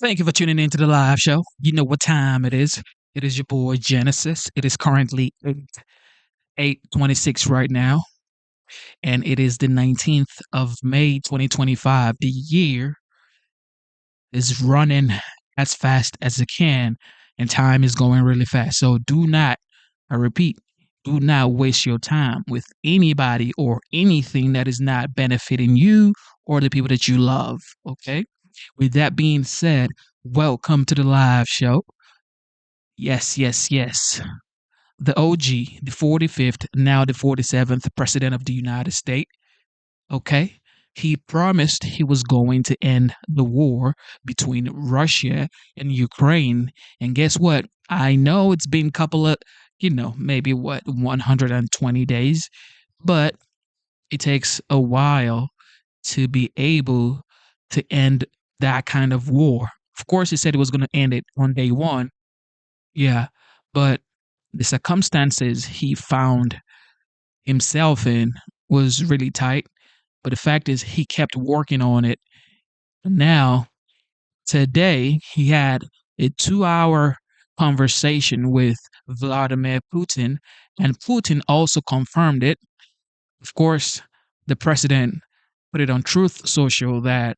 Thank you for tuning in to the live show. You know what time it is. It is your boy Genesis. It is currently 8:26 right now, and it is the 19th of May 2025. The year is running as fast as it can, and time is going really fast. So do not, I repeat, do not waste your time with anybody or anything that is not benefiting you or the people that you love. Okay? With that being said, welcome to the live show. Yes, yes, yes. The OG, the 45th, now the 47th President of the United States. Okay. He promised he was going to end the war between Russia and Ukraine. And guess what? I know it's been a couple of, maybe 120 days, but it takes a while to be able to end that kind of war. Of course, he said he was going to end it on day one. Yeah. But the circumstances he found himself in was really tight. But the fact is, he kept working on it. Now, today, he had a 2 hour conversation with Vladimir Putin, and Putin also confirmed it. Of course, the president put it on Truth Social that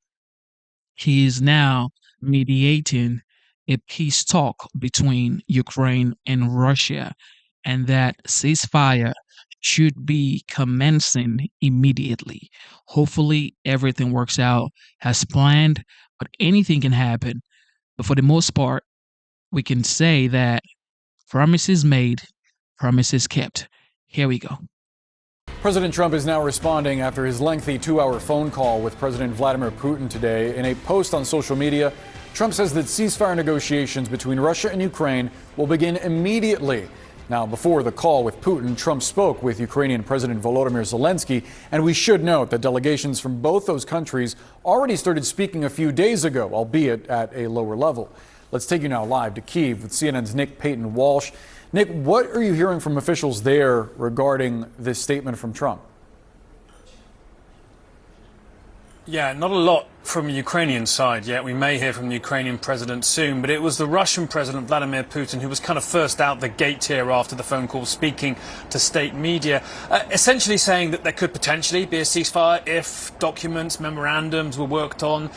he is now mediating a peace talk between Ukraine and Russia, and that ceasefire should be commencing immediately. Hopefully, everything works out as planned, but anything can happen. But for the most part, we can say that promises made, promises kept. Here we go. President Trump is now responding after his lengthy 2 hour phone call with President Vladimir Putin today. In a post on social media, Trump says that ceasefire negotiations between Russia and Ukraine will begin immediately. Now, before the call with Putin, Trump spoke with Ukrainian President Volodymyr Zelensky, and we should note that delegations from both those countries already started speaking a few days ago, albeit at a lower level. Let's take you now live to Kyiv with CNN's Nick Payton Walsh. Nick, what are you hearing from officials there regarding this statement from Trump? Yeah, not a lot from the Ukrainian side yet. We may hear from the Ukrainian president soon, but it was the Russian president, Vladimir Putin, who was kind of first out the gate here after the phone call, speaking to state media, essentially saying that there could potentially be a ceasefire if documents, memorandums were worked on,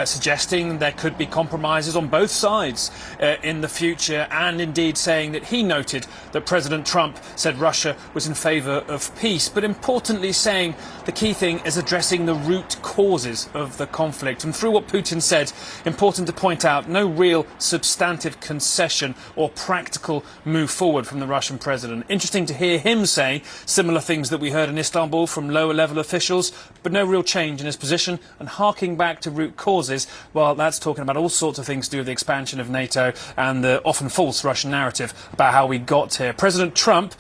suggesting there could be compromises on both sides in the future, and indeed saying that he noted that President Trump said Russia was in favor of peace, but importantly saying the key thing is addressing the root causes of the conflict. And through what Putin said, important to point out, no real substantive concession or practical move forward from the Russian president. Interesting to hear him say similar things that we heard in Istanbul from lower level officials, but no real change in his position and harking back to root causes. Well, that's talking about all sorts of things to do with the expansion of NATO and the often false Russian narrative about how we got here. President Trump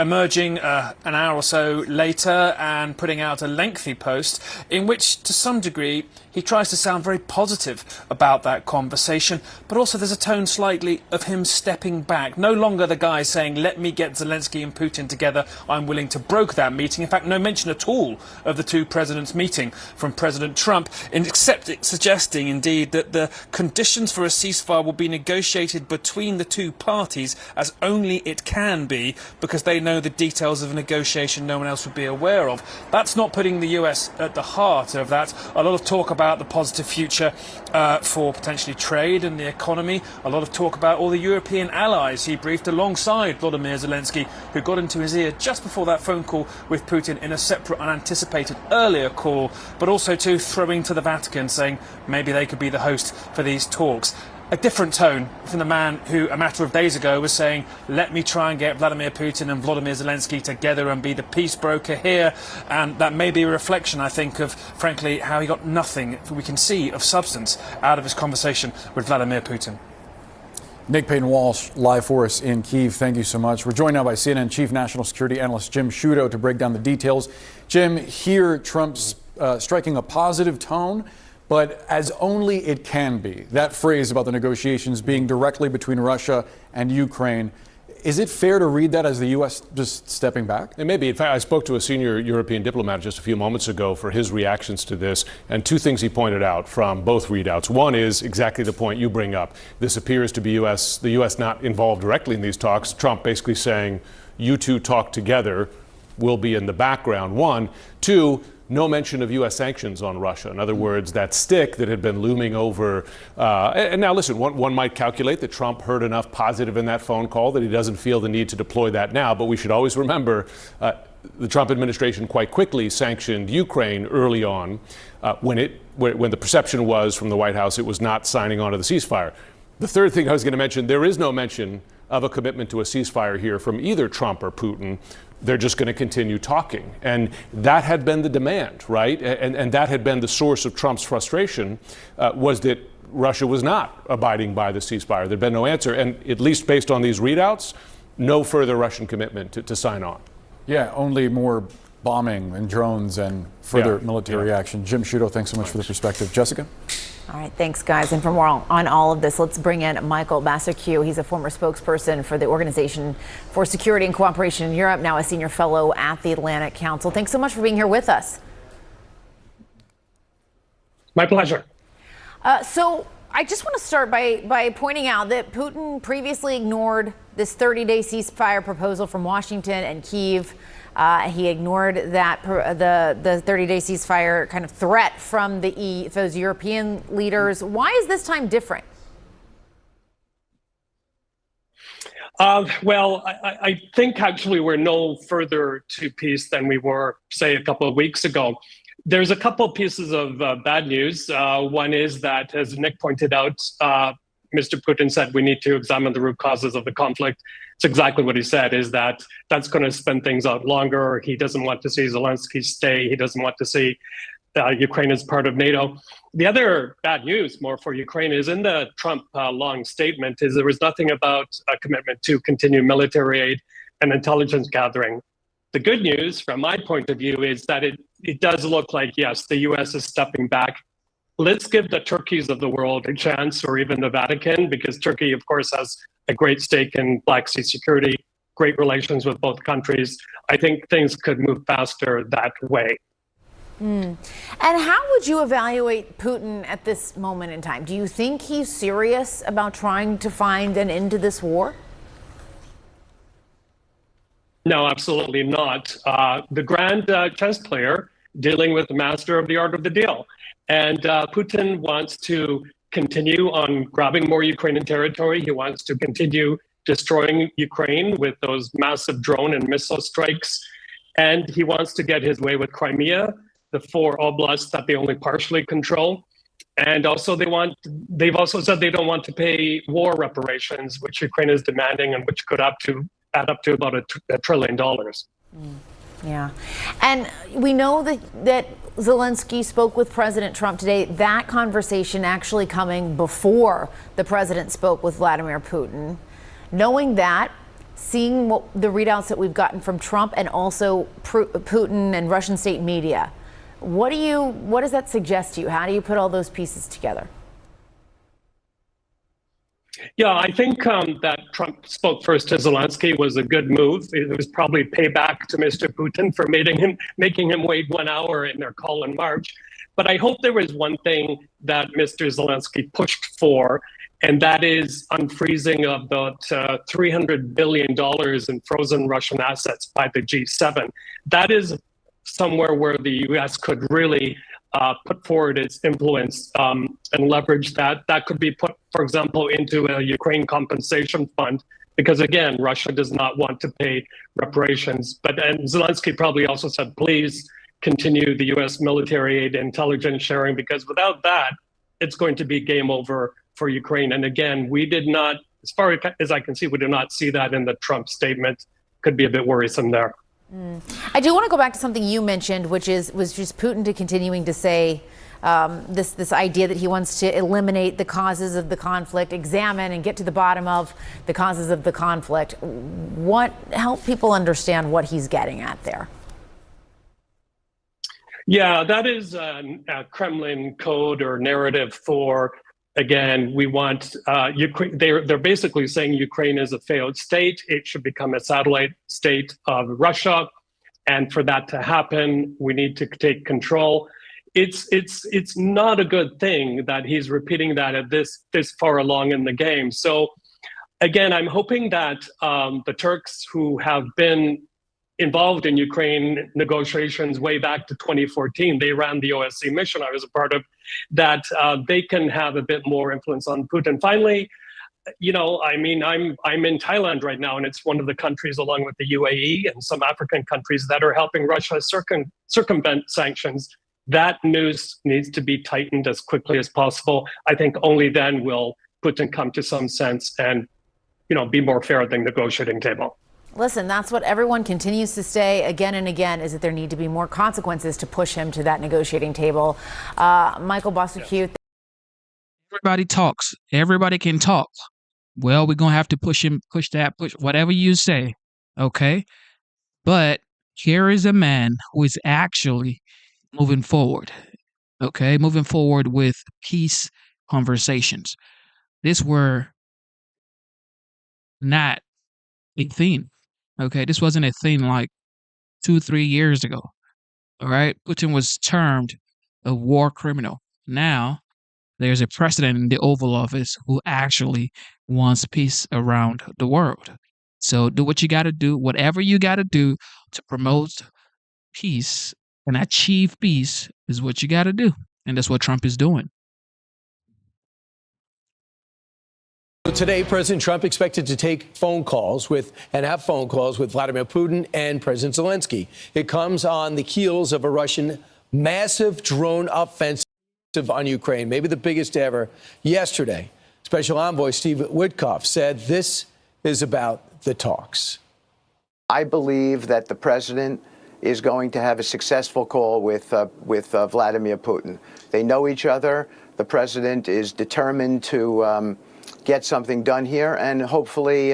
emerging an hour or so later and putting out a lengthy post in which, to some degree, he tries to sound very positive about that conversation, but also there's a tone slightly of him stepping back. No longer the guy saying, let me get Zelensky and Putin together, I'm willing to broker that meeting. In fact, no mention at all of the two presidents meeting from President Trump, except suggesting, indeed, that the conditions for a ceasefire will be negotiated between the two parties as only it can be, because they know the details of a negotiation no one else would be aware of. That's not putting the US at the heart of that. A lot of talk about the positive future for potentially trade and the economy. A lot of talk about all the European allies he briefed alongside Volodymyr Zelensky, who got into his ear just before that phone call with Putin in a separate, unanticipated earlier call, but also too throwing to the Vatican, saying maybe they could be the host for these talks. A different tone from the man who a matter of days ago was saying, let me try and get Vladimir Putin and Volodymyr Zelensky together and be the peace broker here. And that may be a reflection, I think, of, frankly, how he got nothing we can see of substance out of his conversation with Vladimir Putin. Nick Payton Walsh, live for us in Kyiv. Thank you so much. We're joined now by CNN Chief National Security Analyst Jim Sciutto to break down the details. Jim, here Trump's striking a positive tone, but as only it can be. That phrase about the negotiations being directly between Russia and Ukraine, Is it fair to read that as the U.S. just stepping back? It may be. In fact, I spoke to a senior European diplomat just a few moments ago for his reactions to this, and two things he pointed out from both readouts. One is exactly the point you bring up. This appears to be the U.S. not involved directly in these talks. Trump basically saying, you two talk together, will be in the background. One. Two, no mention of U.S. sanctions on Russia. In other words, that stick that had been looming over. And now, listen, one might calculate that Trump heard enough positive in that phone call that he doesn't feel the need to deploy that now. But we should always remember the Trump administration quite quickly sanctioned Ukraine early on when the perception was from the White House it was not signing on to the ceasefire. The third thing I was going to mention, there is no mention of a commitment to a ceasefire here from either Trump or Putin. They're just going to continue talking. And that had been the demand, right? And that had been the source of Trump's frustration, was that Russia was not abiding by the ceasefire. There'd been no answer. And at least based on these readouts, no further Russian commitment to sign on. Yeah, only more bombing and drones and further military action. Jim Sciutto, thanks so much for the perspective. Jessica? All right, thanks, guys. And for more on all of this, let's bring in Michael Massaquoi. He's a former spokesperson for the Organization for Security and Cooperation in Europe, now a senior fellow at the Atlantic Council. Thanks so much for being here with us. My pleasure. So I just want to start by pointing out that Putin previously ignored this 30-day ceasefire proposal from Washington and Kyiv. He ignored that the 30-day ceasefire kind of threat from those European leaders. Why is this time different? Well, I think actually we're no further to peace than we were, say, a couple of weeks ago. There's a couple of pieces of bad news. One is that, as Nick pointed out, Mr. Putin said we need to examine the root causes of the conflict. It's exactly what he said, is that that's going to spin things out longer. He doesn't want to see Zelensky stay. He doesn't want to see Ukraine as part of NATO. The other bad news more for Ukraine is in the Trump long statement is there was nothing about a commitment to continue military aid and intelligence gathering. The good news from my point of view is that it does look like, yes, the U.S. is stepping back. Let's give the Turkeys of the world a chance, or even the Vatican, because Turkey, of course, has a great stake in Black Sea security, great relations with both countries. I think things could move faster that way. And how would you evaluate Putin at this moment in time? Do you think he's serious about trying to find an end to this war? No, absolutely not. The grand chess player dealing with the master of the art of the deal. And Putin wants to continue on grabbing more Ukrainian territory. He wants to continue destroying Ukraine with those massive drone and missile strikes. And he wants to get his way with Crimea, the 4 oblasts that they only partially control. And also they've also said they don't want to pay war reparations, which Ukraine is demanding and which could add up to about $1 trillion. Yeah. And we know that Zelensky spoke with President Trump today. That conversation actually coming before the president spoke with Vladimir Putin. Knowing that, seeing the readouts that we've gotten from Trump and also Putin and Russian state media, what does that suggest to you? How do you put all those pieces together? Yeah, I think that Trump spoke first to Zelensky was a good move. It was probably payback to Mr. Putin for making him wait 1 hour in their call in March. But I hope there was one thing that Mr. Zelensky pushed for, and that is unfreezing of about $300 billion in frozen Russian assets by the G7. That is somewhere where the U.S. could really put forward its influence and leverage that. That could be put, for example, into a Ukraine compensation fund, because again, Russia does not want to pay reparations. And Zelensky probably also said, please continue the U.S. military aid, intelligence sharing, because without that, it's going to be game over for Ukraine. And again, we did not, as far as I can see, we do not see that in the Trump statement. Could be a bit worrisome there. I do want to go back to something you mentioned, which was just Putin continuing to say this idea that he wants to eliminate the causes of the conflict, examine and get to the bottom of the causes of the conflict. Help people understand what he's getting at there. Yeah, that is a Kremlin code or narrative for Again, we want Ukraine. They're basically saying Ukraine is a failed state. It should become a satellite state of Russia, and for that to happen, we need to take control. It's not a good thing that he's repeating that at this far along in the game. So, again, I'm hoping that the Turks, who have been involved in Ukraine negotiations way back to 2014. They ran the OSCE mission I was a part of, that they can have a bit more influence on Putin. Finally, I'm in Thailand right now, and it's one of the countries, along with the UAE and some African countries, that are helping Russia circumvent sanctions. That news needs to be tightened as quickly as possible. I think only then will Putin come to some sense and, be more fair at the negotiating table. Listen, that's what everyone continues to say again and again, is that there need to be more consequences to push him to that negotiating table. Michael Bosticue. Everybody talks. Everybody can talk. Well, we're going to have to push whatever you say. Okay. But here is a man who is actually moving forward. Okay. Moving forward with peace conversations. This were not a thing. Okay, this wasn't a thing like 2-3 years ago. All right, Putin was termed a war criminal. Now, there's a president in the Oval Office who actually wants peace around the world. So do what you got to do, whatever you got to do to promote peace and achieve peace is what you got to do. And that's what Trump is doing. Today, President Trump expected to take phone calls with Vladimir Putin and President Zelensky. It comes on the heels of a Russian massive drone offensive on Ukraine, maybe the biggest ever. Yesterday, Special Envoy Steve Witkoff said this is about the talks. I believe that the president is going to have a successful call with Vladimir Putin. They know each other. The president is determined to get something done here, and hopefully,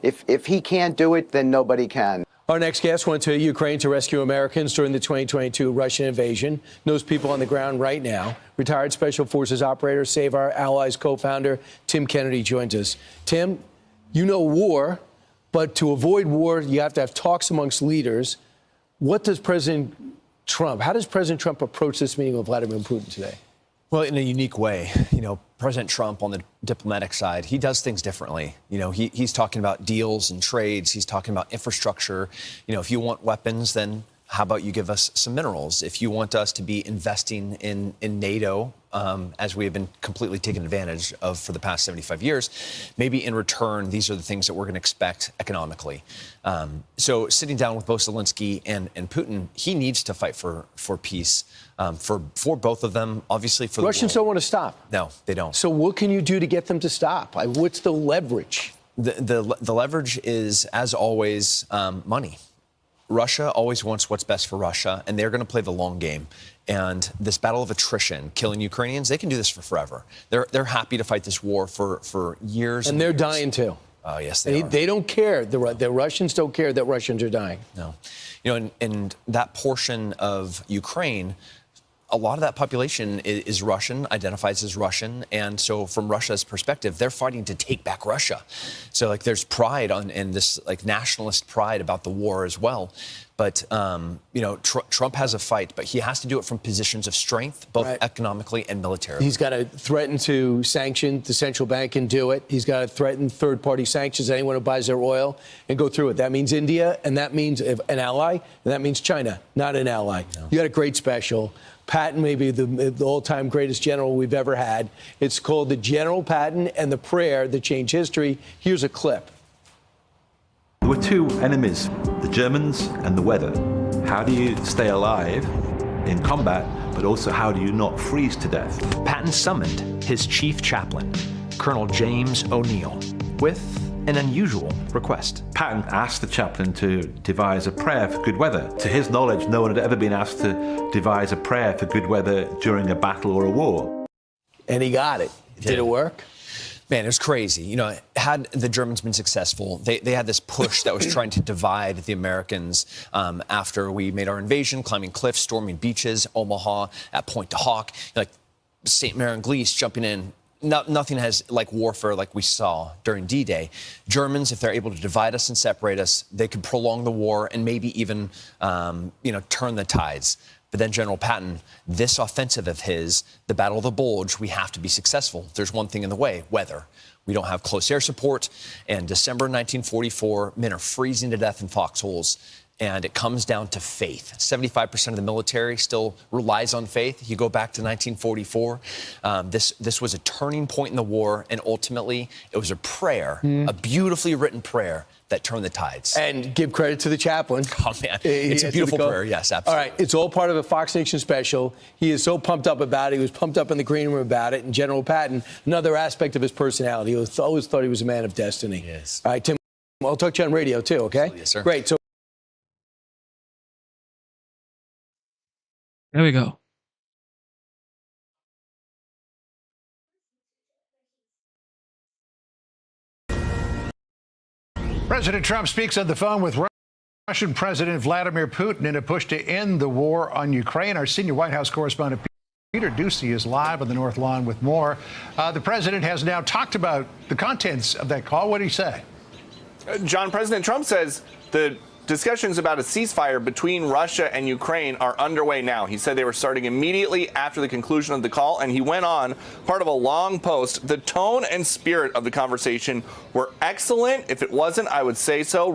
if he can't do it, then nobody can. Our next guest went to Ukraine to rescue Americans during the 2022 Russian invasion. Knows people on the ground right now. Retired Special Forces operator, Save Our Allies co-founder Tim Kennedy joins us. Tim, you know war, but to avoid war, you have to have talks amongst leaders. How does President Trump approach this meeting with Vladimir Putin today? Well, in a unique way. President Trump on the diplomatic side, he does things differently. He's talking about deals and trades. He's talking about infrastructure. If you want weapons, then how about you give us some minerals? If you want us to be investing in NATO, as we have been completely taken advantage of for the past 75 years, maybe in return, these are the things that we're going to expect economically. So sitting down with both Zelensky and Putin, he needs to fight for peace for both of them, obviously for the Russians don't want to stop. No, they don't. So what can you do to get them to stop? What's the leverage? The leverage is, as always, money. Russia always wants what's best for Russia, and they're going to play the long game. And this battle of attrition, killing Ukrainians, they can do this for forever. They're happy to fight this war for years. And they're dying too. Oh, yes, they are. They don't care. The Russians don't care that Russians are dying. No. And that portion of Ukraine, a lot of that population is Russian, identifies as Russian. And so from Russia's perspective, they're fighting to take back Russia. So there's pride and this nationalist pride about the war as well. But, Trump has a fight, but he has to do it from positions of strength, both economically and militarily. He's got to threaten to sanction the central bank and do it. He's got to threaten third-party sanctions, anyone who buys their oil, and go through it. That means India, and that means an ally, and that means China, not an ally. No. You got a great special. Patton may be the all-time greatest general we've ever had. It's called The General Patton and the Prayer That Changed History. Here's a clip. There were two enemies, the Germans and the weather. How do you stay alive in combat, but also how do you not freeze to death? Patton summoned his chief chaplain, Colonel James O'Neill, with an unusual request. Patton asked the chaplain to devise a prayer for good weather. To his knowledge, no one had ever been asked to devise a prayer for good weather during a battle or a war. And he got it. Did it work? Man, it was crazy. Had the Germans been successful, they had this push that was trying to divide the Americans after we made our invasion, climbing cliffs, storming beaches, Omaha, at Point du Hoc, St. Mary and Glees jumping in nothing has like warfare like we saw during D-Day. Germans, if they're able to divide us and separate us, they could prolong the war and maybe even, turn the tides. But then General Patton, this offensive of his, the Battle of the Bulge, we have to be successful. There's one thing in the way, weather. We don't have close air support. And December 1944, men are freezing to death in foxholes. And it comes down to faith. 75% of the military still relies on faith. You go back to 1944. This was a turning point in the war, and ultimately it was a prayer, a beautifully written prayer that turned the tides. And give credit to the chaplain. Oh, man. It's a beautiful prayer. Yes, absolutely. All right. It's all part of a Fox Nation special. He is so pumped up about it. He was pumped up in the green room about it. And General Patton, another aspect of his personality. He always thought he was a man of destiny. Yes. All right, Tim, I'll talk to you on radio, too, okay? Yes, sir. Great. So There we go. President Trump speaks on the phone with Russian President Vladimir Putin in a push to end the war on Ukraine. Our senior White House correspondent Peter Doocy is live on the North Lawn with more. The president has now talked about the contents of that call. What did he say? John, President Trump says the discussions about a ceasefire between Russia and Ukraine are underway now. He said they were starting immediately after the conclusion of the call, and he went on, part of a long post. The tone and spirit of the conversation were excellent. If it wasn't, I would say so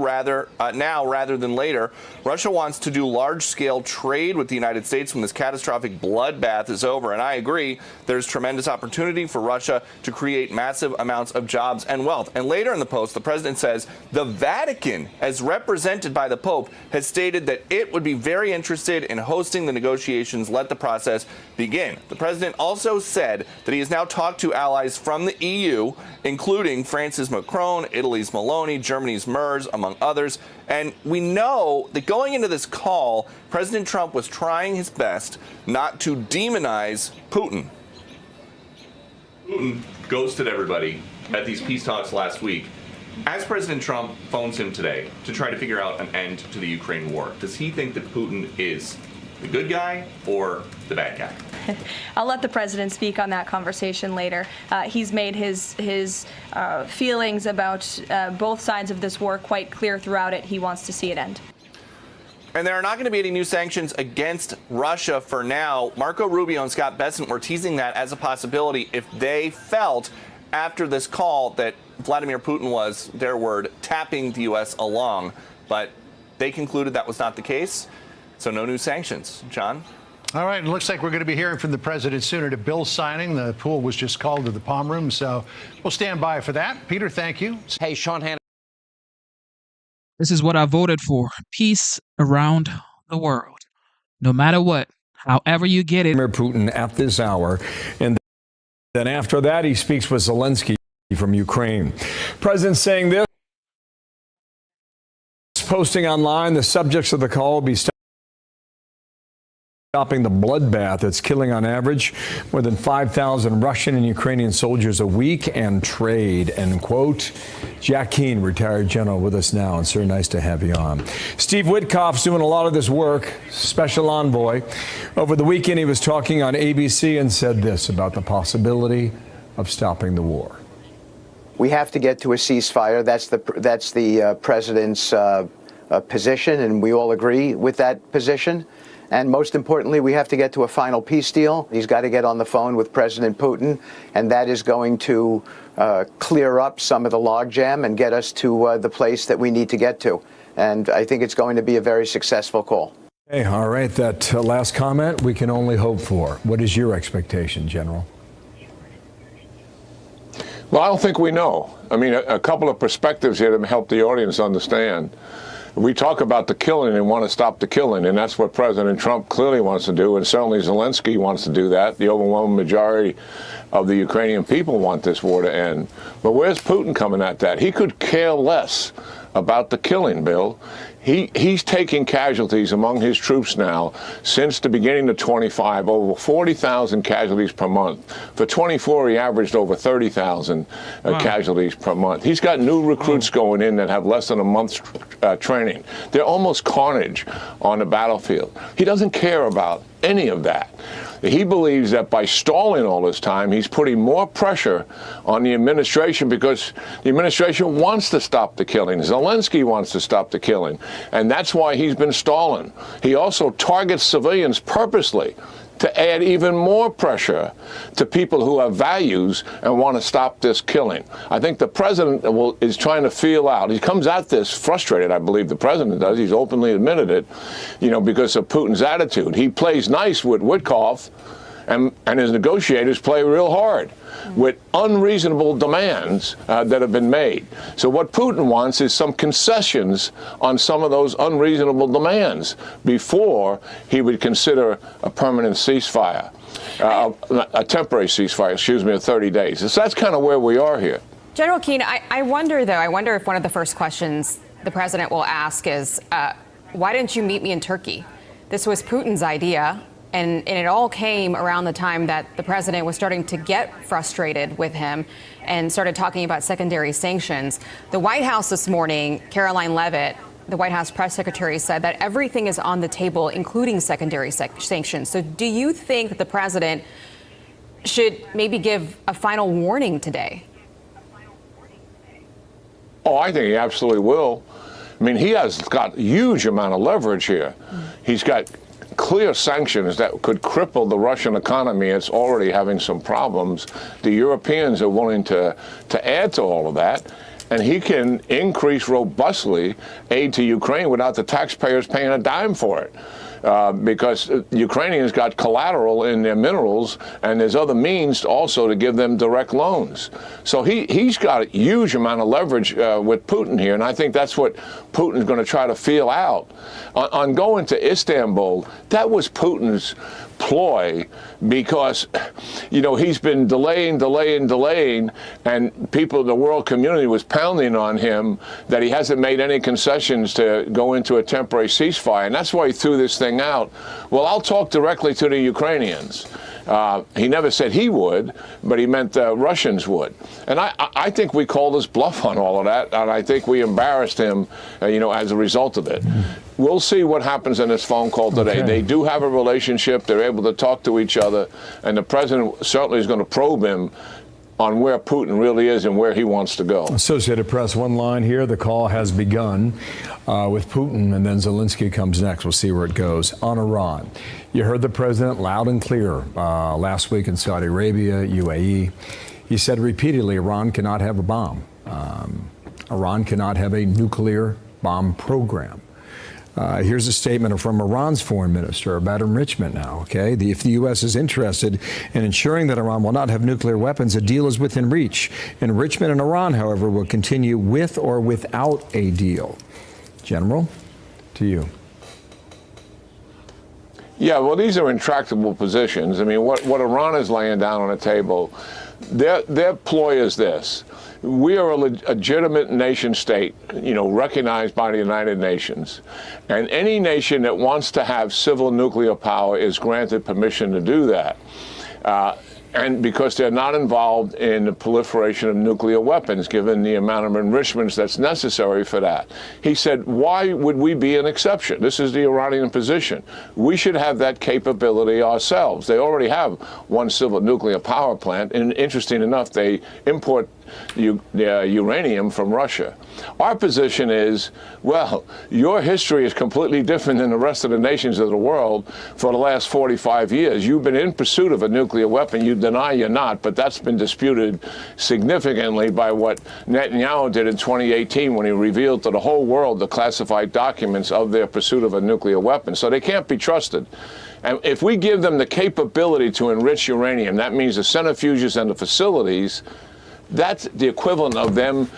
now rather than later. Russia wants to do large-scale trade with the United States when this catastrophic bloodbath is over, and I agree. There's tremendous opportunity for Russia to create massive amounts of jobs and wealth. And later in the post, the president says the Vatican, as represented by the Pope, has stated that it would be very interested in hosting the negotiations. Let the process begin. The president also said that he has now talked to allies from the EU, including France's Macron, Italy's Meloni, Germany's Merz, among others. And we know that going into this call, President Trump was trying his best not to demonize Putin. Putin ghosted everybody at these peace talks last week. As President Trump phones him today to try to figure out an end to the Ukraine war, does he think that Putin is the good guy or the bad guy? I'll let the president speak on that conversation later. He's made his feelings about both sides of this war quite clear throughout it. He wants to see it end. And there are not going to be any new sanctions against Russia for now. Marco Rubio and Scott Bessent were teasing that as a possibility if they felt after this call that Vladimir Putin was, their word, tapping the U.S. along. But they concluded that was not the case, so no new sanctions. John? All right, it looks like we're going to be hearing from the president soon at a bill signing. The pool was just called to the Palm Room, so we'll stand by for that. Peter, thank you. Hey, Sean Hannity. This is what I voted for. Peace around the world. No matter what, however you get it. Putin at this hour. And then after that, he speaks with Zelensky from Ukraine. President saying this, posting online, the subjects of the call will be stopping the bloodbath that's killing on average more than 5,000 Russian and Ukrainian soldiers a week and trade, end quote. Jack Keane, retired general, with us now. And sir, nice to have you on. Steve Witkoff's doing a lot of this work, special envoy. Over the weekend, he was talking on ABC and said this about the possibility of stopping the war. We have to get to a ceasefire. That's the president's position, and we all agree with that position. And most importantly, we have to get to a final peace deal. He's got to get on the phone with President Putin, and that is going to clear up some of the logjam and get us to the place that we need to get to. And I think it's going to be a very successful call. Hey, all right, that last comment we can only hope for. What is your expectation, General? Well, I don't think we know. I mean, a couple of perspectives here to help the audience understand. We talk about the killing and want to stop the killing, and that's what President Trump clearly wants to do, and certainly Zelensky wants to do that. The overwhelming majority of the Ukrainian people want this war to end. But where's Putin coming at that? He could care less about the killing, Bill. He's taking casualties among his troops now since the beginning of 25, over 40,000 casualties per month. For 24, he averaged over 30,000 casualties per month. He's got new recruits going in that have less than a month's training. They're almost carnage on the battlefield. He doesn't care about any of that. He believes that by stalling all this time, he's putting more pressure on the administration because the administration wants to stop the killing. Zelensky wants to stop the killing. And that's why he's been stalling. He also targets civilians purposely to add even more pressure to people who have values and want to stop this killing. I think the president is trying to feel out. He comes at this frustrated, I believe the president does. He's openly admitted it, because of Putin's attitude. He plays nice with Witkoff, and his negotiators play real hard with unreasonable demands that have been made. So what Putin wants is some concessions on some of those unreasonable demands before he would consider a permanent ceasefire, a temporary ceasefire, of 30 days. So that's kind of where we are here. General Keane, I wonder if one of the first questions the president will ask is, why didn't you meet me in Turkey? This was Putin's idea. And it all came around the time that the president was starting to get frustrated with him and started talking about secondary sanctions. The White House this morning, Caroline Leavitt, the White House press secretary, said that everything is on the table, including secondary sanctions. So do you think that the president should maybe give a final warning today? Oh, I think he absolutely will. I mean, he has got a huge amount of leverage here. He's got clear sanctions that could cripple the Russian economy. It's already having some problems. The Europeans are willing to add to all of that. And he can increase robustly aid to Ukraine without the taxpayers paying a dime for it. Because Ukrainians got collateral in their minerals, and there's other means also to give them direct loans. So he's got a huge amount of leverage with Putin here, and I think that's what Putin's going to try to feel out. On going to Istanbul, that was Putin's ploy because, he's been delaying, and people in the world community was pounding on him that he hasn't made any concessions to go into a temporary ceasefire, and that's why he threw this thing out. Well, I'll talk directly to the Ukrainians. He never said he would, but he meant the Russians would. And I think we called his bluff on all of that, and I think we embarrassed him, as a result of it. We'll see what happens in this phone call today. Okay. They do have a relationship. They're able to talk to each other, and the president certainly is going to probe him on where Putin really is and where he wants to go. Associated Press, one line here. The call has begun with Putin, and then Zelensky comes next. We'll see where it goes. On Iran, you heard the president loud and clear last week in Saudi Arabia, UAE. He said repeatedly Iran cannot have a bomb. Iran cannot have a nuclear bomb program. Here's a statement from Iran's foreign minister about enrichment now, okay? If the U.S. is interested in ensuring that Iran will not have nuclear weapons, a deal is within reach. Enrichment in Iran, however, will continue with or without a deal. General, to you. Yeah, well, these are intractable positions. I mean, what Iran is laying down on the table, their ploy is this. We are a legitimate nation state, recognized by the United Nations. And any nation that wants to have civil nuclear power is granted permission to do that. And because they're not involved in the proliferation of nuclear weapons, given the amount of enrichments that's necessary for that. He said, why would we be an exception? This is the Iranian position. We should have that capability ourselves. They already have one civil nuclear power plant, and interesting enough, they import uranium from Russia. Our position is, well, your history is completely different than the rest of the nations of the world for the last 45 years. You've been in pursuit of a nuclear weapon. You deny you're not, but that's been disputed significantly by what Netanyahu did in 2018 when he revealed to the whole world the classified documents of their pursuit of a nuclear weapon. So they can't be trusted. And if we give them the capability to enrich uranium, that means the centrifuges and the facilities, that's the equivalent of them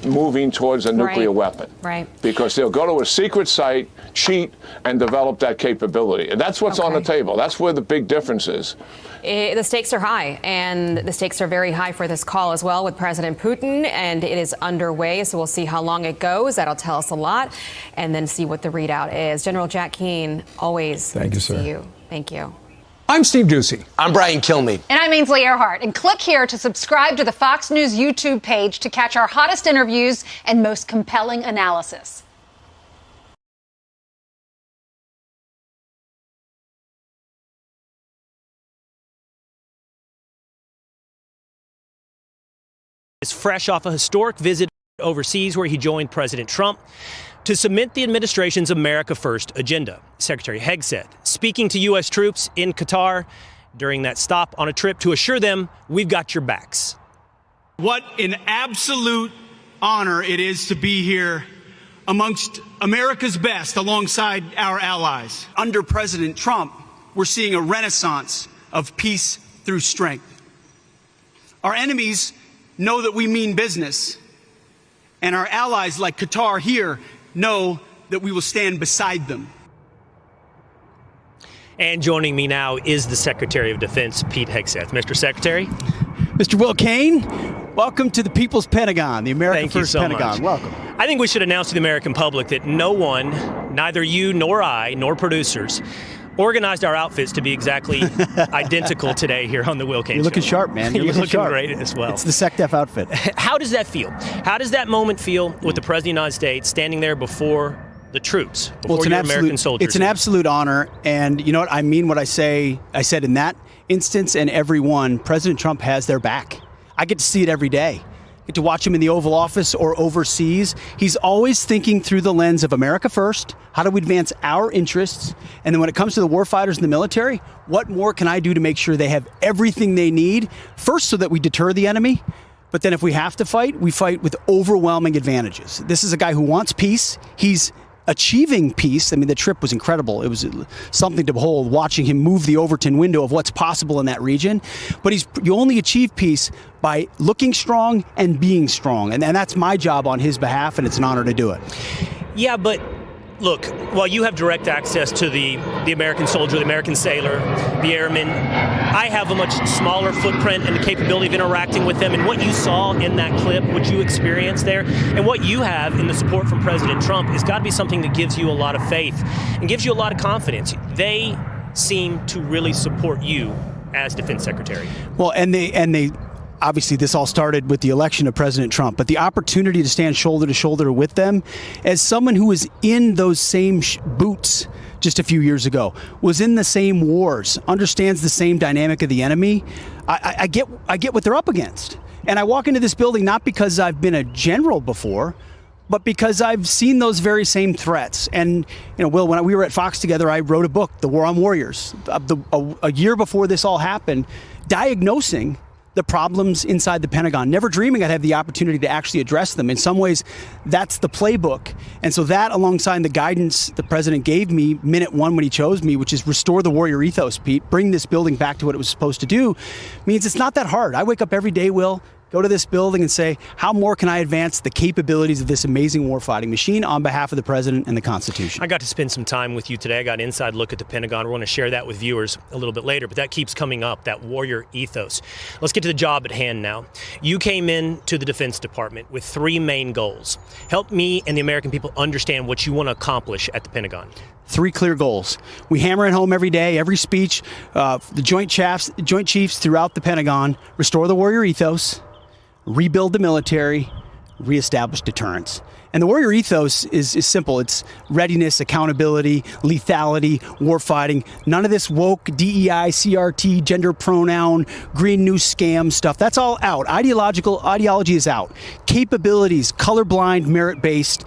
moving towards a nuclear weapon. Right. Because they'll go to a secret site, cheat, and develop that capability. And that's what's on the table. That's where the big difference is. The stakes are high, and the stakes are very high for this call as well with President Putin, and it is underway, so we'll see how long it goes. That'll tell us a lot, and then see what the readout is. General Jack Keane, always Thank you, sir. See you. Thank you. I'm Steve Doocy. I'm Brian Kilmeade. And I'm Ainsley Earhart. And click here to subscribe to the Fox News YouTube page to catch our hottest interviews and most compelling analysis. is fresh off a historic visit overseas where he joined President Trump to cement the administration's America First agenda. Secretary Hegseth speaking to U.S. troops in Qatar during that stop on a trip to assure them we've got your backs. What an absolute honor it is to be here amongst America's best alongside our allies. Under President Trump, we're seeing a renaissance of peace through strength. Our enemies know that we mean business, and our allies like Qatar here know that we will stand beside them. And joining me now is the Secretary of Defense, Pete Hegseth. Mr. Secretary. Mr. Will Cain, welcome to the People's Pentagon, the America First Pentagon. Welcome. I think we should announce to the American public that no one, neither you nor I, nor producers, organized our outfits to be exactly identical today here on the Will Cain Show. You're looking sharp, man. You're looking sharp. Great as well. It's the SecDef outfit. How does that feel? How does that moment feel with the President of the United States standing there before the troops, before your American soldiers? It's an absolute honor, and you know what? I mean what I say. I said in that instance and every one, President Trump has their back. I get to see it every day. I get to watch him in the Oval Office or overseas. He's always thinking through the lens of America first. How do we advance our interests? And then when it comes to the warfighters in the military, what more can I do to make sure they have everything they need? First, so that we deter the enemy. But then if we have to fight, we fight with overwhelming advantages. This is a guy who wants peace. He's achieving peace. I mean, the trip was incredible. It was something to behold, watching him move the Overton window of what's possible in that region. But you only achieve peace by looking strong and being strong. And that's my job on his behalf, and it's an honor to do it. Yeah, but look, while you have direct access to the American soldier, the American sailor, the airman, I have a much smaller footprint and the capability of interacting with them. And what you saw in that clip, what you experienced there, and what you have in the support from President Trump has got to be something that gives you a lot of faith and gives you a lot of confidence. They seem to really support you as Defense Secretary. Well, and they obviously, this all started with the election of President Trump, but the opportunity to stand shoulder to shoulder with them, as someone who was in those same boots just a few years ago, was in the same wars, understands the same dynamic of the enemy, I get what they're up against. And I walk into this building not because I've been a general before, but because I've seen those very same threats. And, you know, Will, when we were at Fox together, I wrote a book, The War on Warriors, a year before this all happened, diagnosing the problems inside the Pentagon, never dreaming I'd have the opportunity to actually address them. In some ways, that's the playbook. And so that, alongside the guidance the president gave me minute one when he chose me, which is restore the warrior ethos, Pete, bring this building back to what it was supposed to do, means it's not that hard. I wake up every day, Will, go to this building and say, how more can I advance the capabilities of this amazing warfighting machine on behalf of the president and the Constitution? I got to spend some time with you today. I got an inside look at the Pentagon. We're going to share that with viewers a little bit later, but that keeps coming up, that warrior ethos. Let's get to the job at hand now. You came in to the Defense Department with three main goals. Help me and the American people understand what you want to accomplish at the Pentagon. Three clear goals. We hammer it home every day, every speech, the Joint Chiefs throughout the Pentagon, restore the warrior ethos, rebuild the military, reestablish deterrence. And the warrior ethos is simple. It's readiness, accountability, lethality, warfighting. None of this woke DEI, CRT, gender pronoun, green new scam stuff. That's all out. Ideology is out. Capabilities, colorblind, merit-based,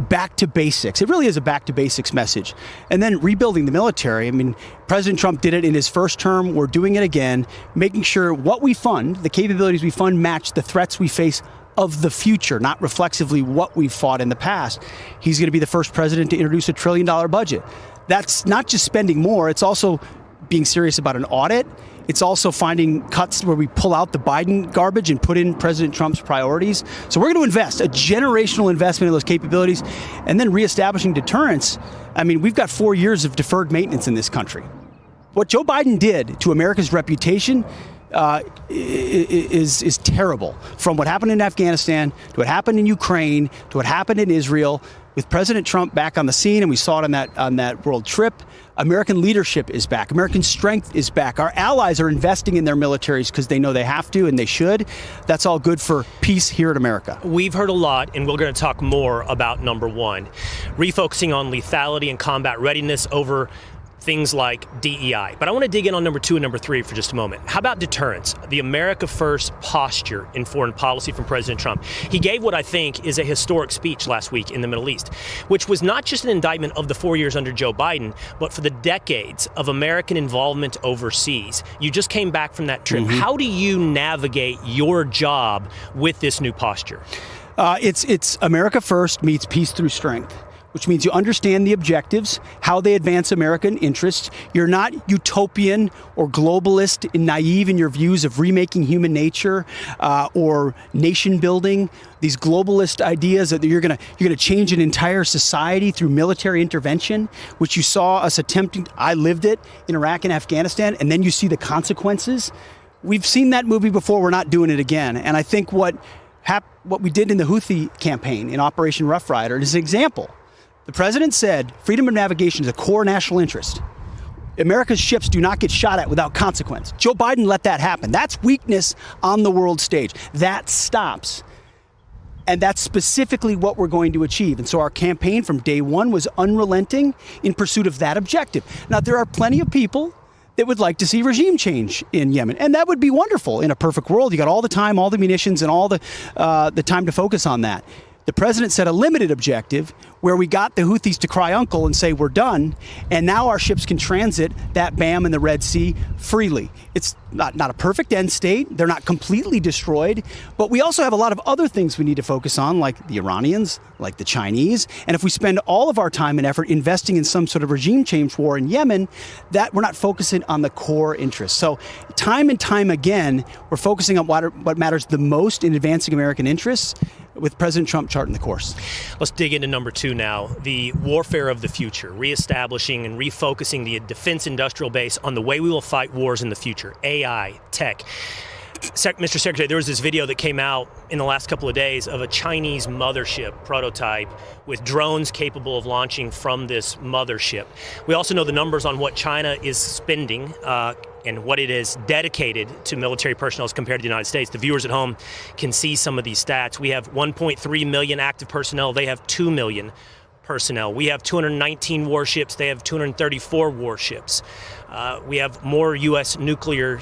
back to basics. It really is a back to basics message. And then rebuilding the military. I mean, President Trump did it in his first term. We're doing it again, making sure what we fund, the capabilities we fund, match the threats we face of the future, not reflexively what we've fought in the past. He's going to be the first president to introduce $1 trillion budget. That's not just spending more, it's also being serious about an audit. It's also finding cuts where we pull out the Biden garbage and put in President Trump's priorities. So we're going to invest, a generational investment in those capabilities, and then reestablishing deterrence. I mean, we've got 4 years of deferred maintenance in this country. What Joe Biden did to America's reputation is terrible. From what happened in Afghanistan to what happened in Ukraine to what happened in Israel, with President Trump back on the scene, and we saw it on that world trip, American leadership is back. American strength is back. Our allies are investing in their militaries because they know they have to and they should. That's all good for peace here in America. We've heard a lot, and we're going to talk more about number one, refocusing on lethality and combat readiness over things like DEI. But I want to dig in on number 2 and number 3 for just a moment. How about deterrence? The America First posture in foreign policy from President Trump. He gave what I think is a historic speech last week in the Middle East, which was not just an indictment of the 4 years under Joe Biden, but for the decades of American involvement overseas. You just came back from that trip. How do you navigate your job with this new posture? It's America First meets peace through strength, which means you understand the objectives, how they advance American interests. You're not utopian or globalist and naive in your views of remaking human nature or nation building. These globalist ideas that you're going to change an entire society through military intervention, which you saw us attempting. I lived it in Iraq and Afghanistan, and then you see the consequences. We've seen that movie before. We're not doing it again. And I think what we did in the Houthi campaign in Operation Rough Rider is an example. The president said freedom of navigation is a core national interest. America's ships do not get shot at without consequence. Joe Biden let that happen. That's weakness on the world stage. That stops. And that's specifically what we're going to achieve. And so our campaign from day one was unrelenting in pursuit of that objective. Now, there are plenty of people that would like to see regime change in Yemen. And that would be wonderful. In a perfect world, you got all the time, all the munitions, and all the time to focus on that. The president set a limited objective where we got the Houthis to cry uncle and say we're done, and now our ships can transit that BAM in the Red Sea freely. It's not a perfect end state. They're not completely destroyed, but we also have a lot of other things we need to focus on, like the Iranians, like the Chinese. And if we spend all of our time and effort investing in some sort of regime change war in Yemen, that we're not focusing on the core interests. So time and time again, we're focusing on what matters the most in advancing American interests, with President Trump charting the course. Let's dig into number 2 now, the warfare of the future, reestablishing and refocusing the defense industrial base on the way we will fight wars in the future, AI, tech. Mr. Secretary, there was this video that came out in the last couple of days of a Chinese mothership prototype with drones capable of launching from this mothership. We also know the numbers on what China is spending and what it is dedicated to military personnel as compared to the United States. The viewers at home can see some of these stats. We have 1.3 million active personnel. They have 2 million personnel. We have 219 warships. They have 234 warships. We have more U.S. nuclear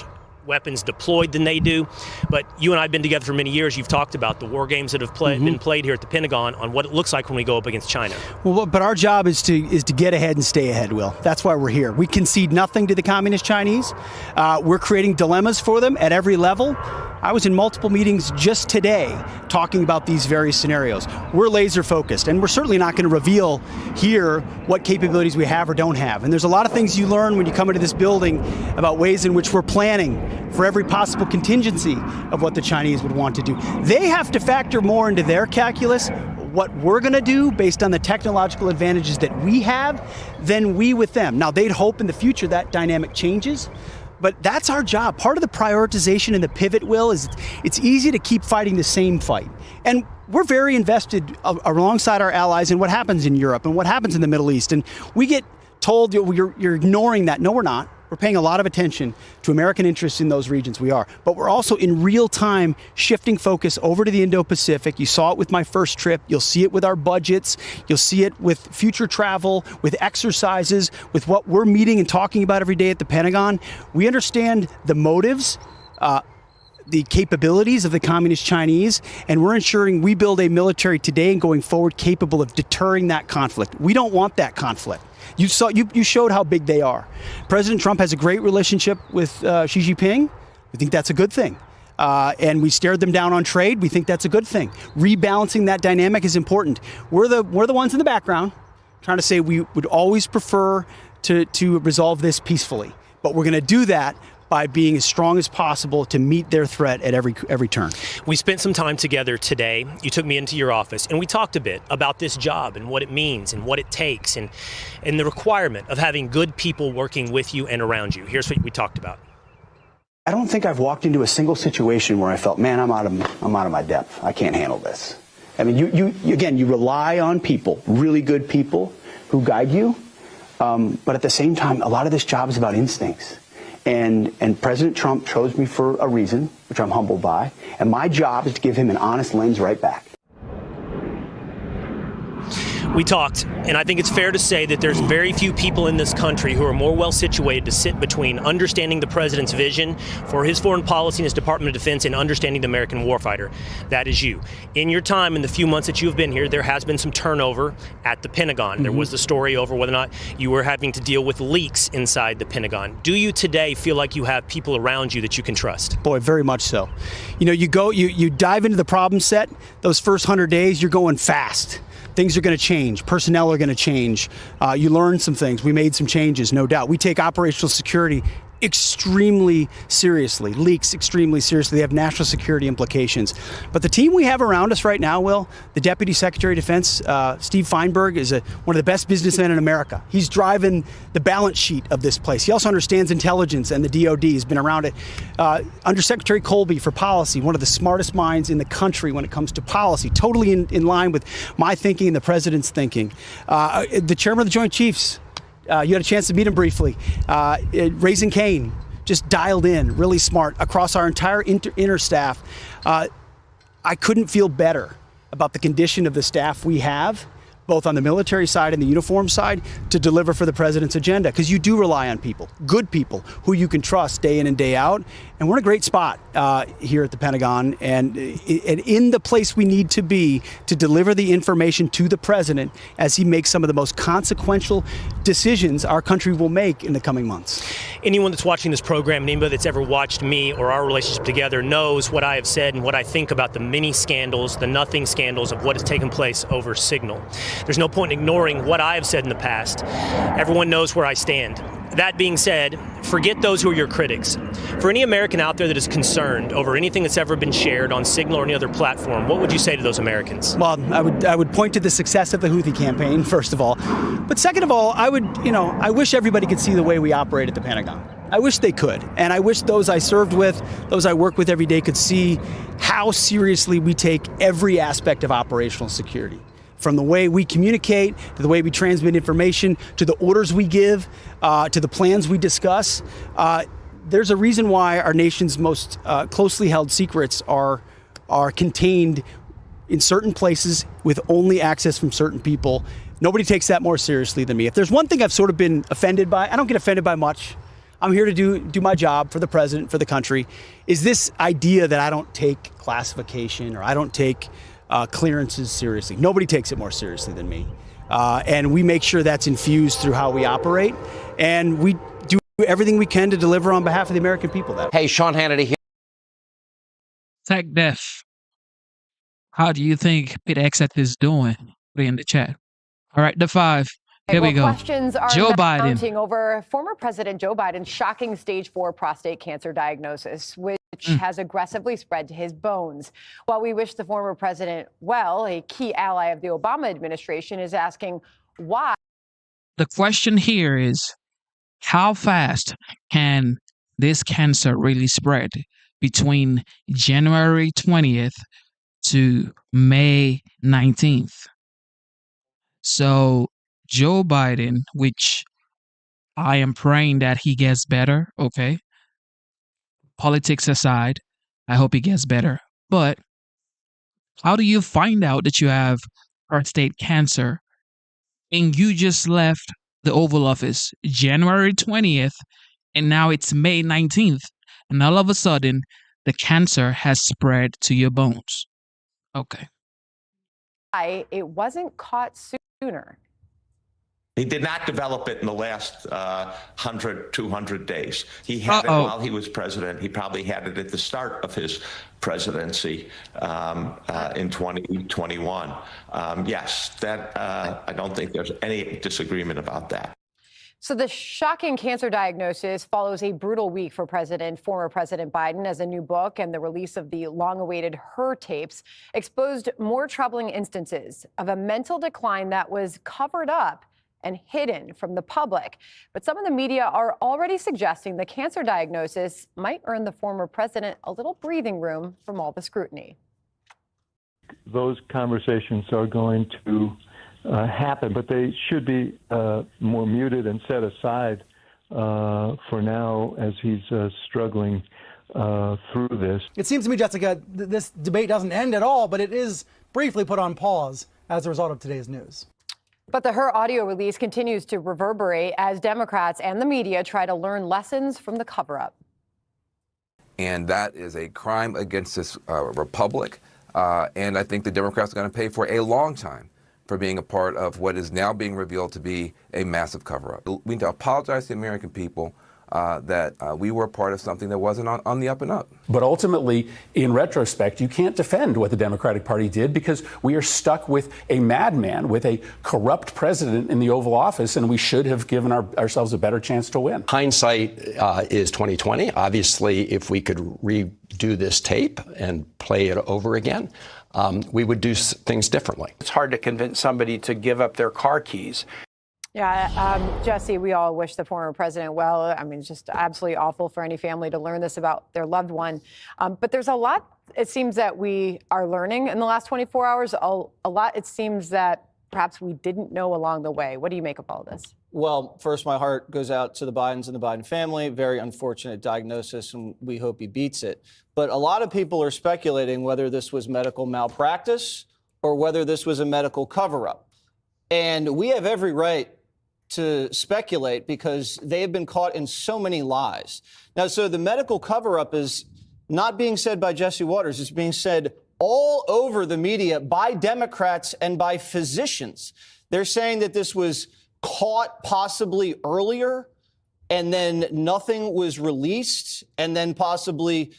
weapons deployed than they do. But you and I have been together for many years. You've talked about the war games that have been played here at the Pentagon on what it looks like when we go up against China. Well, but our job is to get ahead and stay ahead, Will. That's why we're here. We concede nothing to the communist Chinese. We're creating dilemmas for them at every level. I was in multiple meetings just today talking about these various scenarios. We're laser focused, and we're certainly not going to reveal here what capabilities we have or don't have. And there's a lot of things you learn when you come into this building about ways in which we're planning for every possible contingency of what the Chinese would want to do. They have to factor more into their calculus what we're going to do based on the technological advantages that we have than we with them. Now, they'd hope in the future that dynamic changes, but that's our job. Part of the prioritization and the pivot, Will, is it's easy to keep fighting the same fight. And we're very invested alongside our allies in what happens in Europe and what happens in the Middle East. And we get told you're ignoring that. No, we're not. We're paying a lot of attention to American interests in those regions. We are. But we're also in real time shifting focus over to the Indo-Pacific. You saw it with my first trip. You'll see it with our budgets. You'll see it with future travel, with exercises, with what we're meeting and talking about every day at the Pentagon. We understand the motives, the capabilities of the communist Chinese, and we're ensuring we build a military today and going forward capable of deterring that conflict. We don't want that conflict. You showed how big they are. President Trump has a great relationship with Xi Jinping. We think that's a good thing. And we stared them down on trade. We think that's a good thing. Rebalancing that dynamic is important. We're the ones in the background trying to say we would always prefer to resolve this peacefully. But we're going to do that by being as strong as possible to meet their threat at every turn. We spent some time together today. You took me into your office, and we talked a bit about this job and what it means and what it takes and the requirement of having good people working with you and around you. Here's what we talked about. I don't think I've walked into a single situation where I felt, man, I'm out of my depth. I can't handle this. I mean, you rely on people, really good people who guide you. But at the same time, a lot of this job is about instincts. And President Trump chose me for a reason, which I'm humbled by. And my job is to give him an honest lens right back. We talked, and I think it's fair to say that there's very few people in this country who are more well situated to sit between understanding the president's vision for his foreign policy and his Department of Defense and understanding the American warfighter. That is you. In your time, in the few months that you've been here, there has been some turnover at the Pentagon. There was the story over whether or not you were having to deal with leaks inside the Pentagon. Do you today feel like you have people around you that you can trust? Boy, very much so. You know, you dive into the problem set, those first 100 days, you're going fast. Things are going to change. Personnel are going to change. You learn some things. We made some changes, no doubt. We take operational security extremely seriously, leaks extremely seriously. They have national security implications. But the team we have around us right now, Will, the Deputy Secretary of Defense, Steve Feinberg, is one of the best businessmen in America. He's driving the balance sheet of this place. He also understands intelligence and the DOD. He's been around it. Undersecretary Colby for policy, one of the smartest minds in the country when it comes to policy, totally in line with my thinking and the president's thinking. The chairman of the Joint Chiefs, you had a chance to meet him briefly. Raising Cane, just dialed in, really smart across our entire inner staff. I couldn't feel better about the condition of the staff we have, both on the military side and the uniform side, to deliver for the president's agenda. Because you do rely on people, good people, who you can trust day in and day out. And we're in a great spot here at the Pentagon and in the place we need to be to deliver the information to the president as he makes some of the most consequential decisions our country will make in the coming months. Anyone that's watching this program, anybody that's ever watched me or our relationship together knows what I have said and what I think about the many scandals, the nothing scandals of what has taken place over Signal. There's no point in ignoring what I have said in the past. Everyone knows where I stand. That being said, forget those who are your critics. For any American out there that is concerned over anything that's ever been shared on Signal or any other platform, what would you say to those Americans? Well, I would point to the success of the Houthi campaign, first of all. But second of all, I wish everybody could see the way we operate at the Pentagon. I wish they could. And I wish those I served with, those I work with every day could see how seriously we take every aspect of operational security. From the way we communicate, to the way we transmit information, to the orders we give, to the plans we discuss. There's a reason why our nation's most closely held secrets are contained in certain places with only access from certain people. Nobody takes that more seriously than me. If there's one thing I've sort of been offended by, I don't get offended by much. I'm here to do my job for the president, for the country, is this idea that I don't take classification or I don't take clearances seriously. Nobody takes it more seriously than me. And we make sure that's infused through how we operate. And we do everything we can to deliver on behalf of the American people. Hey, Sean Hannity here. Tech Death. How do you think Pete Exet is doing? Put it in the chat. All right, the 5. Here we go. Questions are Joe Biden. mounting over former President Joe Biden's shocking stage 4 prostate cancer diagnosis, which has aggressively spread to his bones. While we wish the former president well, a key ally of the Obama administration is asking why. The question here is, how fast can this cancer really spread between January 20th to May 19th? So Joe Biden, which I am praying that he gets better, okay? Politics aside, I hope he gets better. But how do you find out that you have prostate cancer and you just left the Oval Office January 20th and now it's May 19th and all of a sudden the cancer has spread to your bones? Okay. It wasn't caught sooner. He did not develop it in the last 100, 200 days. He had it while he was president. He probably had it at the start of his presidency in 2021. Yes, that I don't think there's any disagreement about that. So the shocking cancer diagnosis follows a brutal week for former President Biden, as a new book and the release of the long-awaited Her tapes exposed more troubling instances of a mental decline that was covered up and hidden from the public. But some of the media are already suggesting the cancer diagnosis might earn the former president a little breathing room from all the scrutiny. Those conversations are going to happen, but they should be more muted and set aside for now as he's struggling through this. It seems to me, Jessica, this debate doesn't end at all, but it is briefly put on pause as a result of today's news. But the Her audio release continues to reverberate as Democrats and the media try to learn lessons from the cover-up. And that is a crime against this republic. And I think the Democrats are going to pay for a long time for being a part of what is now being revealed to be a massive cover-up. We need to apologize to the American people that we were part of something that wasn't on the up and up. But ultimately, in retrospect, you can't defend what the Democratic Party did because we are stuck with a madman, with a corrupt president in the Oval Office, and we should have given ourselves a better chance to win. Hindsight is 2020. Obviously, if we could redo this tape and play it over again, we would do things differently. It's hard to convince somebody to give up their car keys. Yeah, Jesse, we all wish the former president well. I mean, it's just absolutely awful for any family to learn this about their loved one. But there's a lot, it seems, that we are learning in the last 24 hours. A lot, it seems, that perhaps we didn't know along the way. What do you make of all this? Well, first, my heart goes out to the Bidens and the Biden family. Very unfortunate diagnosis, and we hope he beats it. But a lot of people are speculating whether this was medical malpractice or whether this was a medical cover-up. And we have every right to speculate because they have been caught in so many lies. Now, so the medical cover-up is not being said by Jesse Watters. It's being said all over the media by Democrats and by physicians. They're saying that this was caught possibly earlier and then nothing was released and then possibly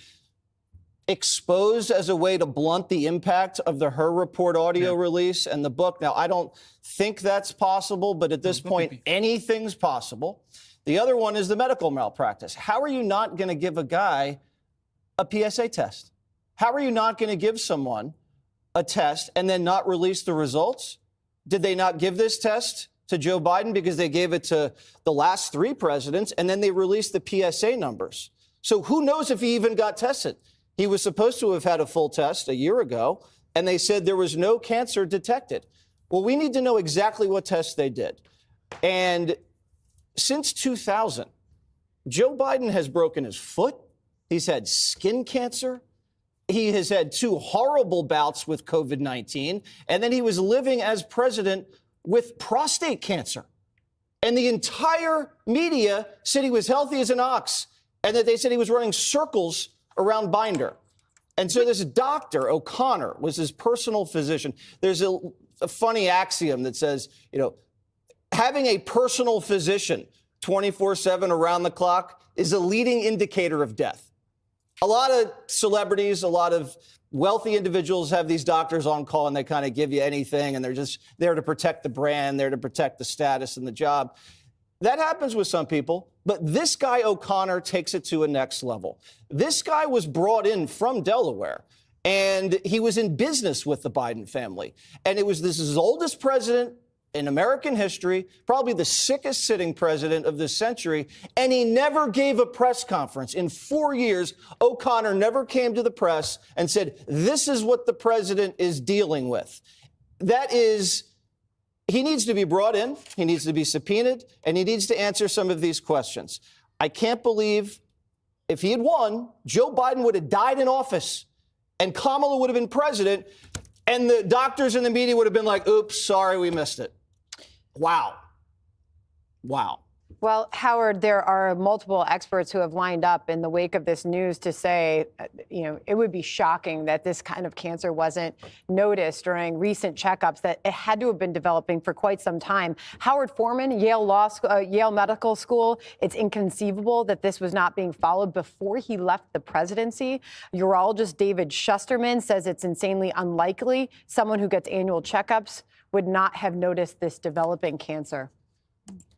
exposed as a way to blunt the impact of the Her Report audio release and the book. Now, I don't think that's possible, but at this point, anything's possible. The other one is the medical malpractice. How are you not going to give a guy a PSA test? How are you not going to give someone a test and then not release the results? Did they not give this test to Joe Biden because they gave it to the last three presidents and then they released the PSA numbers? So who knows if he even got tested? He was supposed to have had a full test a year ago, and they said there was no cancer detected. Well, we need to know exactly what tests they did. And since 2000, Joe Biden has broken his foot. He's had skin cancer. He has had 2 horrible bouts with COVID-19. And then he was living as president with prostate cancer. And the entire media said he was healthy as an ox and that they said he was running circles around Binder. And so this doctor, O'Connor, was his personal physician. There's a funny axiom that says, having a personal physician 24/7 around the clock is a leading indicator of death. A lot of celebrities, a lot of wealthy individuals have these doctors on call and they kind of give you anything and they're just there to protect the brand, there to protect the status and the job. That happens with some people, but this guy O'Connor takes it to a next level. This guy was brought in from Delaware, and he was in business with the Biden family. And this is his oldest president in American history, probably the sickest sitting president of this century, and he never gave a press conference. In 4 years, O'Connor never came to the press and said, this is what the president is dealing with. He needs to be brought in, he needs to be subpoenaed, and he needs to answer some of these questions. I can't believe if he had won, Joe Biden would have died in office, and Kamala would have been president, and the doctors and the media would have been like, oops, sorry, we missed it. Wow. Wow. Well, Howard, there are multiple experts who have lined up in the wake of this news to say, it would be shocking that this kind of cancer wasn't noticed during recent checkups, that it had to have been developing for quite some time. Howard Foreman, Yale Medical School, it's inconceivable that this was not being followed before he left the presidency. Urologist David Shusterman says it's insanely unlikely someone who gets annual checkups would not have noticed this developing cancer.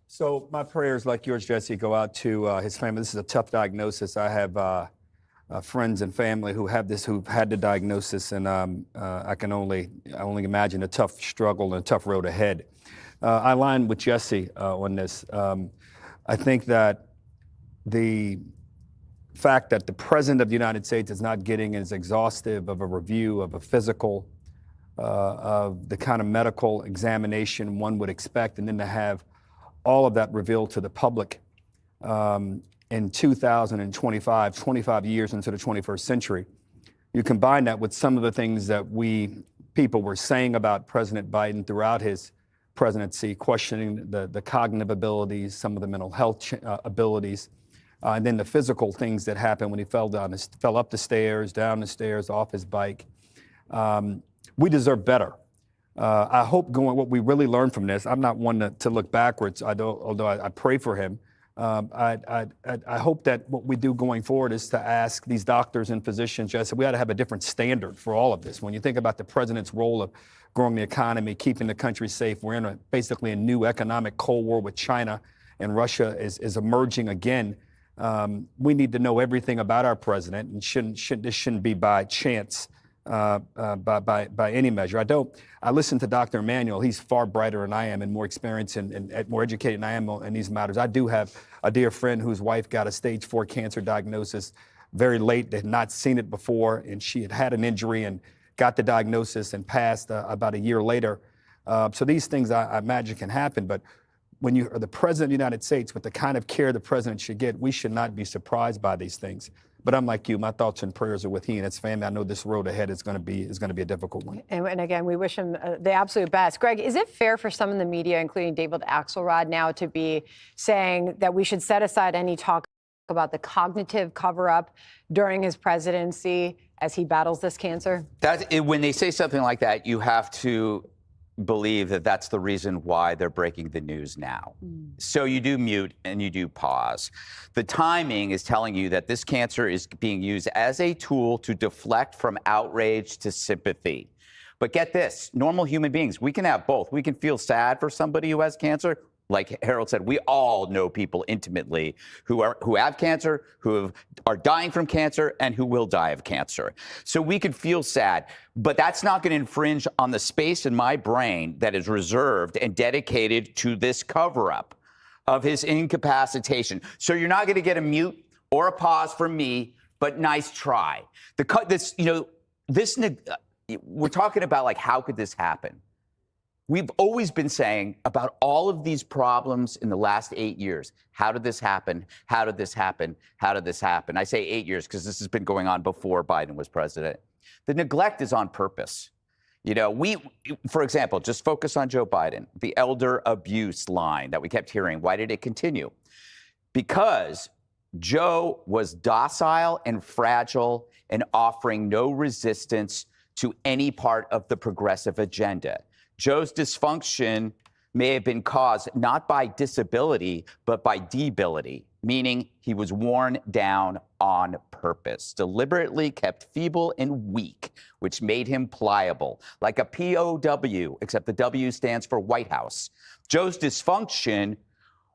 So my prayers, like yours, Jesse, go out to his family. This is a tough diagnosis. I have friends and family who have this, who've had the diagnosis, and I can only imagine a tough struggle and a tough road ahead. I align with Jesse on this. I think that the fact that the President of the United States is not getting as exhaustive of a review of a physical, of the kind of medical examination one would expect, and then to have all of that revealed to the public in 2025, 25 years into the 21st century. You combine that with some of the things that people were saying about President Biden throughout his presidency, questioning the cognitive abilities, some of the mental health abilities, and then the physical things that happened when he fell up the stairs, down the stairs, off his bike. We deserve better. I hope what we really learn from this, I'm not one to look backwards, although I pray for him. I hope that what we do going forward is to ask these doctors and physicians, I said, we ought to have a different standard for all of this. When you think about the president's role of growing the economy, keeping the country safe, we're in basically a new economic Cold War with China, and Russia is emerging again. We need to know everything about our president, and this shouldn't be by chance. By any measure. I listen to Dr. Emanuel. He's far brighter than I am and more experienced and more educated than I am in these matters. I do have a dear friend whose wife got a stage 4 cancer diagnosis very late. They had not seen it before, and she had an injury and got the diagnosis and passed about a year later. So these things I imagine can happen, but when you are the president of the United States with the kind of care the president should get, we should not be surprised by these things. But I'm like you, my thoughts and prayers are with he and his family. I know this road ahead is going to be a difficult one. And again, we wish him the absolute best. Greg, is it fair for some in the media, including David Axelrod, now to be saying that we should set aside any talk about the cognitive cover-up during his presidency as he battles this cancer? When they say something like that, you have to believe that that's the reason why they're breaking the news now. So you do mute and you do pause. The timing is telling you that this cancer is being used as a tool to deflect from outrage to sympathy. But get this, normal human beings, we can have both. We can feel sad for somebody who has cancer. Like Harold said, we all know people intimately who have cancer, who are dying from cancer, and who will die of cancer. So we could feel sad, but that's not going to infringe on the space in my brain that is reserved and dedicated to this cover-up of his incapacitation. So you're not going to get a mute or a pause from me, but nice try. We're talking about like, how could this happen? We've always been saying about all of these problems in the last 8 years. How did this happen? How did this happen? How did this happen? I say 8 years because this has been going on before Biden was president. The neglect is on purpose. For example, just focus on Joe Biden, the elder abuse line that we kept hearing. Why did it continue? Because Joe was docile and fragile and offering no resistance to any part of the progressive agenda. Joe's dysfunction may have been caused not by disability, but by debility, meaning he was worn down on purpose, deliberately kept feeble and weak, which made him pliable, like a POW, except the W stands for White House. Joe's dysfunction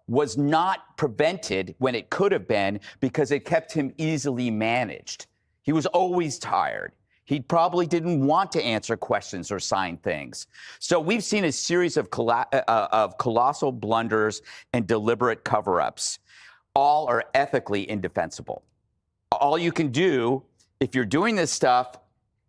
was not prevented when it could have been because it kept him easily managed. He was always tired. He probably didn't want to answer questions or sign things. So we've seen a series of colossal blunders and deliberate cover-ups. All are ethically indefensible. All you can do, if you're doing this stuff,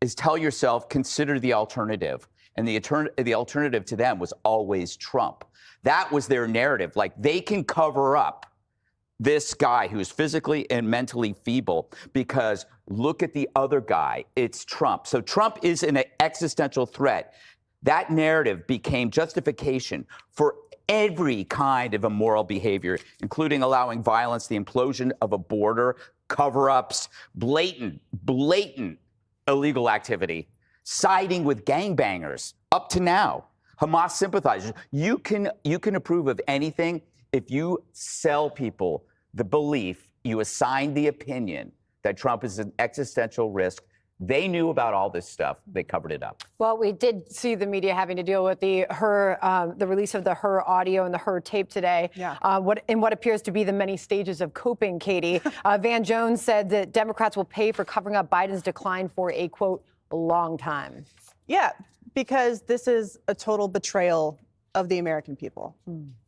is tell yourself, consider the alternative. And the alternative to them was always Trump. That was their narrative. Like, they can cover up this guy who's physically and mentally feeble because look at the other guy. It's Trump. So Trump is an existential threat. That narrative became justification for every kind of immoral behavior, including allowing violence, the implosion of a border, cover-ups, blatant illegal activity, siding with gangbangers up to now, Hamas sympathizers. You can approve of anything if you sell people the belief, you assign the opinion that Trump is an existential risk. They knew about all this stuff. They covered it up. Well, we did see the media having to deal with the release of the Her audio and the Her tape today. Yeah. What appears to be the many stages of coping, Katie. Van Jones said that Democrats will pay for covering up Biden's decline for a, quote, long time. Yeah, because this is a total betrayal of the American people.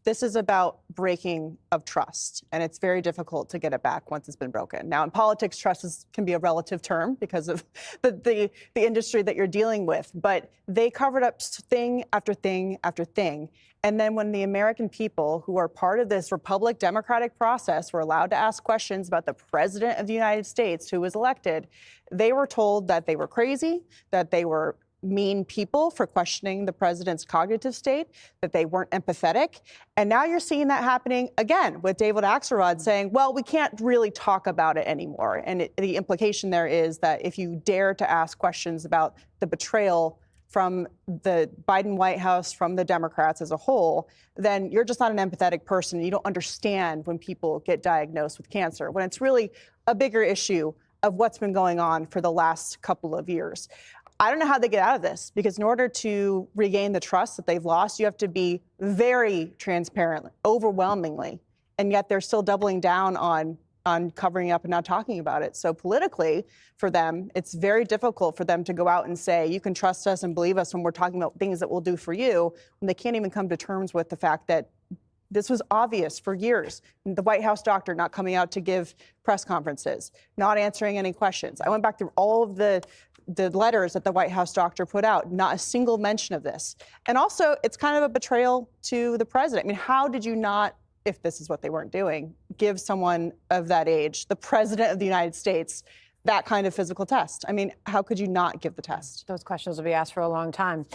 This is about breaking of trust, and it's very difficult to get it back once it's been broken. Now, in politics, trust can be a relative term because of the industry that you're dealing with, but they covered up thing after thing after thing. And then when the American people who are part of this Republic democratic process were allowed to ask questions about the president of the United States who was elected, they were told that they were crazy, that they were mean people for questioning the president's cognitive state, that they weren't empathetic. And now you're seeing that happening again with David Axelrod saying, well, we can't really talk about it anymore. And the implication there is that if you dare to ask questions about the betrayal from the Biden White House, from the Democrats as a whole, then you're just not an empathetic person. You don't understand when people get diagnosed with cancer, when it's really a bigger issue of what's been going on for the last couple of years. I don't know how they get out of this, because in order to regain the trust that they've lost, you have to be very transparent, overwhelmingly, and yet they're still doubling down on covering up and not talking about it. So politically, for them, it's very difficult for them to go out and say, you can trust us and believe us when we're talking about things that we'll do for you, when they can't even come to terms with the fact that this was obvious for years. The White House doctor not coming out to give press conferences, not answering any questions. I went back through all of the letters that the White House doctor put out, not a single mention of this. And also, it's kind of a betrayal to the president. I mean, how did you not, if this is what they weren't doing, give someone of that age, the president of the United States, that kind of physical test? I mean, how could you not give the test? Those questions will be asked for a long time.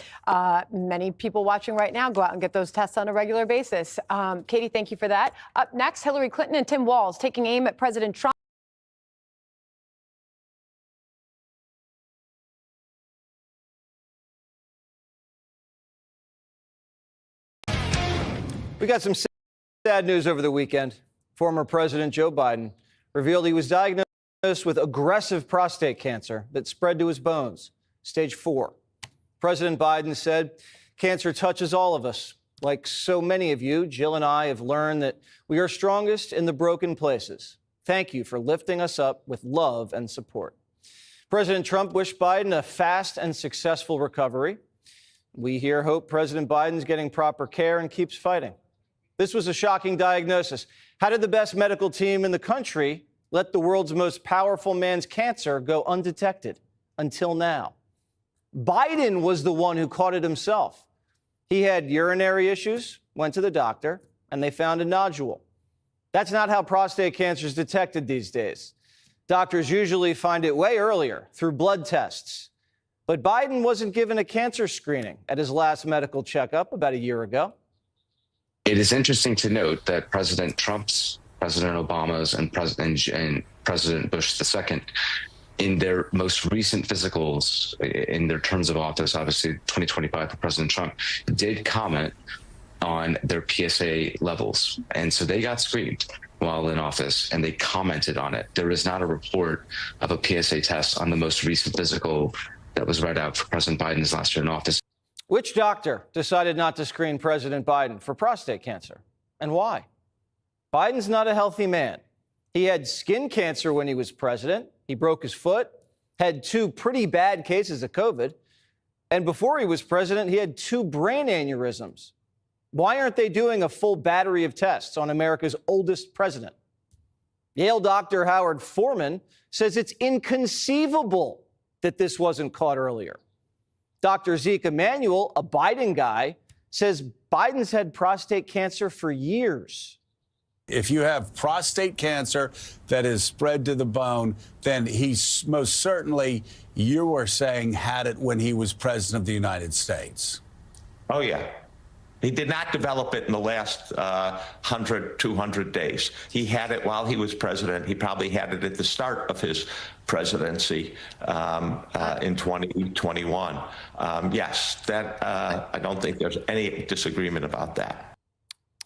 Many people watching right now go out and get those tests on a regular basis. Katie, thank you for that. Up next, Hillary Clinton and Tim Walz taking aim at President Trump. We got some sad news over the weekend. Former President Joe Biden revealed he was diagnosed with aggressive prostate cancer that spread to his bones, stage 4. President Biden said, cancer touches all of us. Like so many of you, Jill and I have learned that we are strongest in the broken places. Thank you for lifting us up with love and support. President Trump wished Biden a fast and successful recovery. We here hope President Biden's getting proper care and keeps fighting. This was a shocking diagnosis. How did the best medical team in the country let the world's most powerful man's cancer go undetected until now? Biden was the one who caught it himself. He had urinary issues, went to the doctor, and they found a nodule. That's not how prostate cancer is detected these days. Doctors usually find it way earlier through blood tests. But Biden wasn't given a cancer screening at his last medical checkup about a year ago. It is interesting to note that President Trump's, President Obama's, and President Bush II, in their most recent physicals, in their terms of office, obviously 2025 for President Trump, did comment on their PSA levels. And so they got screened while in office, and they commented on it. There is not a report of a PSA test on the most recent physical that was read out for President Biden's last year in office. Which doctor decided not to screen President Biden for prostate cancer, and why? Biden's not a healthy man. He had skin cancer when he was president. He broke his foot, had 2 pretty bad cases of COVID. And before he was president, he had 2 brain aneurysms. Why aren't they doing a full battery of tests on America's oldest president? Yale doctor Howard Foreman says it's inconceivable that this wasn't caught earlier. Dr. Zeke Emanuel, a Biden guy, says Biden's had prostate cancer for years. If you have prostate cancer that is spread to the bone, then he's most certainly, you were saying, had it when he was president of the United States. Oh, yeah. He did not develop it in the last 100, 200 days. He had it while he was president. He probably had it at the start of his presidency in 2021. Yes, that I don't think there's any disagreement about that.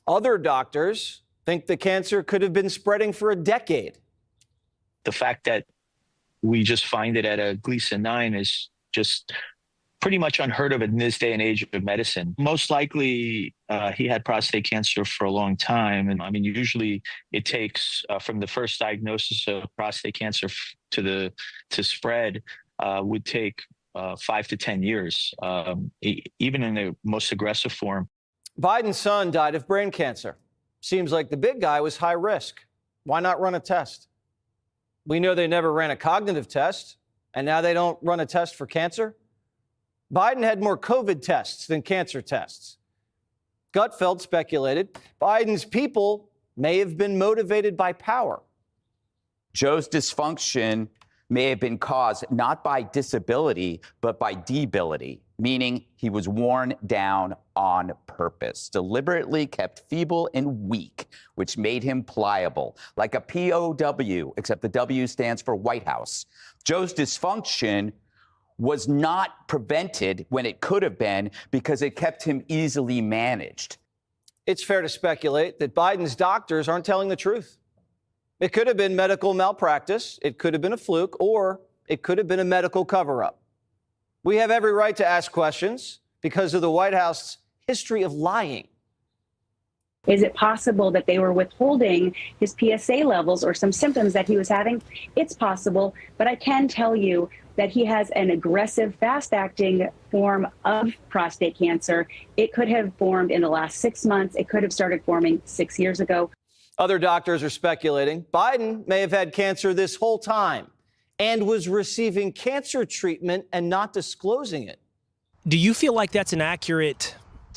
Other doctors think the cancer could have been spreading for a decade. The fact that we just find it at a Gleason 9 is just pretty much unheard of in this day and age of medicine. Most likely, he had prostate cancer for a long time. And I mean, usually it takes from the first diagnosis of prostate cancer to spread would take 5 to 10 years, even in the most aggressive form. Biden's son died of brain cancer. Seems like the big guy was high risk. Why not run a test? We know they never ran a cognitive test, and now they don't run a test for cancer. Biden had more COVID tests than cancer tests. Gutfeld speculated Biden's people may have been motivated by power. Joe's dysfunction may have been caused not by disability, but by debility, meaning he was worn down on purpose, deliberately kept feeble and weak, which made him pliable, like a POW, except the W stands for White House. Joe's dysfunction was not prevented when it could have been because it kept him easily managed. It's fair to speculate that Biden's doctors aren't telling the truth. It could have been medical malpractice, it could have been a fluke, or it could have been a medical cover-up. We have every right to ask questions because of the White House's history of lying. Is it possible that they were withholding his PSA levels or some symptoms that he was having? It's possible, but I can tell you that he has an aggressive, fast-acting form of prostate cancer. It could have formed in the last 6 months. It could have started forming 6 years ago. Other doctors are speculating Biden may have had cancer this whole time and was receiving cancer treatment and not disclosing it. Do you feel like that's an accurate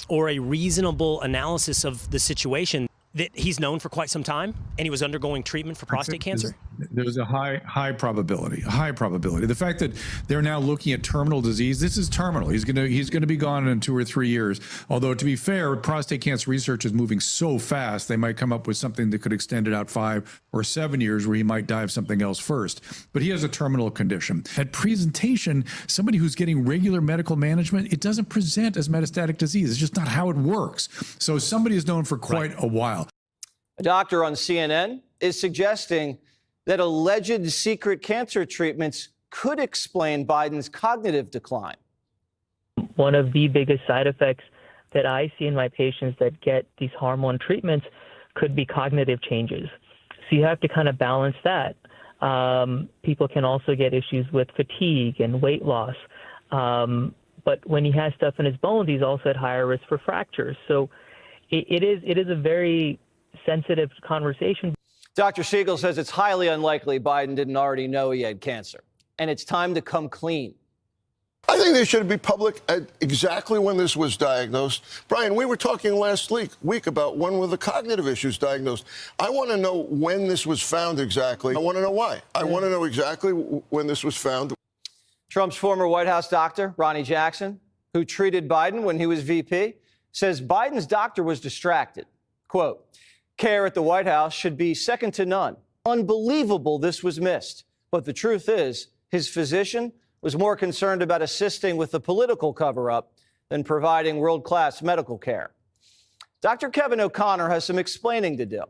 or a reasonable analysis of the situation, that he's known for quite some time and he was undergoing treatment for prostate cancer? There's a high probability. The fact that they're now looking at terminal disease, this is terminal. He's gonna be gone in 2 or 3 years. Although to be fair, prostate cancer research is moving so fast, they might come up with something that could extend it out 5 or 7 years where he might die of something else first. But he has a terminal condition. At presentation, somebody who's getting regular medical management, it doesn't present as metastatic disease. It's just not how it works. So somebody is known for quite a while. A doctor on CNN is suggesting that alleged secret cancer treatments could explain Biden's cognitive decline. One of the biggest side effects that I see in my patients that get these hormone treatments could be cognitive changes. So you have to kind of balance that. People can also get issues with fatigue and weight loss. But when he has stuff in his bones, he's also at higher risk for fractures. So it is a very sensitive conversation. Dr. Siegel says it's highly unlikely Biden didn't already know he had cancer, and it's time to come clean. I think they should be public at exactly when this was diagnosed. Brian, we were talking last week about when were the cognitive issues diagnosed. I want to know when this was found exactly. I want to know why. I want to know exactly when this was found. Trump's former White House doctor, Ronnie Jackson, who treated Biden when he was VP, says Biden's doctor was distracted. Quote, care at the White House should be second to none. Unbelievable this was missed. But the truth is, his physician was more concerned about assisting with the political cover-up than providing world-class medical care. Dr. Kevin O'Connor has some explaining to do.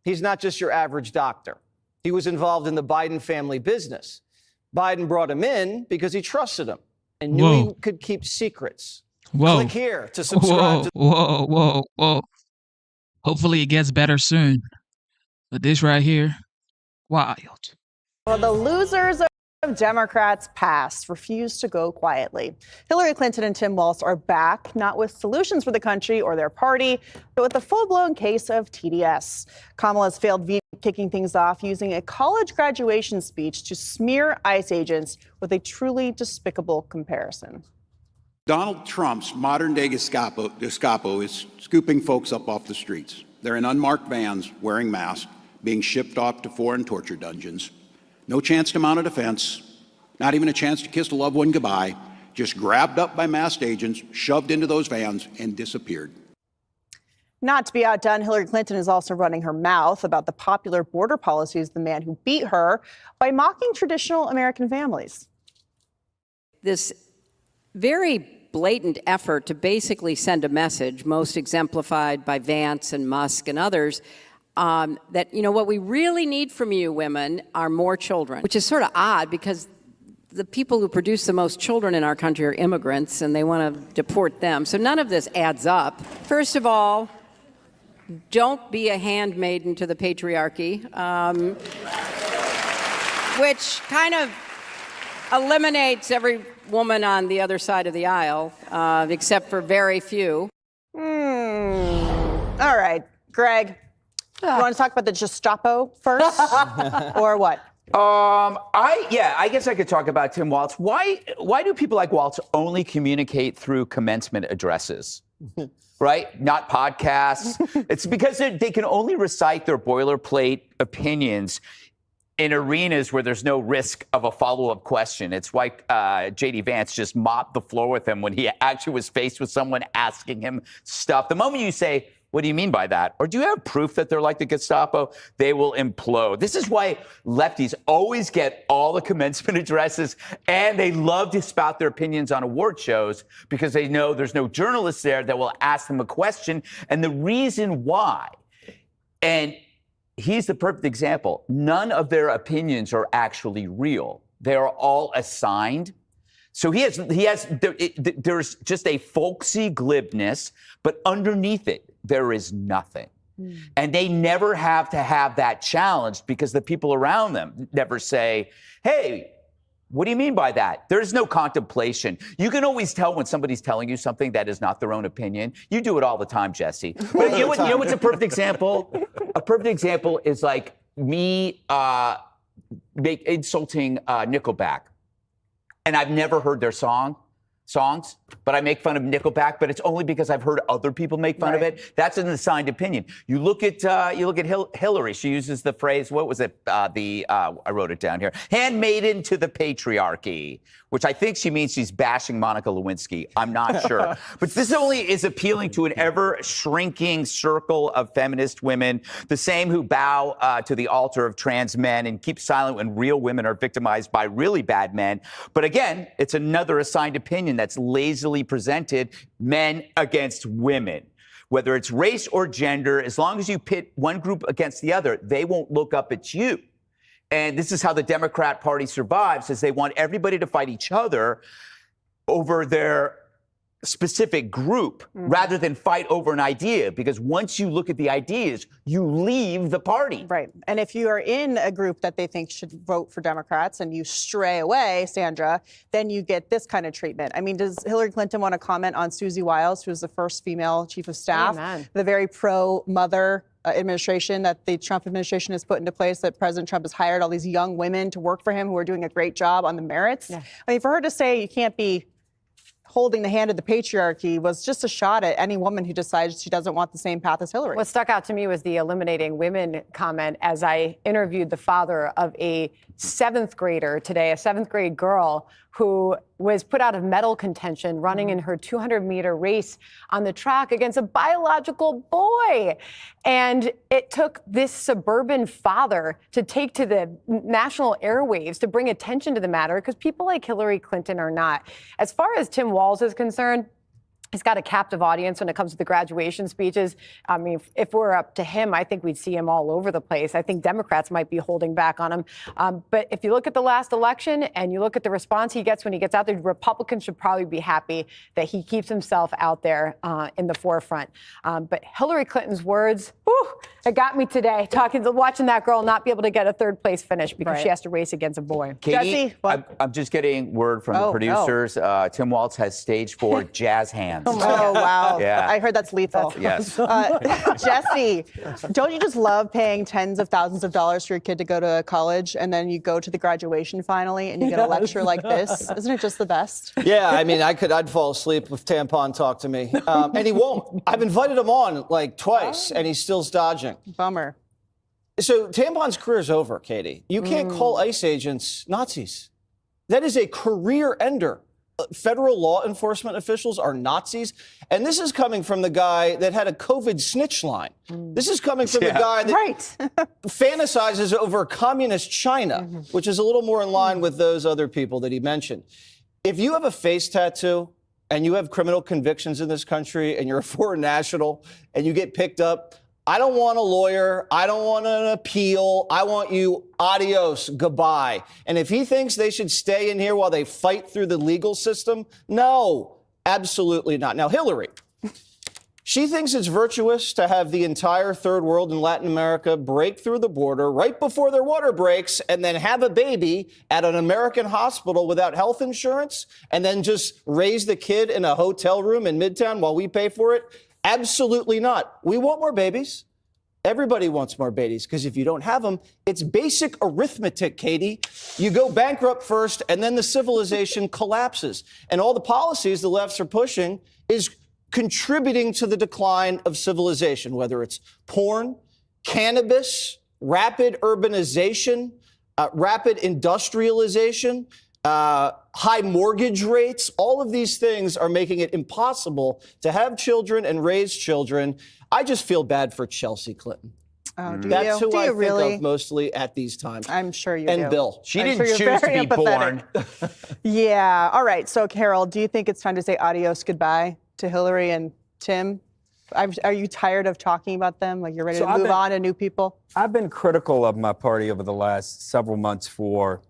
He's not just your average doctor. He was involved in the Biden family business. Biden brought him in because he trusted him and knew he could keep secrets. Click here to subscribe. Whoa. Hopefully it gets better soon. But this right here, wild. Well, the losers of Democrats' past refuse to go quietly. Hillary Clinton and Tim Walz are back, not with solutions for the country or their party, but with a full-blown case of TDS. Kamala's failed veto kicking things off using a college graduation speech to smear ICE agents with a truly despicable comparison. Donald Trump's modern-day Gestapo is scooping folks up off the streets. They're in unmarked vans, wearing masks, being shipped off to foreign torture dungeons. No chance to mount a defense, not even a chance to kiss a loved one goodbye, just grabbed up by masked agents, shoved into those vans, and disappeared. Not to be outdone, Hillary Clinton is also running her mouth about the popular border policies of the man who beat her by mocking traditional American families. This very blatant effort to basically send a message, most exemplified by Vance and Musk and others, that, you know, what we really need from you women are more children, which is sort of odd because the people who produce the most children in our country are immigrants and they want to deport them. So none of this adds up. First of all, don't be a handmaiden to the patriarchy, which kind of eliminates every woman on the other side of the aisle, except for very few. All right, Greg, you want to talk about the Gestapo first, or what? I guess I could talk about Tim Walz. Why do people like Walz only communicate through commencement addresses? Right? Not podcasts. It's because they can only recite their boilerplate opinions in arenas where there's no risk of a follow-up question. It's why J.D. Vance just mopped the floor with him when he actually was faced with someone asking him stuff. The moment you say, what do you mean by that? Or do you have proof that they're like the Gestapo? They will implode. This is why lefties always get all the commencement addresses, and they love to spout their opinions on award shows because they know there's no journalists there that will ask them a question. And the reason why, and he's the perfect example, none of their opinions are actually real. They are all assigned. So there's just a folksy glibness, but underneath it, there is nothing. And they never have to have that challenged because the people around them never say, hey, what do you mean by that? There's no contemplation. You can always tell when somebody's telling you something that is not their own opinion. You do it all the time, Jesse. But you know what's a perfect example? A perfect example is like me insulting Nickelback. And I've never heard their songs, but I make fun of Nickelback, but it's only because I've heard other people make fun of it. That's an assigned opinion. You look at Hillary. She uses the phrase, what was it? I wrote it down here. Handmaiden to the patriarchy, which I think she means she's bashing Monica Lewinsky. I'm not sure. But this only is appealing to an ever-shrinking circle of feminist women, the same who bow to the altar of trans men and keep silent when real women are victimized by really bad men. But again, it's another assigned opinion that's lazily presented, men against women. Whether it's race or gender, as long as you pit one group against the other, they won't look up at you. And this is how the Democrat Party survives, is they want everybody to fight each other over their specific group rather than fight over an idea. Because once you look at the ideas, you leave the party. Right. And if you are in a group that they think should vote for Democrats and you stray away, Sandra, then you get this kind of treatment. I mean, does Hillary Clinton want to comment on Susie Wiles, who was the first female chief of staff, the very pro-mother administration that the Trump administration has put into place, that President Trump has hired all these young women to work for him who are doing a great job on the merits? I mean, for her to say you can't be holding the hand of the patriarchy was just a shot at any woman who decides she doesn't want the same path as Hillary. What stuck out to me was the eliminating women comment as I interviewed the father of a 7th grader today, a 7th grade girl who was put out of medal contention running in her 200-meter race on the track against a biological boy. And it took this suburban father to take to the national airwaves to bring attention to the matter, because people like Hillary Clinton are not. As far as Tim Walz is concerned, he's got a captive audience when it comes to the graduation speeches. I mean, if we're up to him, I think we'd see him all over the place. I think Democrats might be holding back on him. But if you look at the last election and you look at the response he gets when he gets out there, Republicans should probably be happy that he keeps himself out there in the forefront. But Hillary Clinton's words, it got me today, watching that girl not be able to get a 3rd place finish because she has to race against a boy. Katie, I'm just getting word from the producers. Tim Walz has stage 4 jazz hands. Oh, wow. Yeah. I heard that's lethal. Yes. Jesse, don't you just love paying tens of thousands of dollars for your kid to go to college, and then you go to the graduation finally and you get a lecture like this? Isn't it just the best? Yeah, I mean, I'd fall asleep if Tampon talked to me. And he won't. I've invited him on like twice, and he's still dodging. Bummer. So Tampon's career is over, Katie. You can't call ICE agents Nazis. That is a career ender. Federal law enforcement officials are Nazis. And this is coming from the guy that had a COVID snitch line. This is coming from the guy that fantasizes over communist China, which is a little more in line with those other people that he mentioned. If you have a face tattoo and you have criminal convictions in this country and you're a foreign national and you get picked up, I don't want a lawyer. I don't want an appeal. I want you, adios, goodbye. And if he thinks they should stay in here while they fight through the legal system, no, absolutely not. Now, Hillary, she thinks it's virtuous to have the entire third world in Latin America break through the border right before their water breaks and then have a baby at an American hospital without health insurance and then just raise the kid in a hotel room in Midtown while we pay for it. Absolutely not. We want more babies. Everybody wants more babies, because if you don't have them, it's basic arithmetic, Katie. You go bankrupt first, and then the civilization collapses. And all the policies the lefts are pushing is contributing to the decline of civilization, whether it's porn, cannabis, rapid urbanization, rapid industrialization, high mortgage rates, all of these things are making it impossible to have children and raise children. I just feel bad for Chelsea Clinton. Oh, do That's you? who Do I you think really? of mostly at these times. I'm sure you and do. Bill. She I'm didn't sure you're choose to very be born. Yeah. All right. So, Carol, do you think it's time to say adios, goodbye to Hillary and Tim? Are you tired of talking about them? Like you're ready to move on to new people? I've been critical of my party over the last several months for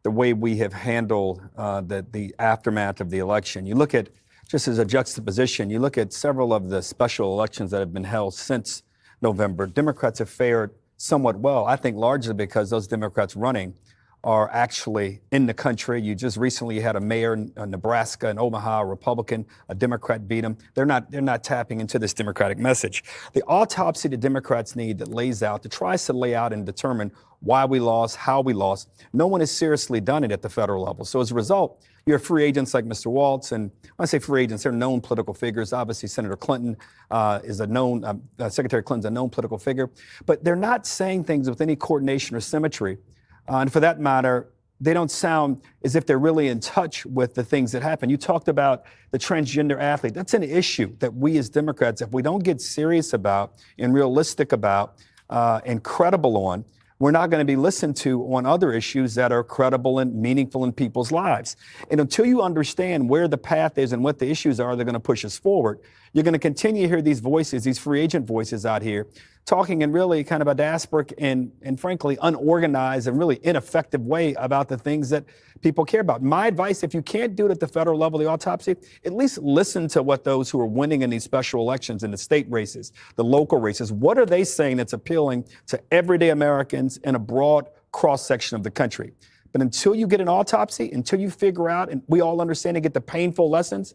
the way we have handled the aftermath of the election. You look at, just as a juxtaposition, you look at several of the special elections that have been held since November. Democrats have fared somewhat well, I think largely because those Democrats running are actually in the country. You just recently had a mayor in Nebraska, in Omaha, a Republican, a Democrat beat him. They're not tapping into this Democratic message. The autopsy the Democrats need that lays out, that tries to lay out and determine why we lost, how we lost, no one has seriously done it at the federal level. So as a result, you have free agents like Mr. Waltz, and when I say free agents, they're known political figures. Obviously, Senator Clinton is a known, Secretary Clinton's a known political figure, but they're not saying things with any coordination or symmetry. And for that matter, they don't sound as if they're really in touch with the things that happen. You talked about the transgender athlete. That's an issue that we as Democrats, if we don't get serious about and realistic about and credible on, we're not going to be listened to on other issues that are credible and meaningful in people's lives. And until you understand where the path is and what the issues are, they're going to push us forward. You're going to continue to hear these voices, these free agent voices out here, talking in really kind of a diasporic and frankly unorganized and really ineffective way about the things that people care about. My advice, if you can't do it at the federal level, the autopsy, at least listen to what those who are winning in these special elections, in the state races, the local races, what are they saying that's appealing to everyday Americans in a broad cross-section of the country? But until you get an autopsy, until you figure out, and we all understand and get the painful lessons,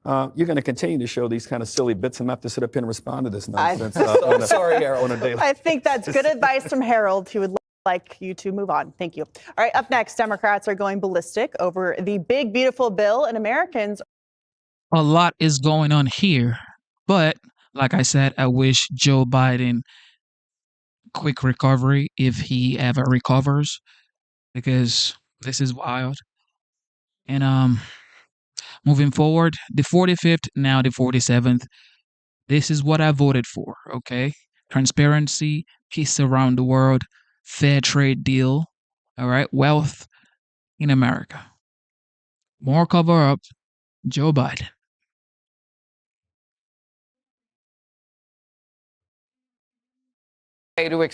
you're going to continue to show these kind of silly bits. I'm going to have to sit up here and respond to this nonsense. Sorry, Harold. I think that's good advice from Harold, who would like you to move on. Thank you. All right, up next, Democrats are going ballistic over the big, beautiful bill, and Americans. A lot is going on here, but like I said, I wish Joe Biden quick recovery if he ever recovers, because this is wild. And moving forward, the 45th, now the 47th, this is what I voted for, okay? Transparency, peace around the world, fair trade deal, all right? Wealth in America. More cover up, Joe Biden. To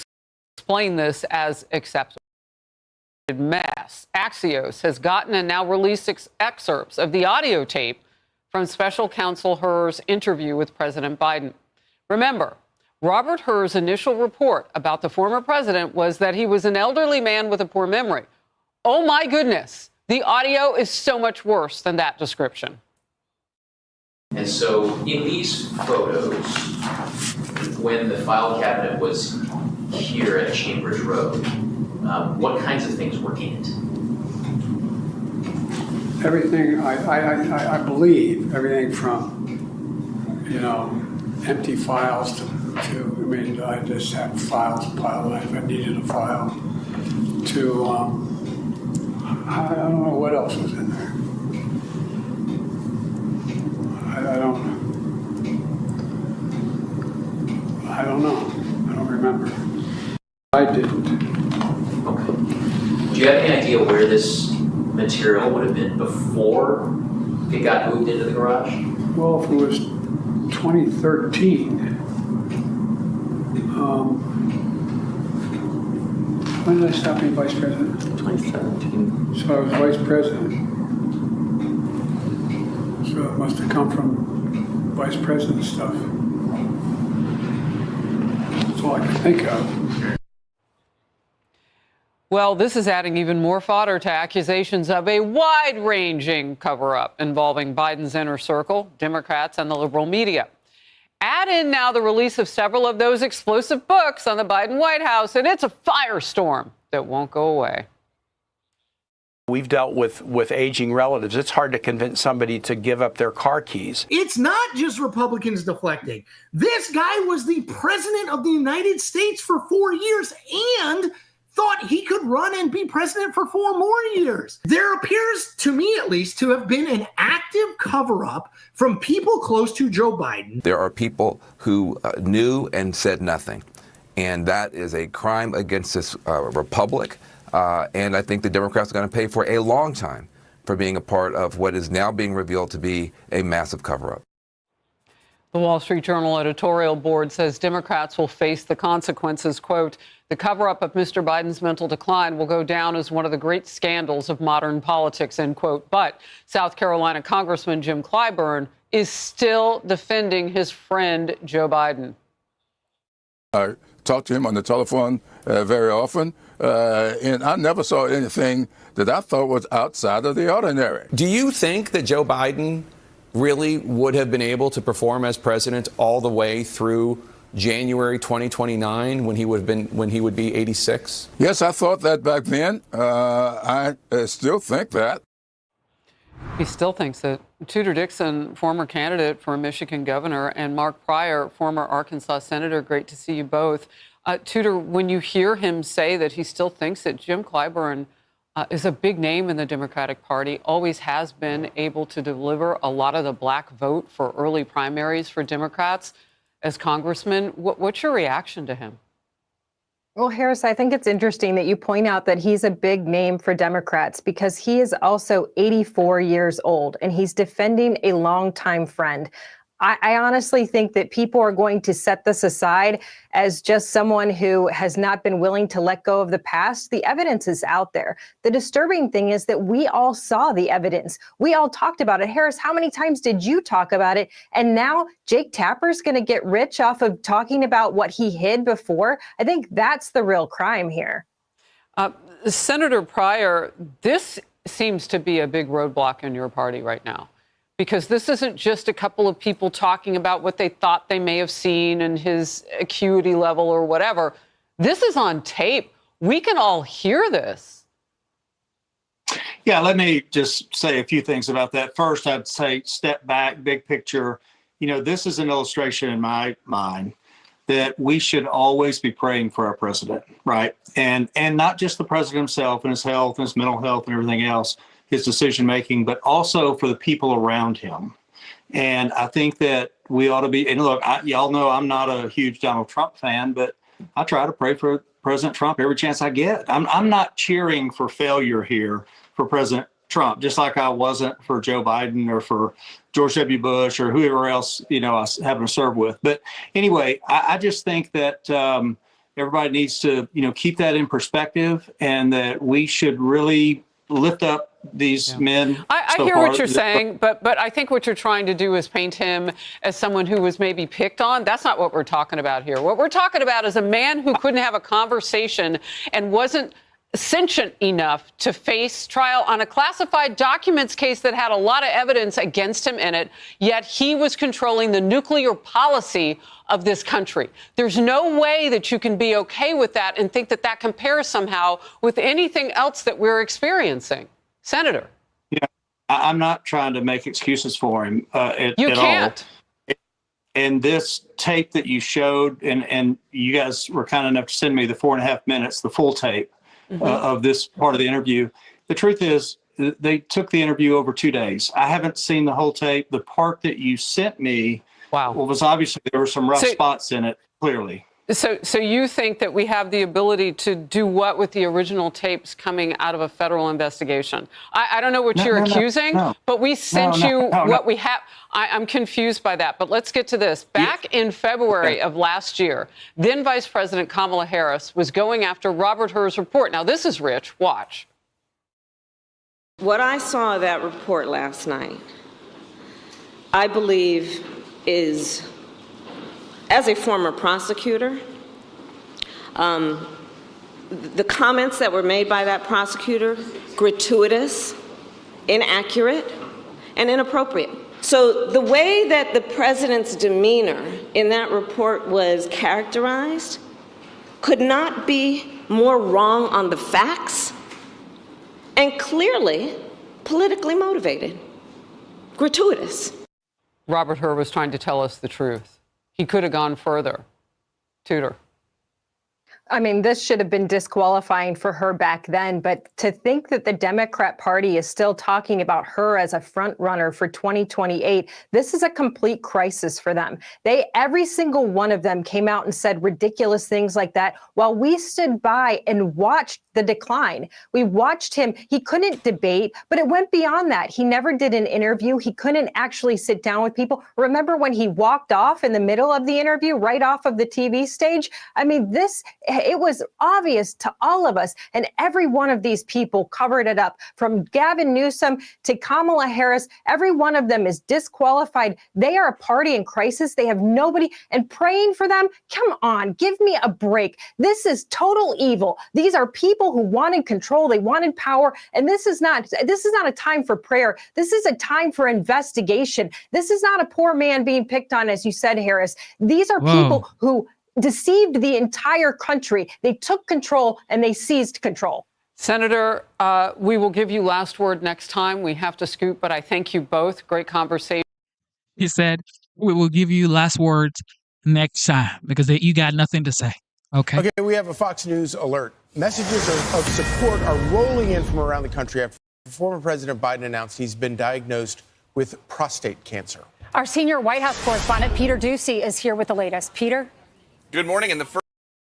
explain this as acceptable mess. Axios has gotten and now released excerpts of the audio tape from special counsel Hur's interview with President Biden. Remember, Robert Hur's initial report about the former president was that he was an elderly man with a poor memory. Oh my goodness, the audio is so much worse than that description. And so in these photos, when the file cabinet was here at Chambers Road, what kinds of things were in it? Everything, I believe, everything from, empty files to I just had files piled up if I needed a file, to, I don't know what else was in there. I don't know. I don't remember. I didn't. Okay. Do you have any idea where this material would have been before it got moved into the garage? Well, if it was 2013, when did I stop being vice president? 2017. So I was vice president. So it must have come from vice president stuff. That's all I can think of. Well, this is adding even more fodder to accusations of a wide-ranging cover-up involving Biden's inner circle, Democrats, and the liberal media. Add in now the release of several of those explosive books on the Biden White House, and it's a firestorm that won't go away. We've dealt with aging relatives. It's hard to convince somebody to give up their car keys. It's not just Republicans deflecting. This guy was the president of the United States for 4 years and thought he could run and be president for 4 more years. There appears, to me at least, to have been an active cover-up from people close to Joe Biden. There are people who knew and said nothing. And that is a crime against this republic. And I think the Democrats are going to pay for a long time for being a part of what is now being revealed to be a massive cover-up. The Wall Street Journal editorial board says Democrats will face the consequences. Quote, the cover-up of Mr. Biden's mental decline will go down as one of the great scandals of modern politics, end quote. But South Carolina Congressman Jim Clyburn is still defending his friend Joe Biden. I talked to him on the telephone very often, and I never saw anything that I thought was outside of the ordinary. Do you think that Joe Biden really would have been able to perform as president all the way through January 2029 when he would be 86? Yes, I thought that back then. I still think that. He still thinks it. Tudor Dixon, former candidate for Michigan governor, and Mark Pryor, former Arkansas senator. Great to see you both. Tudor, when you hear him say that he still thinks that Jim Clyburn is a big name in the Democratic Party, always has been able to deliver a lot of the black vote for early primaries for Democrats as congressman, what's your reaction to him? Well, Harris, I think it's interesting that you point out that he's a big name for Democrats because he is also 84 years old and he's defending a longtime friend. I honestly think that people are going to set this aside as just someone who has not been willing to let go of the past. The evidence is out there. The disturbing thing is that we all saw the evidence. We all talked about it. Harris, how many times did you talk about it? And now Jake Tapper's going to get rich off of talking about what he hid before. I think that's the real crime here. Senator Pryor, this seems to be a big roadblock in your party right now. Because this isn't just a couple of people talking about what they thought they may have seen and his acuity level or whatever. This is on tape. We can all hear this. Yeah, let me just say a few things about that. First, I'd say step back, big picture. You know, this is an illustration in my mind that we should always be praying for our president, right? And not just the president himself and his health and his mental health and everything else, his decision making, but also for the people around him. And I think that we ought to be, and look, y'all know I'm not a huge Donald Trump fan, but I try to pray for President Trump every chance I get. I'm not cheering for failure here for President Trump, just like I wasn't for Joe Biden or for George W. Bush or whoever else, you know, I happen to serve with. But anyway, I just think that everybody needs to, you know, keep that in perspective and that we should really lift up these men. I hear what you're saying, but I think what you're trying to do is paint him as someone who was maybe picked on. That's not what we're talking about here. What we're talking about is a man who couldn't have a conversation and wasn't sentient enough to face trial on a classified documents case that had a lot of evidence against him in it, yet he was controlling the nuclear policy of this country. There's no way that you can be okay with that and think that that compares somehow with anything else that we're experiencing. Senator. Yeah, I'm not trying to make excuses for him at can't. all. And this tape that you showed, and you guys were kind enough to send me the 4.5 minutes, the full tape of this part of the interview. The truth is, they took the interview over 2 days. I haven't seen the whole tape. The part that you sent me was obviously there were some rough spots in it, clearly. So you think that we have the ability to do what with the original tapes coming out of a federal investigation? I don't know what you're accusing, but we sent you what we have. I'm confused by that, but let's get to this. Back in February of last year, then Vice President Kamala Harris was going after Robert Hur's report. Now, this is rich. Watch. What I saw of that report last night, I believe is, as a former prosecutor, the comments that were made by that prosecutor, gratuitous, inaccurate, and inappropriate. So the way that the president's demeanor in that report was characterized could not be more wrong on the facts and clearly politically motivated, gratuitous. Robert Hur was trying to tell us the truth. He could have gone further. Tudor. I mean, this should have been disqualifying for her back then, but to think that the Democrat Party is still talking about her as a front runner for 2028, this is a complete crisis for them. Every single one of them came out and said ridiculous things like that while we stood by and watched the decline. We watched him. He couldn't debate, but it went beyond that. He never did an interview. He couldn't actually sit down with people. Remember when he walked off in the middle of the interview, right off of the TV stage? I mean, it was obvious to all of us, and every one of these people covered it up, from Gavin Newsom to Kamala Harris. Every one of them is disqualified. They are a party in crisis. They have nobody, and praying for them? Come on, give me a break. This is total evil. These are people who wanted control. They wanted power, and this is not a time for prayer. This is a time for investigation. This is not a poor man being picked on, as you said, Harris. These are people who deceived the entire country. They took control and they seized control. Senator, we will give you last word next time. We have to scoot, but I thank you both. Great conversation. He said, we will give you last words next time because you got nothing to say. Okay, we have a Fox News alert. Messages of support are rolling in from around the country after former President Biden announced he's been diagnosed with prostate cancer. Our senior White House correspondent, Peter Doocy, is here with the latest. Peter? Good morning. And the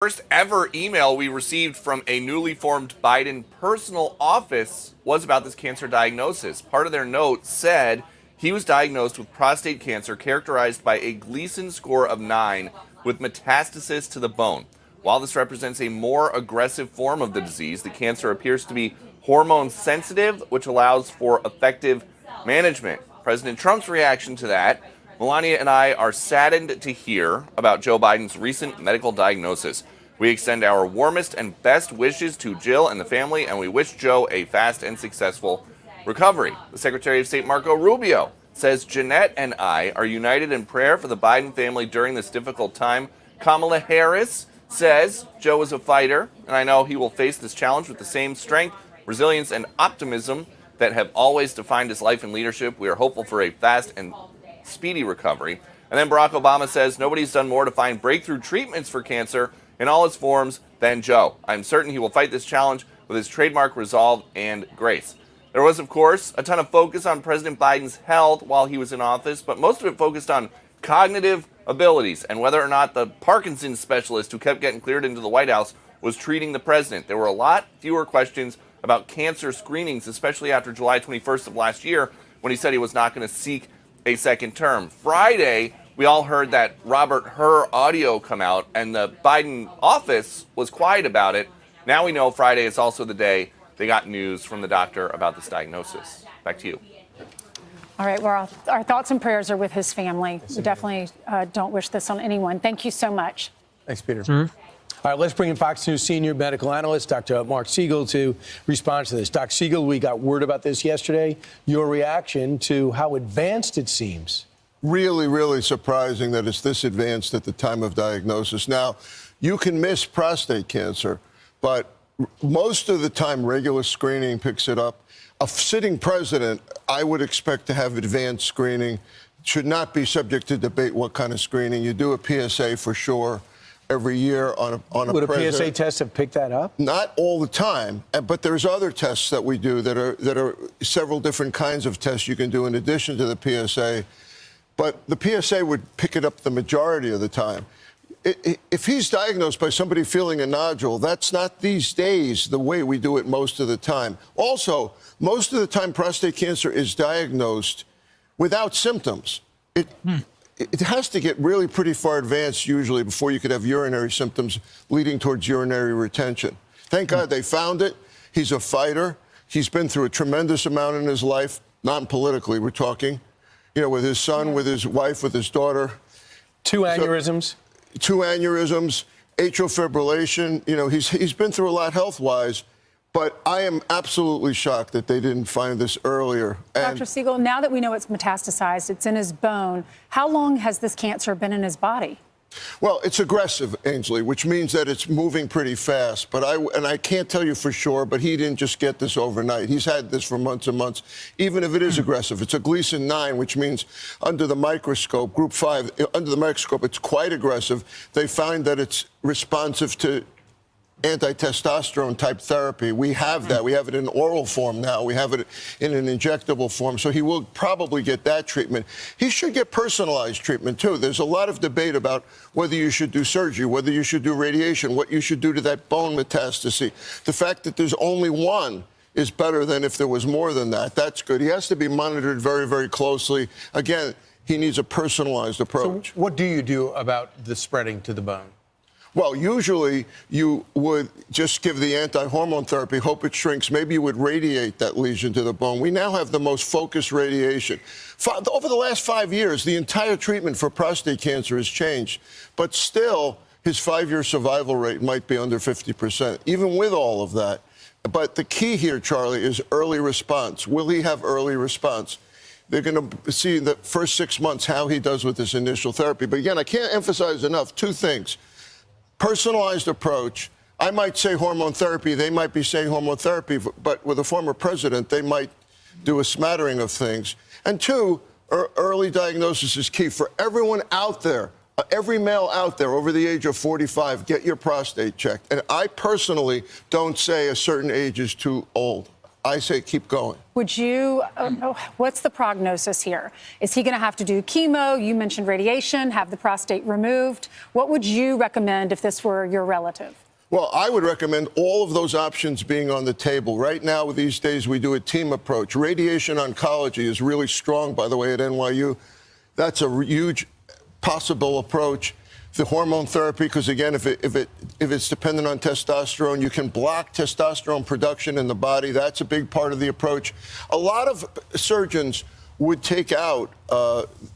first ever email we received from a newly formed Biden personal office was about this cancer diagnosis. Part of their note said he was diagnosed with prostate cancer characterized by a Gleason score of 9 with metastasis to the bone. While this represents a more aggressive form of the disease, the cancer appears to be hormone sensitive, which allows for effective management. President Trump's reaction to that: Melania and I are saddened to hear about Joe Biden's recent medical diagnosis. We extend our warmest and best wishes to Jill and the family, and we wish Joe a fast and successful recovery. The Secretary of State, Marco Rubio, says Jeanette and I are united in prayer for the Biden family during this difficult time. Kamala Harris says Joe is a fighter, and I know he will face this challenge with the same strength, resilience, and optimism that have always defined his life and leadership. We are hopeful for a fast and speedy recovery. And then Barack Obama says nobody's done more to find breakthrough treatments for cancer in all its forms than Joe. I'm certain he will fight this challenge with his trademark resolve and grace. There was, of course, a ton of focus on President Biden's health while he was in office, but most of it focused on cognitive abilities and whether or not the Parkinson's specialist who kept getting cleared into the White House was treating the president. There were a lot fewer questions about cancer screenings, especially after July 21st of last year when he said he was not going to seek a second term. Friday, we all heard that Robert Hur audio come out, and the Biden office was quiet about it. Now we know Friday is also the day they got news from the doctor about this diagnosis. Back to you. All right, well, our thoughts and prayers are with his family. We definitely don't wish this on anyone. Thank you so much. Thanks, Peter. Sure. All right, let's bring in Fox News senior medical analyst, Dr. Mark Siegel, to respond to this. Dr. Siegel, we got word about this yesterday. Your reaction to how advanced it seems. Really, really surprising that it's this advanced at the time of diagnosis. Now, you can miss prostate cancer, but most of the time regular screening picks it up. A sitting president, I would expect to have advanced screening. Should not be subject to debate what kind of screening. You do a PSA for sure every year on a president. Would a PSA test have picked that up? Not all the time, but there's other tests that we do that are several different kinds of tests you can do in addition to the PSA. But the PSA would pick it up the majority of the time. If he's diagnosed by somebody feeling a nodule, that's not these days the way we do it most of the time. Also, most of the time prostate cancer is diagnosed without symptoms. It has to get really pretty far advanced usually before you could have urinary symptoms leading towards urinary retention. Thank God they found it. He's a fighter. He's been through a tremendous amount in his life, not politically, we're talking, with his son, with his wife, with his daughter. 2 aneurysms. 2 aneurysms, atrial fibrillation. He's been through a lot health-wise, but I am absolutely shocked that they didn't find this earlier. Dr. Siegel, now that we know it's metastasized, it's in his bone, how long has this cancer been in his body? Well, it's aggressive, Ainsley, which means that it's moving pretty fast. But I can't tell you for sure, but he didn't just get this overnight. He's had this for months and months, even if it is aggressive. It's a Gleason 9, which means under the microscope, group 5, under the microscope, it's quite aggressive. They find that it's responsive to anti-testosterone type therapy. We have that. We have it in oral form now. We have it in an injectable form. So he will probably get that treatment. He should get personalized treatment, too. There's a lot of debate about whether you should do surgery, whether you should do radiation, what you should do to that bone metastasis. The fact that there's only one is better than if there was more than that. That's good. He has to be monitored very, very closely. Again, he needs a personalized approach. So what do you do about the spreading to the bone? Well, usually you would just give the anti-hormone therapy, hope it shrinks. Maybe you would radiate that lesion to the bone. We now have the most focused radiation. Over the last 5 years, the entire treatment for prostate cancer has changed. But still, his 5-year survival rate might be under 50%, even with all of that. But the key here, Charlie, is early response. Will he have early response? They're going to see in the first 6 months how he does with this initial therapy. But again, I can't emphasize enough 2 things. Personalized approach. I might say hormone therapy. They might be saying hormone therapy, but with a former president, they might do a smattering of things. And 2, early diagnosis is key. For everyone out there, every male out there over the age of 45, get your prostate checked. And I personally don't say a certain age is too old. I say keep going. Would you, what's the prognosis here? Is he going to have to do chemo? You mentioned radiation, have the prostate removed. What would you recommend if this were your relative? Well, I would recommend all of those options being on the table. Right now, these days, we do a team approach. Radiation oncology is really strong, by the way, at NYU. That's a huge possible approach. The hormone therapy, because again, if it's dependent on testosterone, you can block testosterone production in the body. That's a big part of the approach. A lot of surgeons would take out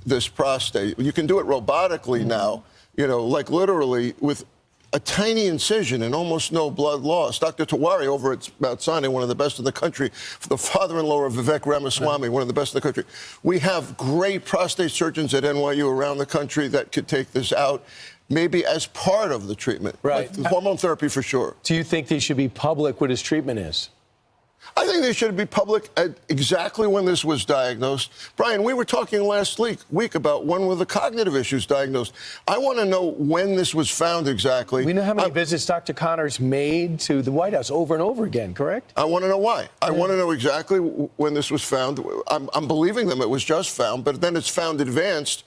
this prostate. You can do it robotically now, you know, like literally with a tiny incision and almost no blood loss. Dr. Tiwari over at Mount Sinai, one of the best in the country, the father-in-law of Vivek Ramaswamy, one of the best in the country. We have great prostate surgeons at NYU around the country that could take this out, maybe as part of the treatment. Right. Like hormone therapy for sure. Do you think they should be public what his treatment is? I think they should be public at exactly when this was diagnosed. Brian, we were talking last week about when were the cognitive issues diagnosed. I want to know when this was found exactly. We know how many visits Dr. Connors made to the White House over and over again, correct? I want to know why. I want to know exactly when this was found. I'm believing them it was just found, but then it's found advanced.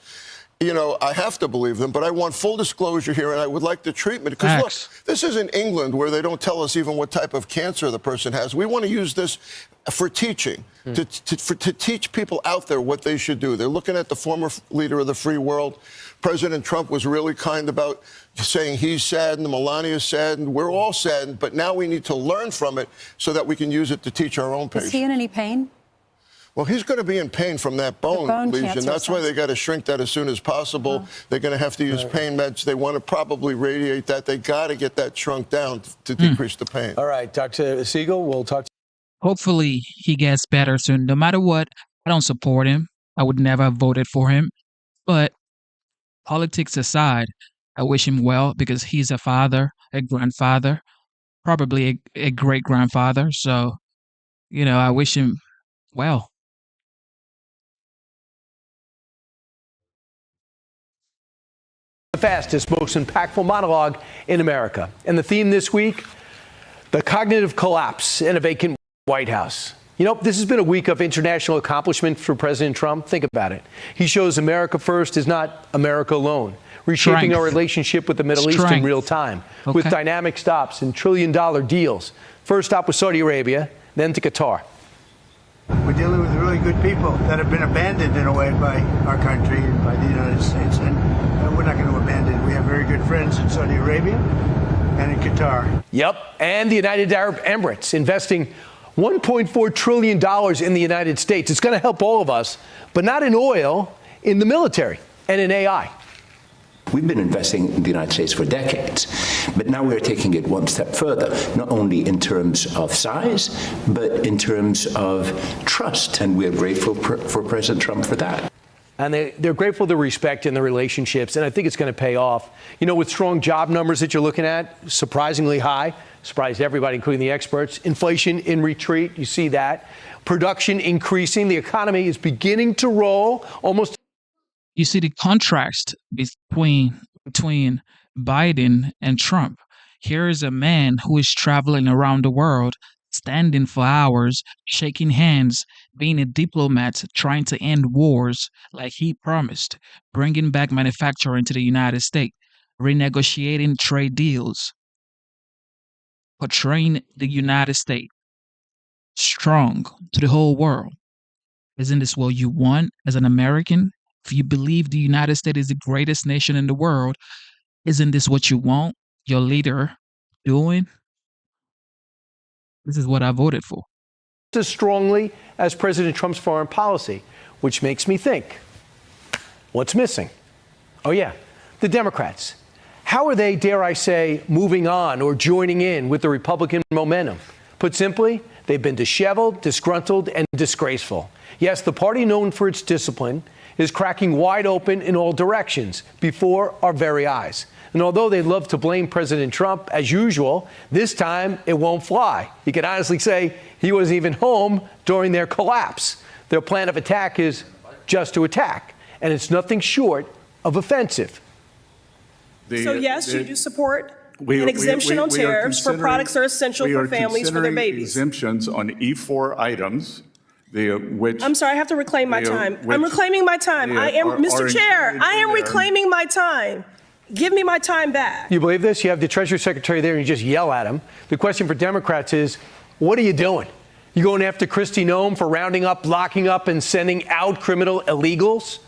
You know, I have to believe them, but I want full disclosure here, and I would like the treatment. Because, look, this is in England where they don't tell us even what type of cancer the person has. We want to use this for teaching, to teach people out there what they should do. They're looking at the former leader of the free world. President Trump was really kind about saying he's saddened, Melania's saddened, we're all saddened, but now we need to learn from it so that we can use it to teach our own patients. Is he in any pain? Well, he's going to be in pain from that bone lesion. That's why they got to shrink that as soon as possible. They're going to have to use pain meds. They want to probably radiate that. They got to get that shrunk down to decrease the pain. All right, Dr. Siegel, we'll talk to you. Hopefully he gets better soon. No matter what, I don't support him. I would never have voted for him. But politics aside, I wish him well because he's a father, a grandfather, probably a great-grandfather. So, you know, I wish him well. The fastest, most impactful monologue in America. And the theme this week, the cognitive collapse in a vacant White House. You know, this has been a week of international accomplishment for President Trump. Think about it. He shows America first is not America alone. Reshaping our relationship with the Middle East in real time with dynamic stops and trillion-dollar deals. First stop was Saudi Arabia, then to Qatar. We're dealing with really good people that have been abandoned in a way by our country and by the United States. And we're not going to abandon. We have very good friends in Saudi Arabia and in Qatar. Yep. And the United Arab Emirates investing $1.4 trillion in the United States. It's going to help all of us, but not in oil, in the military and in AI. We've been investing in the United States for decades, but now we're taking it one step further, not only in terms of size, but in terms of trust. And we're grateful for President Trump for that. And they're grateful for the respect and the relationships, and I think it's going to pay off. You know, with strong job numbers that you're looking at, surprisingly high, surprised everybody, including the experts. Inflation in retreat, you see that. Production increasing. The economy is beginning to roll almost. You see the contrast between Biden and Trump. Here is a man who is traveling around the world, standing for hours, shaking hands, being a diplomat, trying to end wars like he promised, bringing back manufacturing to the United States, renegotiating trade deals, portraying the United States strong to the whole world. Isn't this what you want as an American? If you believe the United States is the greatest nation in the world, isn't this what you want your leader doing? This is what I voted for. As strongly as President Trump's foreign policy, which makes me think, what's missing? Oh yeah, the Democrats. How are they, dare I say, moving on or joining in with the Republican momentum? Put simply, they've been disheveled, disgruntled, and disgraceful. Yes, the party known for its discipline is cracking wide open in all directions before our very eyes. And although they'd love to blame President Trump, as usual, this time it won't fly. You can honestly say he wasn't even home during their collapse. Their plan of attack is just to attack, and it's nothing short of offensive. So yes, you do support an exemption on tariffs for products that are essential for families for their babies. Exemptions on E4 items, which I'm sorry, I have to reclaim my time. I'm reclaiming my time. I am, Mr. Chair, I am reclaiming my time. Give me my time back. You believe this? You have the Treasury Secretary there and you just yell at him. The question for Democrats is, what are you doing? You going after Kristi Noem for rounding up, locking up, and sending out criminal illegals?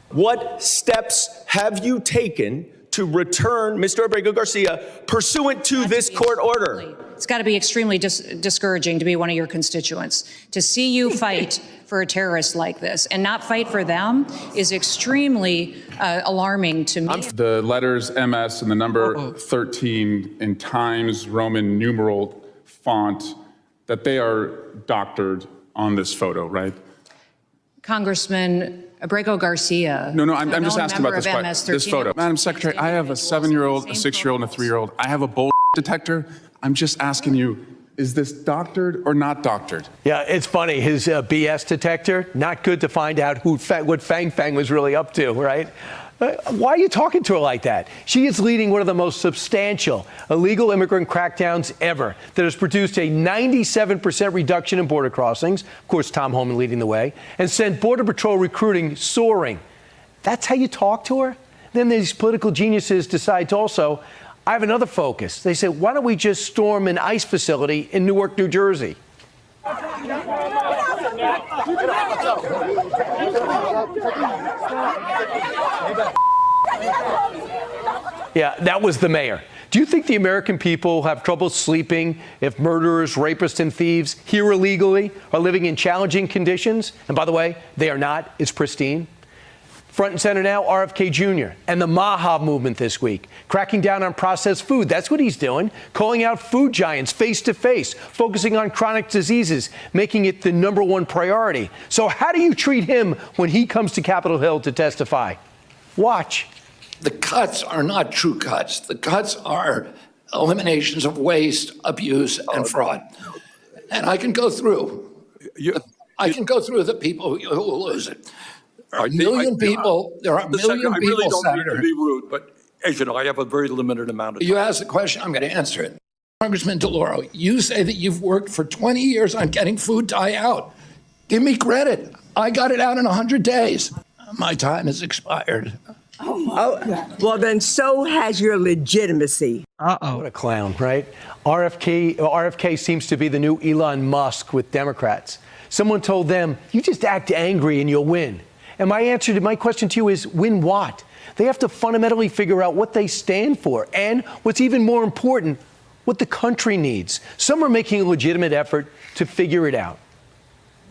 What steps have you taken to return Mr. Abrego Garcia pursuant to this court order? It's got to be extremely discouraging to be one of your constituents. To see you fight for a terrorist like this and not fight for them is extremely alarming to me. The letters MS and the number 13 in Times Roman numeral font, that they are doctored on this photo, right? Congressman Abrego Garcia. No, I'm just asking about this photo. Madam Secretary, I have a 7-year-old, a 6-year-old, and a 3-year-old. I have a bull detector. I'm just asking you, is this doctored or not doctored? Yeah, it's funny. His BS detector, not good to find out what Fang Fang was really up to, right? Why are you talking to her like that? She is leading one of the most substantial illegal immigrant crackdowns ever that has produced a 97% reduction in border crossings. Of course, Tom Homan leading the way, and sent Border Patrol recruiting soaring. That's how you talk to her? Then these political geniuses decide to also, I have another focus. They say, why don't we just storm an ICE facility in Newark, New Jersey? Yeah, that was the mayor. Do you think the American people have trouble sleeping if murderers, rapists, and thieves here illegally are living in challenging conditions? And by the way, they are not. It's pristine. Front and center now, RFK Jr. and the MAHA movement this week, cracking down on processed food. That's what he's doing, calling out food giants face to face, focusing on chronic diseases, making it the #1 priority. So how do you treat him when he comes to Capitol Hill to testify? Watch. The cuts are not true cuts. The cuts are eliminations of waste, abuse, and fraud. And I can go through. I can go through the people who will lose it. There are a million people. There are a million people, I really don't Senator. mean to be rude, but as you know, I have a very limited amount of time. You asked the question, I'm going to answer it. Congressman DeLauro, you say that you've worked for 20 years on getting food dye out. Give me credit. I got it out in 100 days. My time has expired. Well, then so has your legitimacy. What a clown, right? RFK seems to be the new Elon Musk with Democrats. Someone told them, you just act angry and you'll win. And my question to you is, win what? They have to fundamentally figure out what they stand for and, what's even more important, what the country needs. Some are making a legitimate effort to figure it out.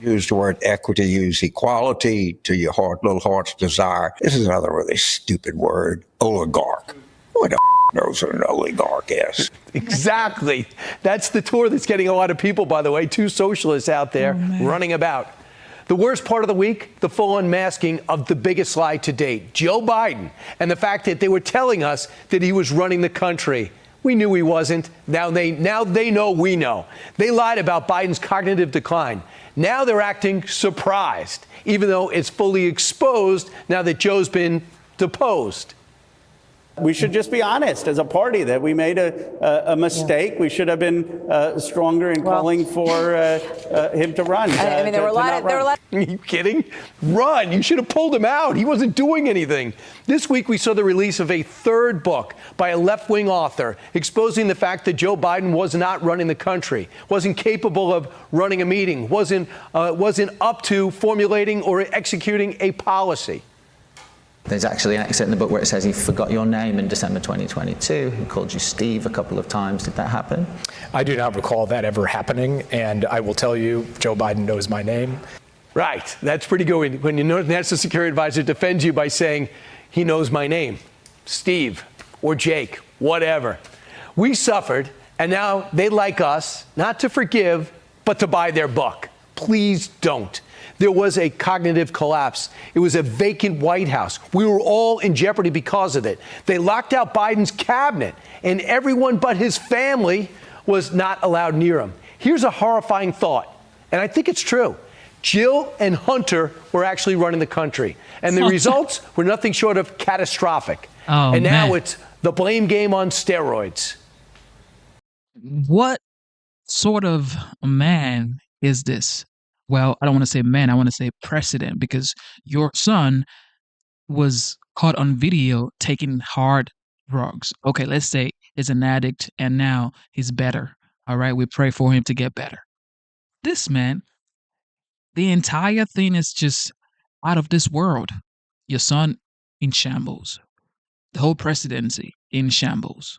Use the word equity, use equality to your little heart's desire. This is another really stupid word, oligarch. Who the knows what an oligarch is? Exactly. That's the tour that's getting a lot of people, by the way, 2 socialists out there running about. The worst part of the week, the full unmasking of the biggest lie to date, Joe Biden, and the fact that they were telling us that he was running the country. We knew he wasn't. Now they know we know. They lied about Biden's cognitive decline. Now they're acting surprised, even though it's fully exposed now that Joe's been deposed. We should just be honest as a party that we made a mistake. Yeah. We should have been stronger in calling for him to run. I mean, there were a lot. Are you kidding? Run! You should have pulled him out. He wasn't doing anything. This week we saw the release of a third book by a left-wing author exposing the fact that Joe Biden was not running the country, wasn't capable of running a meeting, wasn't up to formulating or executing a policy. There's actually an excerpt in the book where it says he forgot your name in December 2022. He called you Steve a couple of times. Did that happen? I do not recall that ever happening, and I will tell you, Joe Biden knows my name. Right. That's pretty good. When your national security advisor defends you by saying he knows my name, Steve or Jake, whatever. We suffered, and now they'd like us not to forgive, but to buy their book. Please don't. There was a cognitive collapse. It was a vacant White House. We were all in jeopardy because of it. They locked out Biden's cabinet, and everyone but his family was not allowed near him. Here's a horrifying thought, and I think it's true. Jill and Hunter were actually running the country, and the results were nothing short of catastrophic. Oh, and now man. it's the blame game on steroids. What sort of man is this? Well, I don't want to say man, I want to say precedent, because your son was caught on video taking hard drugs. Okay, let's say he's an addict and now he's better. All right, we pray for him to get better. This man, the entire thing is just out of this world. Your son in shambles. The whole presidency in shambles.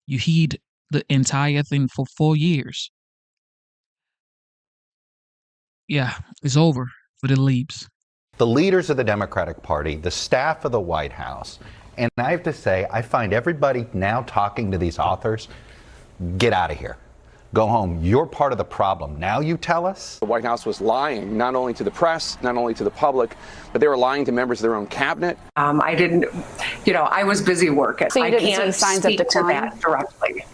You heed the entire thing for 4 years. Yeah, it's over for the Leaps. The leaders of the Democratic Party, the staff of the White House, and I have to say, I find everybody now talking to these authors, get out of here. Go home. You're part of the problem. Now you tell us? The White House was lying, not only to the press, not only to the public, but they were lying to members of their own cabinet. I didn't, I was busy working. So you didn't see signs of decline? To that directly.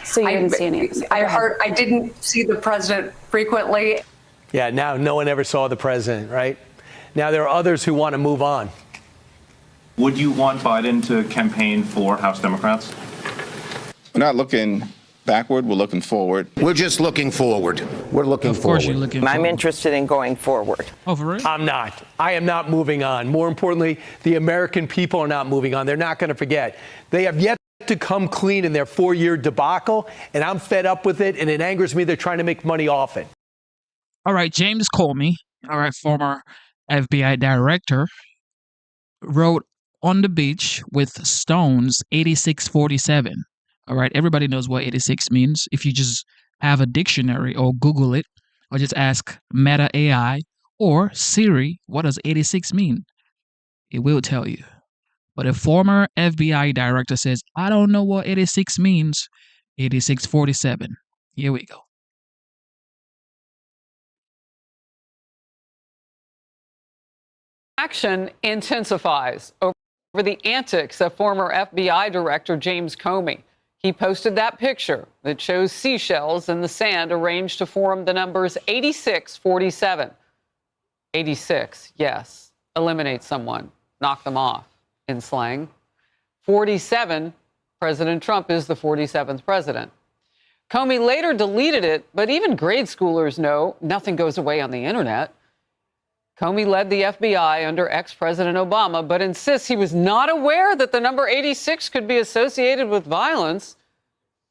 So you didn't see any? I didn't see the president frequently. Yeah, now no one ever saw the president, right? Now there are others who want to move on. Would you want Biden to campaign for House Democrats? We're not looking backward, we're looking forward. We're just looking forward. We're looking Of course forward. you're looking I'm forward. interested in going forward. Oh, for real? I'm not. I am not moving on. More importantly, the American people are not moving on. They're not going to forget. They have yet to come clean in their 4-year debacle, and I'm fed up with it, and it angers me they're trying to make money off it. All right, James Comey, all right, former FBI director, wrote on the beach with stones 8647. All right, everybody knows what 86 means. If you just have a dictionary or Google it, or just ask Meta AI or Siri, what does 86 mean? It will tell you. But a former FBI director says, I don't know what 86 means. 8647. Here we go. Action intensifies over the antics of former FBI Director James Comey. He posted that picture that shows seashells in the sand arranged to form the numbers 8647. 86, yes. Eliminate someone, knock them off in slang. 47, President Trump is the 47th president. Comey later deleted it, but even grade schoolers know nothing goes away on the internet. Comey led the FBI under ex-President Obama, but insists he was not aware that the number 86 could be associated with violence.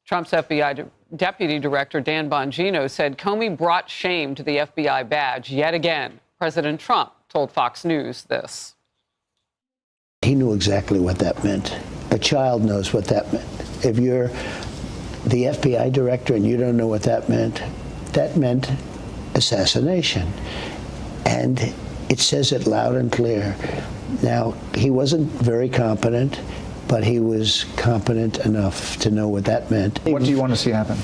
Trump's FBI Deputy Director Dan Bongino said Comey brought shame to the FBI badge yet again. President Trump told Fox News this. He knew exactly what that meant. A child knows what that meant. If you're the FBI director and you don't know what that meant assassination. And it says it loud and clear. Now, he wasn't very competent, but he was competent enough to know what that meant. What do you want to see happen?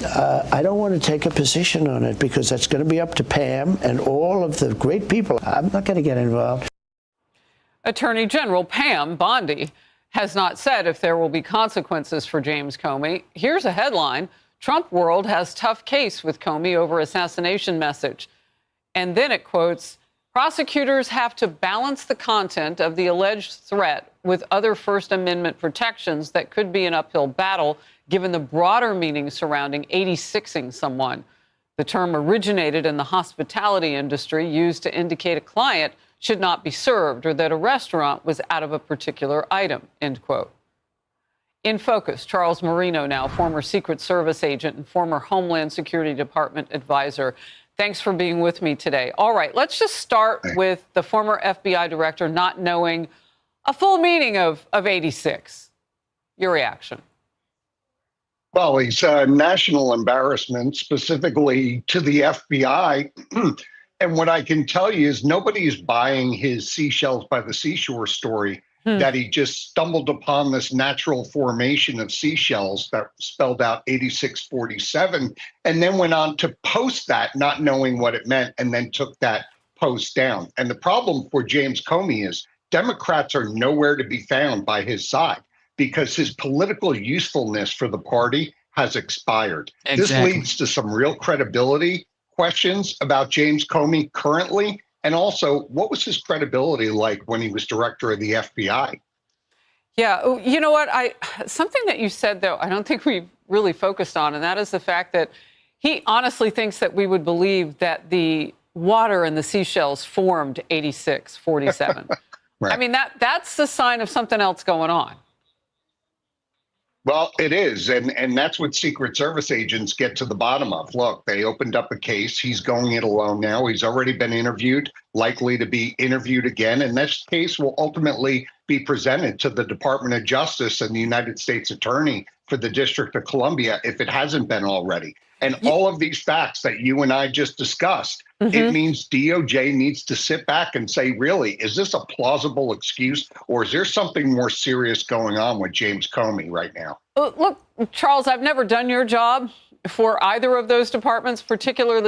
I don't want to take a position on it because that's going to be up to Pam and all of the great people. I'm not going to get involved. Attorney General Pam Bondi has not said if there will be consequences for James Comey. Here's a headline. Trump world has tough case with Comey over assassination message. And then it quotes, Prosecutors have to balance the content of the alleged threat with other First Amendment protections that could be an uphill battle, given the broader meaning surrounding 86ing someone. The term originated in the hospitality industry, used to indicate a client should not be served or that a restaurant was out of a particular item, end quote. In focus, Charles Marino, now former Secret Service agent and former Homeland Security Department advisor. Thanks for being with me today. All right, let's just start with the former FBI director not knowing a full meaning of 86. Your reaction? Well, it's a national embarrassment, specifically to the FBI. And what I can tell you is nobody's buying his seashells by the seashore story, that he just stumbled upon this natural formation of seashells that spelled out 8647, and then went on to post that, not knowing what it meant, and then took that post down. And the problem for James Comey is Democrats are nowhere to be found by his side because his political usefulness for the party has expired. Exactly. This leads to some real credibility questions about James Comey currently. And also, what was his credibility like when he was director of the FBI? Yeah, you know what? Something that you said, though, I don't think we've really focused on, and that is the fact that he honestly thinks that we would believe that the water in the seashells formed 8647. Right. I mean, that's the sign of something else going on. Well, it is. And that's what Secret Service agents get to the bottom of. Look, they opened up a case. He's going it alone now. He's already been interviewed, likely to be interviewed again. And this case will ultimately be presented to the Department of Justice and the United States Attorney for the District of Columbia if it hasn't been already. And all of these facts that you and I just discussed, it means DOJ needs to sit back and say, really, is this a plausible excuse, or is there something more serious going on with James Comey right now? Look, Charles, I've never done your job for either of those departments, particularly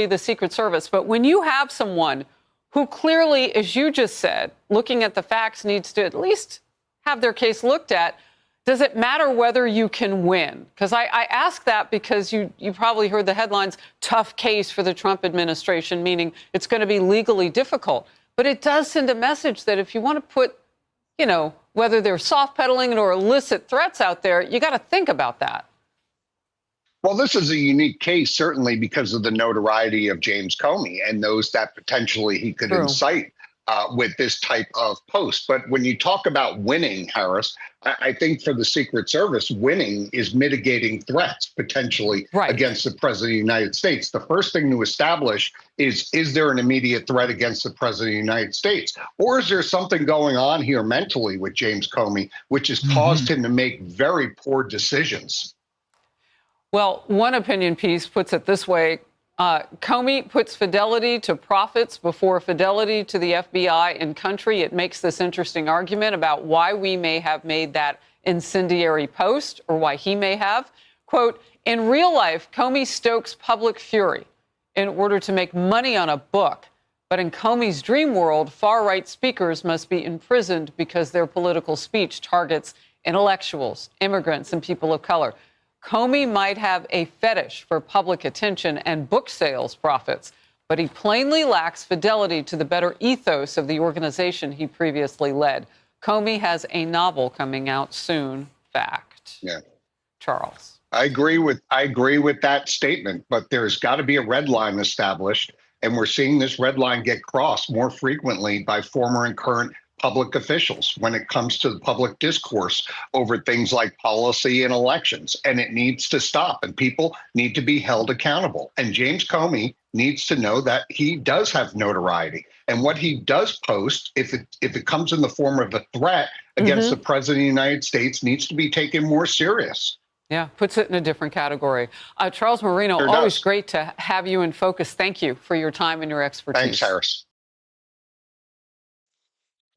the Secret Service. But when you have someone who clearly, as you just said, looking at the facts, needs to at least have their case looked at, does it matter whether you can win? Because I ask that because you probably heard the headlines, tough case for the Trump administration, meaning it's going to be legally difficult. But it does send a message that if you want to put, you know, whether they're soft pedaling or illicit threats out there, you got to think about that. Well, this is a unique case, certainly because of the notoriety of James Comey and those that potentially he could incite with this type of post. But when you talk about winning, Harris, I think for the Secret Service, winning is mitigating threats potentially against the president of the United States. The first thing to establish is there an immediate threat against the president of the United States? Or is there something going on here mentally with James Comey, which has caused him to make very poor decisions? Well, one opinion piece puts it this way. Comey puts fidelity to profits before fidelity to the FBI and country. It makes this interesting argument about why we may have made that incendiary post, or why he may have. Quote, in real life, Comey stokes public fury in order to make money on a book. But in Comey's dream world, far-right speakers must be imprisoned because their political speech targets intellectuals, immigrants, and people of color. Comey might have a fetish for public attention and book sales profits, but he plainly lacks fidelity to the better ethos of the organization he previously led. Comey has a novel coming out soon. Fact. Yeah. Charles. I agree with that statement, but there's got to be a red line established, and we're seeing this red line get crossed more frequently by former and current public officials when it comes to the public discourse over things like policy and elections. And it needs to stop, and people need to be held accountable. And James Comey needs to know that he does have notoriety. And what he does post, if it comes in the form of a threat against the president of the United States, needs to be taken more serious. Yeah, puts it in a different category. Charles Marino, always great to have you in focus. Thank you for your time and your expertise. Thanks, Harris.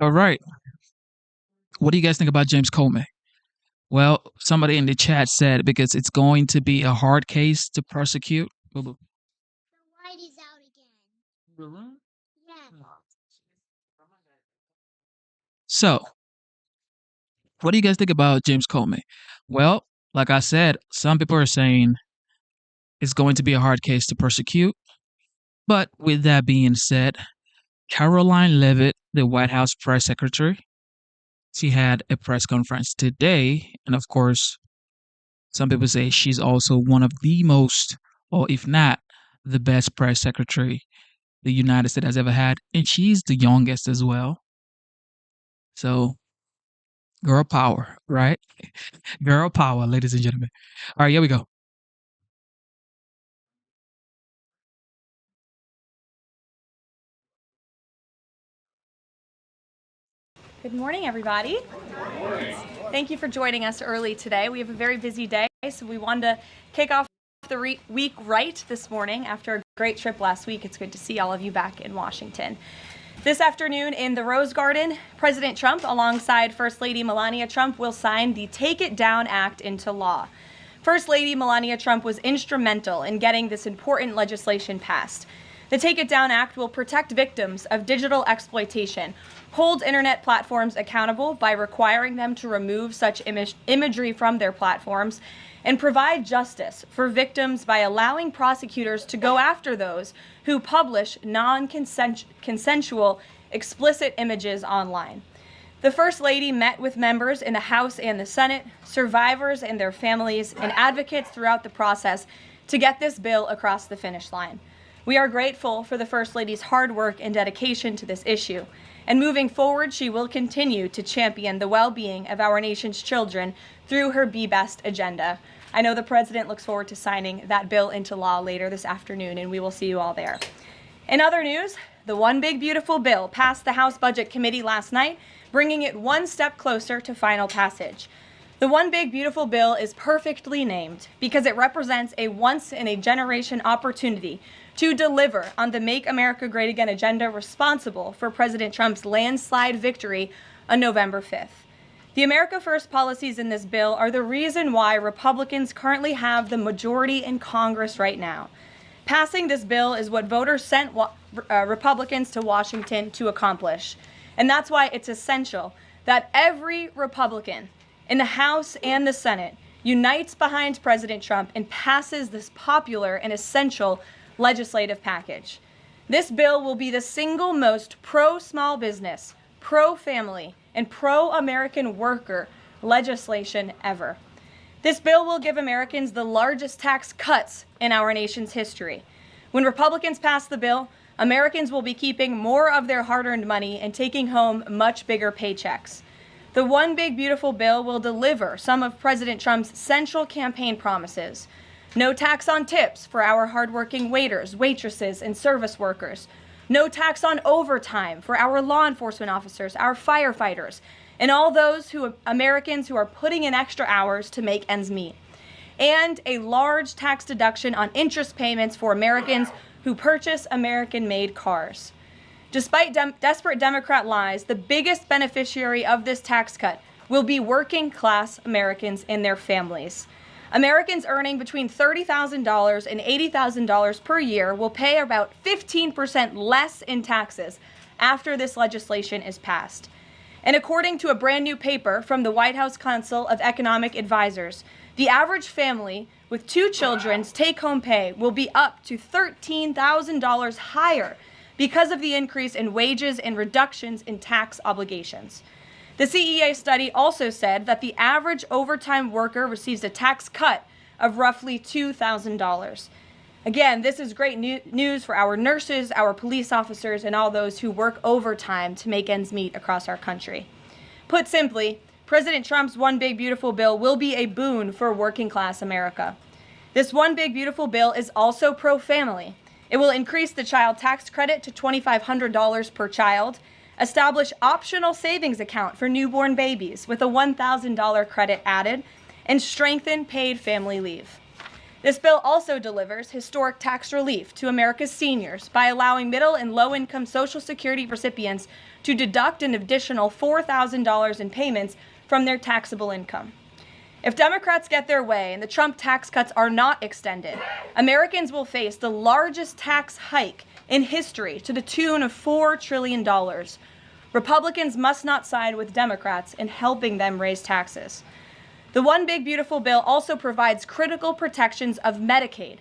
All right. What do you guys think about James Comey? Well, somebody in the chat said because it's going to be a hard case to prosecute. The light is out again. Really? Yeah. So, what do you guys think about James Comey? Well, like I said, some people are saying it's going to be a hard case to prosecute. But with that being said, Caroline Leavitt, the White House press secretary, she had a press conference today. And of course, some people say she's also one of the most, or if not, the best press secretary the United States has ever had. And she's the youngest as well. So, girl power, right? Girl power, ladies and gentlemen. All right, here we go. Good morning, everybody. Thank you for joining us early today. We have a very busy day, so we wanted to kick off the week right this morning after a great trip last week. It's good to see all of you back in Washington. This afternoon in the Rose Garden, President Trump, alongside First Lady Melania Trump, will sign the Take It Down Act into law. First Lady Melania Trump was instrumental in getting this important legislation passed. The Take It Down Act will protect victims of digital exploitation, hold internet platforms accountable by requiring them to remove such imagery from their platforms, and provide justice for victims by allowing prosecutors to go after those who publish non-consensual explicit images online. The First Lady met with members in the House and the Senate, survivors and their families, and advocates throughout the process to get this bill across the finish line. We are grateful for the First Lady's hard work and dedication to this issue. And moving forward, she will continue to champion the well-being of our nation's children through her Be Best agenda. I know the President looks forward to signing that bill into law later this afternoon, and we will see you all there. In other news, the One Big Beautiful Bill passed the House Budget Committee last night, bringing it one step closer to final passage. The One Big Beautiful Bill is perfectly named because it represents a once-in-a-generation opportunity to deliver on the Make America Great Again agenda responsible for President Trump's landslide victory on November 5th. The America First policies in this bill are the reason why Republicans currently have the majority in Congress right now. Passing this bill is what voters sent Republicans to Washington to accomplish. And that's why it's essential that every Republican in the House and the Senate unites behind President Trump and passes this popular and essential legislative package. This bill will be the single most pro-small business, pro-family, and pro-American worker legislation ever. This bill will give Americans the largest tax cuts in our nation's history. When Republicans pass the bill, Americans will be keeping more of their hard-earned money and taking home much bigger paychecks. The One Big Beautiful Bill will deliver some of President Trump's central campaign promises. No tax on tips for our hardworking waiters, waitresses, and service workers. No tax on overtime for our law enforcement officers, our firefighters, and all those Americans who are putting in extra hours to make ends meet. And a large tax deduction on interest payments for Americans who purchase American-made cars. Despite desperate Democrat lies, the biggest beneficiary of this tax cut will be working-class Americans and their families. Americans earning between $30,000 and $80,000 per year will pay about 15% less in taxes after this legislation is passed. And according to a brand new paper from the White House Council of Economic Advisors, the average family with 2 children's take-home pay will be up to $13,000 higher because of the increase in wages and reductions in tax obligations. The CEA study also said that the average overtime worker receives a tax cut of roughly $2,000. Again, this is great news for our nurses, our police officers, and all those who work overtime to make ends meet across our country. Put simply, President Trump's One Big Beautiful Bill will be a boon for working-class America. This One Big Beautiful Bill is also pro-family. It will increase the child tax credit to $2,500 per child, establish optional savings account for newborn babies with a $1,000 credit added, and strengthen paid family leave. This bill also delivers historic tax relief to America's seniors by allowing middle and low-income Social Security recipients to deduct an additional $4,000 in payments from their taxable income. If Democrats get their way and the Trump tax cuts are not extended, Americans will face the largest tax hike in history to the tune of $4 trillion. Republicans must not side with Democrats in helping them raise taxes. The One Big Beautiful Bill also provides critical protections of Medicaid,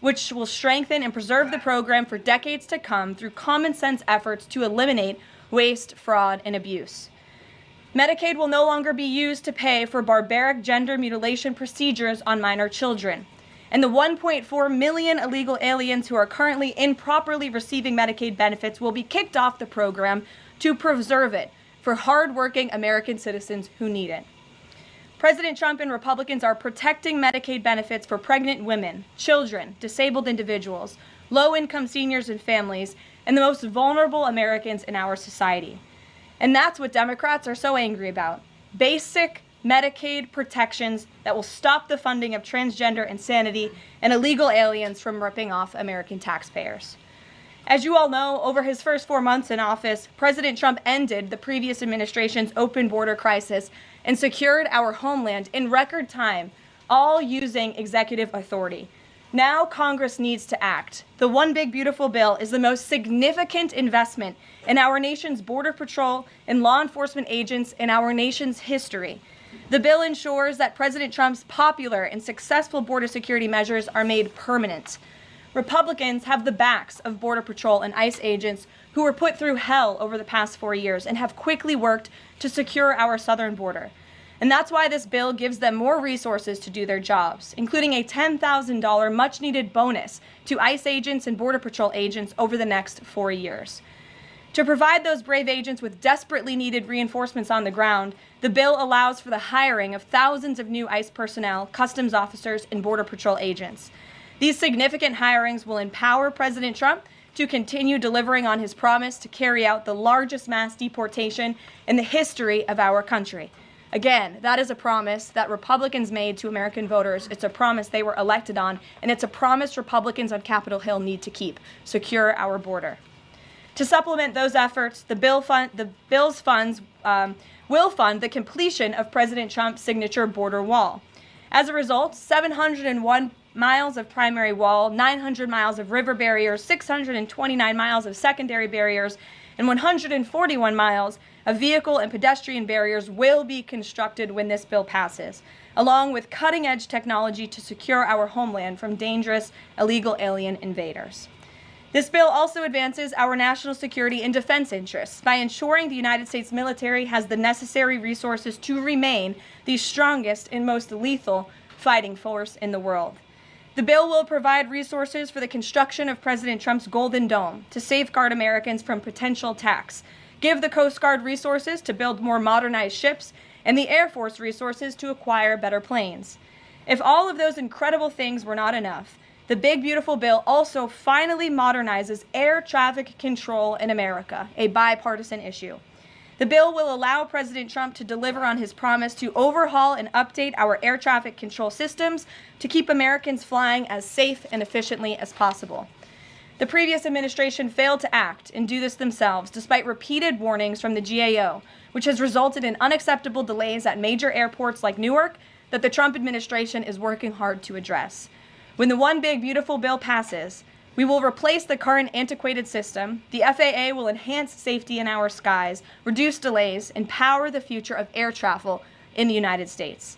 which will strengthen and preserve the program for decades to come through common sense efforts to eliminate waste, fraud, and abuse. Medicaid will no longer be used to pay for barbaric gender mutilation procedures on minor children. And the 1.4 million illegal aliens who are currently improperly receiving Medicaid benefits will be kicked off the program to preserve it for hardworking American citizens who need it. President Trump and Republicans are protecting Medicaid benefits for pregnant women, children, disabled individuals, low-income seniors and families, and the most vulnerable Americans in our society. And that's what Democrats are so angry about. Basic Medicaid protections that will stop the funding of transgender insanity and illegal aliens from ripping off American taxpayers. As you all know, over his first 4 months in office, President Trump ended the previous administration's open border crisis and secured our homeland in record time, all using executive authority. Now Congress needs to act. The One Big Beautiful Bill is the most significant investment in our nation's border patrol and law enforcement agents in our nation's history. The bill ensures that President Trump's popular and successful border security measures are made permanent. Republicans have the backs of Border Patrol and ICE agents who were put through hell over the past 4 years and have quickly worked to secure our southern border. And that's why this bill gives them more resources to do their jobs, including a $10,000 much-needed bonus to ICE agents and Border Patrol agents over the next 4 years. To provide those brave agents with desperately needed reinforcements on the ground, the bill allows for the hiring of thousands of new ICE personnel, customs officers, and Border Patrol agents. These significant hirings will empower President Trump to continue delivering on his promise to carry out the largest mass deportation in the history of our country. Again, that is a promise that Republicans made to American voters. It's a promise they were elected on, and it's a promise Republicans on Capitol Hill need to keep: secure our border. To supplement those efforts, the bill's funds will fund the completion of President Trump's signature border wall. As a result, 701 miles of primary wall, 900 miles of river barriers, 629 miles of secondary barriers, and 141 miles of vehicle and pedestrian barriers will be constructed when this bill passes, along with cutting-edge technology to secure our homeland from dangerous illegal alien invaders. This bill also advances our national security and defense interests by ensuring the United States military has the necessary resources to remain the strongest and most lethal fighting force in the world. The bill will provide resources for the construction of President Trump's Golden Dome to safeguard Americans from potential attacks, give the Coast Guard resources to build more modernized ships, and the Air Force resources to acquire better planes. If all of those incredible things were not enough, the Big Beautiful Bill also finally modernizes air traffic control in America, a bipartisan issue. The bill will allow President Trump to deliver on his promise to overhaul and update our air traffic control systems to keep Americans flying as safe and efficiently as possible. The previous administration failed to act and do this themselves, despite repeated warnings from the GAO, which has resulted in unacceptable delays at major airports like Newark that the Trump administration is working hard to address. When the One Big Beautiful Bill passes, we will replace the current antiquated system, the FAA will enhance safety in our skies, reduce delays, and power the future of air travel in the United States.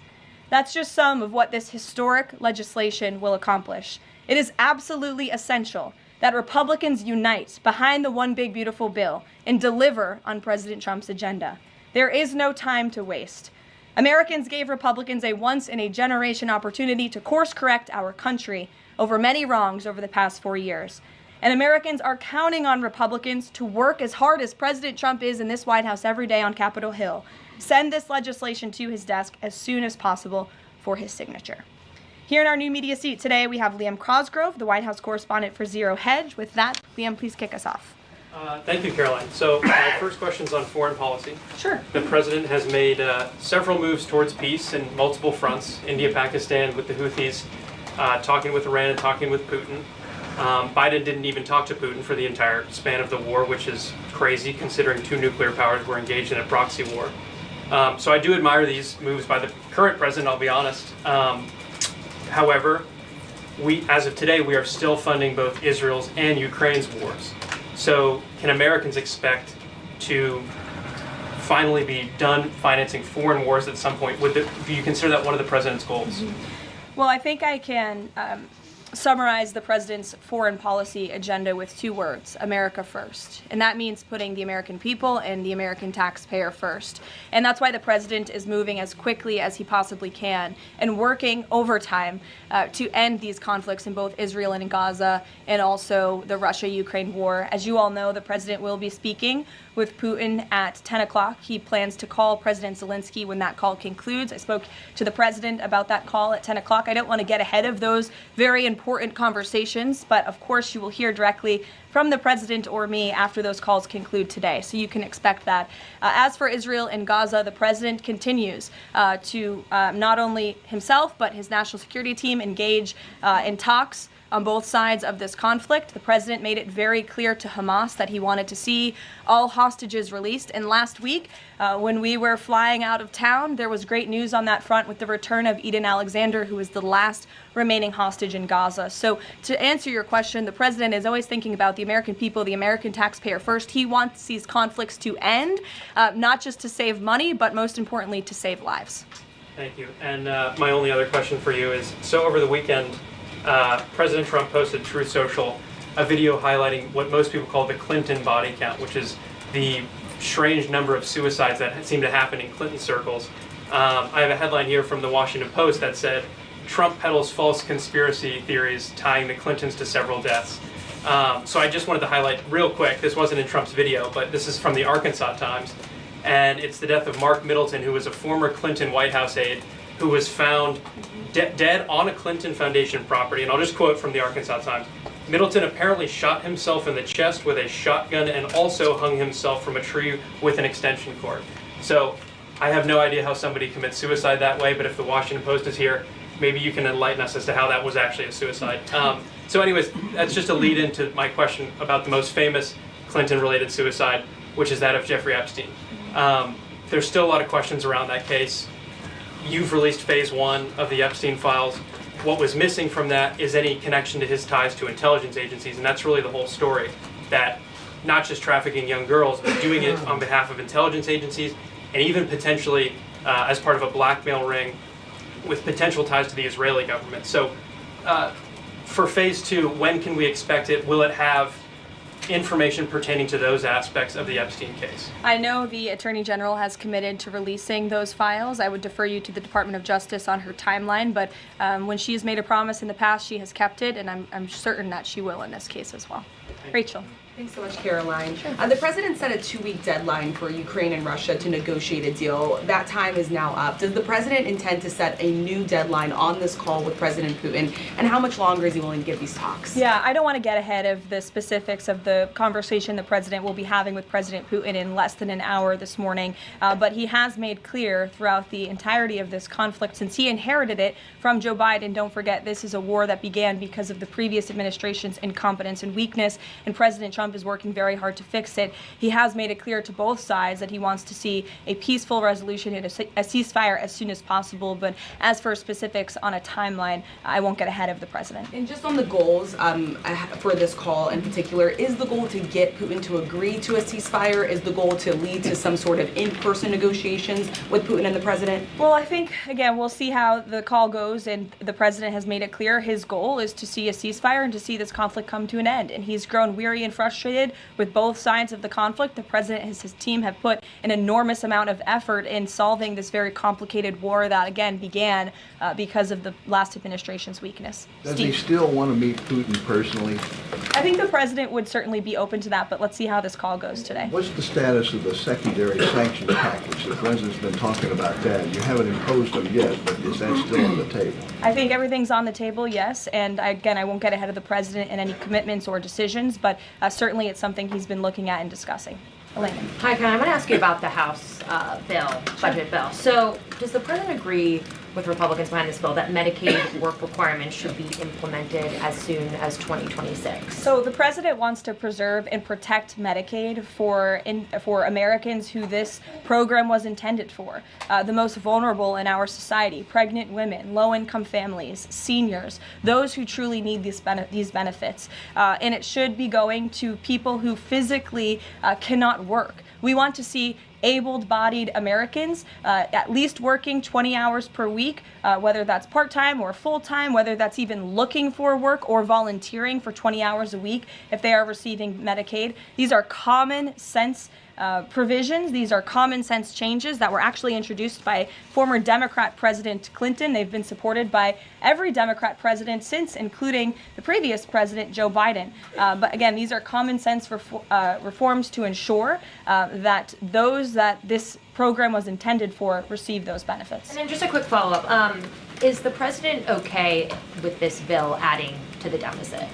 That's just some of what this historic legislation will accomplish. It is absolutely essential that Republicans unite behind the One Big Beautiful Bill and deliver on President Trump's agenda. There is no time to waste. Americans gave Republicans a once-in-a-generation opportunity to course-correct our country over many wrongs over the past 4 years. And Americans are counting on Republicans to work as hard as President Trump is in this White House every day on Capitol Hill. Send this legislation to his desk as soon as possible for his signature. Here in our new media seat today, we have Liam Cosgrove, the White House correspondent for Zero Hedge. With that, Liam, please kick us off. Thank you, Caroline. So my first question is on foreign policy. Sure. The president has made several moves towards peace in multiple fronts: India, Pakistan with the Houthis, talking with Iran and talking with Putin. Biden didn't even talk to Putin for the entire span of the war, which is crazy considering two nuclear powers were engaged in a proxy war. So I do admire these moves by the current president, I'll be honest. However, as of today, we are still funding both Israel's and Ukraine's wars. So can Americans expect to finally be done financing foreign wars at some point? Do you consider that one of the president's goals? Well, I think I can summarize the president's foreign policy agenda with 2 words: America first. And that means putting the American people and the American taxpayer first. And that's why the president is moving as quickly as he possibly can and working overtime to end these conflicts in both Israel and in Gaza, and also the Russia-Ukraine war. As you all know, the president will be speaking with Putin at 10 o'clock. He plans to call President Zelensky when that call concludes. I spoke to the president about that call at 10 o'clock. I don't want to get ahead of those very important conversations, but of course you will hear directly from the president or me after those calls conclude today. So you can expect that. As for Israel and Gaza, the president continues to not only himself, but his national security team engage in talks on both sides of this conflict. The president made it very clear to Hamas that he wanted to see all hostages released. And last week, when we were flying out of town, there was great news on that front with the return of Eden Alexander, who is the last remaining hostage in Gaza. So to answer your question, the president is always thinking about the American people, the American taxpayer first. He wants these conflicts to end, not just to save money, but most importantly, to save lives. Thank you. And my only other question for you is, so over the weekend, President Trump posted Truth Social a video highlighting what most people call the Clinton body count, which is the strange number of suicides that seem to happen in Clinton circles. I have a headline here from the Washington Post that said, Trump peddles false conspiracy theories tying the Clintons to several deaths. So I just wanted to highlight real quick, this wasn't in Trump's video, but this is from the Arkansas Times, and it's the death of Mark Middleton, who was a former Clinton White House aide, who was found dead on a Clinton Foundation property. And I'll just quote from the Arkansas Times. Middleton apparently shot himself in the chest with a shotgun and also hung himself from a tree with an extension cord. So I have no idea how somebody commits suicide that way, but if the Washington Post is here, maybe you can enlighten us as to how that was actually a suicide. So anyways, that's just a lead into my question about the most famous Clinton-related suicide, which is that of Jeffrey Epstein. There's still a lot of questions around that case. You've released phase 1 of the Epstein files. What was missing from that is any connection to his ties to intelligence agencies, and that's really the whole story, that not just trafficking young girls, but doing it on behalf of intelligence agencies, and even potentially as part of a blackmail ring with potential ties to the Israeli government. So for phase 2, when can we expect it? Will it have information pertaining to those aspects of the Epstein case? I know the Attorney General has committed to releasing those files. I would defer you to the Department of Justice on her timeline, but when she has made a promise in the past, she has kept it, and I'm certain that she will in this case as well. Rachel. Thanks so much, Caroline. The president set a 2-week deadline for Ukraine and Russia to negotiate a deal. That time is now up. Does the president intend to set a new deadline on this call with President Putin? And how much longer is he willing to give these talks? Yeah, I don't want to get ahead of the specifics of the conversation the president will be having with President Putin in less than an hour this morning. But he has made clear throughout the entirety of this conflict, since he inherited it from Joe Biden. Don't forget, this is a war that began because of the previous administration's incompetence and weakness, and President Trump is working very hard to fix it. He has made it clear to both sides that he wants to see a peaceful resolution and a ceasefire as soon as possible. But as for specifics on a timeline, I won't get ahead of the president. And just on the goals for this call in particular, is the goal to get Putin to agree to a ceasefire? Is the goal to lead to some sort of in-person negotiations with Putin and the president? Well, I think, again, we'll see how the call goes, and the president has made it clear his goal is to see a ceasefire and to see this conflict come to an end. And he's grown weary and frustrated with both sides of the conflict. The president and his team have put an enormous amount of effort in solving this very complicated war that, again, began because of the last administration's weakness. Does he still want to meet Putin personally? I think the president would certainly be open to that, but let's see how this call goes today. What's the status of the secondary sanctions package? The president's been talking about that. You haven't imposed them yet, but is that still on the table? I think everything's on the table, yes. And again, I won't get ahead of the president in any commitments or decisions, but certainly it's something he's been looking at and discussing. Elena. Hi, Ken. I'm going to ask you about the House budget bill. So does the president agree with Republicans behind this bill that Medicaid work requirements should be implemented as soon as 2026? So the president wants to preserve and protect Medicaid for Americans who this program was intended for, the most vulnerable in our society: pregnant women, low-income families, seniors, those who truly need these benefits. And it should be going to people who physically cannot work. We want to see able-bodied Americans at least working 20 hours per week, whether that's part-time or full-time, whether that's even looking for work or volunteering for 20 hours a week if they are receiving Medicaid. These are common sense provisions. These are common sense changes that were actually introduced by former Democrat President Clinton. They've been supported by every Democrat president since, including the previous president, Joe Biden. But again, these are common sense reforms to ensure that those that this program was intended for receive those benefits. And then just a quick follow-up. Is the president okay with this bill adding to the deficit?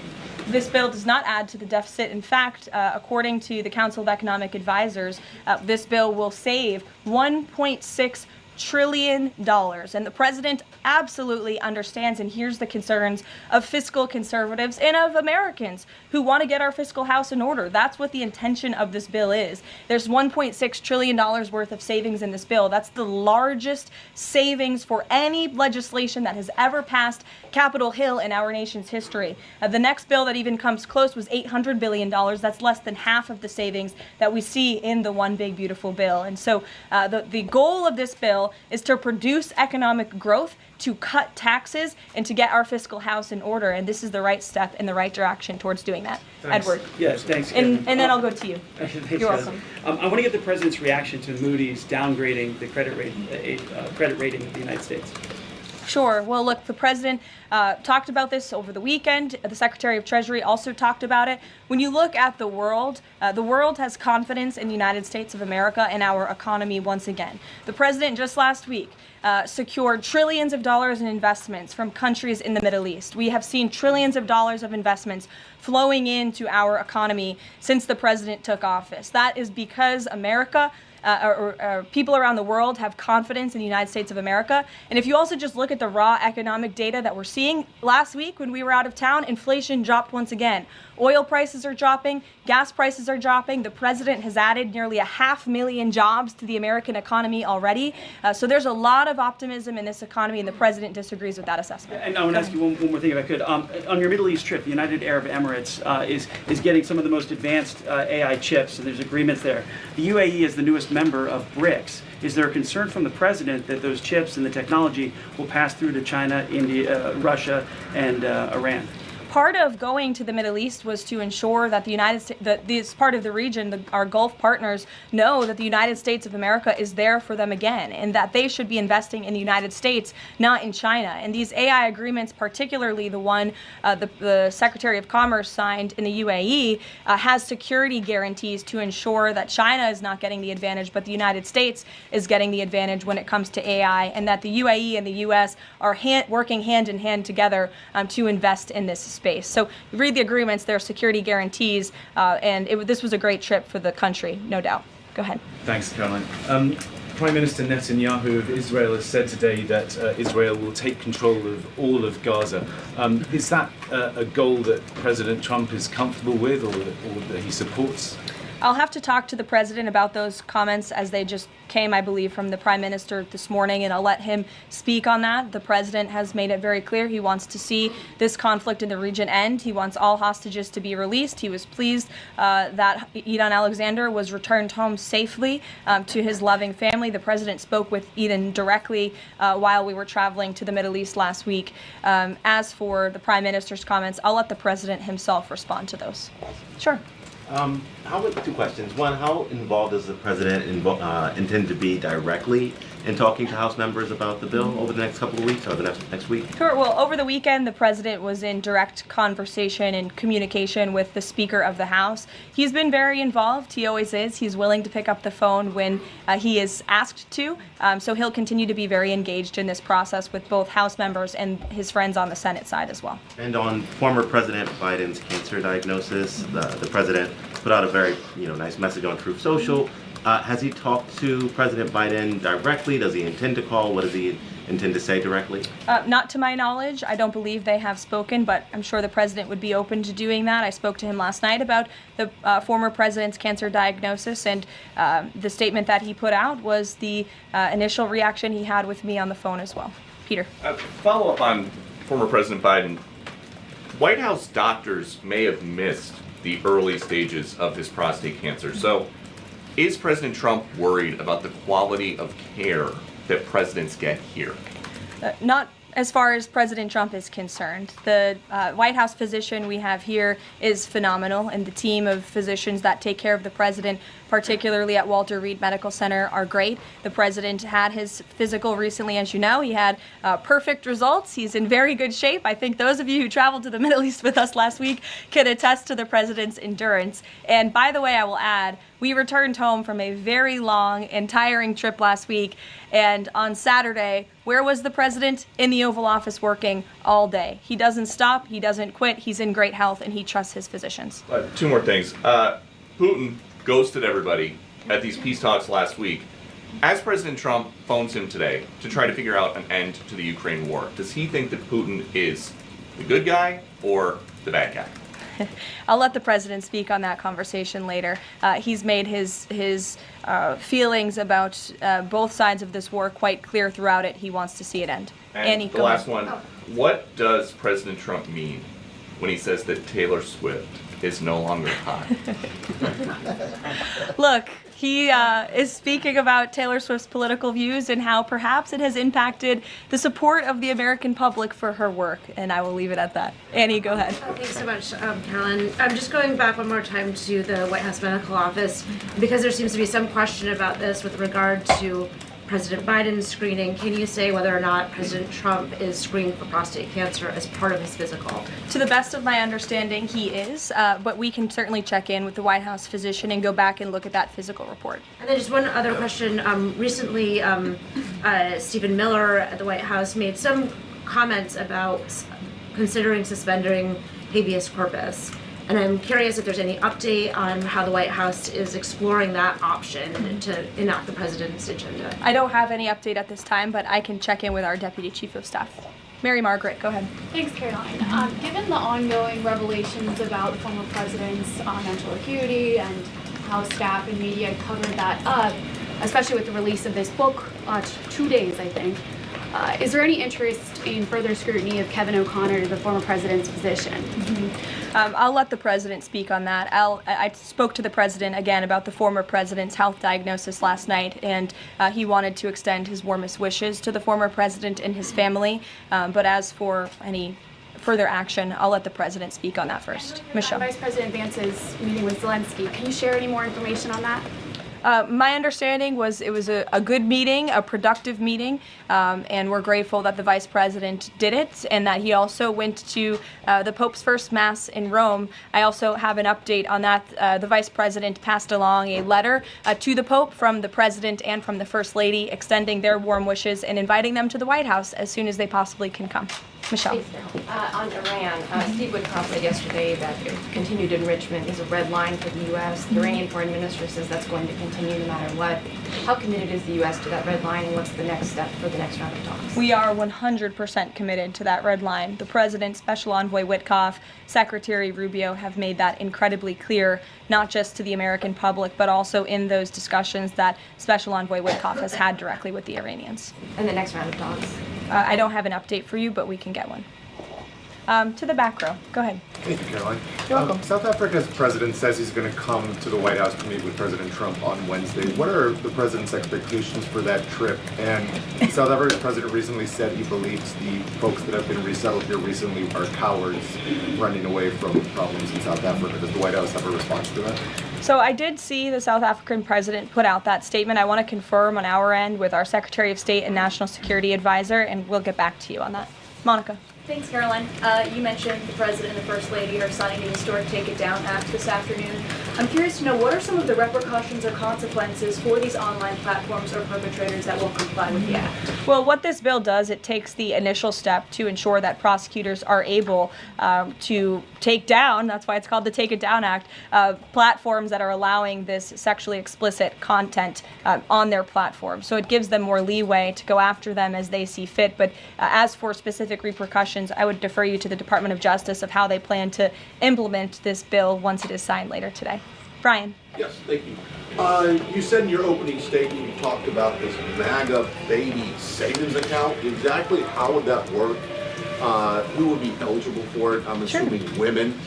This bill does not add to the deficit. In fact, according to the Council of Economic Advisors, this bill will save $1.6 trillion. And the president absolutely understands and hears the concerns of fiscal conservatives and of Americans who want to get our fiscal house in order. That's what the intention of this bill is. There's $1.6 trillion worth of savings in this bill. That's the largest savings for any legislation that has ever passed Capitol Hill in our nation's history. The next bill that even comes close was $800 billion. That's less than half of the savings that we see in the One Big Beautiful Bill. And so the goal of this bill is to produce economic growth, to cut taxes, and to get our fiscal house in order. And this is the right step in the right direction towards doing that. Thanks. Edward. Yes, thanks. And then I'll go to you. Thanks, You're welcome. I want to get the president's reaction to Moody's downgrading the credit rating of the United States. Sure. Well, look, the president talked about this over the weekend. The Secretary of Treasury also talked about it. When you look at the world has confidence in the United States of America and our economy once again. The president just last week secured trillions of dollars in investments from countries in the Middle East. We have seen trillions of dollars of investments flowing into our economy since the president took office. That is because America or people around the world have confidence in the United States of America. And if you also just look at the raw economic data that we're seeing, last week when we were out of town, inflation dropped once again. Oil prices are dropping, gas prices are dropping. The president has added nearly 500,000 jobs to the American economy already. So there's a lot of optimism in this economy, and the president disagrees with that assessment. And I want to ask you one more thing, if I could. On your Middle East trip, the United Arab Emirates is getting some of the most advanced AI chips, and there's agreements there. The UAE is the newest member of BRICS. Is there a concern from the president that those chips and the technology will pass through to China, India, Russia, and Iran? Part of going to the Middle East was to ensure that the United States, that this part of the region, our Gulf partners, know that the United States of America is there for them again, and that they should be investing in the United States, not in China. And these AI agreements, particularly the one the Secretary of Commerce signed in the UAE, has security guarantees to ensure that China is not getting the advantage, but the United States is getting the advantage when it comes to AI, and that the UAE and the U.S. are working hand in hand together to invest in this space. So you read the agreements, there are security guarantees, and this was a great trip for the country, no doubt. Go ahead. Thanks, Caroline. Prime Minister Netanyahu of Israel has said today that Israel will take control of all of Gaza. Is that a goal that President Trump is comfortable with or that he supports? I'll have to talk to the president about those comments as they just came, I believe, from the prime minister this morning, and I'll let him speak on that. The president has made it very clear he wants to see this conflict in the region end. He wants all hostages to be released. He was pleased that Eden Alexander was returned home safely to his loving family. The president spoke with Eden directly while we were traveling to the Middle East last week. As for the prime minister's comments, I'll let the president himself respond to those. Sure. Two questions. One, how involved does the president intend to be directly in talking to House members about the bill over the next couple of weeks or the next week? Sure. Well, over the weekend, the president was in direct conversation and communication with the Speaker of the House. He's been very involved. He always is. He's willing to pick up the phone when he is asked to. So he'll continue to be very engaged in this process with both House members and his friends on the Senate side as well. And on former President Biden's cancer diagnosis, the president put out a very nice message on Truth Social. Has he talked to President Biden directly? Does he intend to call? What does he intend to say directly? Not to my knowledge. I don't believe they have spoken, but I'm sure the president would be open to doing that. I spoke to him last night about the former president's cancer diagnosis, and the statement that he put out was the initial reaction he had with me on the phone as well. Peter. Follow up on former President Biden. White House doctors may have missed the early stages of his prostate cancer. So Is President Trump worried about the quality of care that presidents get here? Not as far as President Trump is concerned. The White House physician we have here is phenomenal, and the team of physicians that take care of the president, particularly at Walter Reed Medical Center, are great. The president had his physical recently, as you know. He had perfect results. He's in very good shape. I think those of you who traveled to the Middle East with us last week can attest to the president's endurance. And by the way, I will add, we returned home from a very long and tiring trip last week, and on Saturday, where was the president? In the Oval Office working all day. He doesn't stop, he doesn't quit, he's in great health, and he trusts his physicians. Two more things. Putin ghosted everybody at these peace talks last week. As President Trump phones him today to try to figure out an end to the Ukraine war, does he think that Putin is the good guy or the bad guy? I'll let the president speak on that conversation later. He's made his feelings about both sides of this war quite clear throughout it. He wants to see it end. And Annie, the go last ahead. one, what does President Trump mean when he says that Taylor Swift is no longer hot? Look, he is speaking about Taylor Swift's political views and how perhaps it has impacted the support of the American public for her work, and I will leave it at that. Annie, go ahead. Thanks so much, Carolyn. I'm just going back one more time to the White House Medical Office because there seems to be some question about this with regard to President Biden's screening. Can you say whether or not President Trump is screened for prostate cancer as part of his physical? To the best of my understanding, he is, but we can certainly check in with the White House physician and go back and look at that physical report. And then just one other question. Recently, Stephen Miller at the White House made some comments about considering suspending habeas corpus. And I'm curious if there's any update on how the White House is exploring that option to enact the president's agenda. I don't have any update at this time, but I can check in with our Deputy Chief of Staff. Mary Margaret, go ahead. Thanks, Caroline. Given the ongoing revelations about the former president's mental acuity and how staff and media covered that up, especially with the release of this book, 2 days, I think, is there any interest in further scrutiny of Kevin O'Connor, the former president's physician? I'll let the president speak on that. I spoke to the president again about the former president's health diagnosis last night, and he wanted to extend his warmest wishes to the former president and his family. But as for any further action, I'll let the president speak on that first. Michelle. Vice President Vance's meeting with Zelensky. Can you share any more information on that? My understanding was it was a good meeting, a productive meeting, and we're grateful that the Vice President did it and that he also went to the Pope's first Mass in Rome. I also have an update on that. The Vice President passed along a letter to the Pope from the President and from the First Lady extending their warm wishes and inviting them to the White House as soon as they possibly can come. Michelle. On Iran, Steve Witkoff said yesterday that continued enrichment is a red line for the U.S. The Iranian foreign minister says that's going to continue no matter what. How committed is the U.S. to that red line, and what's the next step for the next round of talks? We are 100% committed to that red line. The President, Special Envoy Witkoff, Secretary Rubio have made that incredibly clear, not just to the American public, but also in those discussions that Special Envoy Witkoff has had directly with the Iranians. And the next round of talks? I don't have an update for you, but we can get one. To the back row. Go ahead. Thank you, Caroline. You're welcome. South Africa's president says he's going to come to the White House to meet with President Trump on Wednesday. What are the president's expectations for that trip? And South Africa's president recently said he believes the folks that have been resettled here recently are cowards running away from problems in South Africa. Does the White House have a response to that? So I did see the South African president put out that statement. I want to confirm on our end with our Secretary of State and National Security Advisor, and we'll get back to you on that. Monica. Thanks, Caroline. You mentioned the President and the First Lady are signing the historic Take It Down Act this afternoon. I'm curious to know, what are some of the repercussions or consequences for these online platforms or perpetrators that won't comply with the act? Well, what this bill does, it takes the initial step to ensure that prosecutors are able to take down, that's why it's called the Take It Down Act, platforms that are allowing this sexually explicit content on their platform. So it gives them more leeway to go after them as they see fit. But as for specific repercussions, I would defer you to the Department of Justice of how they plan to implement this bill once it is signed later today. Brian. Yes, thank you. You said in your opening statement you talked about this MAGA baby savings account. Exactly how would that work? Who would be eligible for it? I'm assuming women.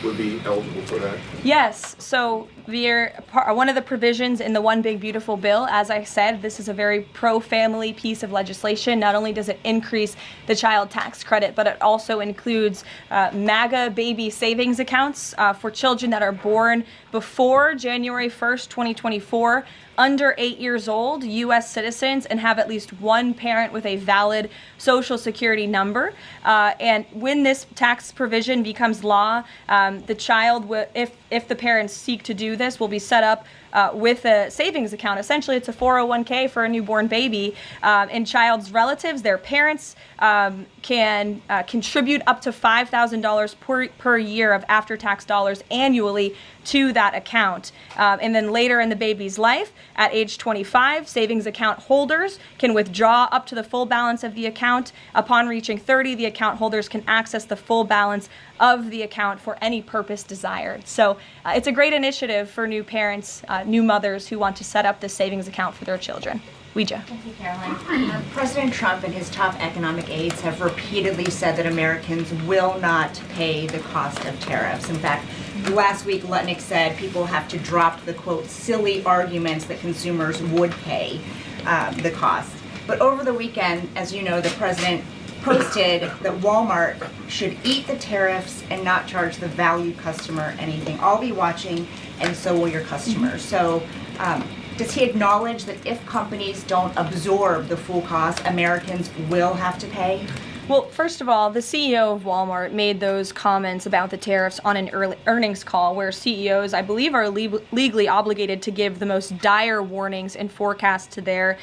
would be eligible for that? Yes. So one of the provisions in the One Big Beautiful Bill, as I said, this is a very pro-family piece of legislation. Not only does it increase the child tax credit, but it also includes MAGA baby savings accounts for children that are born before January 1st, 2024, under 8 years old, U.S. citizens, and have at least one parent with a valid Social Security number. And when this tax provision becomes law, the child, if the parents seek to do this, will be set up with a savings account. Essentially, it's a 401k for a newborn baby. And child's relatives, their parents, can contribute up to $5,000 per year of after-tax dollars annually to that account. And then later in the baby's life, at age 25, savings account holders can withdraw up to the full balance of the account. Upon reaching 30, the account holders can access the full balance of the account for any purpose desired. So it's a great initiative for new parents, new mothers who want to set up this savings account for their children. Weijia. Thank you, Caroline. President Trump and his top economic aides have repeatedly said that Americans will not pay the cost of tariffs. In fact, last week, Lutnick said people have to drop the, quote, silly arguments that consumers would pay the cost. But over the weekend, as you know, the president posted that Walmart should eat the tariffs and not charge the value customer anything. I'll be watching, and so will your customers. So does he acknowledge that if companies don't absorb the full cost, Americans will have to pay? Well, first of all, the CEO of Walmart made those comments about the tariffs on an earnings call where CEOs, I believe, are legally obligated to give the most dire warnings and forecasts to their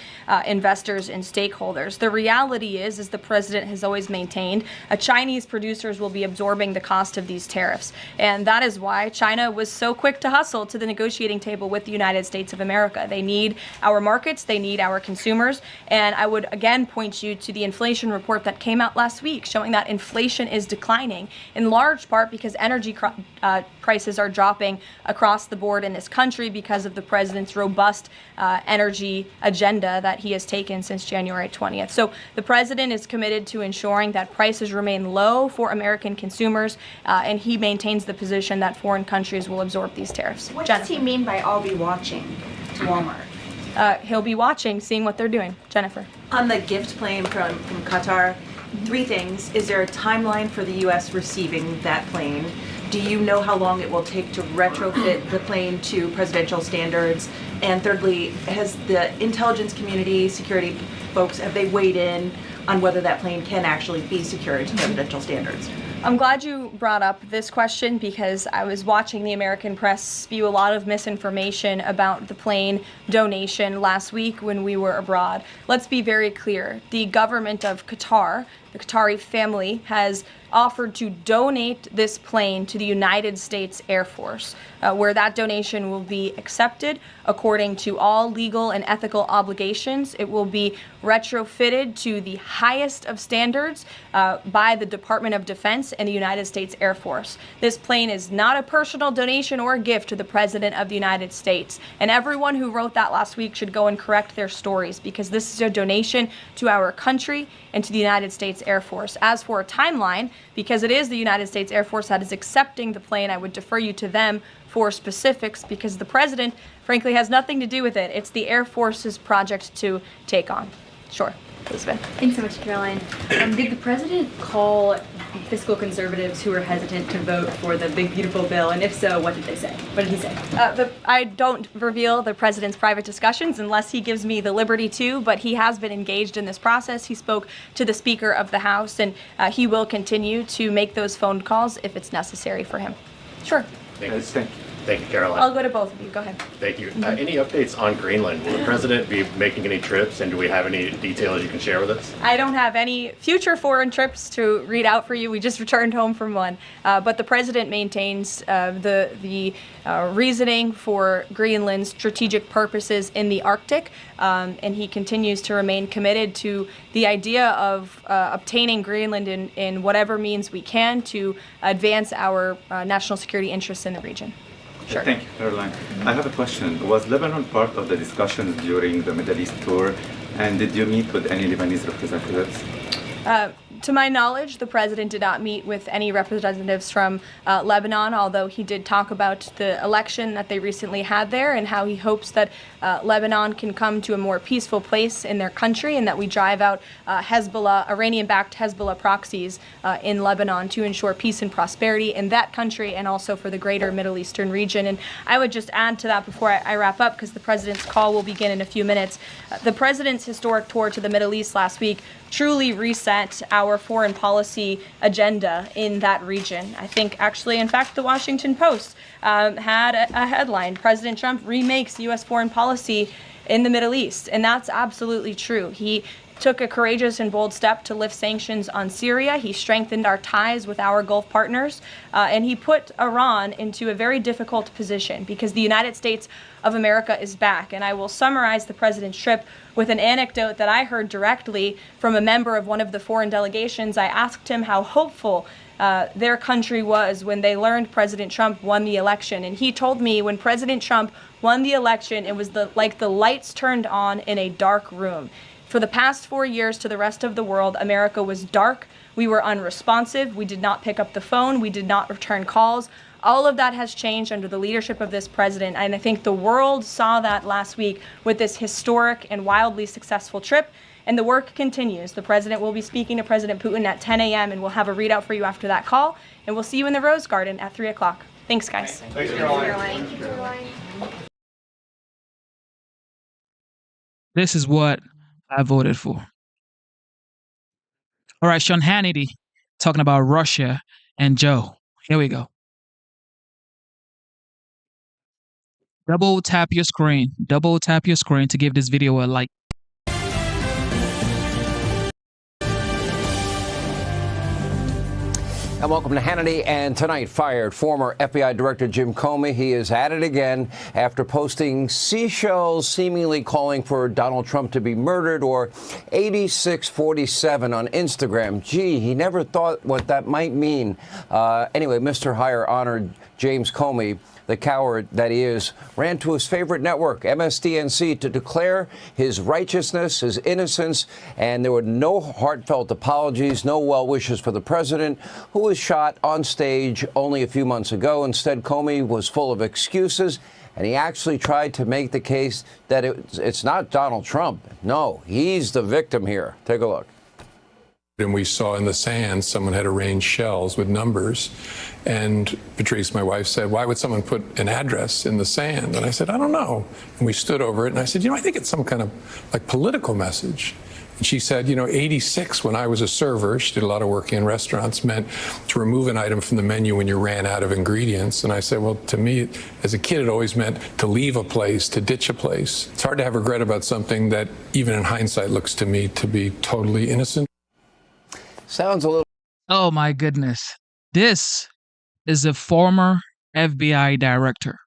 investors and stakeholders. The reality is the president has always maintained, Chinese producers will be absorbing the cost of these tariffs. And that is why China was so quick to hustle to the negotiating table with the United States of America. They need our markets, they need our consumers. And I would again point you to the inflation report that came out last week showing that inflation is declining in large part because energy prices are dropping across the board in this country because of the president's robust energy agenda that he has taken since January 20th. So the president is committed to ensuring that prices remain low for American consumers, and he maintains the position that foreign countries will absorb these tariffs. What does he mean by "I'll be watching" to Walmart? He'll be watching, seeing what they're doing. Jennifer. On the gift plane from Qatar, 3 things. Is there a timeline for the U.S. receiving that plane? Do you know how long it will take to retrofit the plane to presidential standards? And thirdly, has the intelligence community, security folks, have they weighed in on whether that plane can actually be secured to presidential standards? I'm glad you brought up this question because I was watching the American press spew a lot of misinformation about the plane donation last week when we were abroad. Let's be very clear. The government of Qatar, the Qatari family, has offered to donate this plane to the United States Air Force, where that donation will be accepted according to all legal and ethical obligations. It will be retrofitted to the highest of standards by the Department of Defense and the United States Air Force. This plane is not a personal donation or a gift to the President of the United States. And everyone who wrote that last week should go and correct their stories because this is a donation to our country and to the United States Air Force. As for a timeline, because it is the United States Air Force that is accepting the plane, I would defer you to them for specifics because the president, frankly, has nothing to do with it. It's the Air Force's project to take on. Sure. Elizabeth. Thanks so much, Caroline. Did the president call fiscal conservatives who were hesitant to vote for the Big Beautiful Bill? And if so, what did they say? What did he say? I don't reveal the president's private discussions unless he gives me the liberty to, but he has been engaged in this process. He spoke to the Speaker of the House, and he will continue to make those phone calls if it's necessary for him. Sure. Thank you, Caroline. I'll go to both of you. Go ahead. Thank you. Any updates on Greenland? Will the president be making any trips, and do we have any details you can share with us? I don't have any future foreign trips to read out for you. We just returned home from one. But the president maintains the reasoning for Greenland's strategic purposes in the Arctic, and he continues to remain committed to the idea of obtaining Greenland in whatever means we can to advance our national security interests in the region. Sure. Thank you, Caroline. I have a question. Was Lebanon part of the discussions during the Middle East tour, and did you meet with any Lebanese representatives? To my knowledge, the president did not meet with any representatives from Lebanon, although he did talk about the election that they recently had there and how he hopes that Lebanon can come to a more peaceful place in their country and that we drive out Hezbollah, Iranian-backed Hezbollah proxies in Lebanon to ensure peace and prosperity in that country and also for the greater Middle Eastern region. And I would just add to that before I wrap up, because the president's call will begin in a few minutes. The president's historic tour to the Middle East last week truly reset our foreign policy agenda in that region. I think actually, in fact, the Washington Post had a headline, President Trump remakes U.S. foreign policy in the Middle East. And that's absolutely true. He took a courageous and bold step to lift sanctions on Syria. He strengthened our ties with our Gulf partners, and he put Iran into a very difficult position because the United States of America is back. And I will summarize the president's trip with an anecdote that I heard directly from a member of one of the foreign delegations. I asked him how hopeful their country was when they learned President Trump won the election. And he told me when President Trump won the election, it was like the lights turned on in a dark room. For the past 4 years to the rest of the world, America was dark. We were unresponsive. We did not pick up the phone. We did not return calls. All of that has changed under the leadership of this president. And I think the world saw that last week with this historic and wildly successful trip. And the work continues. The president will be speaking to President Putin at 10 a.m. and we'll have a readout for you after that call. And we'll see you in the Rose Garden at 3 o'clock. Thanks, guys. Thanks, Caroline. This is what I voted for. All right, Sean Hannity talking about Russia and Joe. Here we go. Double tap your screen. Double tap your screen to give this video a like. And welcome to Hannity. And tonight, fired former FBI Director Jim Comey. He is at it again after posting seashells seemingly calling for Donald Trump to be murdered, or 8647 on Instagram. Gee, he never thought what that might mean. Anyway, Mr. Higher honored James Comey, the coward that he is, ran to his favorite network, MSDNC, to declare his righteousness, his innocence, and there were no heartfelt apologies, no well wishes for the president, who was shot on stage only a few months ago. Instead, Comey was full of excuses, and he actually tried to make the case that it's not Donald Trump. No, he's the victim here. Take a look. And we saw in the sand someone had arranged shells with numbers. And Patrice, my wife, said, why would someone put an address in the sand? And I said, I don't know. And we stood over it and I said, I think it's some kind of like political message. And she said, 86 when I was a server, she did a lot of work in restaurants, meant to remove an item from the menu when you ran out of ingredients. And I said, well, to me, as a kid, it always meant to leave a place, to ditch a place. It's hard to have regret about something that even in hindsight looks to me to be totally innocent. Sounds a little... Oh, my goodness. This is a former FBI director.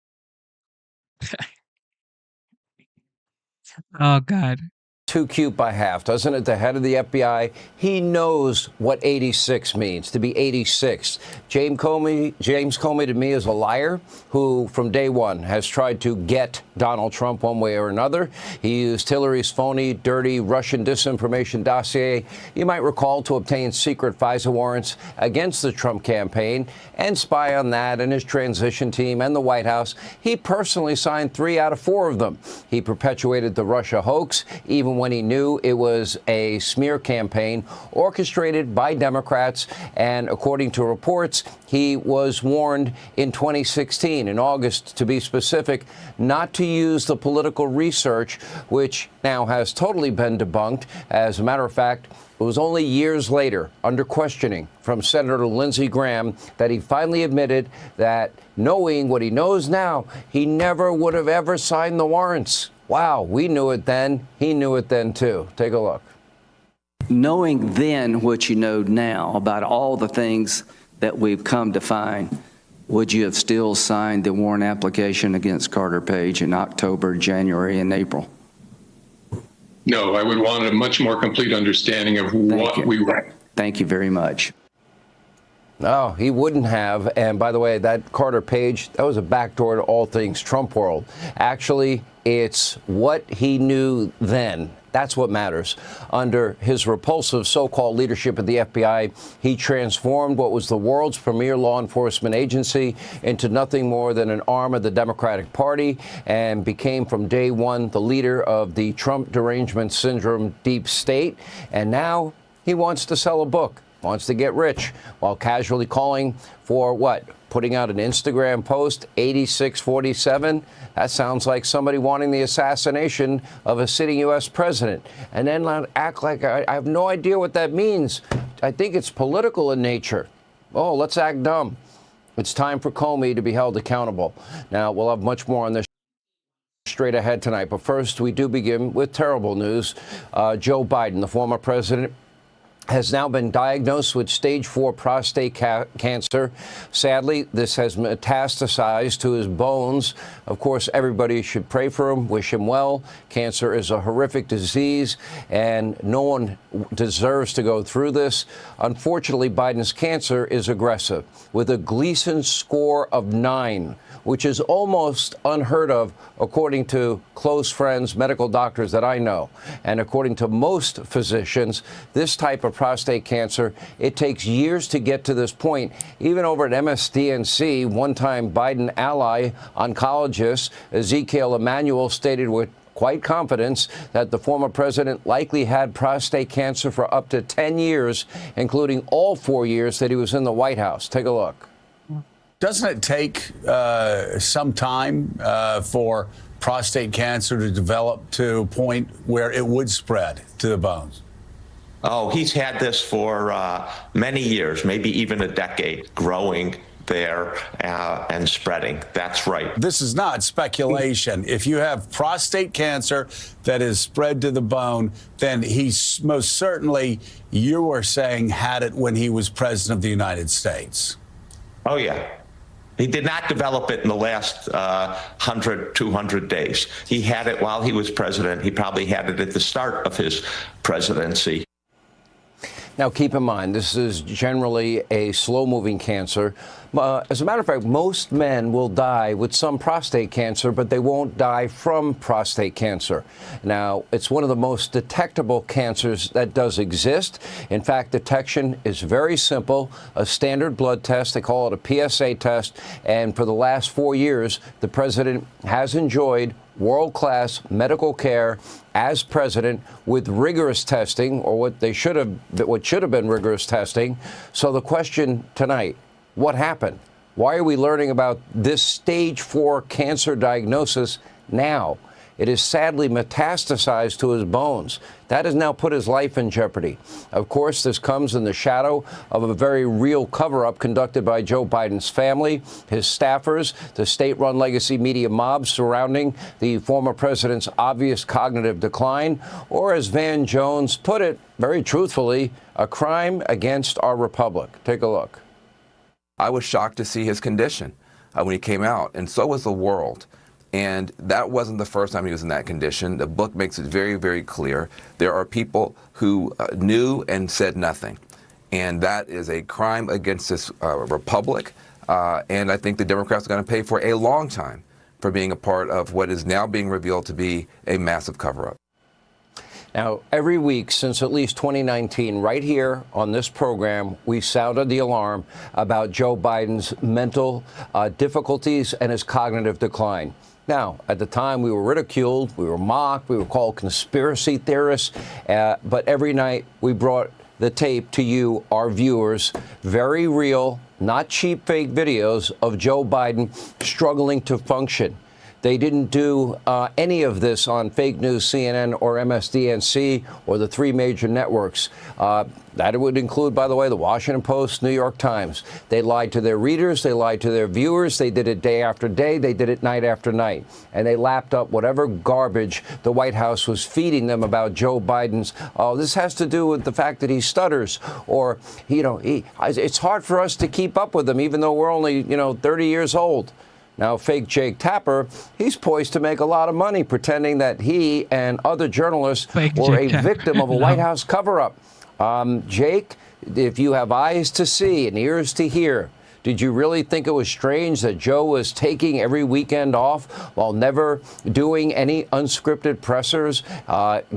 Oh, God. Too cute by half, doesn't it? The head of the FBI, he knows what 86 means, to be 86. James Comey to me is a liar who, from day one, has tried to get Donald Trump one way or another. He used Hillary's phony, dirty Russian disinformation dossier, you might recall, to obtain secret FISA warrants against the Trump campaign and spy on that and his transition team and the White House. He personally signed 3 out of 4 of them. He perpetuated the Russia hoax, even when he knew it was a smear campaign orchestrated by Democrats. And according to reports, he was warned in 2016, in August to be specific, not to use the political research, which now has totally been debunked. As a matter of fact, it was only years later, under questioning from Senator Lindsey Graham, that he finally admitted that, knowing what he knows now, he never would have ever signed the warrants. Wow, we knew it then. He knew it then, too. Take a look. Knowing then what you know now about all the things that we've come to find, would you have still signed the warrant application against Carter Page in October, January, and April? No, I would want a much more complete understanding of what we were. Thank you very much. No, he wouldn't have. And by the way, that Carter Page, that was a backdoor to all things Trump world. Actually, it's what he knew then That's what matters. Under his repulsive so-called leadership of the FBI, he transformed what was the world's premier law enforcement agency into nothing more than an arm of the Democratic Party and became from day one the leader of the Trump derangement syndrome deep state. And now he wants to sell a book, wants to get rich, while casually calling for what? Putting out an Instagram post, 8647. That sounds like somebody wanting the assassination of a sitting U.S. president. And then act like I have no idea what that means. I think it's political in nature. Oh, let's act dumb. It's time for Comey to be held accountable. Now, we'll have much more on this straight ahead tonight. But first, we do begin with terrible news. Joe Biden, the former president, has now been diagnosed with stage 4 prostate cancer. Sadly, this has metastasized to his bones. Of course, everybody should pray for him, wish him well. Cancer is a horrific disease, and no one deserves to go through this. Unfortunately, Biden's cancer is aggressive, with a Gleason score of 9, which is almost unheard of, according to close friends, medical doctors that I know. And according to most physicians, this type of prostate cancer, it takes years to get to this point. Even over at MSDNC, one-time Biden ally oncologist Ezekiel Emanuel stated with quite confidence that the former president likely had prostate cancer for up to 10 years, including all 4 years that he was in the White House. Take a look. Doesn't it take some time for prostate cancer to develop to a point where it would spread to the bones? Oh, he's had this for many years, maybe even a decade, growing there and spreading. That's right. This is not speculation. If you have prostate cancer that is spread to the bone, then he's most certainly, you were saying, had it when he was president of the United States. Oh, yeah. He did not develop it in the last 100, 200 days. He had it while he was president. He probably had it at the start of his presidency. Now, keep in mind, this is generally a slow-moving cancer. As a matter of fact, most men will die with some prostate cancer, but they won't die from prostate cancer. Now, it's one of the most detectable cancers that does exist. In fact, detection is very simple. A standard blood test, they call it a PSA test. And for the last 4 years, the president has enjoyed world-class medical care as president with rigorous testing, or what should have been rigorous testing. So the question tonight, what happened? Why are we learning about this stage 4 cancer diagnosis now? It has sadly metastasized to his bones. That has now put his life in jeopardy. Of course, this comes in the shadow of a very real cover-up conducted by Joe Biden's family, his staffers, the state-run legacy media mob surrounding the former president's obvious cognitive decline, or as Van Jones put it, very truthfully, a crime against our republic. Take a look. I was shocked to see his condition when he came out, and so was the world. And that wasn't the first time he was in that condition. The book makes it very, very clear. There are people who knew and said nothing. And that is a crime against this republic. And I think the Democrats are going to pay for a long time for being a part of what is now being revealed to be a massive cover-up. Now, every week since at least 2019, right here on this program, we sounded the alarm about Joe Biden's mental difficulties and his cognitive decline. Now, at the time, we were ridiculed, we were mocked, we were called conspiracy theorists, but every night we brought the tape to you, our viewers, very real, not cheap fake videos of Joe Biden struggling to function. They didn't do any of this on fake news, CNN or MSDNC or the 3 major networks. That would include, by the way, the Washington Post, New York Times. They lied to their readers. They lied to their viewers. They did it day after day. They did it night after night. And they lapped up whatever garbage the White House was feeding them about Joe Biden's. Oh, this has to do with the fact that he stutters, or, it's hard for us to keep up with him, even though we're only, 30 years old. Now, fake Jake Tapper, he's poised to make a lot of money pretending that he and other journalists were a victim of a White House cover-up. Jake, if you have eyes to see and ears to hear, Did you really think it was strange that Joe was taking every weekend off while never doing any unscripted pressers,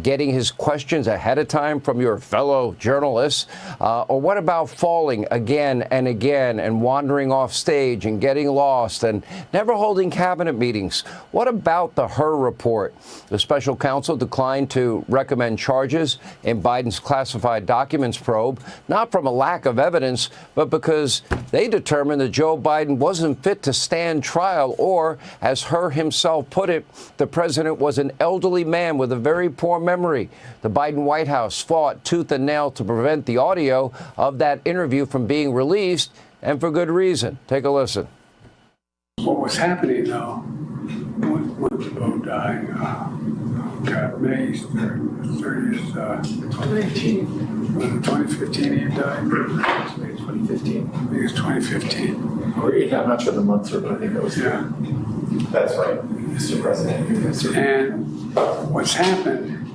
getting his questions ahead of time from your fellow journalists? Or what about falling again and again and wandering off stage and getting lost and never holding cabinet meetings? What about the Hur report? The special counsel declined to recommend charges in Biden's classified documents probe, not from a lack of evidence, but because they determined that Joe Biden wasn't fit to stand trial, or, as Hur himself put it, the president was an elderly man with a very poor memory. The Biden White House fought tooth and nail to prevent the audio of that interview from being released, and for good reason. Take a listen. What was happening, though, when Bo died, May 30th, 2018. 2015 he died? May 2015. I think it's 2015. I'm not sure the months are, but I think that was. Yeah. That's right, Mr. President. And what's happened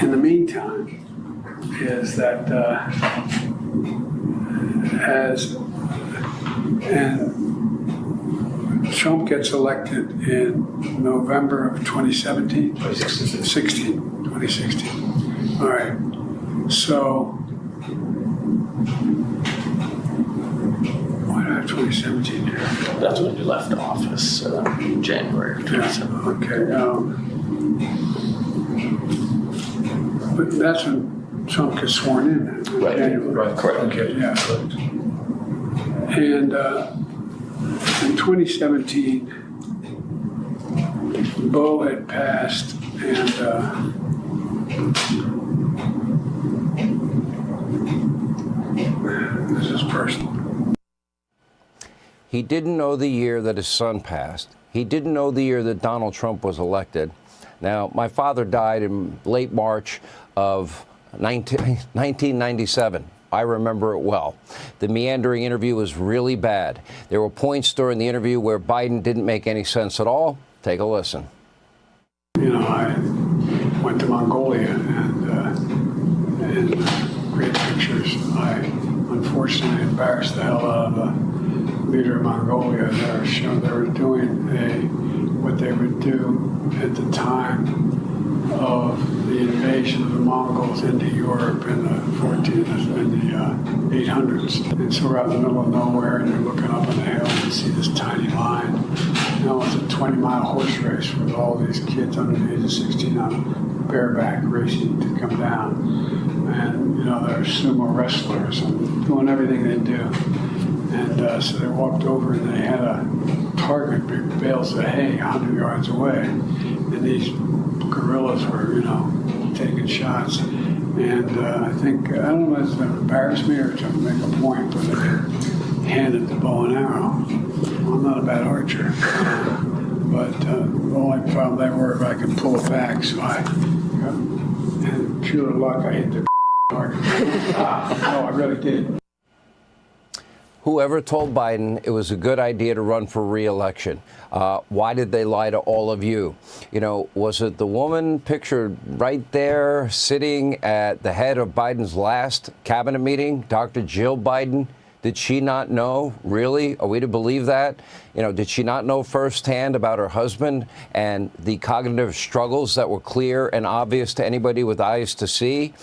in the meantime is that Trump gets elected in November of 2017? 2016. All right. So, why did I have 2017 here? That's when you left office, January of 2017. Okay. But that's when Trump gets sworn in. Right. January. Right. Correct. Okay. Yeah. And in 2017, Bo had passed, and this is personal. He didn't know the year that his son passed. He didn't know the year that Donald Trump was elected. Now, my father died in late March of 1997. I remember it well. The meandering interview was really bad. There were points during the interview where Biden didn't make any sense at all. Take a listen. You know, I went to Mongolia and great pictures. I unfortunately embarrassed the hell out of the leader of Mongolia. They were doing what they would do at the time of the invasion of the Mongols into Europe in the 800s. And so we're out in the middle of nowhere, and you're looking up on the hill and you see this tiny line. You know, it's a 20-mile horse race with all these kids under the age of 16 on bareback racing to come down. And, you know, they're sumo wrestlers and doing everything they do. And so they walked over and they had a target, big bales of hay 100 yards away. And these guerrillas were, you know, taking shots. And I think, I don't know if it's embarrassed me or to make a point, but they handed the bow and arrow. Well, I'm not a bad archer. But the only problem they were if I could pull it back, so and pure luck, I hit the target. No, I really did. Whoever told Biden it was a good idea to run for re-election? Why did they lie to all of you? You know, was it the woman pictured right there sitting at the head of Biden's last cabinet meeting, Dr. Jill Biden? Did she not know? Really? Are we to believe that? You know, did she not know firsthand about her husband and the cognitive struggles that were clear and obvious to anybody with eyes to see?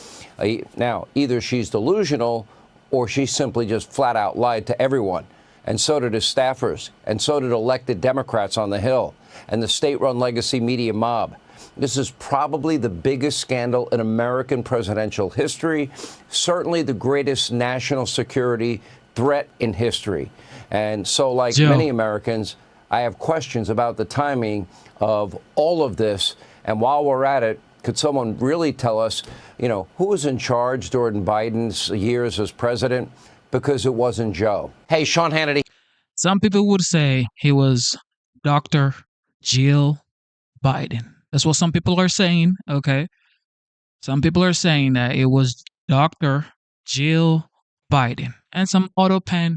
Now, either she's delusional or she simply just flat out lied to everyone. And so did his staffers, and so did elected Democrats on the Hill, and the state-run legacy media mob. This is probably the biggest scandal in American presidential history, certainly the greatest national security threat in history. And so, like many Americans, I have questions about the timing of all of this. And while we're at it, could someone really tell us, you know, who was in charge during Biden's years as president? Because it wasn't Joe. Hey, Sean Hannity. Some people would say he was Dr. Jill Biden. That's what some people are saying, okay? Some people are saying that it was Dr. Jill Biden and some auto pen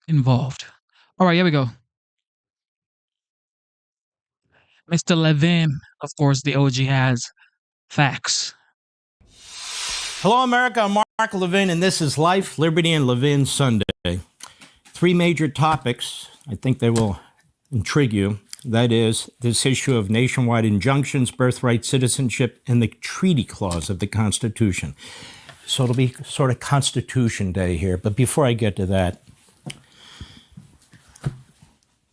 involved. All right, here we go. Mr. Levin, of course, the OG has facts. Hello, America. I'm Mark Levin, and this is Life, Liberty, and Levin Sunday. three major topics. I think they will intrigue you. That is this issue of nationwide injunctions, birthright citizenship, and the treaty clause of the Constitution. So it'll be sort of Constitution Day here. But before I get to that,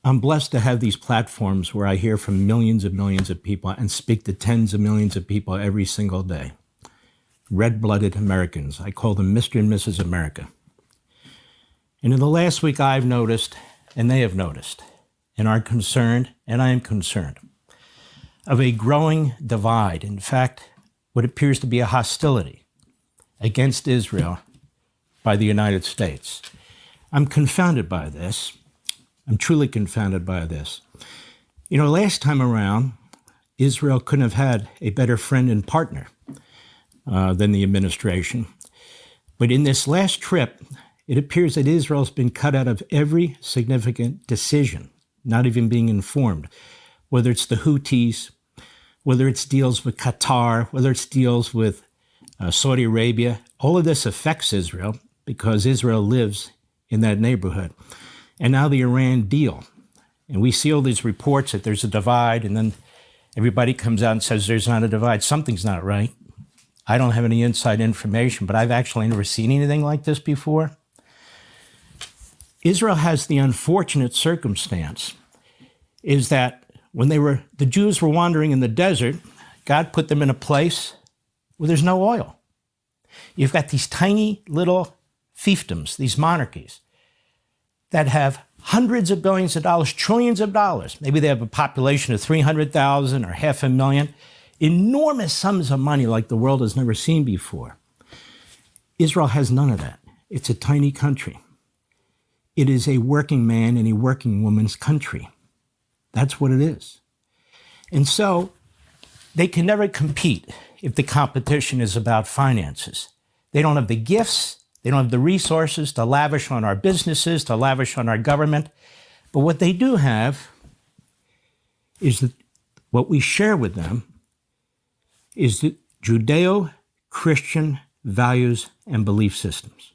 I'm blessed to have these platforms where I hear from millions of people and speak to tens of millions of people every single day. Red-blooded Americans. I call them Mr. and Mrs. America. And in the last week, I've noticed, and they have noticed, and are concerned, and I am concerned, of a growing divide. In fact, what appears to be a hostility against Israel by the United States. I'm confounded by this. I'm truly confounded by this. You know, last time around, Israel couldn't have had a better friend and partner than the administration. But in this last trip, it appears that Israel's been cut out of every significant decision, not even being informed, whether it's the Houthis, whether it's deals with Qatar, whether it's deals with Saudi Arabia. All of this affects Israel because Israel lives in that neighborhood. And now the Iran deal. And we see all these reports that there's a divide, and then everybody comes out and says there's not a divide. Something's not right. I don't have any inside information, but I've actually never seen anything like this before. Israel has the unfortunate circumstance is that when the Jews were wandering in the desert, God put them in a place where there's no oil. You've got these tiny little fiefdoms, these monarchies, that have hundreds of billions of dollars, trillions of dollars. Maybe they have a population of 300,000 or 500,000, enormous sums of money like the world has never seen before. Israel has none of that. It's a tiny country. It is a working man and a working woman's country. That's what it is. And so they can never compete if the competition is about finances. They don't have the gifts. They don't have the resources to lavish on our businesses, to lavish on our government. But what they do have is that what we share with them is the Judeo-Christian values and belief systems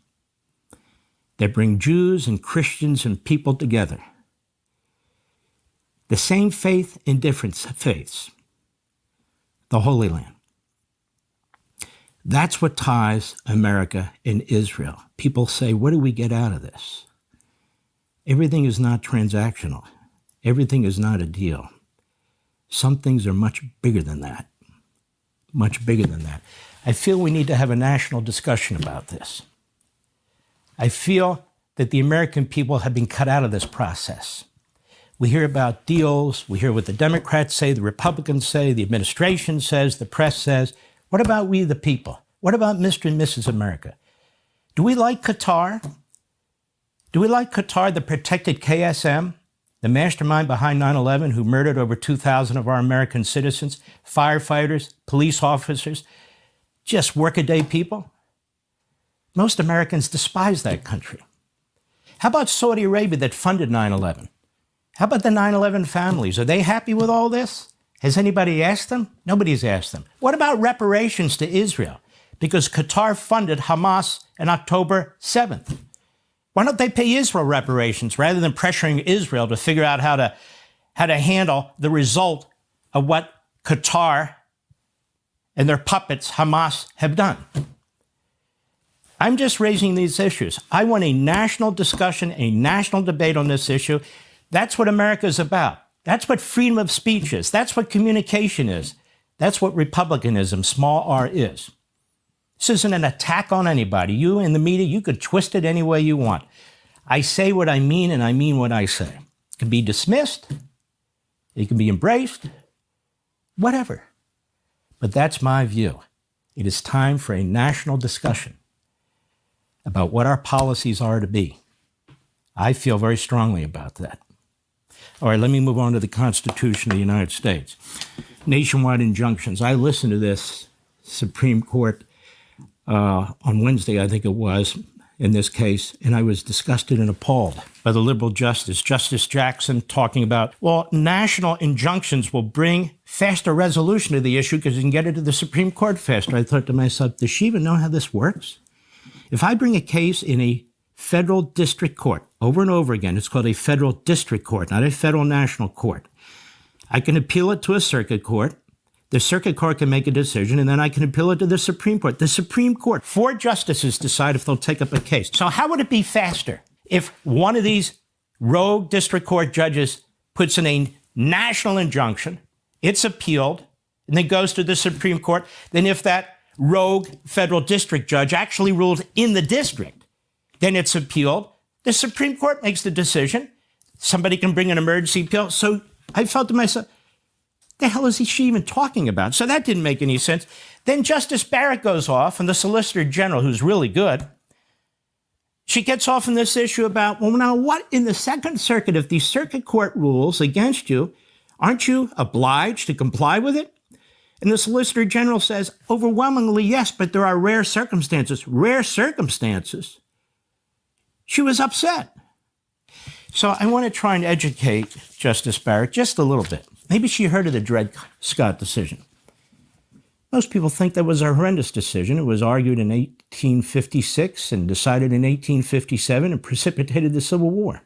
that bring Jews and Christians and people together. The same faith in different faiths, the Holy Land. That's what ties America and Israel. People say, what do we get out of this? Everything is not transactional. Everything is not a deal. Some things are much bigger than that. Much bigger than that. I feel we need to have a national discussion about this. I feel that the American people have been cut out of this process. We hear about deals. We hear what the Democrats say, the Republicans say, the administration says, the press says. What about we, the people? What about Mr. and Mrs. America? Do we like Qatar? Do we like Qatar, the protected KSM, the mastermind behind 9/11 who murdered over 2,000 of our American citizens, firefighters, police officers, just workaday people? Most Americans despise that country. How about Saudi Arabia that funded 9/11? How about the 9/11 families? Are they happy with all this? Has anybody asked them? Nobody's asked them. What about reparations to Israel? Because Qatar funded Hamas on October 7th. Why don't they pay Israel reparations rather than pressuring Israel to figure out how to handle the result of what Qatar and their puppets, Hamas, have done? I'm just raising these issues. I want a national discussion, a national debate on this issue. That's what America is about. That's what freedom of speech is. That's what communication is. That's what republicanism, small r, is. This isn't an attack on anybody. You in the media, you could twist it any way you want. I say what I mean, and I mean what I say. It can be dismissed. It can be embraced. Whatever. But that's my view. It is time for a national discussion about what our policies are to be. I feel very strongly about that. All right, let me move on to the Constitution of the United States. Nationwide injunctions. I listened to this Supreme Court on Wednesday, I think it was, in this case, and I was disgusted and appalled by the liberal Justice Jackson, talking about, well, national injunctions will bring faster resolution of the issue because you can get it to the Supreme Court faster. I thought to myself, does she even know how this works? If I bring a case in a federal district court, over and over again. It's called a federal district court, not a federal national court. I can appeal it to a circuit court. The circuit court can make a decision, and then I can appeal it to the Supreme Court. The Supreme Court, 4 justices decide if they'll take up a case. So how would it be faster if one of these rogue district court judges puts in a national injunction, it's appealed, and then goes to the Supreme Court, than if that rogue federal district judge actually ruled in the district, then it's appealed, the Supreme Court makes the decision, somebody can bring an emergency appeal. So I felt to myself, the hell is she even talking about? So that didn't make any sense. Then Justice Barrett goes off, and the Solicitor General, who's really good, she gets off on this issue about, well, now what in the Second Circuit, if the circuit court rules against you, aren't you obliged to comply with it? And the Solicitor General says, overwhelmingly, yes, but there are rare circumstances. Rare circumstances? She was upset. So I want to try and educate Justice Barrett just a little bit. Maybe she heard of the Dred Scott decision. Most people think that was a horrendous decision. It was argued in 1856 and decided in 1857 and precipitated the Civil War.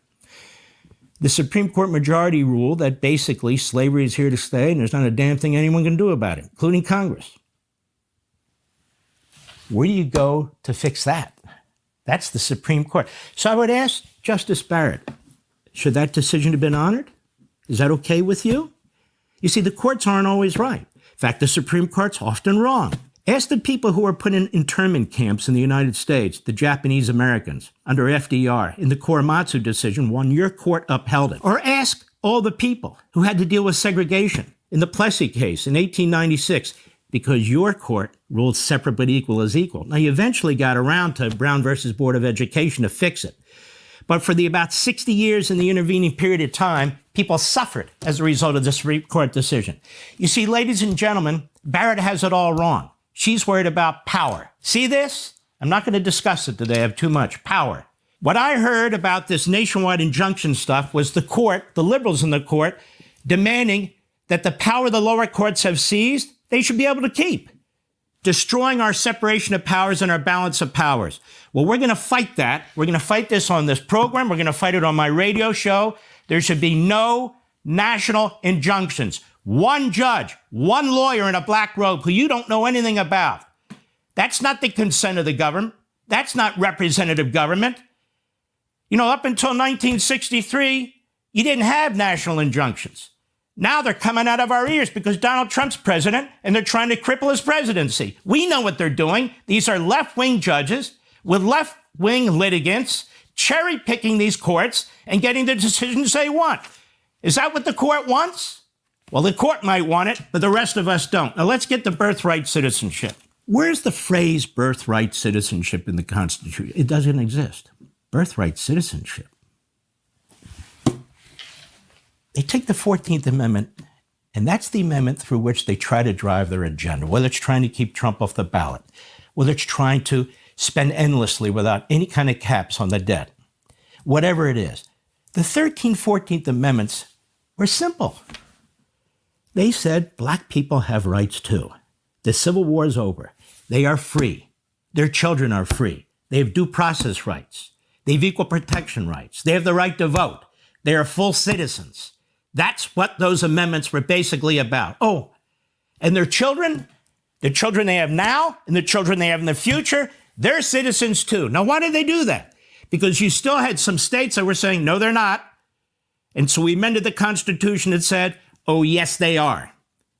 The Supreme Court majority ruled that basically slavery is here to stay and there's not a damn thing anyone can do about it, including Congress. Where do you go to fix that? That's the Supreme Court. So I would ask Justice Barrett, should that decision have been honored? Is that okay with you? You see, the courts aren't always right. In fact, the Supreme Court's often wrong. Ask the people who were put in internment camps in the United States, the Japanese Americans, under FDR. In the Korematsu decision, your court upheld it. Or ask all the people who had to deal with segregation in the Plessy case in 1896, because your court ruled separate but equal is equal. Now, you eventually got around to Brown versus Board of Education to fix it. But for the about 60 years in the intervening period of time, people suffered as a result of the Supreme Court decision. You see, ladies and gentlemen, Barrett has it all wrong. She's worried about power. See this? I'm not going to discuss it today. I have too much power. What I heard about this nationwide injunction stuff was the court, the liberals in the court, demanding that the power the lower courts have seized, they should be able to keep, destroying our separation of powers and our balance of powers. Well, we're going to fight that. We're going to fight this on this program. We're going to fight it on my radio show. There should be no national injunctions. One judge, one lawyer in a black robe who you don't know anything about. That's not the consent of the government. That's not representative government. You know, up until 1963, you didn't have national injunctions. Now they're coming out of our ears because Donald Trump's president and they're trying to cripple his presidency. We know what they're doing. These are left-wing judges with left-wing litigants cherry-picking these courts and getting the decisions they want. Is that what the court wants? Well, the court might want it, but the rest of us don't. Now let's get to birthright citizenship. Where's the phrase birthright citizenship in the Constitution? It doesn't exist. Birthright citizenship. They take the 14th Amendment, and that's the amendment through which they try to drive their agenda, whether it's trying to keep Trump off the ballot, whether it's trying to spend endlessly without any kind of caps on the debt, whatever it is. The 13th, 14th Amendments were simple. They said black people have rights too. The Civil War is over. They are free. Their children are free. They have due process rights. They have equal protection rights. They have the right to vote. They are full citizens. That's what those amendments were basically about. Oh, and their children, the children they have now and the children they have in the future, they're citizens too. Now, why did they do that? Because you still had some states that were saying, no, they're not. And so we amended the Constitution that said, oh, yes, they are.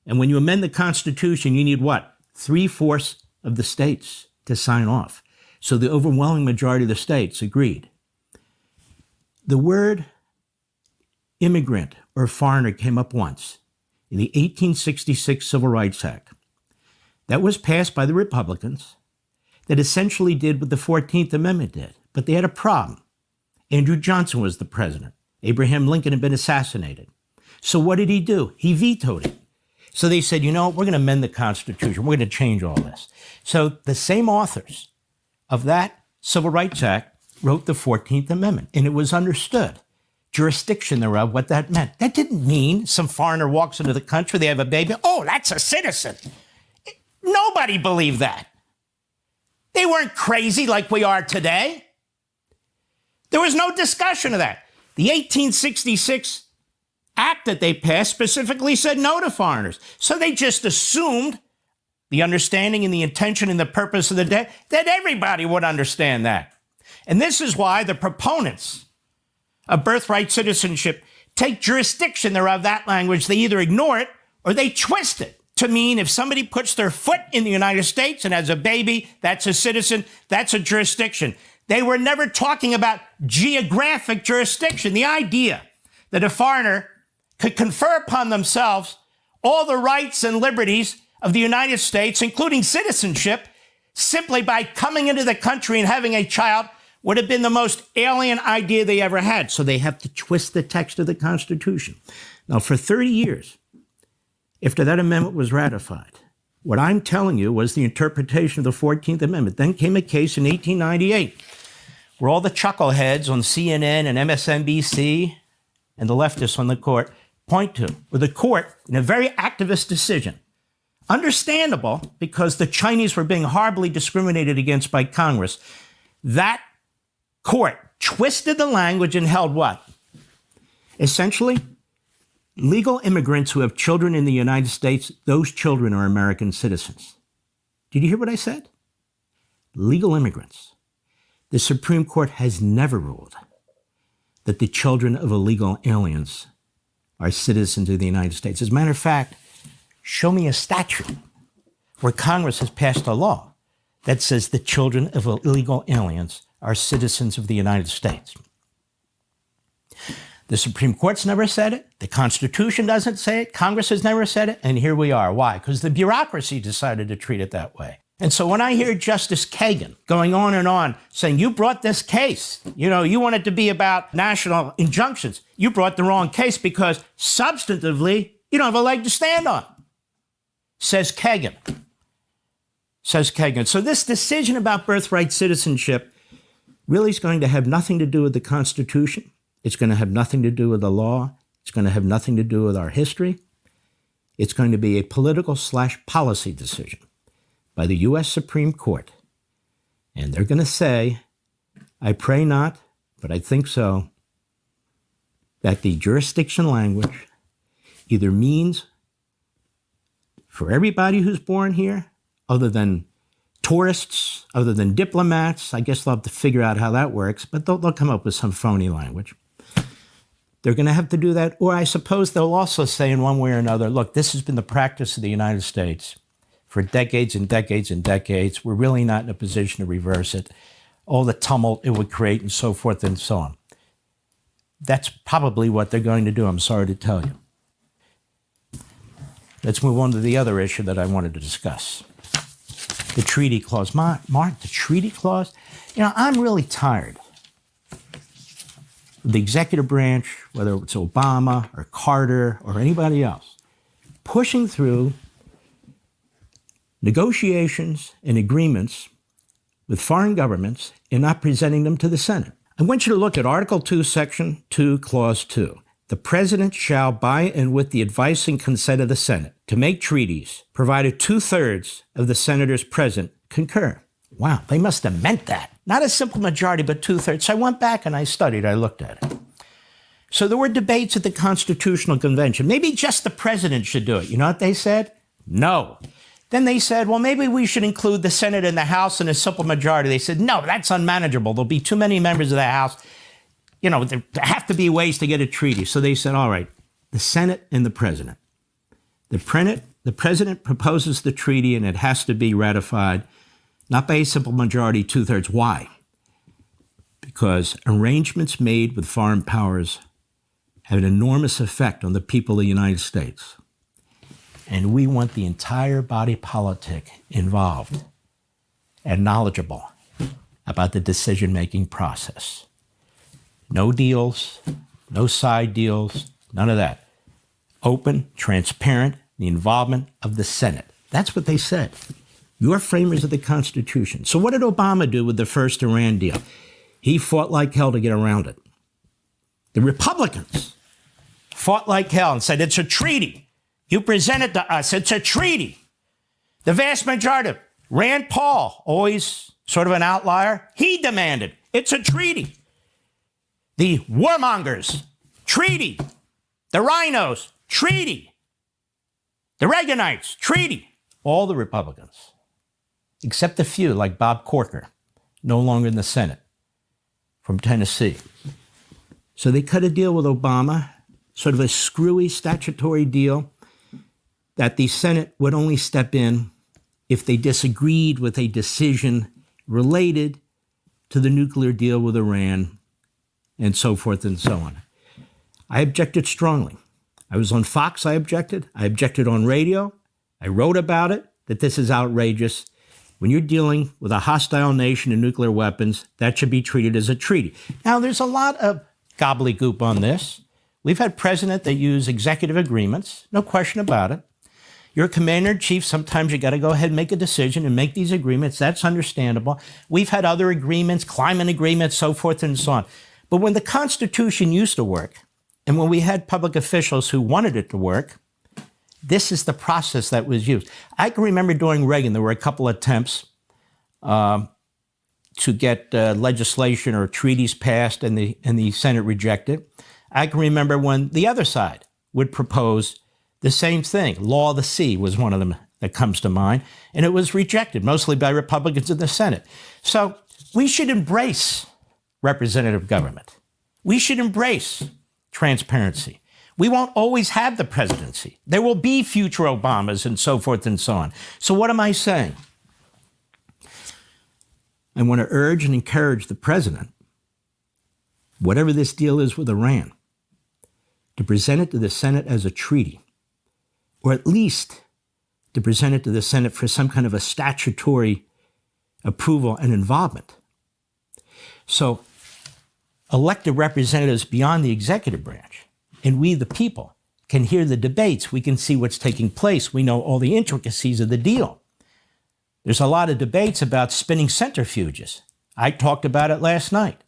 And when you amend the Constitution, you need what? 3/4 of the states to sign off. So the overwhelming majority of the states agreed. The word immigrant or foreigner came up once in the 1866 Civil Rights Act. That was passed by the Republicans that essentially did what the 14th Amendment did. But they had a problem. Andrew Johnson was the president. Abraham Lincoln had been assassinated. So what did he do? He vetoed it. So they said, you know, we're going to amend the Constitution. We're going to change all this. So the same authors of that Civil Rights Act wrote the 14th Amendment, and it was understood. Jurisdiction thereof, what that meant. That didn't mean some foreigner walks into the country, they have a baby, oh, that's a citizen. Nobody believed that. They weren't crazy like we are today. There was no discussion of that. The 1866 act that they passed specifically said no to foreigners. So they just assumed the understanding and the intention and the purpose of the day, that everybody would understand that. And this is why the proponents of birthright citizenship take jurisdiction thereof that language. They either ignore it or they twist it to mean if somebody puts their foot in the United States and has a baby, that's a citizen, that's a jurisdiction. They were never talking about geographic jurisdiction. The idea that a foreigner could confer upon themselves all the rights and liberties of the United States, including citizenship, simply by coming into the country and having a child would have been the most alien idea they ever had. So they have to twist the text of the Constitution. Now, for 30 years, after that amendment was ratified, what I'm telling you was the interpretation of the 14th Amendment. Then came a case in 1898 where all the chuckleheads on CNN and MSNBC and the leftists on the court point to, where the court, in a very activist decision, understandable because the Chinese were being horribly discriminated against by Congress, that court twisted the language and held what? Essentially, legal immigrants who have children in the United States, those children are American citizens. Did you hear what I said? Legal immigrants. The Supreme Court has never ruled that the children of illegal aliens are citizens of the United States. As a matter of fact, show me a statute where Congress has passed a law that says the children of illegal aliens are citizens of the United States. The Supreme Court's never said it. The Constitution doesn't say it. Congress has never said it. And here we are. Why? Because the bureaucracy decided to treat it that way. And so when I hear Justice Kagan going on and on saying, you brought this case, you want it to be about national injunctions. You brought the wrong case because substantively, you don't have a leg to stand on, says Kagan. So this decision about birthright citizenship really is going to have nothing to do with the Constitution. It's going to have nothing to do with the law. It's going to have nothing to do with our history. It's going to be a political/policy decision by the U.S. Supreme Court. And they're going to say, I pray not, but I think so, that the jurisdiction language either means for everybody who's born here, other than tourists, other than diplomats, I guess they'll have to figure out how that works, but they'll come up with some phony language. They're going to have to do that, or I suppose they'll also say in one way or another, look, this has been the practice of the United States for decades and decades and decades. We're really not in a position to reverse it. All the tumult it would create and so forth and so on. That's probably what they're going to do, I'm sorry to tell you. Let's move on to the other issue that I wanted to discuss. The treaty clause. Mark, the treaty clause? I'm really tired of the executive branch, whether it's Obama or Carter or anybody else, pushing through negotiations and agreements with foreign governments and not presenting them to the Senate. I want you to look at Article 2, Section 2, Clause 2. The President shall, by and with the advice and consent of the Senate, to make treaties, provided 2/3 of the senators present concur. Wow, they must have meant that. Not a simple majority, but 2/3. So I went back and I studied, I looked at it. So there were debates at the Constitutional Convention. Maybe just the president should do it. You know what they said? No. Then they said, well, maybe we should include the Senate and the House in a simple majority. They said, no, that's unmanageable. There'll be too many members of the House. There have to be ways to get a treaty. So they said, all right, the Senate and the President. The President proposes the treaty and it has to be ratified, not by a simple majority, 2/3. Why? Because arrangements made with foreign powers have an enormous effect on the people of the United States. And we want the entire body politic involved and knowledgeable about the decision-making process. No deals, no side deals, none of that. Open, transparent, the involvement of the Senate. That's what they said. You're framers of the Constitution. So what did Obama do with the first Iran deal? He fought like hell to get around it. The Republicans fought like hell and said, it's a treaty. You present it to us. It's a treaty. The vast majority of Rand Paul, always sort of an outlier, he demanded it's a treaty. The warmongers, treaty. The rhinos, treaty. The Reaganites, treaty. All the Republicans, except a few like Bob Corker, no longer in the Senate, from Tennessee. So they cut a deal with Obama, sort of a screwy statutory deal that the Senate would only step in if they disagreed with a decision related to the nuclear deal with Iran and so forth and so on. I objected strongly. I was on Fox, I objected. I objected on radio. I wrote about it, that this is outrageous. When you're dealing with a hostile nation and nuclear weapons, that should be treated as a treaty. Now, there's a lot of gobbledygook on this. We've had presidents that use executive agreements, no question about it. You're a commander-in-chief, sometimes you got to go ahead and make a decision and make these agreements. That's understandable. We've had other agreements, climate agreements, so forth and so on. But when the Constitution used to work, and when we had public officials who wanted it to work, this is the process that was used. I can remember during Reagan, there were a couple attempts to get legislation or treaties passed and the Senate rejected. I can remember when the other side would propose the same thing. Law of the Sea was one of them that comes to mind, and it was rejected, mostly by Republicans in the Senate. So we should embrace representative government. We should embrace transparency. We won't always have the presidency. There will be future Obamas and so forth and so on. So what am I saying? I want to urge and encourage the president, whatever this deal is with Iran, to present it to the Senate as a treaty, or at least to present it to the Senate for some kind of a statutory approval and involvement. So elected representatives beyond the executive branch, and we, the people, can hear the debates. We can see what's taking place. We know all the intricacies of the deal. There's a lot of debates about spinning centrifuges. I talked about it last night.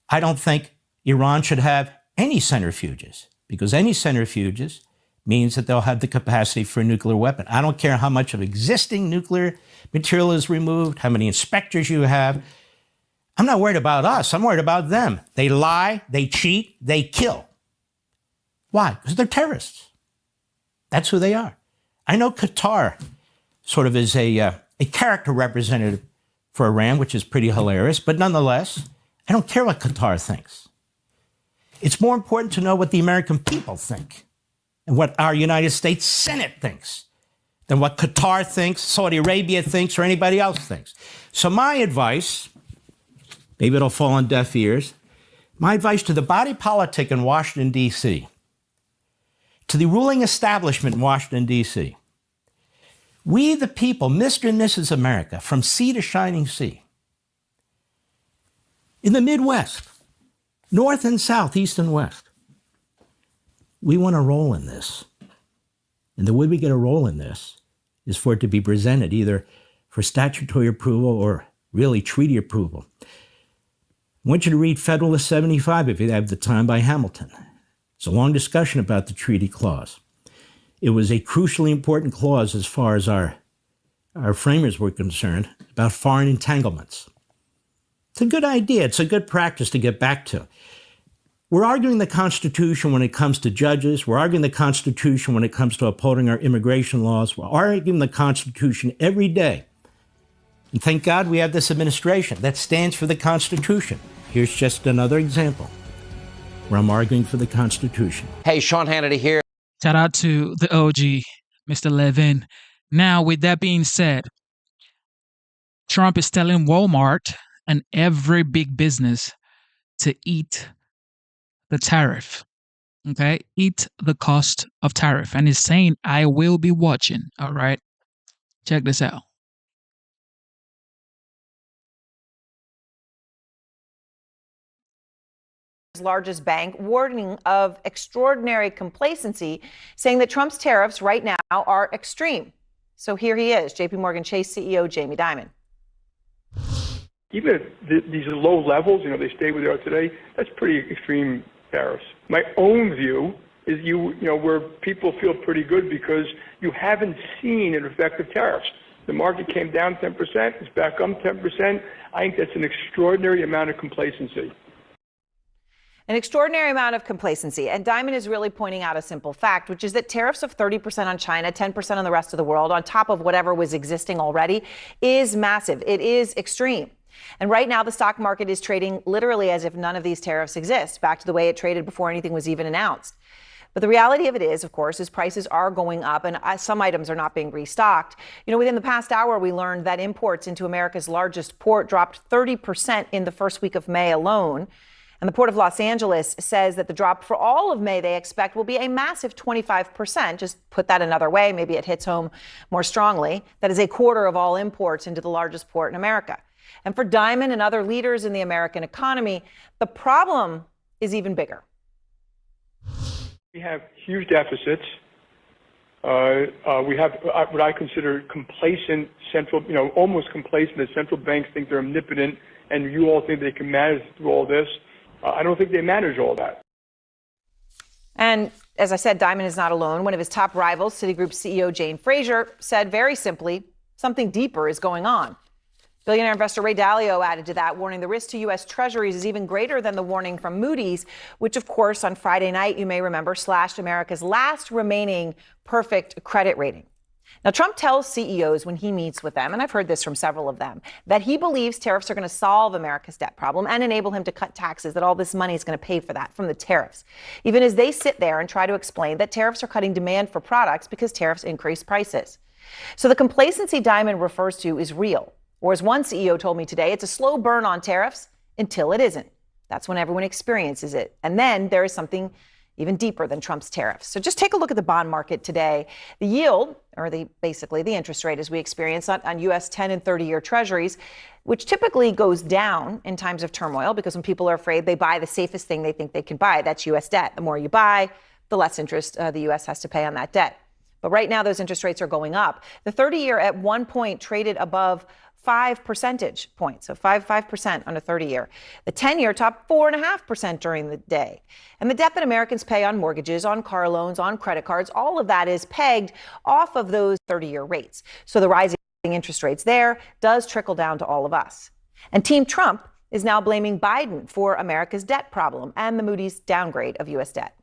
I don't think Iran should have any centrifuges, because any centrifuges means that they'll have the capacity for a nuclear weapon. I don't care how much of existing nuclear material is removed, how many inspectors you have. I'm not worried about us. I'm worried about them. They lie, they cheat, they kill. Why? Because they're terrorists. That's who they are. I know Qatar sort of is a character representative for Iran, which is pretty hilarious, but nonetheless, I don't care what Qatar thinks. It's more important to know what the American people think and what our United States Senate thinks than what Qatar thinks, Saudi Arabia thinks, or anybody else thinks. So my advice, maybe it'll fall on deaf ears, my advice to the body politic in Washington, D.C., to the ruling establishment in Washington, D.C., we the people, Mr. and Mrs. America, from sea to shining sea, in the Midwest, North and South, East and West, we want a role in this. And the way we get a role in this is for it to be presented either for statutory approval or really treaty approval. I want you to read Federalist 75 if you have the time by Hamilton. It's a long discussion about the treaty clause. It was a crucially important clause as far as our framers were concerned about foreign entanglements. It's a good idea. It's a good practice to get back to. We're arguing the Constitution when it comes to judges. We're arguing the Constitution when it comes to upholding our immigration laws. We're arguing the Constitution every day. And thank God we have this administration that stands for the Constitution. Here's just another example where I'm arguing for the Constitution. Hey, Sean Hannity here. Shout out to the OG, Mr. Levin. Now, with that being said, Trump is telling Walmart and every big business to eat the tariff, okay? Eat the cost of tariff. And he's saying, I will be watching, all right? Check this out. Largest bank warning of extraordinary complacency, saying that Trump's tariffs right now are extreme. So here he is, JP Morgan Chase CEO Jamie Dimon. Even if these are low levels, they stay where they are today, that's pretty extreme tariffs. My own view is where people feel pretty good because you haven't seen an effect of tariffs. The market came down 10%, it's back up 10%. I think that's an extraordinary amount of complacency. An extraordinary amount of complacency. And Diamond is really pointing out a simple fact, which is that tariffs of 30% on China, 10% on the rest of the world, on top of whatever was existing already, is massive. It is extreme. And right now, the stock market is trading literally as if none of these tariffs exist, back to the way it traded before anything was even announced. But the reality of it is, of course, is prices are going up and some items are not being restocked. You know, within the past hour, we learned that imports into America's largest port dropped 30% in the first week of May alone. And the Port of Los Angeles says that the drop for all of May they expect will be a massive 25%. Just put that another way, maybe it hits home more strongly. That is a quarter of all imports into the largest port in America. And for Diamond and other leaders in the American economy, the problem is even bigger. We have huge deficits. We have what I consider complacent central, almost complacent. The central banks think they're omnipotent, and you all think they can manage through all this. I don't think they manage all that. And as I said, Diamond is not alone. One of his top rivals, Citigroup CEO Jane Fraser, said very simply, something deeper is going on. Billionaire investor Ray Dalio added to that, warning the risk to U.S. Treasuries is even greater than the warning from Moody's, which, of course, on Friday night, you may remember, slashed America's last remaining perfect credit rating. Now, Trump tells CEOs when he meets with them, and I've heard this from several of them, that he believes tariffs are going to solve America's debt problem and enable him to cut taxes, that all this money is going to pay for that from the tariffs, even as they sit there and try to explain that tariffs are cutting demand for products because tariffs increase prices. So the complacency Diamond refers to is real. Or as one CEO told me today, it's a slow burn on tariffs until it isn't. That's when everyone experiences it. And then there is something even deeper than Trump's tariffs. So just take a look at the bond market today. The yield, or basically the interest rate as we experience on U.S. 10 and 30-year treasuries, which typically goes down in times of turmoil because when people are afraid, they buy the safest thing they think they can buy. That's U.S. debt. The more you buy, the less interest the U.S. has to pay on that debt. But right now, those interest rates are going up. The 30-year at one point traded above 5 percentage points, so 5% on a 30-year. The 10-year topped 4.5% during the day. And the debt that Americans pay on mortgages, on car loans, on credit cards, all of that is pegged off of those 30-year rates. So the rising interest rates there does trickle down to all of us. And Team Trump is now blaming Biden for America's debt problem and the Moody's downgrade of U.S. debt.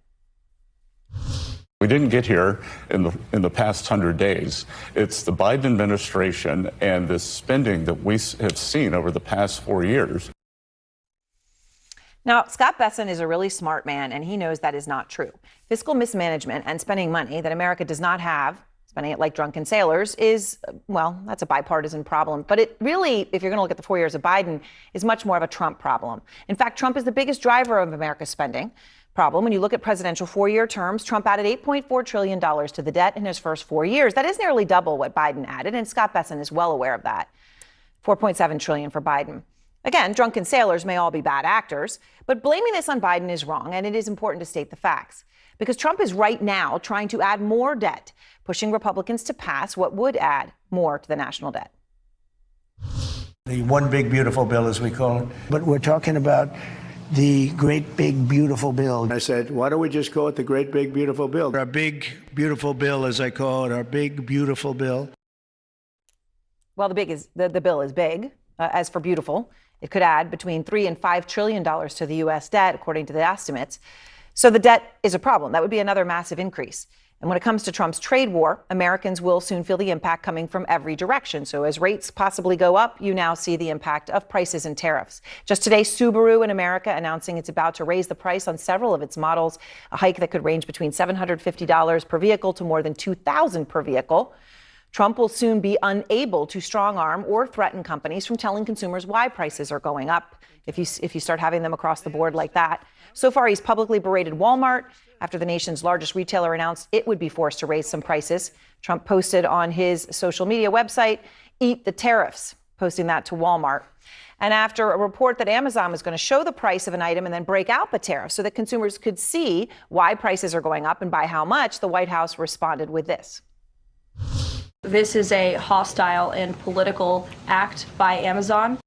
We didn't get here in the past 100 days. It's the Biden administration and the spending that we have seen over the past 4 years. Now, Scott Bessent is a really smart man, and he knows that is not true. Fiscal mismanagement and spending money that America does not have, spending it like drunken sailors, is, well, that's a bipartisan problem. But it really, if you're going to look at the 4 years of Biden, is much more of a Trump problem. In fact, Trump is the biggest driver of America's spending problem. When you look at presidential 4-year terms, Trump added $8.4 trillion to the debt in his first 4 years. That is nearly double what Biden added, and Scott Bessent is well aware of that. $4.7 trillion for Biden. Again, drunken sailors may all be bad actors, but blaming this on Biden is wrong, and it is important to state the facts. Because Trump is right now trying to add more debt, pushing Republicans to pass what would add more to the national debt. The one big beautiful bill, as we call it. But we're talking about the great big beautiful bill. I said, why don't we just call it the great big beautiful bill? Our big beautiful bill, as I call it, our big beautiful bill. Well, the bill is big. As for beautiful, it could add between $3 and $5 trillion to the U.S. debt, according to the estimates. So the debt is a problem. That would be another massive increase. And when it comes to Trump's trade war, Americans will soon feel the impact coming from every direction. So as rates possibly go up, you now see the impact of prices and tariffs. Just today, Subaru in America announcing it's about to raise the price on several of its models, a hike that could range between $750 per vehicle to more than $2,000 per vehicle. Trump will soon be unable to strong-arm or threaten companies from telling consumers why prices are going up if you start having them across the board like that. So far, he's publicly berated Walmart after the nation's largest retailer announced it would be forced to raise some prices. Trump posted on his social media website, "Eat the tariffs," posting that to Walmart. And after a report that Amazon was going to show the price of an item and then break out the tariffs so that consumers could see why prices are going up and by how much, the White House responded with this. This is a hostile and political act by Amazon.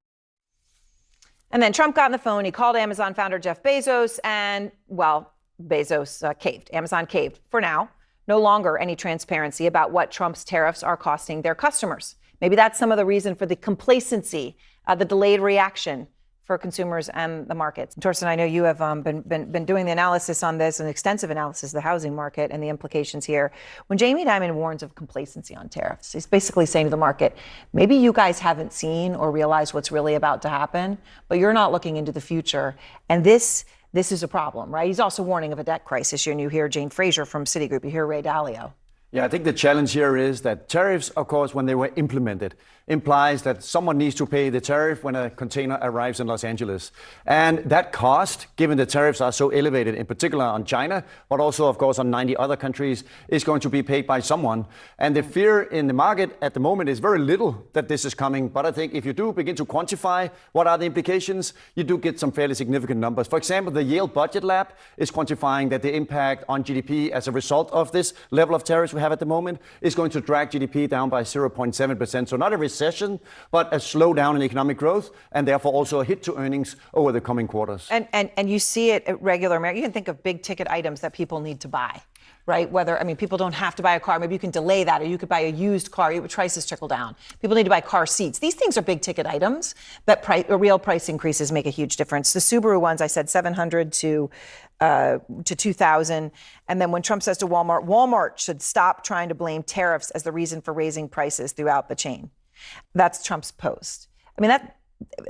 And then Trump got on the phone. He called Amazon founder Jeff Bezos and, well, Bezos caved. Amazon caved for now. No longer any transparency about what Trump's tariffs are costing their customers. Maybe that's some of the reason for the complacency, the delayed reaction for consumers and the markets. Torsten, I know you have been doing the analysis on this, an extensive analysis of the housing market and the implications here. When Jamie Dimon warns of complacency on tariffs, he's basically saying to the market, maybe you guys haven't seen or realized what's really about to happen, but you're not looking into the future. And this is a problem, right? He's also warning of a debt crisis. And you hear Jane Fraser from Citigroup, you hear Ray Dalio. Yeah, I think the challenge here is that tariffs, of course, when they were implemented, implies that someone needs to pay the tariff when a container arrives in Los Angeles. And that cost, given the tariffs are so elevated, in particular on China, but also, of course, on 90 other countries, is going to be paid by someone. And the fear in the market at the moment is very little that this is coming. But I think if you do begin to quantify what are the implications, you do get some fairly significant numbers. For example, the Yale Budget Lab is quantifying that the impact on GDP as a result of this level of tariffs we have at the moment is going to drag GDP down by 0.7%. So not a recession, but a slowdown in economic growth, and therefore also a hit to earnings over the coming quarters. And you see it at regular America. You can think of big ticket items that people need to buy, right? People don't have to buy a car. Maybe you can delay that, or you could buy a used car. Prices trickle down. People need to buy car seats. These things are big ticket items, but real price increases make a huge difference. The Subaru ones, I said 700 to 2,000. And then when Trump says to Walmart should stop trying to blame tariffs as the reason for raising prices throughout the chain. That's Trump's post. I mean,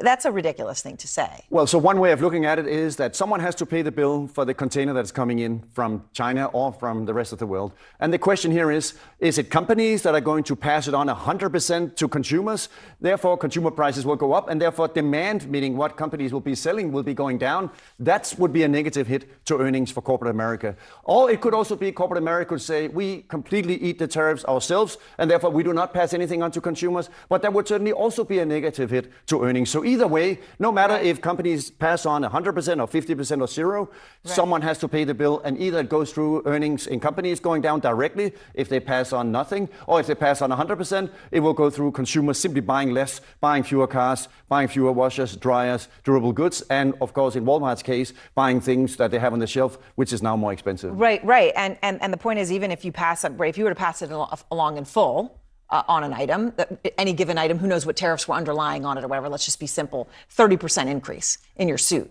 that's a ridiculous thing to say. Well, so one way of looking at it is that someone has to pay the bill for the container that's coming in from China or from the rest of the world. And the question here is it companies that are going to pass it on 100% to consumers? Therefore, consumer prices will go up, and therefore demand, meaning what companies will be selling, will be going down. That would be a negative hit to earnings for corporate America. Or it could also be corporate America could say, we completely eat the tariffs ourselves, and therefore we do not pass anything on to consumers. But that would certainly also be a negative hit to earnings. So either way, no matter if companies pass on 100% or 50% or zero, someone has to pay the bill, and either it goes through earnings in companies going down directly if they pass on nothing, or if they pass on 100%, it will go through consumers simply buying less, buying fewer cars, buying fewer washers, dryers, durable goods, and of course, in Walmart's case, buying things that they have on the shelf, which is now more expensive. Right. And the point is, even if you if you were to pass it along in full, on an item, any given item, who knows what tariffs were underlying on it or whatever, let's just be simple, 30% increase in your suit.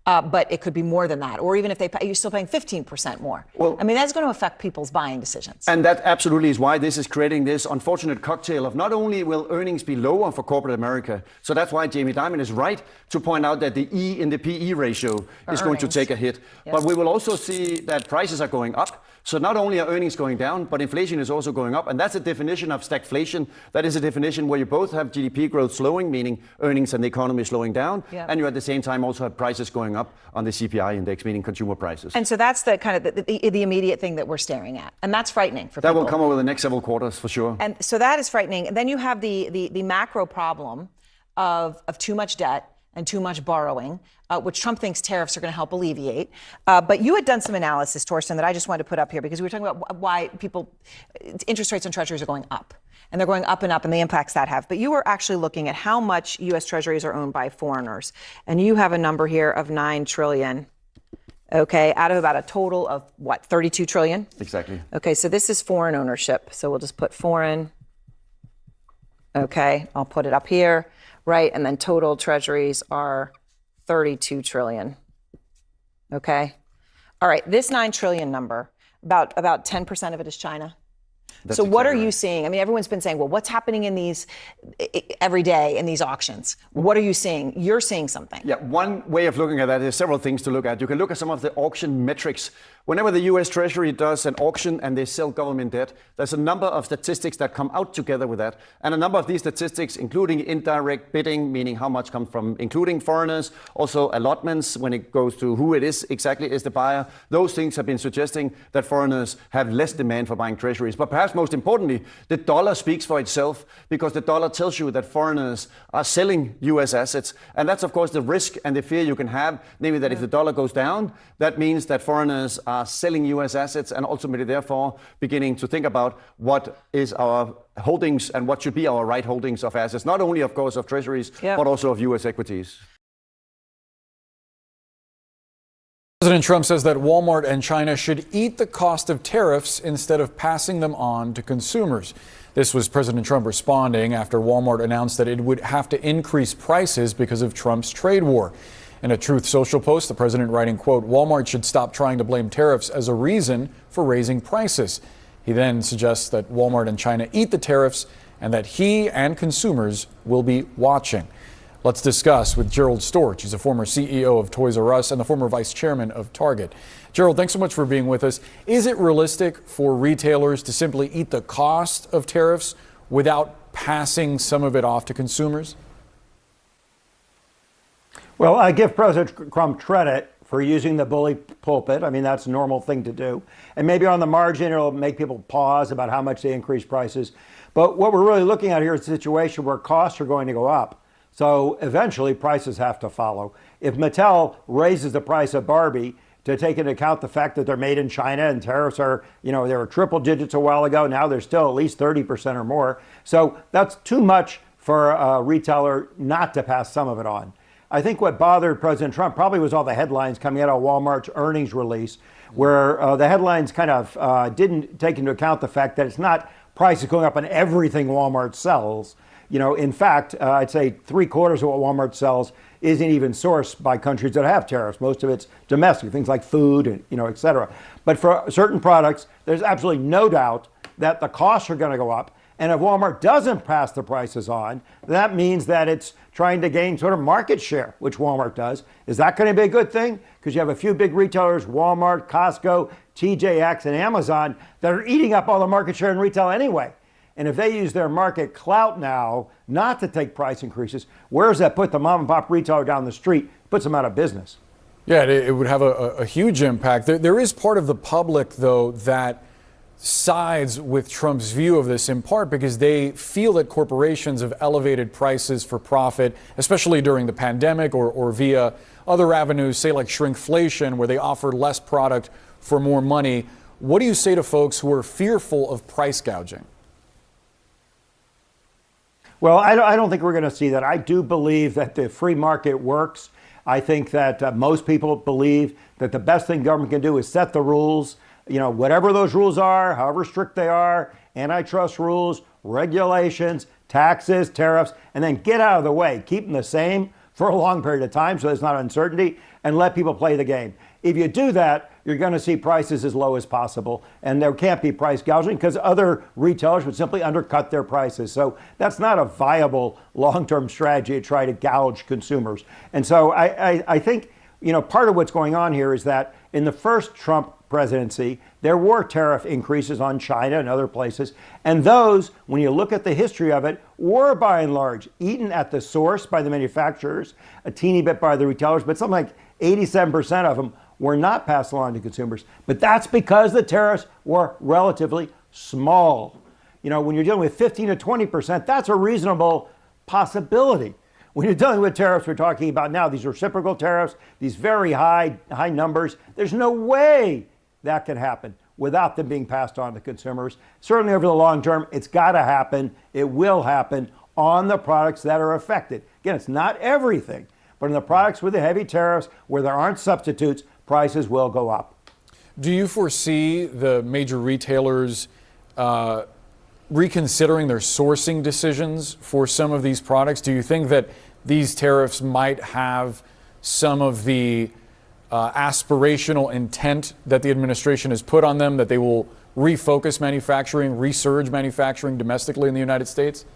But it could be more than that. Or even if you're still paying 15% more. Well, I mean, that's going to affect people's buying decisions. And that absolutely is why this is creating this unfortunate cocktail of not only will earnings be lower for corporate America, so that's why Jamie Dimon is right to point out that the E in the PE ratio is going to take a hit. Yes. But we will also see that prices are going up. So not only are earnings going down, but inflation is also going up. And that's a definition of stagflation. That is a definition where you both have GDP growth slowing, meaning earnings and the economy slowing down. Yep. And you at the same time also have prices going up on the CPI index, meaning consumer prices. And so that's the kind of the immediate thing that we're staring at. And that's frightening for people. That will come over the next several quarters for sure. And so that is frightening. And then you have the macro problem of too much debt and too much borrowing, which Trump thinks tariffs are going to help alleviate. But you had done some analysis, Torsten, that I just wanted to put up here because we were talking about why interest rates on treasuries are going up. And they're going up and up and the impacts that have. But you were actually looking at how much U.S. treasuries are owned by foreigners. And you have a number here of $9 trillion. Okay, out of about a total of what, 32 trillion? Exactly. Okay, so this is foreign ownership. So we'll just put foreign. Okay, I'll put it up here. Right, and then total treasuries are 32 trillion. Okay, all right. This 9 trillion number, about 10% of it is China. That's so what are you seeing? I mean, everyone's been saying, well, what's happening in these every day in these auctions? What are you seeing? You're seeing something. Yeah, one way of looking at that is several things to look at. You can look at some of the auction metrics. Whenever the U.S. Treasury does an auction and they sell government debt, there's a number of statistics that come out together with that. And a number of these statistics, including indirect bidding, meaning how much comes from including foreigners, also allotments when it goes to who it is exactly is the buyer. Those things have been suggesting that foreigners have less demand for buying treasuries. But perhaps most importantly, the dollar speaks for itself because the dollar tells you that foreigners are selling U.S. assets. And that's, of course, the risk and the fear you can have, namely that if the dollar goes down, that means that foreigners are selling U.S. assets and ultimately, therefore, beginning to think about what is our holdings and what should be our right holdings of assets, not only, of course, of treasuries, but also of U.S. equities. President Trump says that Walmart and China should eat the cost of tariffs instead of passing them on to consumers. This was President Trump responding after Walmart announced that it would have to increase prices because of Trump's trade war. In a Truth Social post, the president writing, quote, Walmart should stop trying to blame tariffs as a reason for raising prices. He then suggests that Walmart and China eat the tariffs and that he and consumers will be watching. Let's discuss with Gerald Storch. He's a former CEO of Toys R Us and the former vice chairman of Target. Gerald, thanks so much for being with us. Is it realistic for retailers to simply eat the cost of tariffs without passing some of it off to consumers? Well, I give President Trump credit for using the bully pulpit. I mean, that's a normal thing to do. And maybe on the margin, it'll make people pause about how much they increase prices. But what we're really looking at here is a situation where costs are going to go up. So eventually prices have to follow. If Mattel raises the price of Barbie to take into account the fact that they're made in China and tariffs are, they were triple digits a while ago. Now they're still at least 30% or more. So that's too much for a retailer not to pass some of it on. I think what bothered President Trump probably was all the headlines coming out of Walmart's earnings release, where the headlines kind of didn't take into account the fact that it's not prices going up on everything Walmart sells. In fact, I'd say 3/4 of what Walmart sells isn't even sourced by countries that have tariffs. Most of it's domestic, things like food and, et cetera. But for certain products, there's absolutely no doubt that the costs are going to go up. And if Walmart doesn't pass the prices on, that means that it's trying to gain sort of market share, which Walmart does. Is that going to be a good thing? Because you have a few big retailers, Walmart, Costco, TJX, and Amazon, that are eating up all the market share in retail anyway. And if they use their market clout now not to take price increases, where does that put the mom and pop retailer down the street? Puts them out of business. Yeah, it would have a huge impact. There is part of the public, though, that sides with Trump's view of this, in part because they feel that corporations have elevated prices for profit, especially during the pandemic or via other avenues, say like shrinkflation, where they offer less product for more money. What do you say to folks who are fearful of price gouging? Well, I don't think we're going to see that. I do believe that the free market works. I think that most people believe that the best thing government can do is set the rules, whatever those rules are, however strict they are, antitrust rules, regulations, taxes, tariffs, and then get out of the way. Keep them the same for a long period of time so there's not uncertainty, and let people play the game. If you do that, you're going to see prices as low as possible, and there can't be price gouging because other retailers would simply undercut their prices. So that's not a viable long-term strategy to try to gouge consumers. And so I think, part of what's going on here is that in the first Trump presidency, there were tariff increases on China and other places. And those, when you look at the history of it, were by and large eaten at the source by the manufacturers, a teeny bit by the retailers, but something like 87% of them were not passed along to consumers. But that's because the tariffs were relatively small. When you're dealing with 15 to 20%, that's a reasonable possibility. When you're dealing with tariffs we're talking about now, these reciprocal tariffs, these very high numbers, there's no way that can happen without them being passed on to consumers. Certainly over the long term, it's got to happen. It will happen on the products that are affected. Again, it's not everything, but in the products with the heavy tariffs where there aren't substitutes, prices will go up. Do you foresee the major retailers reconsidering their sourcing decisions for some of these products? Do you think that these tariffs might have some of the aspirational intent that the administration has put on them, that they will refocus manufacturing, resurge manufacturing domestically in the United States?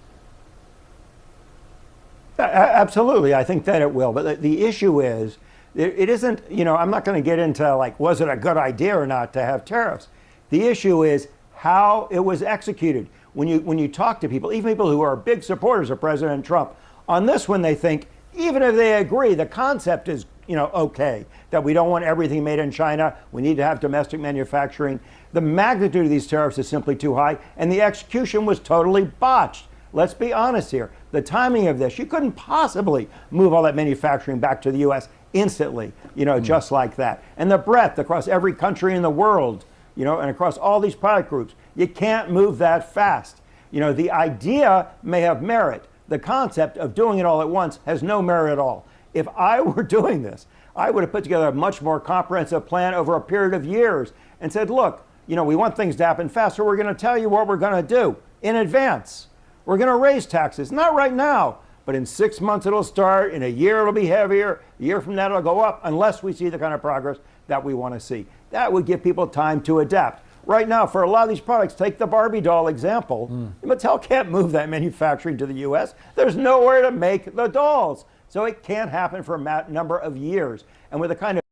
Absolutely. I think that it will. But the issue is, it isn't, I'm not going to get into was it a good idea or not to have tariffs? The issue is how it was executed. When you talk to people, even people who are big supporters of President Trump, on this one they think, even if they agree, the concept is, okay, that we don't want everything made in China, we need to have domestic manufacturing. The magnitude of these tariffs is simply too high, and the execution was totally botched. Let's be honest here. The timing of this, you couldn't possibly move all that manufacturing back to the U.S. instantly, just like that. And the breadth across every country in the world, and across all these product groups, you can't move that fast. The idea may have merit. The concept of doing it all at once has no merit at all. If I were doing this, I would have put together a much more comprehensive plan over a period of years and said, look, we want things to happen faster. We're going to tell you what we're going to do. in advance. We're going to raise taxes, not right now, but in 6 months it'll start, in a year it'll be heavier, a year from that it'll go up, unless we see the kind of progress that we want to see. That would give people time to adapt. Right now, for a lot of these products, take the Barbie doll example. Mattel can't move that manufacturing to the U.S. There's nowhere to make the dolls. So it can't happen for a number of years. And with the kind of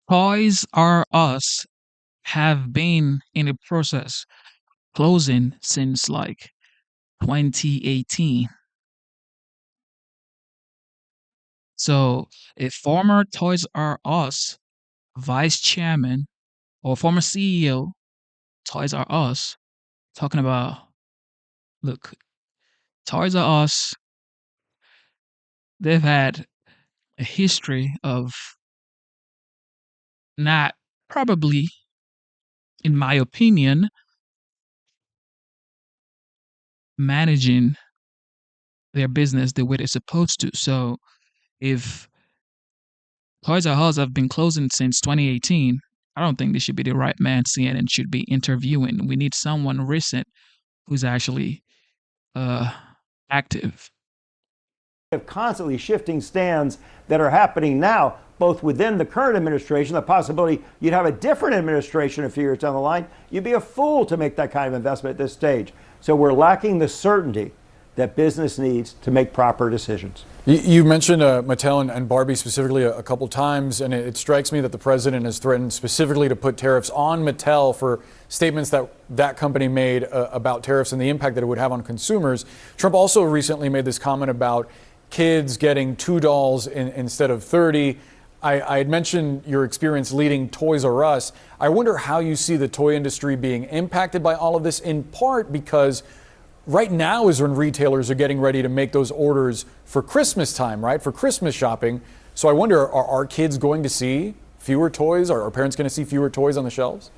Toys R Us have been in the process closing since like 2018. So a former Toys R Us vice chairman or former CEO, Toys R Us, talking about, look, Toys R Us, they've had a history of not probably, in my opinion, managing their business the way they're supposed to. So if Toys R Us have been closing since 2018, I don't think this should be the right man CNN should be interviewing. We need someone recent who's actually active. of constantly shifting stands that are happening now, both within the current administration, the possibility you'd have a different administration a few years down the line, you'd be a fool to make that kind of investment at this stage. So we're lacking the certainty that business needs to make proper decisions. You mentioned Mattel and Barbie specifically a couple times, and it strikes me that the president has threatened specifically to put tariffs on Mattel for statements that that company made about tariffs and the impact that it would have on consumers. Trump also recently made this comment about kids getting 2 dolls instead of 30. I had mentioned your experience leading Toys R Us. I wonder how you see the toy industry being impacted by all of this, in part because right now is when retailers are getting ready to make those orders for Christmas time, right? For Christmas shopping. So I wonder, are our kids going to see fewer toys? Are our parents going to see fewer toys on the shelves?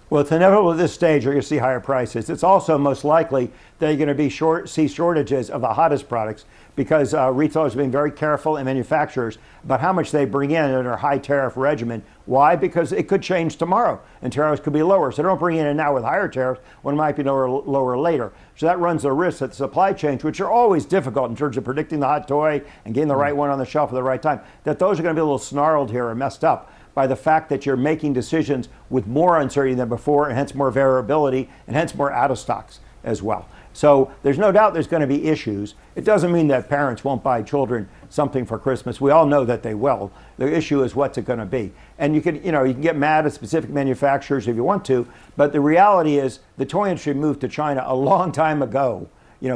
Well, it's inevitable at this stage you're going to see higher prices. It's also most likely that you're going to see shortages of the hottest products because retailers are being very careful and manufacturers about how much they bring in under a high tariff regimen. Why? Because it could change tomorrow and tariffs could be lower. So don't bring in now with higher tariffs when it might be lower later. So that runs the risk that the supply chains, which are always difficult in terms of predicting the hot toy and getting the right one on the shelf at the right time, that those are going to be a little snarled here and messed up by the fact that you're making decisions with more uncertainty than before, and hence more variability, and hence more out of stocks as well. So there's no doubt there's going to be issues. It doesn't mean that parents won't buy children something for Christmas. We all know that they will. The issue is what's it going to be. And you can get mad at specific manufacturers if you want to, but the reality is the toy industry moved to China a long time ago,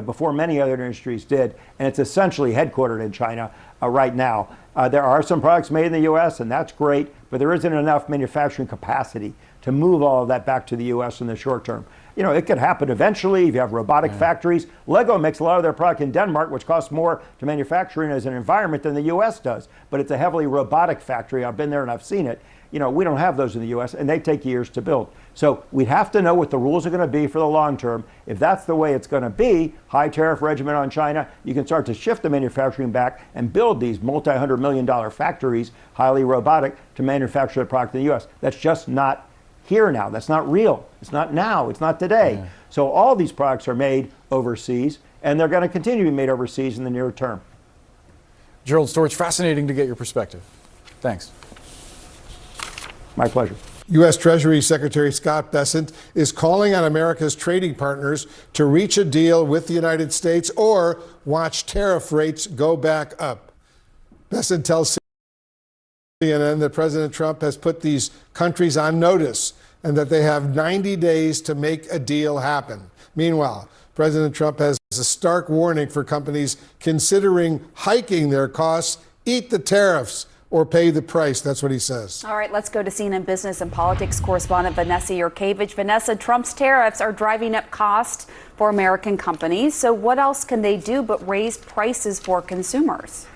before many other industries did, and it's essentially headquartered in China right now. There are some products made in the U.S., and that's great, but there isn't enough manufacturing capacity to move all of that back to the U.S. in the short term. It could happen eventually if you have robotic factories. Lego makes a lot of their product in Denmark, which costs more to manufacturing as an environment than the U.S. does, but it's a heavily robotic factory. I've been there and I've seen it. We don't have those in the U.S., and they take years to build. So we have to know what the rules are going to be for the long term. If that's the way it's going to be, high tariff regimen on China, you can start to shift the manufacturing back and build these multi-$100 million factories, highly robotic, to manufacture the product in the U.S. That's just not here now. That's not real. It's not now. It's not today. Yeah. So all these products are made overseas, and they're going to continue to be made overseas in the near term. Gerald Storch, fascinating to get your perspective. Thanks. My pleasure. U.S. Treasury Secretary Scott Bessent is calling on America's trading partners to reach a deal with the United States or watch tariff rates go back up. Bessent tells CNN that President Trump has put these countries on notice and that they have 90 days to make a deal happen. Meanwhile, President Trump has a stark warning for companies considering hiking their costs: eat the tariffs or pay the price. That's what he says. All right, let's go to CNN business and politics correspondent Vanessa Yurkevich. Vanessa, Trump's tariffs are driving up costs for American companies. So what else can they do but raise prices for consumers?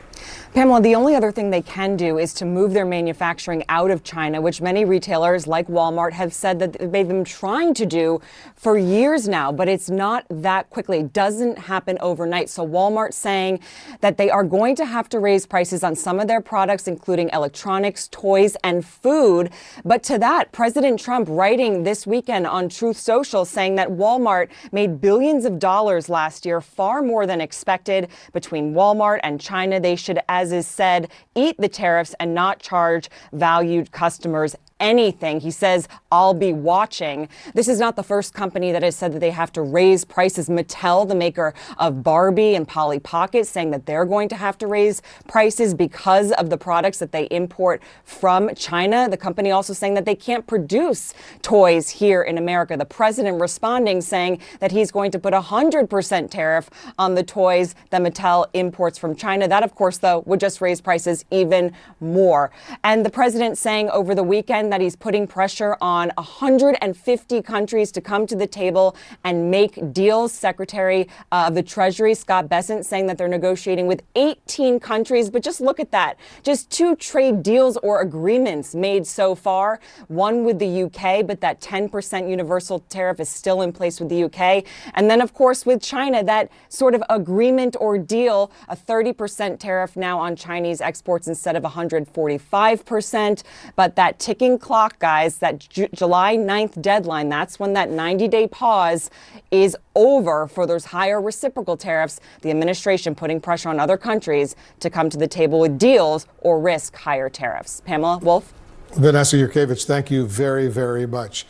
Pamela, the only other thing they can do is to move their manufacturing out of China, which many retailers like Walmart have said that they've been trying to do for years now, but it's not that quickly. It doesn't happen overnight. So Walmart saying that they are going to have to raise prices on some of their products, including electronics, toys, and food. But to that, President Trump writing this weekend on Truth Social saying that Walmart made billions of dollars last year, far more than expected. Between Walmart and China, they should, as is said, eat the tariffs and not charge valued customers anything. He says, I'll be watching. This is not the first company that has said that they have to raise prices. Mattel, the maker of Barbie and Polly Pocket, saying that they're going to have to raise prices because of the products that they import from China. The company also saying that they can't produce toys here in America. The president responding saying that he's going to put 100% tariff on the toys that Mattel imports from China. That, of course, though, would just raise prices even more. And the president saying over the weekend that he's putting pressure on 150 countries to come to the table and make deals. Secretary of the Treasury, Scott Bessent, saying that they're negotiating with 18 countries. But just look at that. Just 2 trade deals or agreements made so far. One with the UK, but that 10% universal tariff is still in place with the UK. And then, of course, with China, that sort of agreement or deal, a 30% tariff now on Chinese exports instead of 145%. But that ticking clock, guys, that July 9th deadline, that's when that 90-day pause is over for those higher reciprocal tariffs. The administration putting pressure on other countries to come to the table with deals or risk higher tariffs. Pamela, Wolf? Vanessa Yurkevich, thank you very, very much.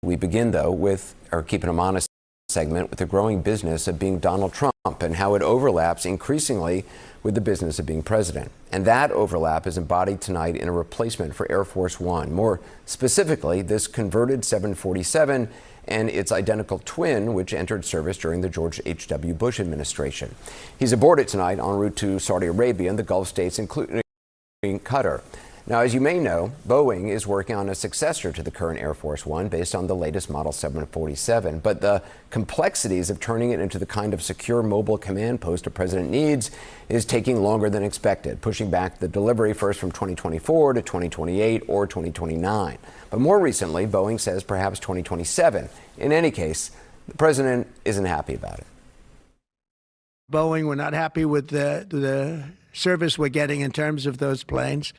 We begin, though, with our Keeping 'em Honest segment with the growing business of being Donald Trump and how it overlaps increasingly with the business of being president. And that overlap is embodied tonight in a replacement for Air Force One. More specifically, this converted 747 and its identical twin, which entered service during the George H.W. Bush administration. He's aboard it tonight en route to Saudi Arabia and the Gulf states, including Qatar. Now, as you may know, Boeing is working on a successor to the current Air Force One based on the latest model 747. But the complexities of turning it into the kind of secure mobile command post a president needs is taking longer than expected, pushing back the delivery first from 2024 to 2028 or 2029. But more recently, Boeing says perhaps 2027. In any case, the president isn't happy about it. Boeing, we're not happy with the service we're getting in terms of those planes.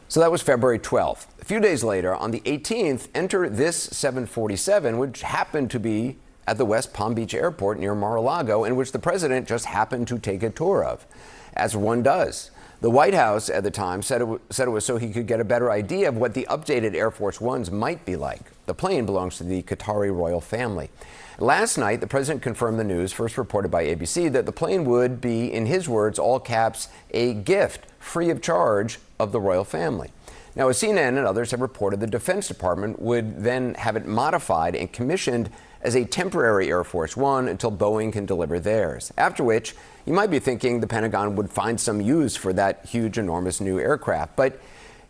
So that was February 12th. A few days later, on the 18th, enter this 747, which happened to be at the West Palm Beach Airport near Mar-a-Lago, and which the president just happened to take a tour of, as one does. The White House at the time said it was so he could get a better idea of what the updated Air Force Ones might be like. The plane belongs to the Qatari royal family. Last night, the president confirmed the news, first reported by ABC, that the plane would be, in his words, all caps, a gift, free of charge, of the royal family. Now, as CNN and others have reported, the Defense Department would then have it modified and commissioned as a temporary Air Force One until Boeing can deliver theirs. After which, you might be thinking the Pentagon would find some use for that huge, enormous new aircraft, but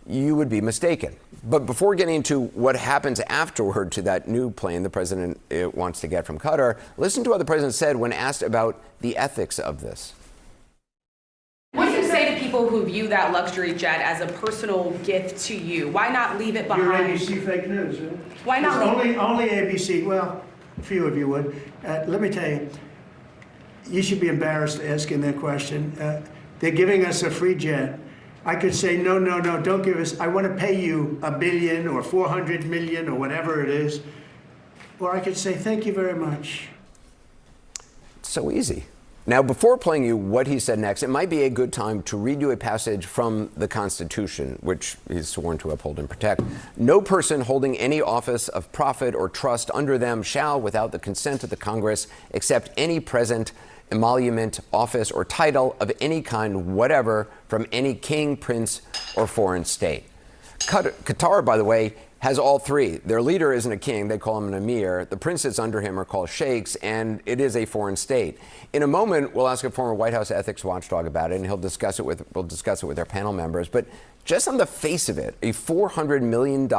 you would be mistaken. But before getting into what happens afterward to that new plane the president wants to get from Qatar, listen to what the president said when asked about the ethics of this. What do you say to people who view that luxury jet as a personal gift to you? Why not leave it behind? You're ABC fake news, huh? Why not leave only ABC? Well, a few of you would. Let me tell you, you should be embarrassed asking that question. They're giving us a free jet. I could say, no, don't give us, I want to pay you $1 billion or 400 million or whatever it is. Or I could say, thank you very much. It's so easy. Now, before playing you what he said next, it might be a good time to read you a passage from the Constitution, which he's sworn to uphold and protect. No person holding any office of profit or trust under them shall, without the consent of the Congress, accept any present, emolument, office, or title of any kind whatever from any king, prince, or foreign state. Qatar, by the way, has all three. Their leader isn't a king, they call him an emir. The princes under him are called sheikhs, and it is a foreign state. In a moment, we'll ask a former White House ethics watchdog about it, and we'll discuss it with our panel members. But just on the face of it, a $400 million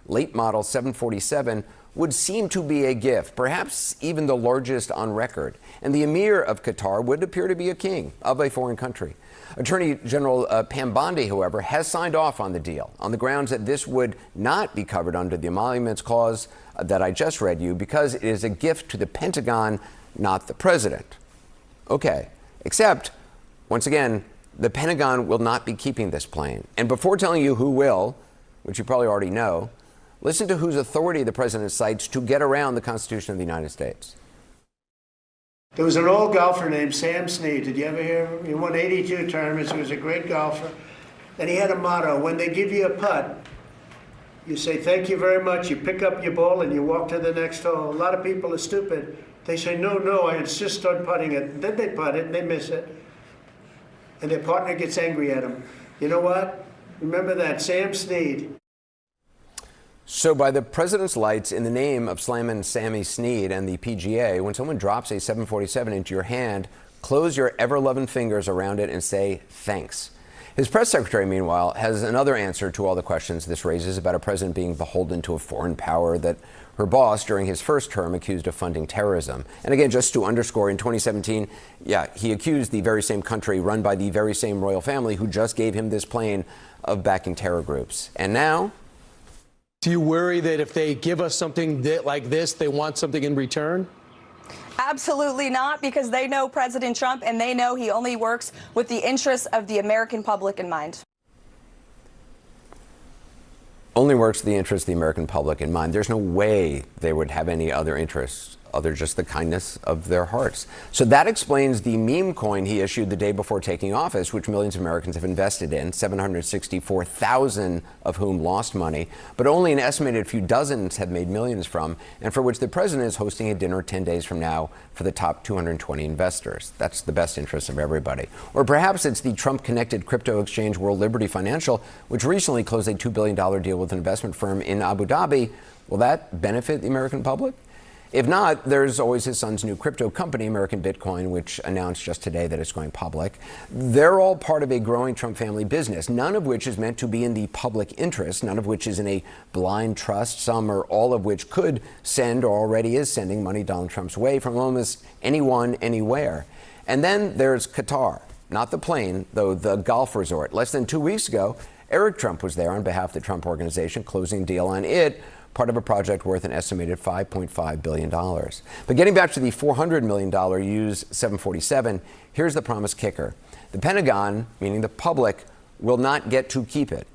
late model 747 would seem to be a gift, perhaps even the largest on record. And the emir of Qatar would appear to be a king of a foreign country. Attorney General Pam Bondi, however, has signed off on the deal on the grounds that this would not be covered under the emoluments clause that I just read you because it is a gift to the Pentagon, not the president. Okay, except, once again, the Pentagon will not be keeping this plane. And before telling you who will, which you probably already know, listen to whose authority the president cites to get around the Constitution of the United States. There was an old golfer named Sam Snead. Did you ever hear of him? He won 82 tournaments. He was a great golfer. And he had a motto: when they give you a putt, you say, thank you very much. You pick up your ball and you walk to the next hole. A lot of people are stupid. They say, no, I insist on putting it. Then they putt it and they miss it. And their partner gets angry at them. You know what? Remember that, Sam Snead. So by the president's lights, in the name of slamming Sammy Snead and the PGA, when someone drops a 747 into your hand, close your ever-loving fingers around it and say thanks. His press secretary, meanwhile, has another answer to all the questions this raises about a president being beholden to a foreign power that her boss, during his first term, accused of funding terrorism. And again, just to underscore, in 2017, he accused the very same country run by the very same royal family who just gave him this plane of backing terror groups. And now, do you worry that if they give us something like this, they want something in return? Absolutely not, because they know President Trump and they know he only works with the interests of the American public in mind. Only works with the interests of the American public in mind. There's no way they would have any other interests other just the kindness of their hearts. So that explains the meme coin he issued the day before taking office, which millions of Americans have invested in, 764,000 of whom lost money, but only an estimated few dozens have made millions from, and for which the president is hosting a dinner 10 days from now for the top 220 investors. That's the best interest of everybody. Or perhaps it's the Trump-connected crypto exchange World Liberty Financial, which recently closed a $2 billion deal with an investment firm in Abu Dhabi. Will that benefit the American public? If not, there's always his son's new crypto company, American Bitcoin, which announced just today that it's going public. They're all part of a growing Trump family business, none of which is meant to be in the public interest, none of which is in a blind trust, some or all of which could send or already is sending money Donald Trump's way from almost anyone, anywhere. And then there's Qatar, not the plane, though the golf resort. Less than 2 weeks ago, Eric Trump was there on behalf of the Trump Organization, closing a deal on it, part of a project worth an estimated $5.5 billion. But getting back to the $400 million used 747, here's the promised kicker. The Pentagon, meaning the public, will not get to keep it.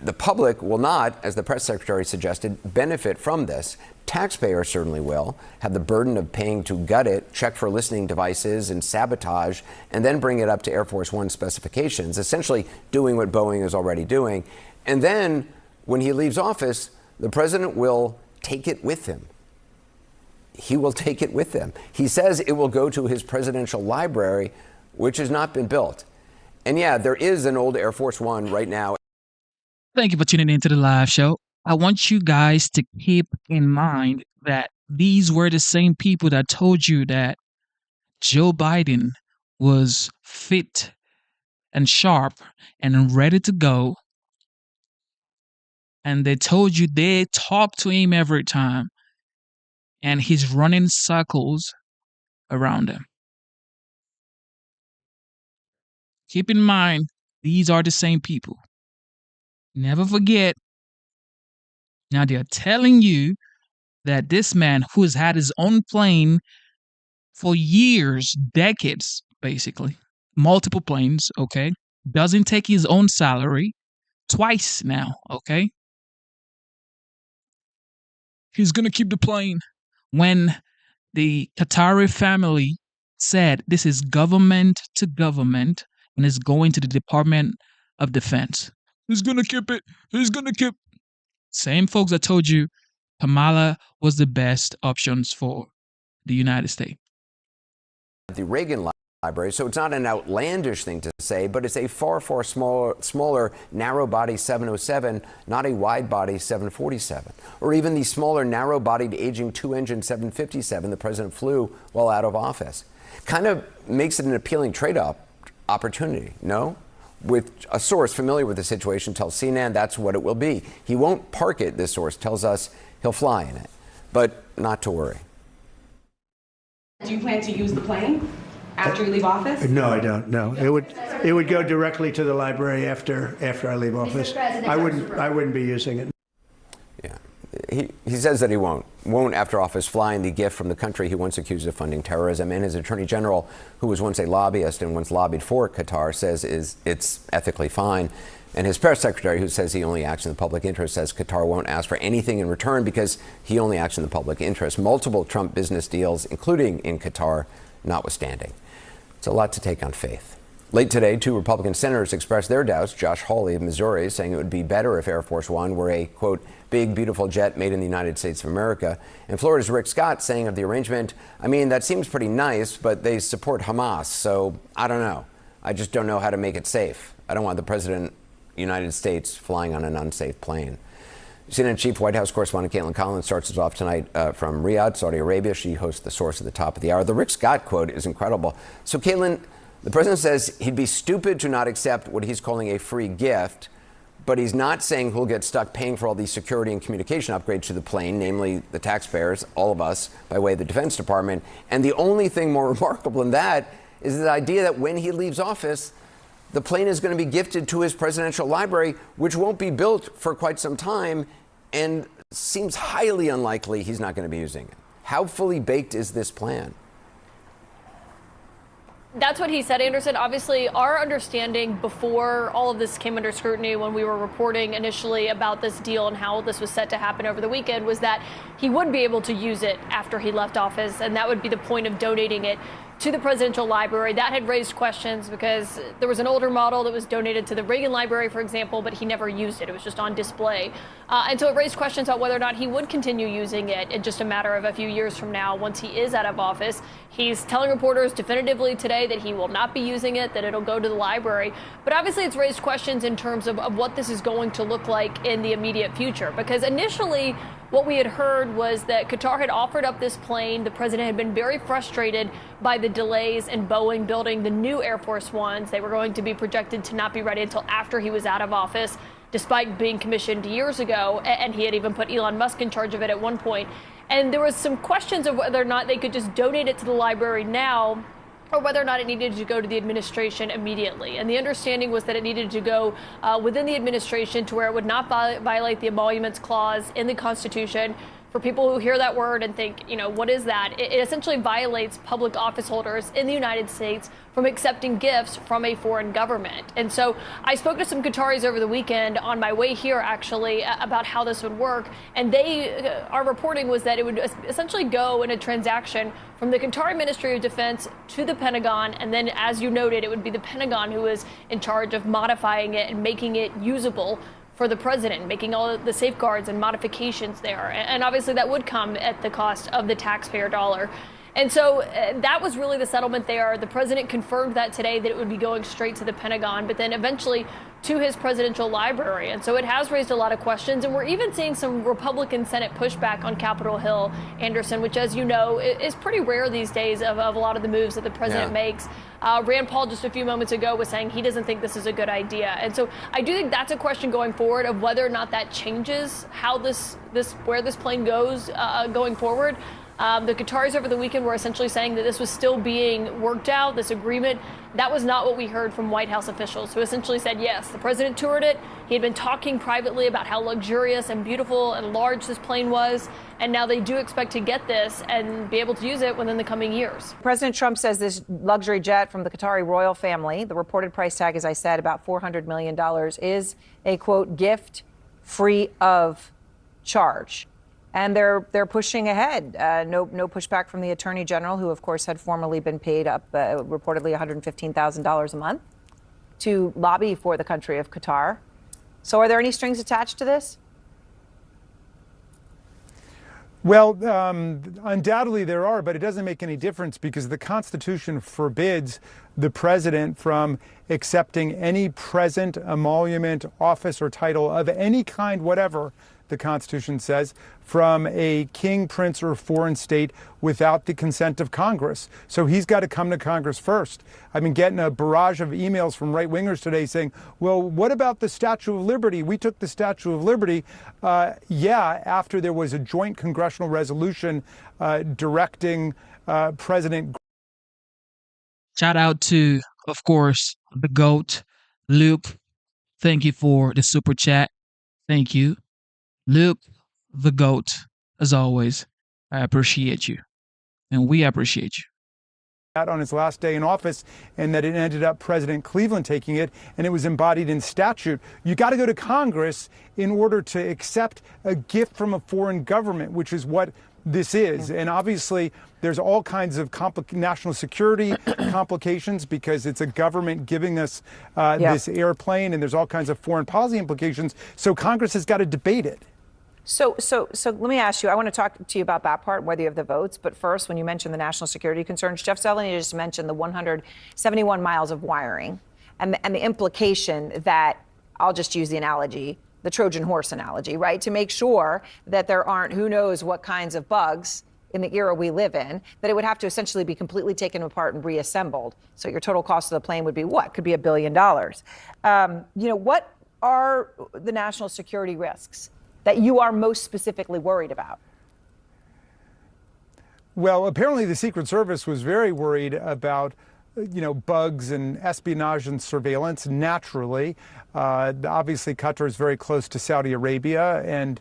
The public will not, as the press secretary suggested, benefit from this. Taxpayers certainly will have the burden of paying to gut it, check for listening devices and sabotage, and then bring it up to Air Force One specifications, essentially doing what Boeing is already doing. And then when he leaves office, the president will take it with him. He will take it with him. He says it will go to his presidential library, which has not been built. And yeah, there is an old Air Force One right now. Thank you for tuning into the live show. I want you guys to keep in mind that these were the same people that told you that Joe Biden was fit and sharp and ready to go. And they told you they talk to him every time. And he's running circles around them. Keep in mind, these are the same people. Never forget. Now they're telling you that this man who has had his own plane for years, decades, basically, multiple planes, okay, doesn't take his own salary twice now, okay? He's going to keep the plane. When the Qatari family said this is government to government and is going to the Department of Defense, he's going to keep it. He's going to keep. Same folks that told you Kamala was the best options for the United States. The Reagan Library, so it's not an outlandish thing to say, but it's a far, far smaller narrow-body 707, not a wide-body 747, or even the smaller narrow-bodied aging two-engine 757 the president flew while out of office. Kind of makes it an appealing trade-off opportunity, no? With a source familiar with the situation tells CNN that's what it will be. He won't park it, this source tells us. He'll fly in it. but not to worry. Do you plan to use the plane after you leave office? No, I don't. No, it would go directly to the library after I leave office. I wouldn't be using it. He says that he won't after office fly in the gift from the country he once accused of funding terrorism. And his attorney general, who was once a lobbyist and once lobbied for Qatar, says it's ethically fine. And his press secretary, who says he only acts in the public interest, says Qatar won't ask for anything in return because he only acts in the public interest. Multiple Trump business deals, including in Qatar, notwithstanding. It's a lot to take on faith. Late today, 2 Republican senators expressed their doubts. Josh Hawley of Missouri saying it would be better if Air Force One were a, quote, big, beautiful jet made in the United States of America. And Florida's Rick Scott saying of the arrangement, I mean, that seems pretty nice, but they support Hamas. So I don't know. I just don't know how to make it safe. I don't want the president of the United States flying on an unsafe plane. CNN Chief White House correspondent Caitlin Collins starts us off tonight from Riyadh, Saudi Arabia. She hosts The Source at the top of the hour. The Rick Scott quote is incredible. So, Caitlin, the president says he'd be stupid to not accept what he's calling a free gift, but he's not saying who'll get stuck paying for all these security and communication upgrades to the plane, namely the taxpayers, all of us, by way of the Defense Department. And the only thing more remarkable than that is the idea that when he leaves office, the plane is going to be gifted to his presidential library, which won't be built for quite some time, and seems highly unlikely he's not going to be using it. How fully baked is this plan? That's what he said, Anderson. Obviously, our understanding before all of this came under scrutiny, when we were reporting initially about this deal and how this was set to happen over the weekend, was that he would be able to use it after he left office, and that would be the point of donating it to the presidential library. That had raised questions because there was an older model that was donated to the Reagan Library, for example, but he never used it. It was just on display. And so it raised questions about whether or not he would continue using it in just a matter of a few years from now once he is out of office. He's telling reporters definitively today that he will not be using it, that it'll go to the library. But obviously it's raised questions in terms of what this is going to look like in the immediate future, because initially what we had heard was that Qatar had offered up this plane. The president had been very frustrated by the delays in Boeing building the new Air Force Ones. They were going to be projected to not be ready until after he was out of office, despite being commissioned years ago. And he had even put Elon Musk in charge of it at one point. And there was some questions of whether or not they could just donate it to the library now, or whether or not it needed to go to the administration immediately. And the understanding was that it needed to go within the administration to where it would not violate the emoluments clause in the Constitution. For people who hear that word and think, what is that? It essentially violates public office holders in the United States from accepting gifts from a foreign government. And so I spoke to some Qataris over the weekend on my way here, actually, about how this would work. And our reporting was that it would essentially go in a transaction from the Qatari Ministry of Defense to the Pentagon. And then, as you noted, it would be the Pentagon who is in charge of modifying it and making it usable for the president, making all the safeguards and modifications there. And obviously that would come at the cost of the taxpayer dollar. And so that was really the settlement there. The president confirmed that today, that it would be going straight to the Pentagon, but then eventually to his presidential library. And so it has raised a lot of questions. And we're even seeing some Republican Senate pushback on Capitol Hill, Anderson, which, as you know, is pretty rare these days of a lot of the moves that the president makes. Rand Paul just a few moments ago was saying he doesn't think this is a good idea. And so I do think that's a question going forward of whether or not that changes how where this plane goes going forward. The Qataris over the weekend were essentially saying that this was still being worked out, this agreement. That was not what we heard from White House officials, who essentially said, yes, the president toured it. He had been talking privately about how luxurious and beautiful and large this plane was. And now they do expect to get this and be able to use it within the coming years. President Trump says this luxury jet from the Qatari royal family, the reported price tag, as I said, about $400 million, is a, quote, gift free of charge. And they're pushing ahead. No pushback from the attorney general, who, of course, had formerly been paid up reportedly $115,000 a month to lobby for the country of Qatar. So are there any strings attached to this? Well, undoubtedly there are, but it doesn't make any difference because the Constitution forbids the president from accepting any present emolument, office, or title of any kind, whatever, the Constitution says, from a king, prince, or foreign state without the consent of Congress. So he's got to come to Congress first. I've been getting a barrage of emails from right-wingers today saying, well, what about the Statue of Liberty? We took the Statue of Liberty, after there was a joint congressional resolution directing President. Shout out to, of course, the GOAT, Luke. Thank you for the super chat. Thank you. Luke, the GOAT, as always. I appreciate you. And we appreciate you. On his last day in office, and that it ended up President Cleveland taking it, and it was embodied in statute. You got to go to Congress in order to accept a gift from a foreign government, which is what this is. And obviously, there's all kinds of national security complications because it's a government giving us this airplane, and there's all kinds of foreign policy implications. So Congress has got to debate it. So let me ask you, I want to talk to you about that part, whether you have the votes. But first, when you mentioned the national security concerns, Jeff Zeleny just mentioned the 171 miles of wiring and the implication that, I'll just use the analogy, the Trojan horse analogy, right? To make sure that there aren't who knows what kinds of bugs in the era we live in, that it would have to essentially be completely taken apart and reassembled. So your total cost of the plane would be what? Could be $1 billion. What are the national security risks that you are most specifically worried about? Well, apparently the Secret Service was very worried about, bugs and espionage and surveillance, naturally. Obviously, Qatar is very close to Saudi Arabia, and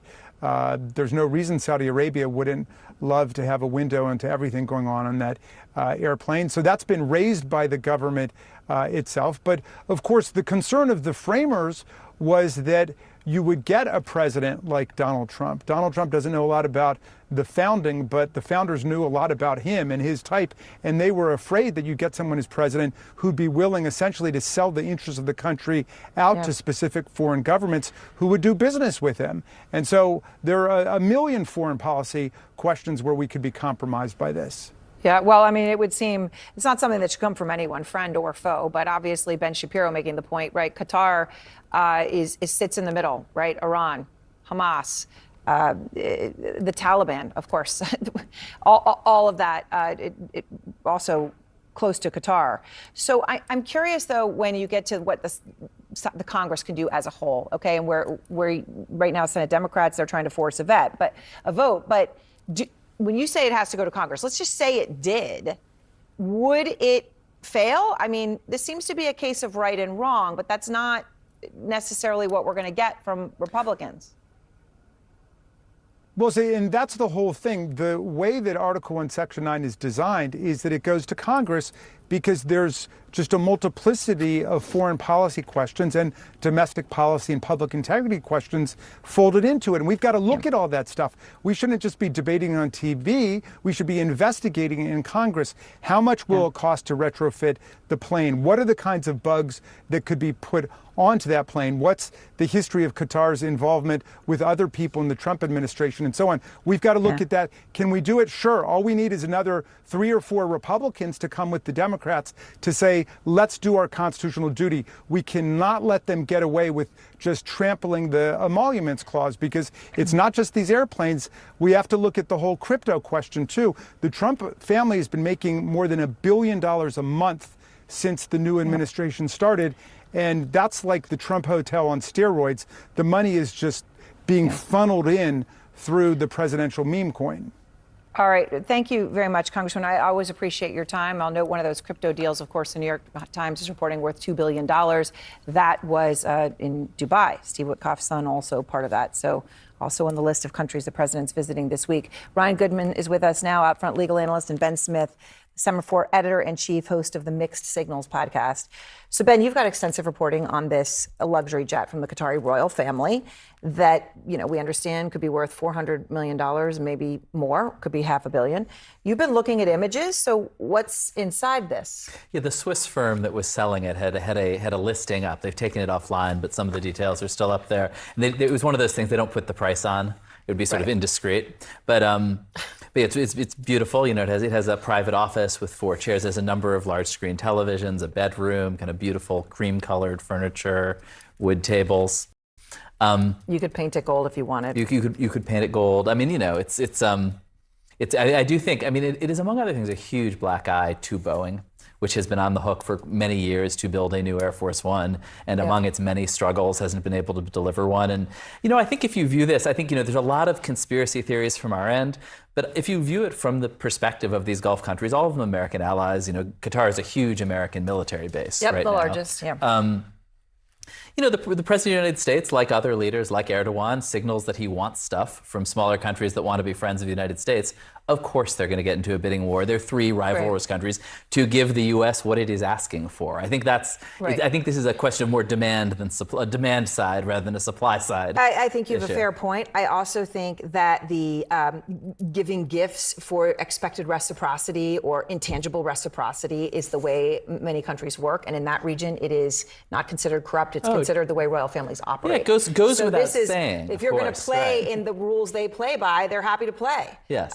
there's no reason Saudi Arabia wouldn't love to have a window into everything going on that airplane. So that's been raised by the government itself. But, of course, the concern of the framers was that you would get a president like Donald Trump. Donald Trump doesn't know a lot about the founding, but the founders knew a lot about him and his type, and they were afraid that you'd get someone as president who'd be willing essentially to sell the interests of the country out to specific foreign governments who would do business with him. And so there are a million foreign policy questions where we could be compromised by this. Yeah, well, I mean, it would seem it's not something that should come from anyone, friend or foe, but obviously Ben Shapiro making the point, right? Qatar sits in the middle, right? Iran, Hamas, the Taliban, of course, all of that, it also close to Qatar. So I'm curious, though, when you get to what the Congress can do as a whole, okay, and where right now Senate Democrats, they're trying to force a vote, but when you say it has to go to Congress, let's just say it did, would it fail? I mean, this seems to be a case of right and wrong, but that's not necessarily what we're going to get from Republicans. Well, see, and that's the whole thing. The way that Article 1, Section 9 is designed is that it goes to Congress because there's just a multiplicity of foreign policy questions and domestic policy and public integrity questions folded into it. And we've got to look at all that stuff. We shouldn't just be debating on TV. We should be investigating it in Congress. How much will it cost to retrofit the plane? What are the kinds of bugs that could be put onto that plane? What's the history of Qatar's involvement with other people in the Trump administration and so on? We've got to look at that. Can we do it? Sure. All we need is another 3 or 4 Republicans to come with the Democrats to say, let's do our constitutional duty. We cannot let them get away with just trampling the emoluments clause, because it's not just these airplanes. We have to look at the whole crypto question, too. The Trump family has been making more than $1 billion a month since the new administration started. And that's like the Trump Hotel on steroids. The money is just being funneled in through the presidential meme coin. All right. Thank you very much, Congressman. I always appreciate your time. I'll note one of those crypto deals, of course, the New York Times is reporting worth $2 billion. That was in Dubai. Steve Witkoff's son also part of that. So also on the list of countries the president's visiting this week. Ryan Goodman is with us now, Outfront legal analyst, and Ben Smith, Semafor editor-in-chief, host of the Mixed Signals podcast. So, Ben, you've got extensive reporting on this luxury jet from the Qatari royal family that, we understand could be worth $400 million, maybe more, could be $500 million. You've been looking at images. So what's inside this? Yeah, the Swiss firm that was selling it had a listing up. They've taken it offline, but some of the details are still up there. And it was one of those things they don't put the price on. It would be sort of indiscreet. But it's beautiful. It has a private office with 4 chairs. There's a number of large screen televisions, a bedroom, kind of beautiful cream colored furniture, wood tables. You could paint it gold if you wanted. You could paint it gold. I mean, you know, I do think, I mean, it is, among other things, a huge black eye to Boeing, which has been on the hook for many years to build a new Air Force One, and among its many struggles hasn't been able to deliver one. And, you know, I think if you view this, I think, you know, there's a lot of conspiracy theories from our end, but if you view it from the perspective of these Gulf countries, all of them American allies, you know, Qatar is a huge American military base right now. The largest, yeah. You know, the President of the United States, like other leaders, like Erdogan, signals that he wants stuff from smaller countries that want to be friends of the United States. Of course, they're going to get into a bidding war. They're three rivalrous countries to give the U.S. what it is asking for. I think that's. Right. I think this is a question of more demand than a demand side rather than a supply side. I think you have a fair point. I also think that the giving gifts for expected reciprocity or intangible reciprocity is the way many countries work, and in that region, it is not considered corrupt. It's considered the way royal families operate. Yeah, it goes so without saying. If you're going to play in the rules they play by, they're happy to play. Yes.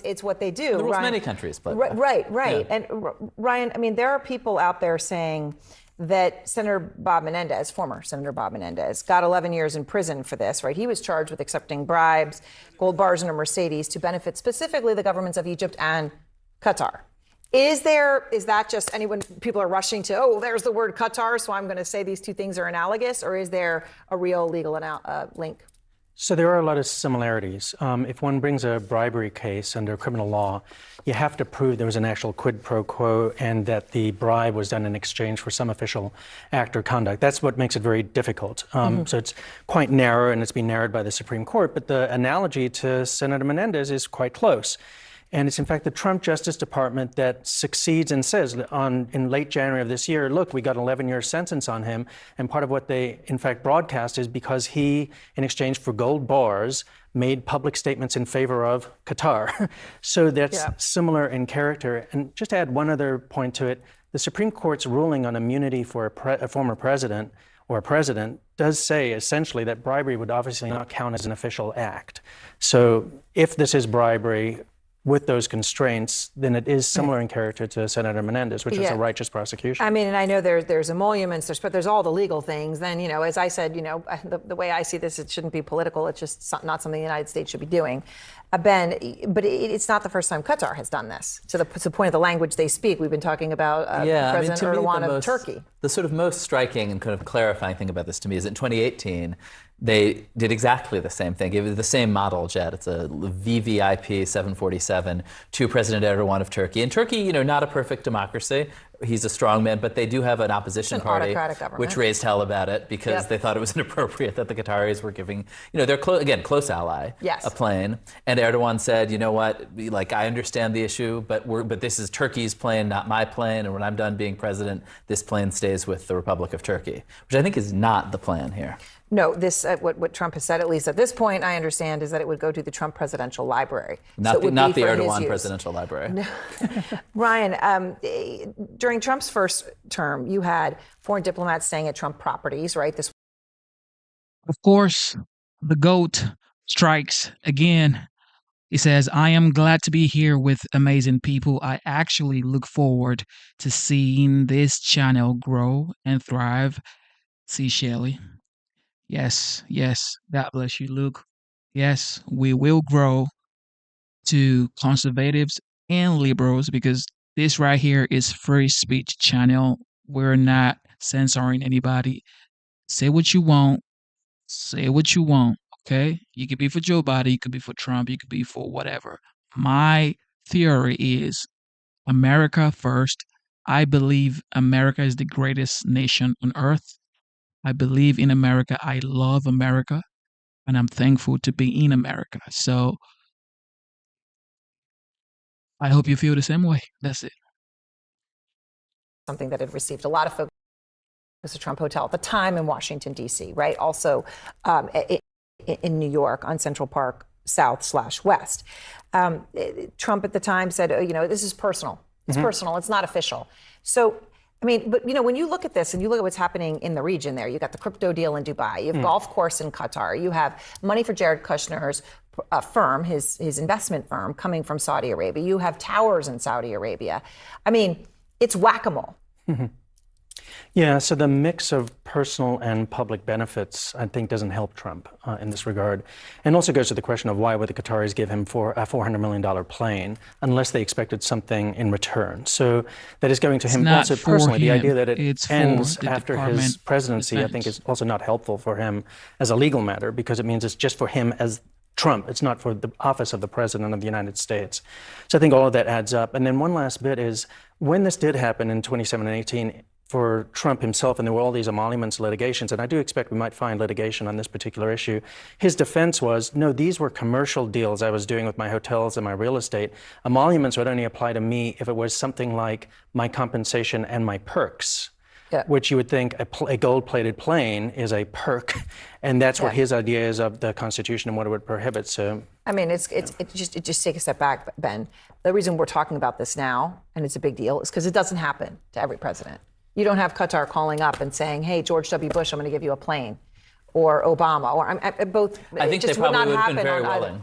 It's what they do. The rules Ryan, many countries play. Right. Yeah. And Ryan, I mean, there are people out there saying that Senator Bob Menendez, former Senator Bob Menendez, got 11 years in prison for this, right? He was charged with accepting bribes, gold bars, and a Mercedes to benefit specifically the governments of Egypt and Qatar. Is that just people are rushing to, oh, there's the word Qatar, so I'm going to say these two things are analogous, or is there a real legal link? So there are a lot of similarities. If one brings a bribery case under criminal law, you have to prove there was an actual quid pro quo and that the bribe was done in exchange for some official act or conduct. That's what makes it very difficult. So it's quite narrow, and it's been narrowed by the Supreme Court. But the analogy to Senator Menendez is quite close. And it's in fact the Trump Justice Department that succeeds and says in late January of this year, look, we got an 11-year sentence on him. And part of what they in fact broadcast is because he, in exchange for gold bars, made public statements in favor of Qatar. So that's similar in character. And just to add one other point to it, the Supreme Court's ruling on immunity for a former president or a president does say essentially that bribery would obviously not count as an official act. So if this is bribery, with those constraints, then it is similar in character to Senator Menendez, which is a righteous prosecution. I mean, and I know there's emoluments, but there's all the legal things. Then, you know, as I said, you know, the way I see this, it shouldn't be political. It's just not something the United States should be doing. Ben, but it's not the first time Qatar has done this. To the point of the language they speak, we've been talking about President Erdogan of Turkey. The sort of most striking and kind of clarifying thing about this to me is in 2018, they did exactly the same thing. It was the same model jet. It's a VVIP 747 to President Erdogan of Turkey. And Turkey, you know, not a perfect democracy. He's a strong man, but they do have an opposition party, which raised hell about it because they thought it was inappropriate that the Qataris were giving, you know, their close ally a plane. And Erdogan said, you know what, like, I understand the issue, but this is Turkey's plane, not my plane. And when I'm done being president, this plane stays with the Republic of Turkey, which I think is not the plan here. No, this what Trump has said, at least at this point, I understand, is that it would go to the Trump Presidential Library. Not the Erdogan Presidential Library. No. Ryan, during Trump's first term, you had foreign diplomats staying at Trump properties, right? Of course, the GOAT strikes again. He says, I am glad to be here with amazing people. I actually look forward to seeing this channel grow and thrive. See Shelley. Yes. God bless you, Luke. Yes, we will grow to conservatives and liberals because this right here is free speech channel. We're not censoring anybody. Say what you want. Say what you want. Okay? You could be for Joe Biden. You could be for Trump. You could be for whatever. My theory is America first. I believe America is the greatest nation on earth. I believe in America. I love America, and I'm thankful to be in America. So I hope you feel the same way. That's it. Something that had received a lot of focus was the Trump Hotel at the time in Washington, D.C., right? Also in New York on Central Park South/West. Trump at the time said, oh, you know, this is personal. It's personal. It's not official. So, I mean, but, you know, when you look at this and you look at what's happening in the region there, you got the crypto deal in Dubai, you have golf course in Qatar, you have money for Jared Kushner's firm, his investment firm coming from Saudi Arabia, you have towers in Saudi Arabia. I mean, it's whack-a-mole. Yeah, so the mix of personal and public benefits, I think, doesn't help Trump in this regard. And also goes to the question of why would the Qataris give him a $400 million plane unless they expected something in return. So that is going to him also personally. The idea that it ends after his presidency, I think, is also not helpful for him as a legal matter, because it means it's just for him as Trump. It's not for the office of the President of the United States. So I think all of that adds up. And then one last bit is, when this did happen in 2017 and 18, for Trump himself, and there were all these emoluments litigations, and I do expect we might find litigation on this particular issue. His defense was, no, these were commercial deals I was doing with my hotels and my real estate. Emoluments would only apply to me if it was something like my compensation and my perks, which you would think a gold-plated plane is a perk, and that's what his idea is of the Constitution and what it would prohibit. So, I mean, it just take a step back, Ben. The reason we're talking about this now, and it's a big deal, is because it doesn't happen to every president. You don't have Qatar calling up and saying, hey, George W. Bush, I'm going to give you a plane, or Obama, or both. I think they probably would have been very willing.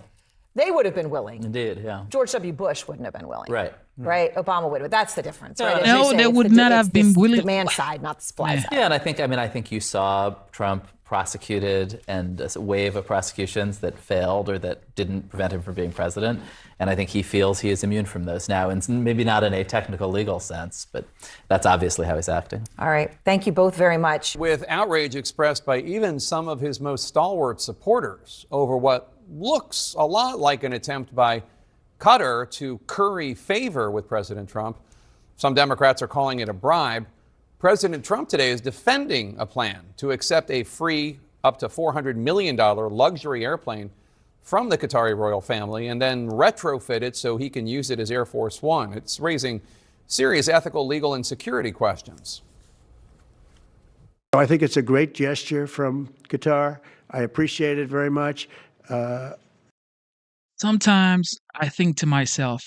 They would have been willing. Indeed, yeah. George W. Bush wouldn't have been willing. Right. Right? Obama would have. That's the difference, right? No, they would not have been willing. The demand side, not the supply side. Yeah, and I think you saw Trump prosecuted and a wave of prosecutions that failed or that didn't prevent him from being president. And I think he feels he is immune from those now, and maybe not in a technical legal sense, but that's obviously how he's acting. All right. Thank you both very much. With outrage expressed by even some of his most stalwart supporters over what looks a lot like an attempt by Qatar to curry favor with President Trump. Some Democrats are calling it a bribe. President Trump today is defending a plan to accept a free up to $400 million luxury airplane from the Qatari royal family and then retrofit it so he can use it as Air Force One. It's raising serious ethical, legal, and security questions. I think it's a great gesture from Qatar. I appreciate it very much. Sometimes I think to myself,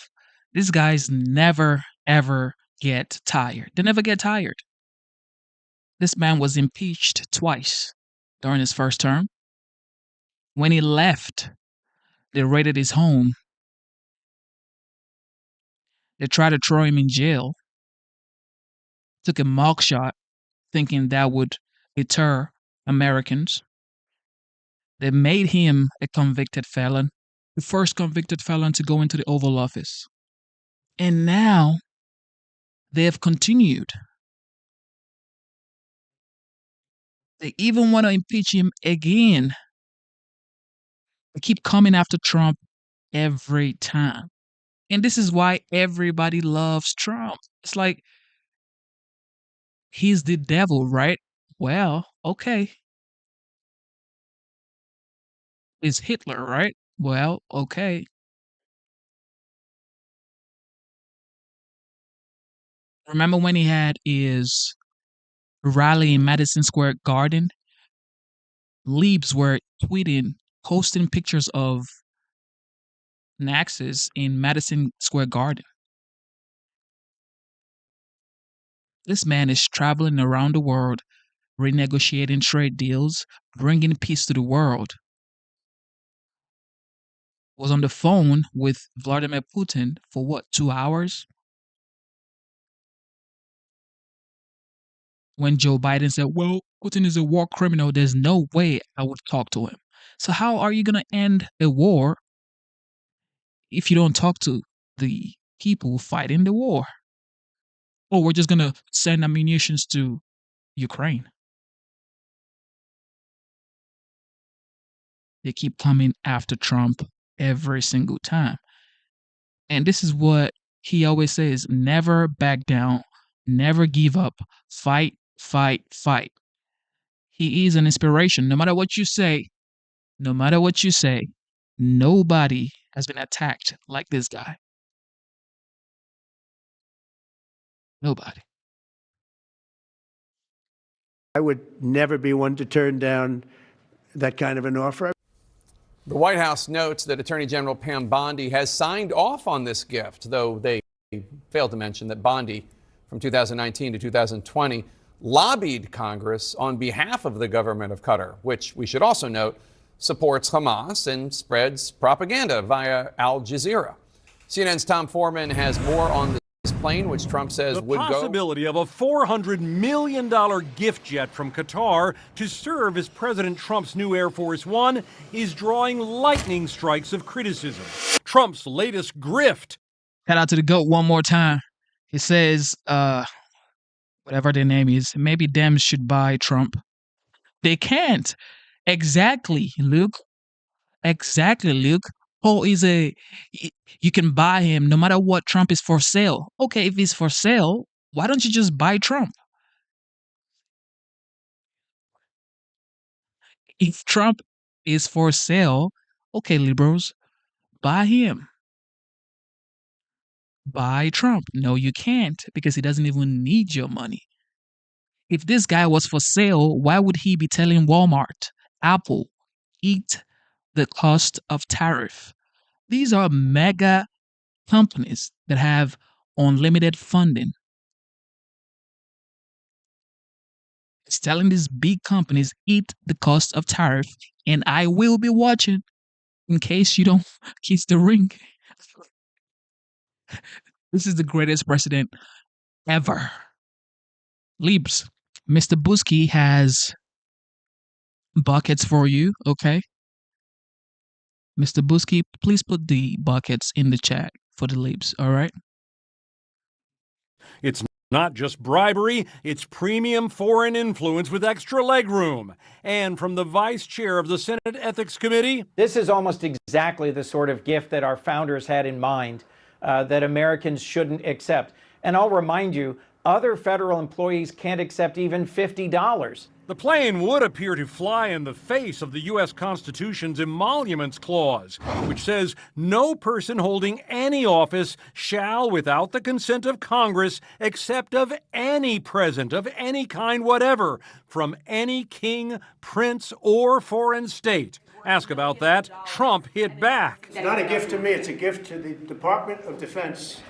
these guys never, ever get tired. They never get tired. This man was impeached twice during his first term. When he left, they raided his home. They tried to throw him in jail. Took a mugshot, thinking that would deter Americans. They made him a convicted felon, the first convicted felon to go into the Oval Office. And now they have continued. They even want to impeach him again. They keep coming after Trump every time. And this is why everybody loves Trump. It's like, he's the devil, right? Well, okay. Is Hitler, right? Well, okay. Remember when he had his rally in Madison Square Garden? Leaps were tweeting, posting pictures of Naxos in Madison Square Garden. This man is traveling around the world, renegotiating trade deals, bringing peace to the world. Was on the phone with Vladimir Putin for what, 2 hours? When Joe Biden said, well, Putin is a war criminal, there's no way I would talk to him. So how are you going to end a war if you don't talk to the people fighting the war? Or we're just going to send ammunition to Ukraine. They keep coming after Trump every single time. And this is what he always says, never back down, never give up, fight, fight, fight. He is an inspiration. No matter what you say, nobody has been attacked like this guy. Nobody. I would never be one to turn down that kind of an offer. The White House notes that Attorney General Pam Bondi has signed off on this gift, though they failed to mention that Bondi, from 2019 to 2020, lobbied Congress on behalf of the government of Qatar, which we should also note supports Hamas and spreads propaganda via Al Jazeera. CNN's Tom Foreman has more on this plan. plane, which Trump says the would go. The possibility of a $400 million gift jet from Qatar to serve as President Trump's new Air Force One is drawing lightning strikes of criticism. Trump's latest grift. Shout out to the GOAT one more time. He says, whatever their name is, maybe Dems should buy Trump. They can't. Exactly, Luke. Exactly, Luke. Paul is you can buy him no matter what. Trump is for sale. Okay, if he's for sale, why don't you just buy Trump? If Trump is for sale, okay, liberals, buy him. Buy Trump. No, you can't, because he doesn't even need your money. If this guy was for sale, why would he be telling Walmart, Apple, eat the cost of tariff? These are mega companies that have unlimited funding. It's telling these big companies, eat the cost of tariff, and I will be watching in case you don't kiss the ring. This is the greatest president ever. Libs, Mr. Busky has buckets for you, okay? Mr. Busky, please put the buckets in the chat for the Libs, all right? It's not just bribery, it's premium foreign influence with extra legroom. And from the vice chair of the Senate Ethics Committee, this is almost exactly the sort of gift that our founders had in mind that Americans shouldn't accept. And I'll remind you, other federal employees can't accept even $50. the plane would appear to fly in the face of the U.S. Constitution's emoluments clause, which says no person holding any office shall, without the consent of Congress, accept of any present of any kind whatever from any king, prince, or foreign state. Ask about that. Trump hit back. It's not a gift to me, it's a gift to the Department of Defense.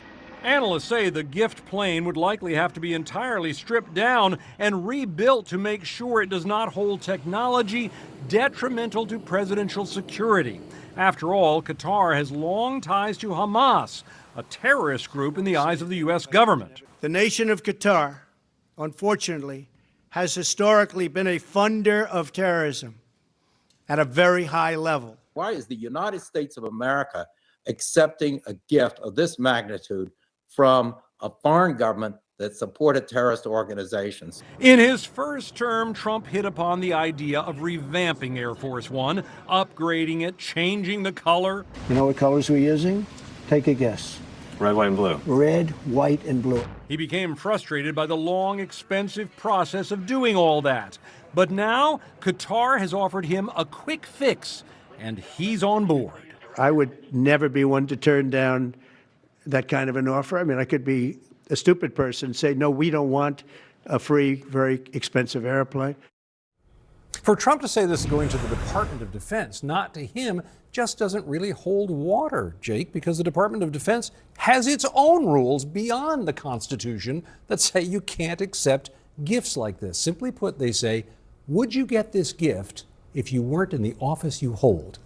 Analysts say the gift plane would likely have to be entirely stripped down and rebuilt to make sure it does not hold technology detrimental to presidential security. After all, Qatar has long ties to Hamas, a terrorist group in the eyes of the U.S. government. The nation of Qatar, unfortunately, has historically been a funder of terrorism at a very high level. Why is the United States of America accepting a gift of this magnitude from a foreign government that supported terrorist organizations? In his first term, Trump hit upon the idea of revamping Air Force One, upgrading it, changing the color. You know what colors we're using? Take a guess. Red, white, and blue. Red, white, and blue. He became frustrated by the long, expensive process of doing all that. But now, Qatar has offered him a quick fix, and he's on board. I would never be one to turn down that kind of an offer. I mean, I could be a stupid person and say, no, we don't want a free, very expensive airplane. For Trump to say this is going to the Department of Defense, not to him, just doesn't really hold water, Jake, because the Department of Defense has its own rules beyond the Constitution that say you can't accept gifts like this. Simply put, they say, would you get this gift if you weren't in the office you hold?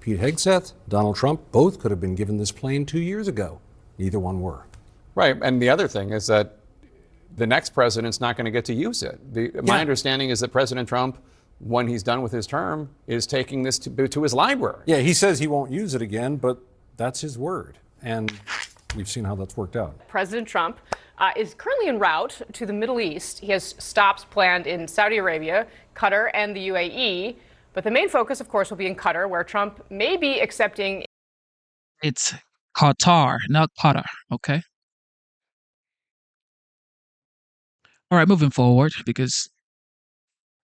Pete Hegseth, Donald Trump, both could have been given this plane 2 years ago. Neither one were. Right, and the other thing is that the next president's not going to get to use it. My understanding is that President Trump, when he's done with his term, is taking this to his library. Yeah, he says he won't use it again, but that's his word. And we've seen how that's worked out. President Trump is currently en route to the Middle East. He has stops planned in Saudi Arabia, Qatar, and the UAE. But the main focus, of course, will be in Qatar, where Trump may be accepting. It's Qatar, not Qatar, okay? All right, moving forward, because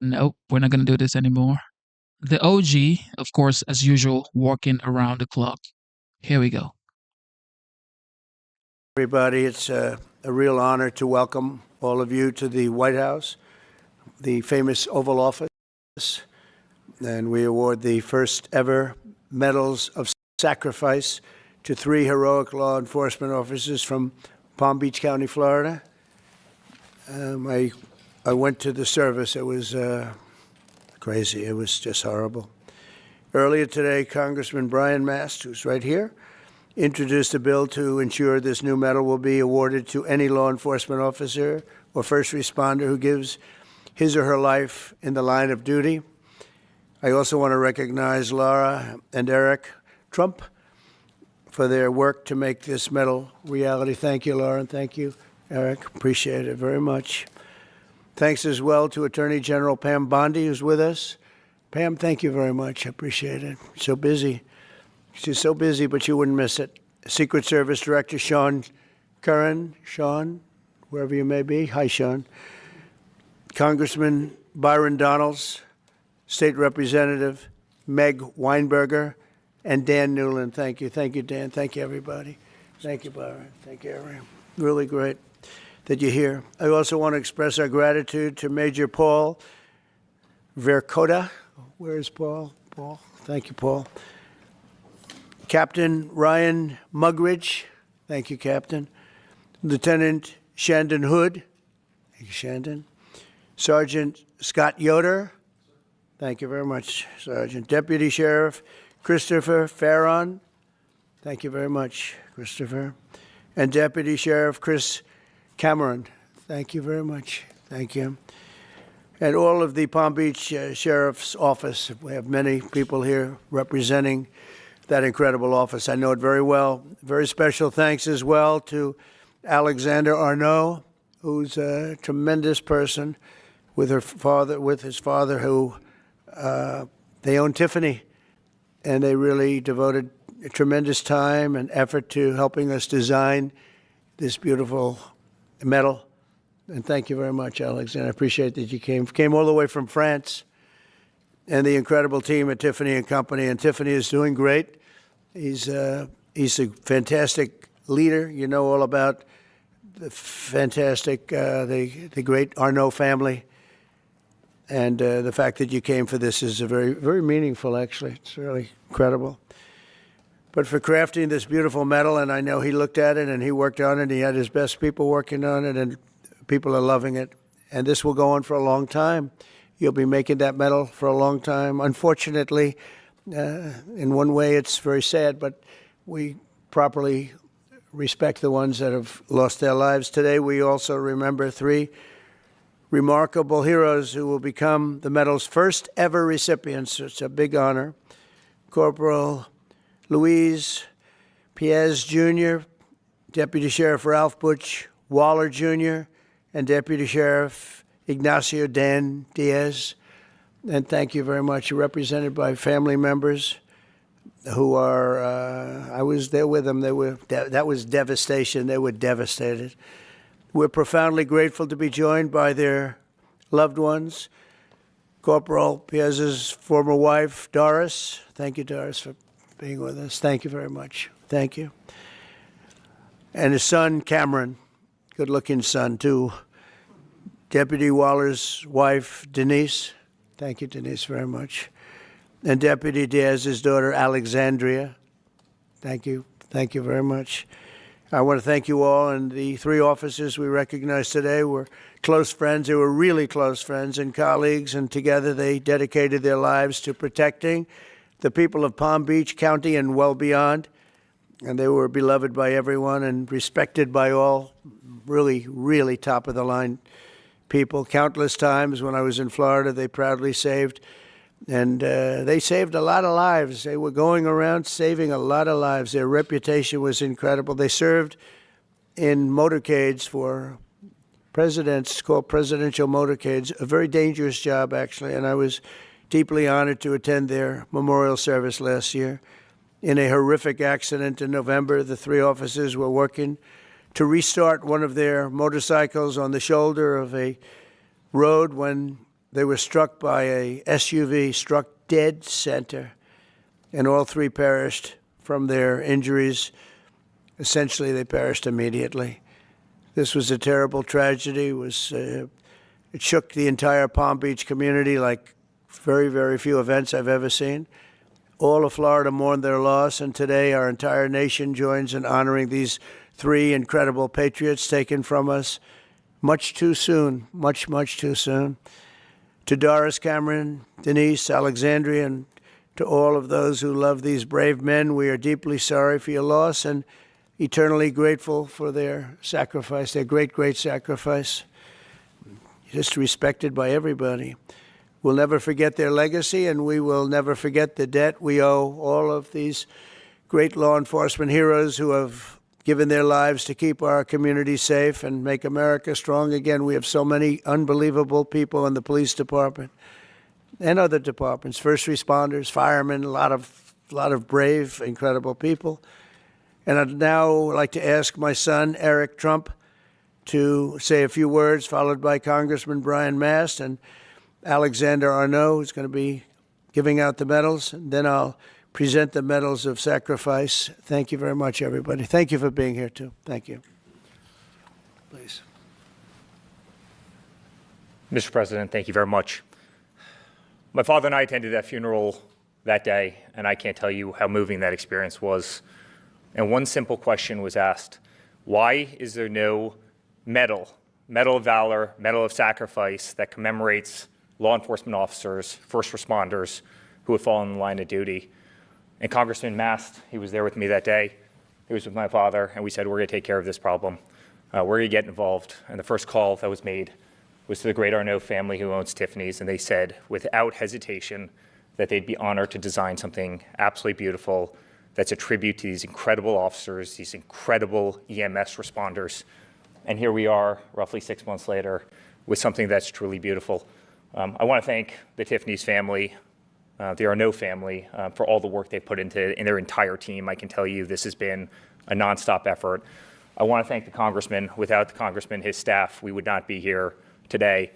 nope, we're not going to do this anymore. The OG, of course, as usual, working around the clock. Here we go. Everybody, it's a real honor to welcome all of you to the White House, the famous Oval Office. And we award the first ever Medals of Sacrifice to 3 heroic law enforcement officers from Palm Beach County, Florida. I went to the service. It was crazy. It was just horrible. Earlier today, Congressman Brian Mast, who's right here, introduced a bill to ensure this new medal will be awarded to any law enforcement officer or first responder who gives his or her life in the line of duty. I also want to recognize Laura and Eric Trump for their work to make this medal reality. Thank you, Laura, and thank you, Eric. Appreciate it very much. Thanks as well to Attorney General Pam Bondi, who's with us. Pam, thank you very much. I appreciate it. So busy. She's so busy, but you wouldn't miss it. Secret Service Director Sean Curran. Sean, wherever you may be. Hi, Sean. Congressman Byron Donalds, State Representative Meg Weinberger, and Dan Newland. Thank you. Thank you, Dan. Thank you, everybody. Thank you, Byron. Thank you, everyone. Really great that you're here. I also want to express our gratitude to Major Paul Vercoda. Where is Paul? Paul. Thank you, Paul. Captain Ryan Mugridge. Thank you, Captain. Lieutenant Shandon Hood. Thank you, Shandon. Sergeant Scott Yoder. Thank you very much, Sergeant. Deputy Sheriff Christopher Farron. Thank you very much, Christopher. And Deputy Sheriff Chris Cameron. Thank you very much. Thank you. And all of the Palm Beach Sheriff's Office. We have many people here representing that incredible office. I know it very well. Very special thanks as well to Alexander Arnault, who's a tremendous person with his father, who they own Tiffany, and they really devoted a tremendous time and effort to helping us design this beautiful medal. And thank you very much, Alexander. I appreciate that you came all the way from France, and the incredible team at Tiffany and Company. And Tiffany is doing great. He's a fantastic leader. You know all about the fantastic, the great Arnault family. And the fact that you came for this is very, very meaningful, actually. It's really incredible. But for crafting this beautiful medal, and I know he looked at it and he worked on it, he had his best people working on it, and people are loving it. And this will go on for a long time. You'll be making that medal for a long time. Unfortunately, in one way, it's very sad, but we properly respect the ones that have lost their lives. Today, we also remember 3 remarkable heroes who will become the medal's first ever recipients. It's a big honor. Corporal Luis Piez Jr., Deputy Sheriff Ralph Butch Waller Jr., and Deputy Sheriff Ignacio Dan Diaz. And thank you very much. You're represented by family members who are, I was there with them. That was devastation. They were devastated. We're profoundly grateful to be joined by their loved ones. Corporal Piez's former wife, Doris. Thank you, Doris, for being with us. Thank you very much. Thank you. And his son, Cameron, good-looking son, too. Deputy Waller's wife, Denise. Thank you, Denise, very much. And Deputy Diaz's daughter, Alexandria. Thank you. Thank you very much. I want to thank you all. And the 3 officers we recognize today were close friends. They were really close friends and colleagues, and together they dedicated their lives to protecting the people of Palm Beach County and well beyond. And they were beloved by everyone and respected by all. Really, really top-of-the-line people. Countless times when I was in Florida, they proudly saved, and they saved a lot of lives. They were going around saving a lot of lives. Their reputation was incredible. They served in motorcades for presidents, called presidential motorcades, a very dangerous job, actually, and I was deeply honored to attend their memorial service last year. In a horrific accident in November, the 3 officers were working to restart one of their motorcycles on the shoulder of a road when they were struck by a SUV, struck dead center, and all 3 perished from their injuries. Essentially, they perished immediately. This was a terrible tragedy. It shook the entire Palm Beach community like very, very few events I've ever seen. All of Florida mourned their loss, and today our entire nation joins in honoring these 3 incredible patriots taken from us much too soon, much, much too soon. To Doris, Cameron, Denise, Alexandria, and to all of those who love these brave men. We are deeply sorry for your loss and eternally grateful for their sacrifice, their great, great sacrifice, just respected by everybody. We'll never forget their legacy, and we will never forget the debt we owe all of these great law enforcement heroes who have given their lives to keep our community safe and make America strong again. We have so many unbelievable people in the police department and other departments, first responders, firemen, a lot of brave, incredible people. And I'd now like to ask my son, Eric Trump, to say a few words, followed by Congressman Brian Mast and Alexander Arnault, who's going to be giving out the medals. And then I'll present the medals of sacrifice. Thank you very much, everybody. Thank you for being here, too. Thank you. Please. Mr. President, thank you very much. My father and I attended that funeral that day, and I can't tell you how moving that experience was. And one simple question was asked: why is there no medal of valor, medal of sacrifice that commemorates law enforcement officers, first responders who have fallen in the line of duty? And Congressman Mast, he was there with me that day. He was with my father, and we said, we're going to take care of this problem. We're going to get involved. And the first call that was made was to the great Arnault family who owns Tiffany's, and they said, without hesitation, that they'd be honored to design something absolutely beautiful that's a tribute to these incredible officers, these incredible EMS responders. And here we are, roughly 6 months later, with something that's truly beautiful. I want to thank the Tiffany's family, the Arnault family, for all the work they put into in their entire team. I can tell you this has been a nonstop effort. I want to thank the congressman. Without the congressman, his staff, we would not be here today.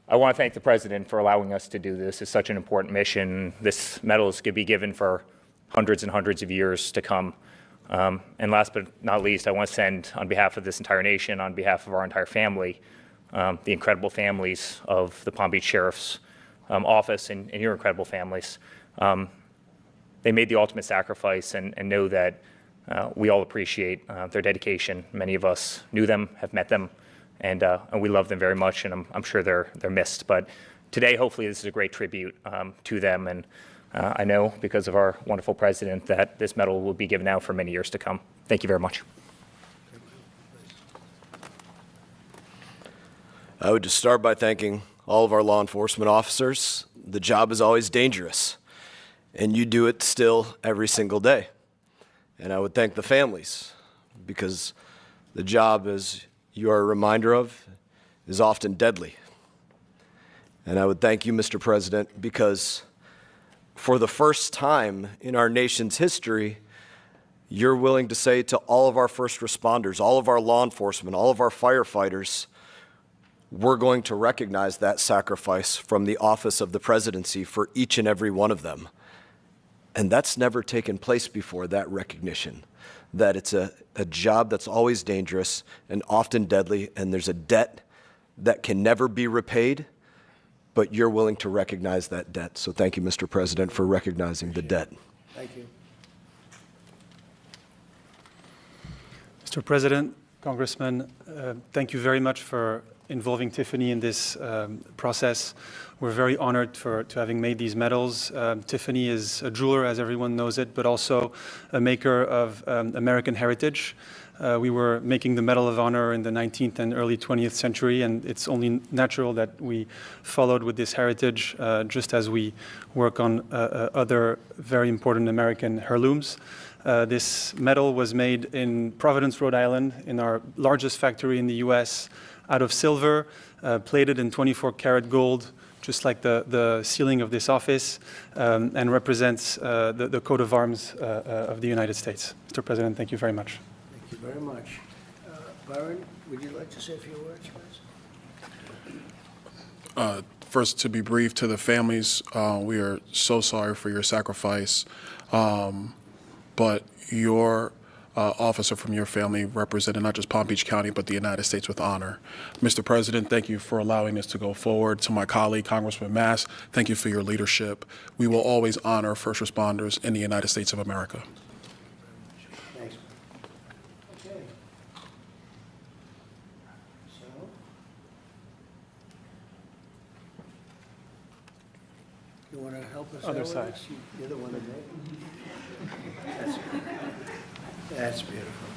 I want to thank the president for allowing us to do this. It's such an important mission. This medal is going to be given for hundreds and hundreds of years to come. And last but not least, I want to send, on behalf of this entire nation, on behalf of our entire family, the incredible families of the Palm Beach Sheriff's Office and your incredible families. They made the ultimate sacrifice, and know that we all appreciate their dedication. Many of us knew them, have met them, and we love them very much, and I'm sure they're missed. But today, hopefully, this is a great tribute to them, and I know because of our wonderful president that this medal will be given out for many years to come. Thank you very much. I would just start by thanking all of our law enforcement officers. The job is always dangerous, and you do it still every single day. And I would thank the families, because the job, as you are a reminder of, is often deadly. And I would thank you, Mr. President, because for the first time in our nation's history, you're willing to say to all of our first responders, all of our law enforcement, all of our firefighters, we're going to recognize that sacrifice from the office of the presidency for each and every one of them. And that's never taken place before, that recognition, that it's a job that's always dangerous and often deadly, and there's a debt that can never be repaid, but you're willing to recognize that debt. So thank you, Mr. President, for recognizing the debt. Thank you. Mr. President, Congressman, thank you very much for involving Tiffany in this process. We're very honored to having made these medals. Tiffany is a jeweler, as everyone knows it, but also a maker of American heritage. We were making the Medal of Honor in the 19th and early 20th century, and it's only natural that we followed with this heritage, just as we work on other very important American heirlooms. This medal was made in Providence, Rhode Island, in our largest factory in the U.S., out of silver, plated in 24-karat gold, just like the ceiling of this office, and represents the coat of arms of the United States. Mr. President, thank you very much. Thank you very much. Byron, would you like to say a few words, please? First, to be brief, to the families, we are so sorry for your sacrifice, but your officer from your family represented not just Palm Beach County, but the United States with honor. Mr. President, thank you for allowing us to go forward. To my colleague, Congressman Mast, thank you for your leadership. We will always honor first responders in the United States of America. Thanks. Okay. So, you want to help help us Other out with side. this? You're the one that made it. That's beautiful.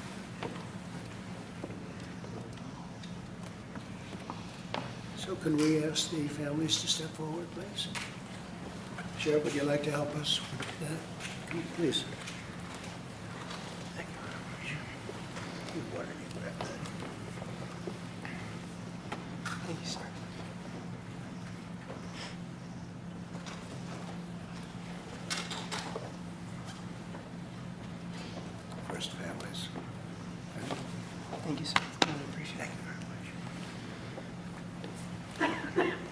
So can we ask the families to step forward, please? Sheriff, would you like to help us with that? Please. Thank you very much. Why don't you grab that? Thank you, sir. First families. Thank you, sir. I appreciate it. Thank you very much.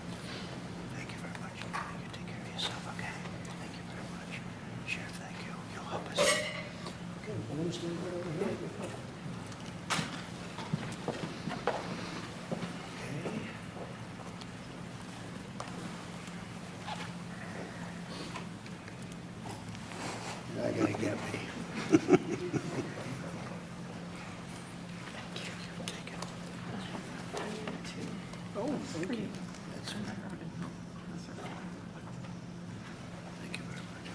Thank you very much. You take care of yourself, okay? Thank you very much. Sheriff, thank you. You'll help us. Okay, I'm going to stand right over here. Okay. You're not going to get me. Oh, thank you. That's fine. Thank you very much.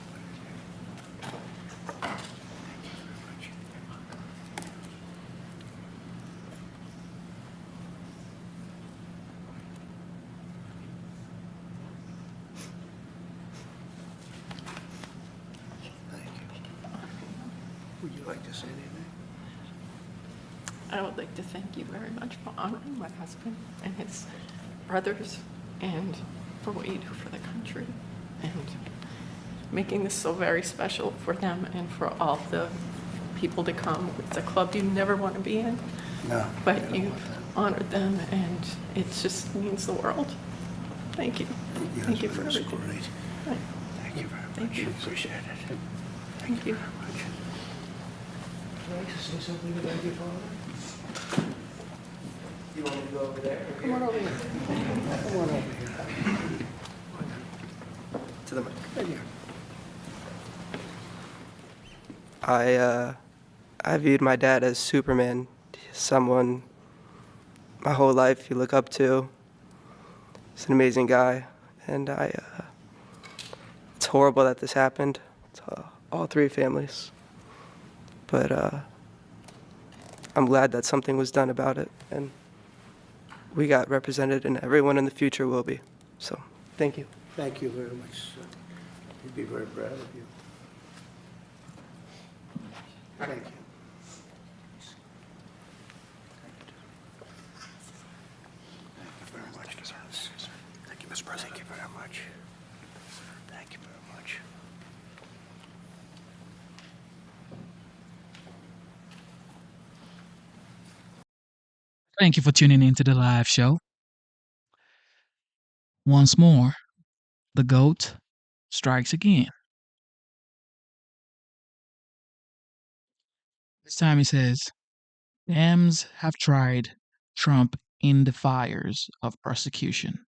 Thank you. Would you like to say anything? I would like to thank you very much for honoring my husband and his brothers and for what you do for the country and making this so very special for them and for all the people to come. It's a club you never want to be in, No. but you've honored them and it just means the world. Thank you. Thank you for That's everything. great. Thank you very much. Thank you. Appreciate it. Thank you. Very much. Would you like to say something about your father? You want me to go over there? Come on over here. Come on over here. To the mic. Right here. I viewed my dad as Superman, someone my whole life you look up to. He's an amazing guy, and it's horrible that this happened to all three families. But I'm glad that something was done about it, and we got represented, and everyone in the future will be. So, thank you. Thank you very much, sir. We'd be very proud of you. Thank you. Thank you very much. Thank you, Mr. President. Thank you very much. Thank you very much. Thank you for tuning in to the live show. Once more, the GOAT strikes again. This time he says, Dems have tried Trump in the fires of persecution.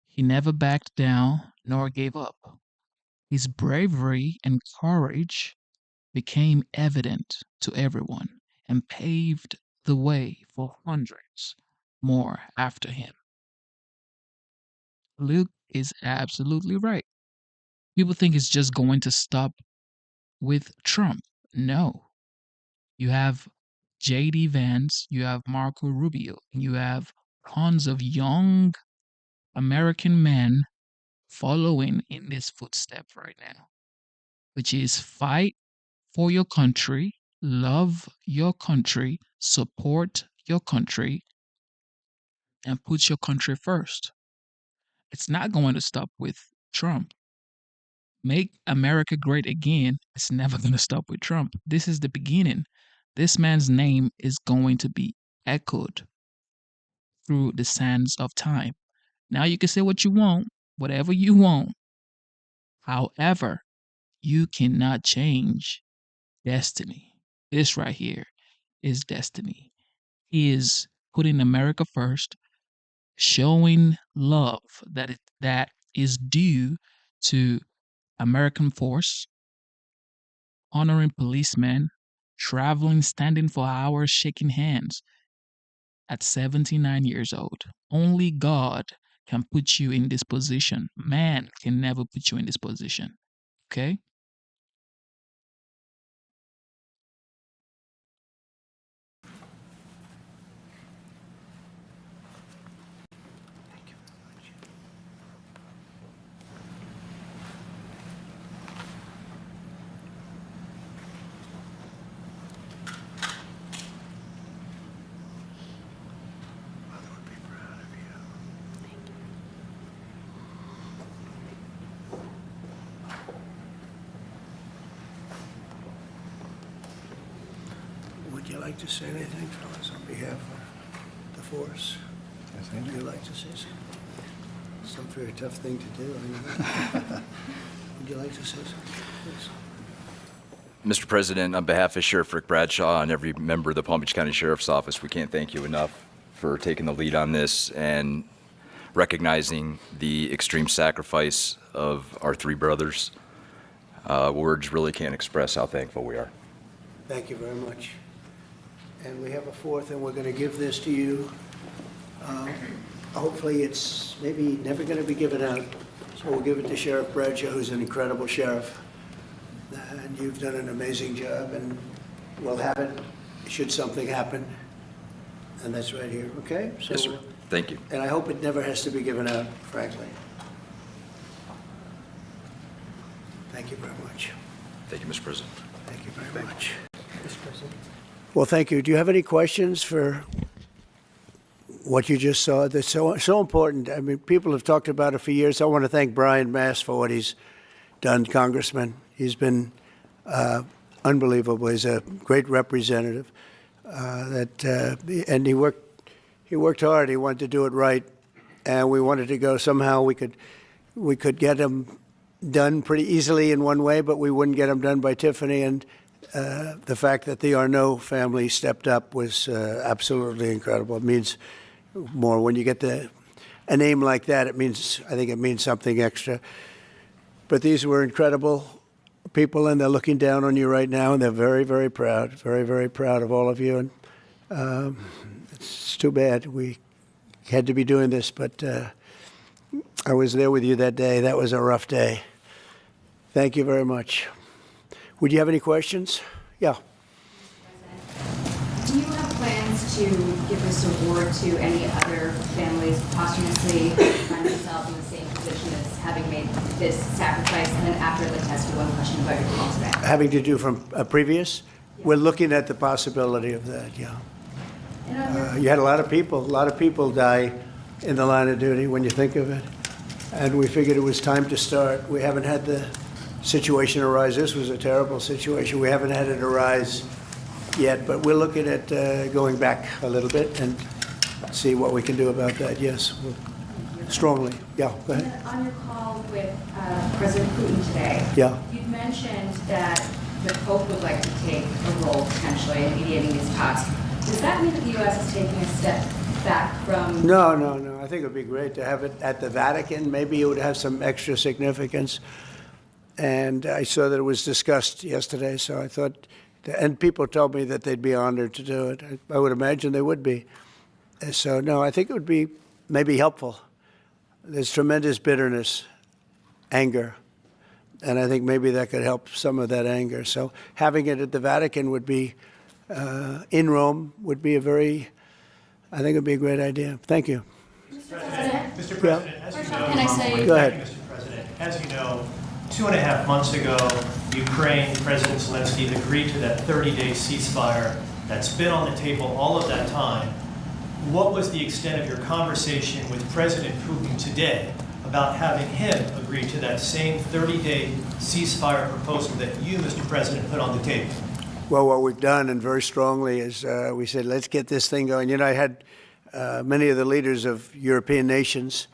He never backed down nor gave up. His bravery and courage became evident to everyone and paved the way for hundreds more after him. Luke is absolutely right. People think it's just going to stop with Trump. No. You have J.D. Vance, you have Marco Rubio, you have tons of young American men following in this footstep right now, which is fight for your country, love your country, support your country, and put your country first. It's not going to stop with Trump. Make America great again. It's never going to stop with Trump. This is the beginning. This man's name is going to be echoed through the sands of time. Now you can say what you want, whatever you want. However, you cannot change destiny. This right here is destiny. He is putting America first, showing love that is due to American force, honoring policemen, traveling, standing for hours, shaking hands at 79 years old. Only God can put you in this position. Man can never put you in this position. Okay? Would you like to say anything, fellas, on behalf of the force? Would you like to say something? It's not a very tough thing to do, I know. Would you like to say something, please? Mr. President, on behalf of Sheriff Rick Bradshaw and every member of the Palm Beach County Sheriff's Office, we can't thank you enough for taking the lead on this and recognizing the extreme sacrifice of our three brothers. Words really can't express how thankful we are. Thank you very much. And we have a fourth, and we're going to give this to you. Hopefully it's maybe never going to be given out, so we'll give it to Sheriff Bradshaw, who's an incredible sheriff. And you've done an amazing job, and we'll have it should something happen. And that's right here, okay? So, Yes, sir. Thank you. And I hope it never has to be given out, frankly. Thank you very much. Thank you, Mr. President. Thank you very much. Mr. President. Well, thank you. Do you have any questions for what you just saw? That's so important. I mean, people have talked about it for years. I want to thank Brian Mast for what he's done, Congressman. He's been unbelievable. He's a great representative. And he worked hard. He wanted to do it right, and we wanted to go somehow. We could get him done pretty easily in one way, but we wouldn't get him done by Tiffany. And the fact that the Arnault family stepped up was absolutely incredible. It means more when you get a name like that. I think it means something extra. But these were incredible people, and they're looking down on you right now, and they're very, very proud, very, very proud of all of you. And it's too bad we had to be doing this, but I was there with you that day. That was a rough day. Thank you very much. Would you have any questions? Yeah. Do you have plans to give this award to any other families posthumously find themselves in the same position as having made this sacrifice? And then after the test, one question about your call today. Having to do from a previous? Yeah. We're looking at the possibility of that, yeah. You had a lot of people die in the line of duty when you think of it. And we figured it was time to start. We haven't had the situation arise. This was a terrible situation. We haven't had it arise yet, but we're looking at going back a little bit and see what we can do about that. Yes, strongly. Yeah, go ahead. On your call with President Putin today, yeah, you mentioned that the Pope would like to take a role potentially in mediating these talks. Does that mean that the U.S. is taking a step back from? No. I think it would be great to have it at the Vatican. Maybe it would have some extra significance. And I saw that it was discussed yesterday, so I thought, and people told me that they'd be honored to do it. I would imagine they would be. So, no, I think it would be maybe helpful. There's tremendous bitterness, anger, and I think maybe that could help some of that anger. So having it at the Vatican would be, in Rome, would be I think it would be a great idea. Thank you. Mr. President, as you know, can I say? Go ahead. Mr. President, as you know, 2.5 months ago, Ukraine, President Zelensky agreed to that 30-day ceasefire that's been on the table all of that time. What was the extent of your conversation with President Putin today about having him agree to that same 30-day ceasefire proposal that you, Mr. President, put on the table? Well, what we've done, and very strongly, is we said, let's get this thing going. You know, I had many of the leaders of European nations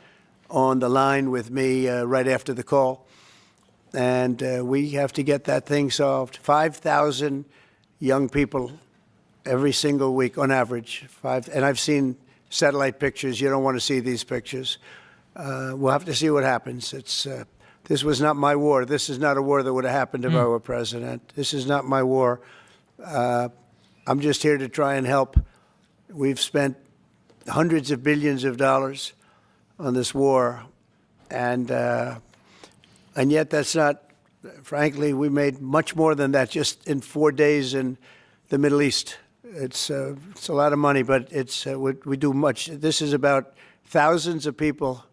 on the line with me right after the call. And we have to get that thing solved. 5,000 young people every single week on average. And I've seen satellite pictures. You don't want to see these pictures. We'll have to see what happens. This was not my war. This is not a war that would have happened if I were president. This is not my war. I'm just here to try and help. We've spent hundreds of billions of dollars on this war, and yet that's not. Frankly, we made much more than that just in 4 days in the Middle East. It's a lot of money, but we do much. This is about thousands of people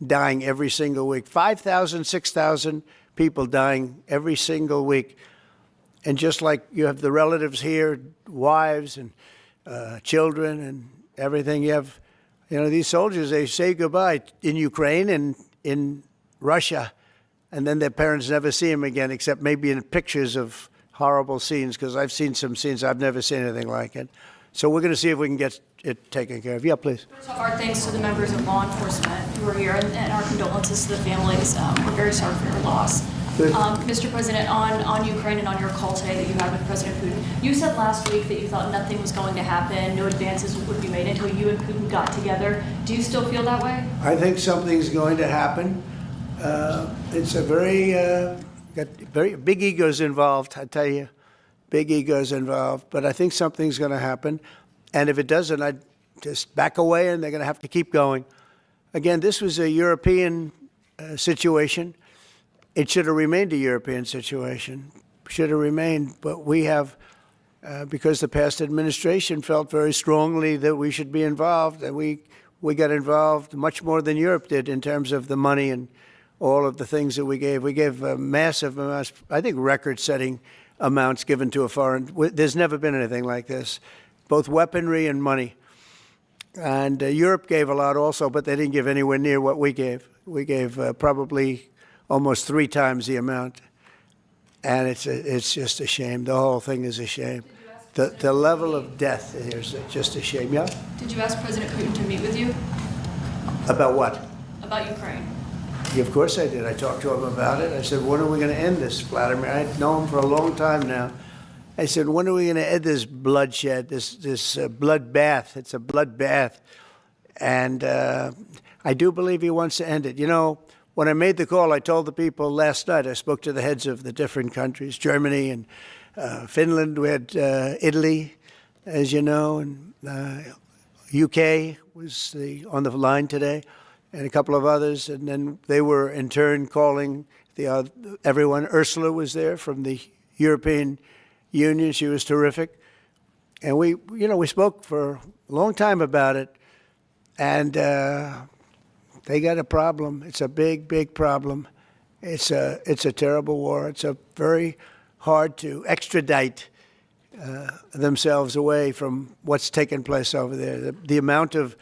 dying every single week. 5,000, 6,000 people dying every single week. And just like you have the relatives here, wives and children and everything, you have, these soldiers, they say goodbye in Ukraine and in Russia, and then their parents never see them again, except maybe in pictures of horrible scenes, because I've seen some scenes, I've never seen anything like it. So we're going to see if we can get it taken care of. Yeah, please. First off, our thanks to the members of law enforcement who are here, and our condolences to the families. We're very sorry for your loss. Mr. President, on Ukraine and on your call today that you had with President Putin, you said last week that you thought nothing was going to happen, no advances would be made until you and Putin got together. Do you still feel that way? I think something's going to happen. It's a got very big egos involved, I tell you. Big egos involved. But I think something's going to happen. And if it doesn't, I'd just back away and they're going to have to keep going. Again, this was a European situation. It should have remained a European situation. Should have remained. But we have, because the past administration felt very strongly that we should be involved, and we got involved much more than Europe did in terms of the money and all of the things that we gave. We gave massive amounts, I think record-setting amounts given to a foreign. There's never been anything like this, both weaponry and money. And Europe gave a lot also, but they didn't give anywhere near what we gave. We gave probably almost 3 times the amount. And it's just a shame. The whole thing is a shame. The level of death is just a shame. Yeah? Did you ask President Putin to meet with you? About what? About Ukraine. Yeah, of course I did. I talked to him about it. I said, when are we going to end this, Vladimir? I've known him for a long time now. I said, when are we going to end this bloodshed, this bloodbath? It's a bloodbath. And I do believe he wants to end it. When I made the call, I told the people last night, I spoke to the heads of the different countries, Germany and Finland. We had Italy, as you know, and UK was on the line today, and a couple of others. And then they were in turn calling everyone. Ursula was there from the European Union. She was terrific. And we spoke for a long time about it. And they got a problem. It's a big, big problem. It's a terrible war. It's a very hard to extradite themselves away from what's taken place over there. The amount of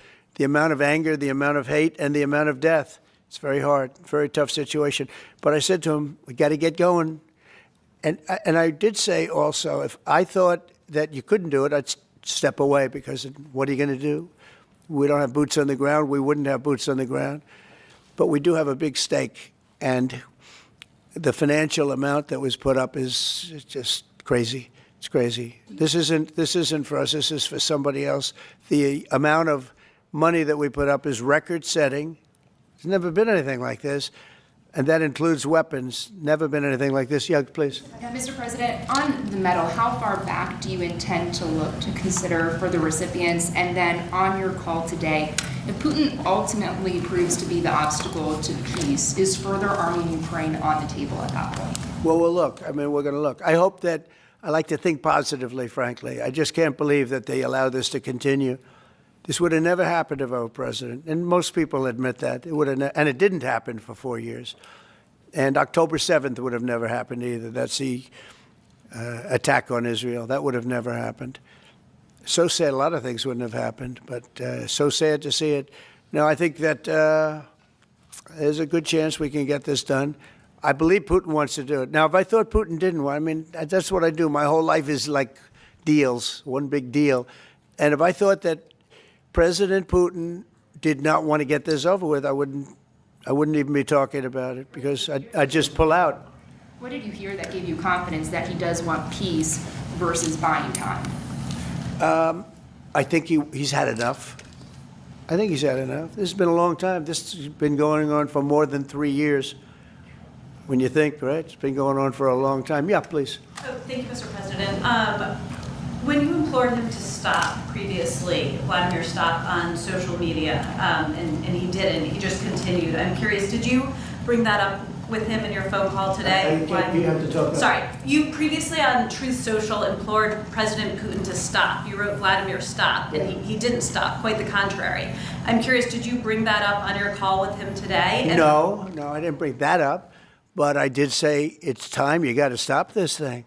anger, the amount of hate, and the amount of death. It's very hard, very tough situation. But I said to him, we got to get going. And I did say also, if I thought that you couldn't do it, I'd step away, because what are you going to do? We don't have boots on the ground. We wouldn't have boots on the ground. But we do have a big stake. And the financial amount that was put up is just crazy. It's crazy. This isn't for us. This is for somebody else. The amount of money that we put up is record-setting. There's never been anything like this. And that includes weapons. Never been anything like this. Yeah, please. Mr. President, on the medal, how far back do you intend to look to consider for the recipients? And then on your call today, if Putin ultimately proves to be the obstacle to peace, is further arming Ukraine on the table at that point? Well, we'll look. I mean, we're going to look. I hope that, I like to think positively, frankly. I just can't believe that they allow this to continue. This would have never happened if I were president, and most people admit that. It would have, and it didn't happen for 4 years. And October 7th would have never happened either. That's the attack on Israel. That would have never happened. So sad, a lot of things wouldn't have happened, but so sad to see it. Now, I think that there's a good chance we can get this done. I believe Putin wants to do it. Now, if I thought Putin didn't, well, I mean, that's what I do. My whole life is like deals, one big deal. And if I thought that President Putin did not want to get this over with, I wouldn't even be talking about it, because I'd just pull out. What did you hear that gave you confidence that he does want peace versus buying time? I think he's had enough. I think he's had enough. This has been a long time. This has been going on for more than 3 years. When you think, right? It's been going on for a long time. Yeah, please. Oh, thank you, Mr. President. When you implored him to stop previously Vladimir stop on social media, and he didn't. He just continued. I'm curious, did you bring that up with him in your phone call today? You have to talk. Sorry, you previously on Truth Social implored President Putin to stop. You wrote Vladimir stop, and he didn't stop, quite the contrary. I'm curious, did you bring that up on your call with him today? And No, I didn't bring that up, but I did say it's time, you got to stop this thing.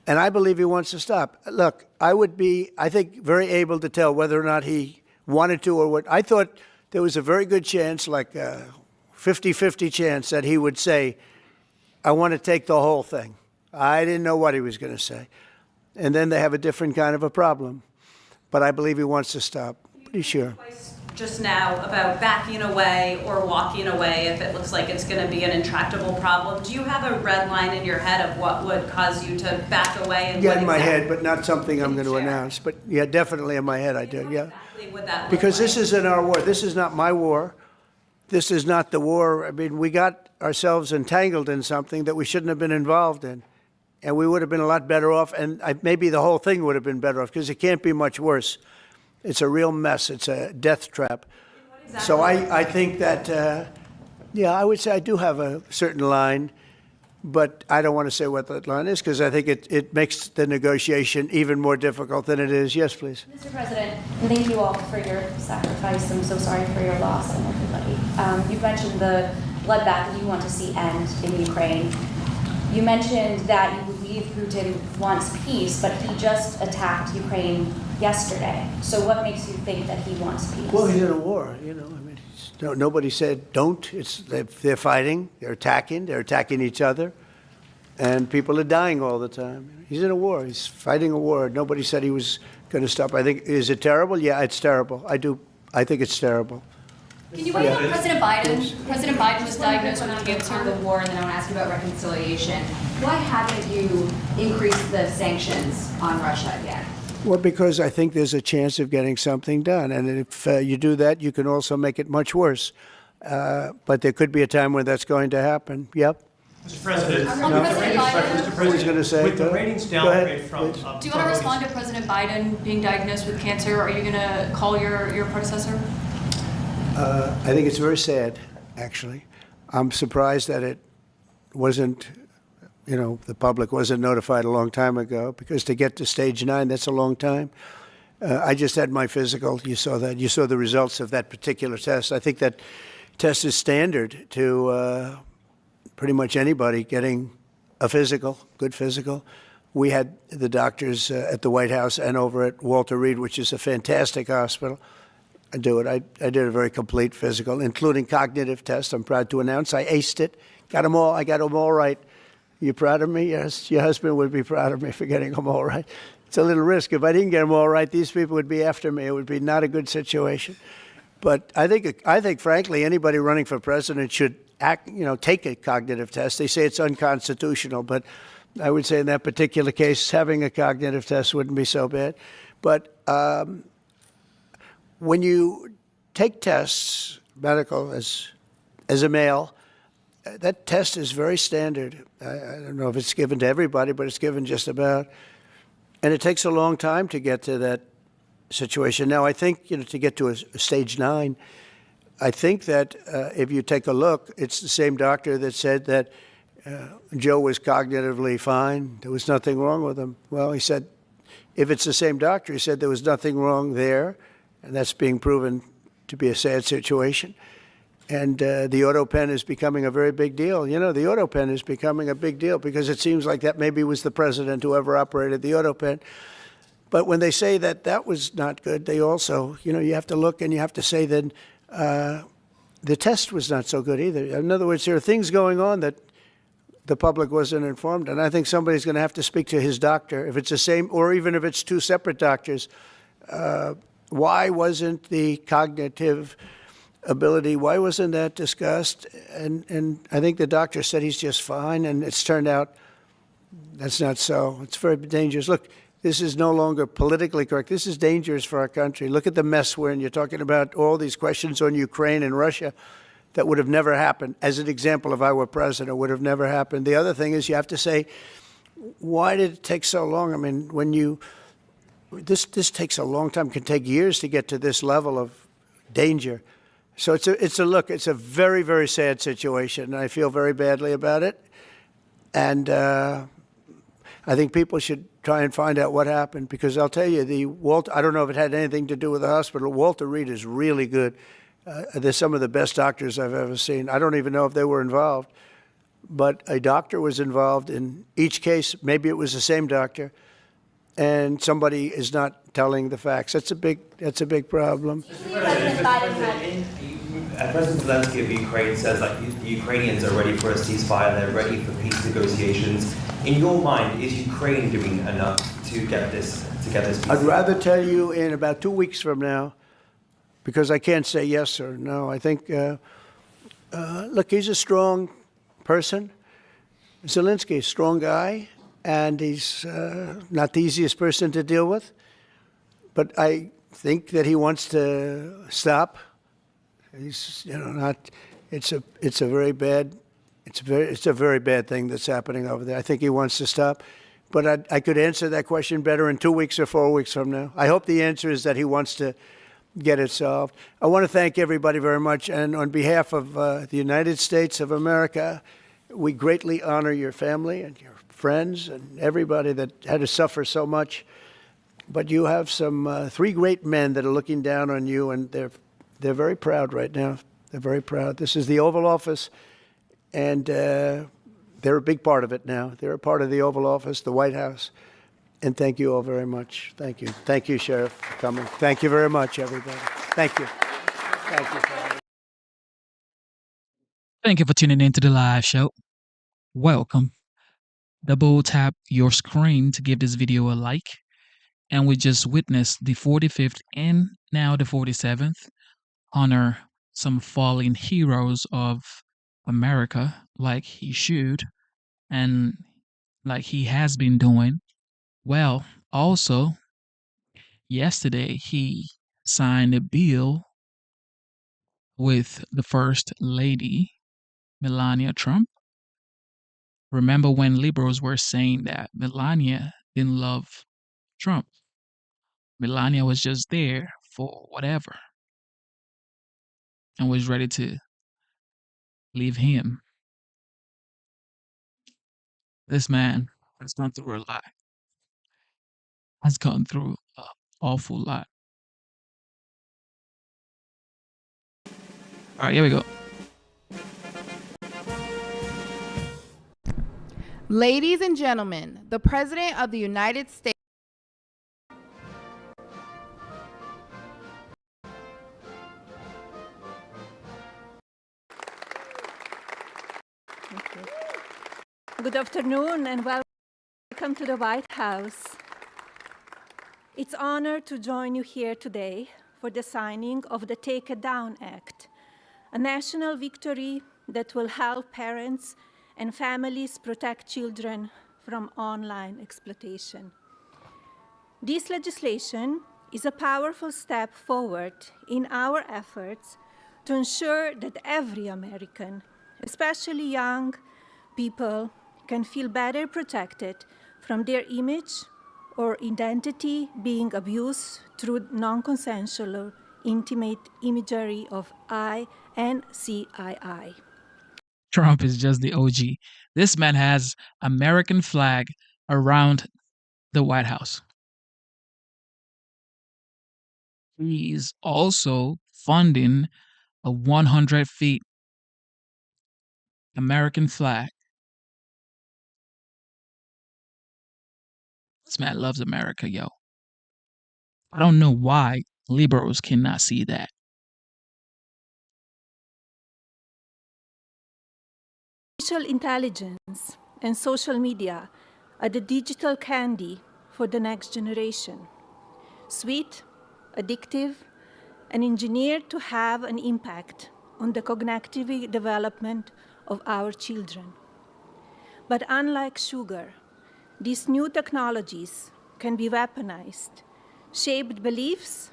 And I believe he wants to stop. Look, I would be, I think, very able to tell whether or not he wanted to or what. I thought there was a very good chance, like a 50-50 chance, that he would say, I want to take the whole thing. I didn't know what he was going to say. And then they have a different kind of a problem. But I believe he wants to stop. Pretty sure. just now about backing away or walking away if it looks like it's going to be an intractable problem. Do you have a red line in your head of what would cause you to back away? And Yeah, in my head, but not something I'm going to announce. But yeah, definitely in my head I do, yeah. Would that look Because like? this isn't our war. This is not my war. This is not the war. I mean, we got ourselves entangled in something that we shouldn't have been involved in. And we would have been a lot better off, and maybe the whole thing would have been better off, because it can't be much worse. It's a real mess. It's a death trap. So I think that, yeah, I would say I do have a certain line, but I don't want to say what that line is, because I think it makes the negotiation even more difficult than it is. Yes, please. Mr. President, thank you all for your sacrifice. I'm so sorry for your loss and everybody. You've mentioned the bloodbath that you want to see end in Ukraine. You mentioned that you believe Putin wants peace, but he just attacked Ukraine yesterday. So what makes you think that he wants peace? Well, he's in a war, you know. I mean, nobody said don't. They're fighting. They're attacking each other, and people are dying all the time. He's in a war. He's fighting a war. Nobody said he was going to stop. I think, is it terrible? Yeah, it's terrible. I think it's terrible. Can you weigh in on President Biden? President Biden was diagnosed with Cancer, the war, and then I want to ask you about reconciliation. Why haven't you increased the sanctions on Russia yet? Well, because I think there's a chance of getting something done. And if you do that, you can also make it much worse. But there could be a time when that's going to happen. Yep. Mr. President, Who's going to say with the ratings downgrade from... Do you want to respond to President Biden being diagnosed with cancer? Are you going to call your predecessor? I think it's very sad, actually. I'm surprised that it wasn't, you know, the public wasn't notified a long time ago, because to get to stage 9, that's a long time. I just had my physical. You saw that. You saw the results of that particular test. I think that test is standard to pretty much anybody getting a physical, good physical. We had the doctors at the White House and over at Walter Reed, which is a fantastic hospital, do it. I did a very complete physical, including cognitive tests. I'm proud to announce I aced it. Got them all. I got them all right. You proud of me? Yes. Your husband would be proud of me for getting them all right. It's a little risk. If I didn't get them all right, these people would be after me. It would be not a good situation. But I think, frankly, anybody running for president should take a cognitive test. They say it's unconstitutional, but I would say in that particular case, having a cognitive test wouldn't be so bad. But when you take tests, medical, as a male, that test is very standard. I don't know if it's given to everybody, but it's given just about. And it takes a long time to get to that situation. Now, I think, to get to a stage 9, I think that if you take a look, it's the same doctor that said that Joe was cognitively fine. There was nothing wrong with him. Well, he said, if it's the same doctor, he said there was nothing wrong there. And that's being proven to be a sad situation. And the auto pen is becoming a very big deal. The auto pen is becoming a big deal because it seems like that maybe was the president who ever operated the auto pen. But when they say that was not good, they also, you have to look and you have to say that the test was not so good either. In other words, there are things going on that the public wasn't informed. And I think somebody's going to have to speak to his doctor, if it's the same, or even if it's two separate doctors. Why wasn't the cognitive ability, why wasn't that discussed? And I think the doctor said he's just fine, and it's turned out that's not so. It's very dangerous. Look, this is no longer politically correct. This is dangerous for our country. Look at the mess we're in. You're talking about all these questions on Ukraine and Russia that would have never happened. As an example, if I were president, would have never happened. The other thing is you have to say, why did it take so long? I mean, when you this takes a long time, can take years to get to this level of danger. So it's a very, very sad situation. I feel very badly about it. And I think people should try and find out what happened, because I'll tell you, I don't know if it had anything to do with the hospital. Walter Reed is really good. They're some of the best doctors I've ever seen. I don't even know if they were involved, but a doctor was involved in each case. Maybe it was the same doctor, and somebody is not telling the facts. That's a big problem. President Zelensky of Ukraine says that the Ukrainians are ready for a ceasefire, they're ready for peace negotiations. In your mind, is Ukraine doing enough to get this peace? I'd rather tell you in about 2 weeks from now, because I can't say yes or no. I think, look, he's a strong person. Zelensky is a strong guy, and he's not the easiest person to deal with. But I think that he wants to stop. He's, not. It's a very bad thing that's happening over there. I think he wants to stop, but I could answer that question better in 2 weeks or 4 weeks from now. I hope the answer is that he wants to get it solved. I want to thank everybody very much, and on behalf of the United States of America, we greatly honor your family and your friends and everybody that had to suffer so much. But you have some 3 great men that are looking down on you, and they're very proud right now. They're very proud. This is the Oval Office, and they're a big part of it now. They're a part of the Oval Office, the White House. And thank you all very much. Thank you. Thank you, Sheriff, for coming. Thank you very much, everybody. Thank you. Thank you. Thank you for tuning in to the live show. Welcome. Double tap your screen to give this video a like. And we just witnessed the 45th and now the 47th honor some fallen heroes of America, like he should, and like he has been doing. Well, also, yesterday he signed a bill with the First Lady, Melania Trump. Remember when liberals were saying that Melania didn't love Trump? Melania was just there for whatever and was ready to leave him. This man has gone through a lot. Has gone through an awful lot. All right, here we go. Ladies and gentlemen, the President of the United States. Good afternoon and welcome to the White House. It's an honor to join you here today for the signing of the Take It Down Act, a national victory that will help parents and families protect children from online exploitation. This legislation is a powerful step forward in our efforts to ensure that every American, especially young people, can feel better protected from their image or identity being abused through non-consensual or intimate imagery of I and CII. Trump is just the OG. This man has American flag around the White House. He's also funding a 100 feet American flag. This man loves America, yo. I don't know why liberals cannot see that. Artificial intelligence and social media are the digital candy for the next generation. Sweet, addictive, and engineered to have an impact on the cognitive development of our children. But unlike sugar, these new technologies can be weaponized, shape beliefs,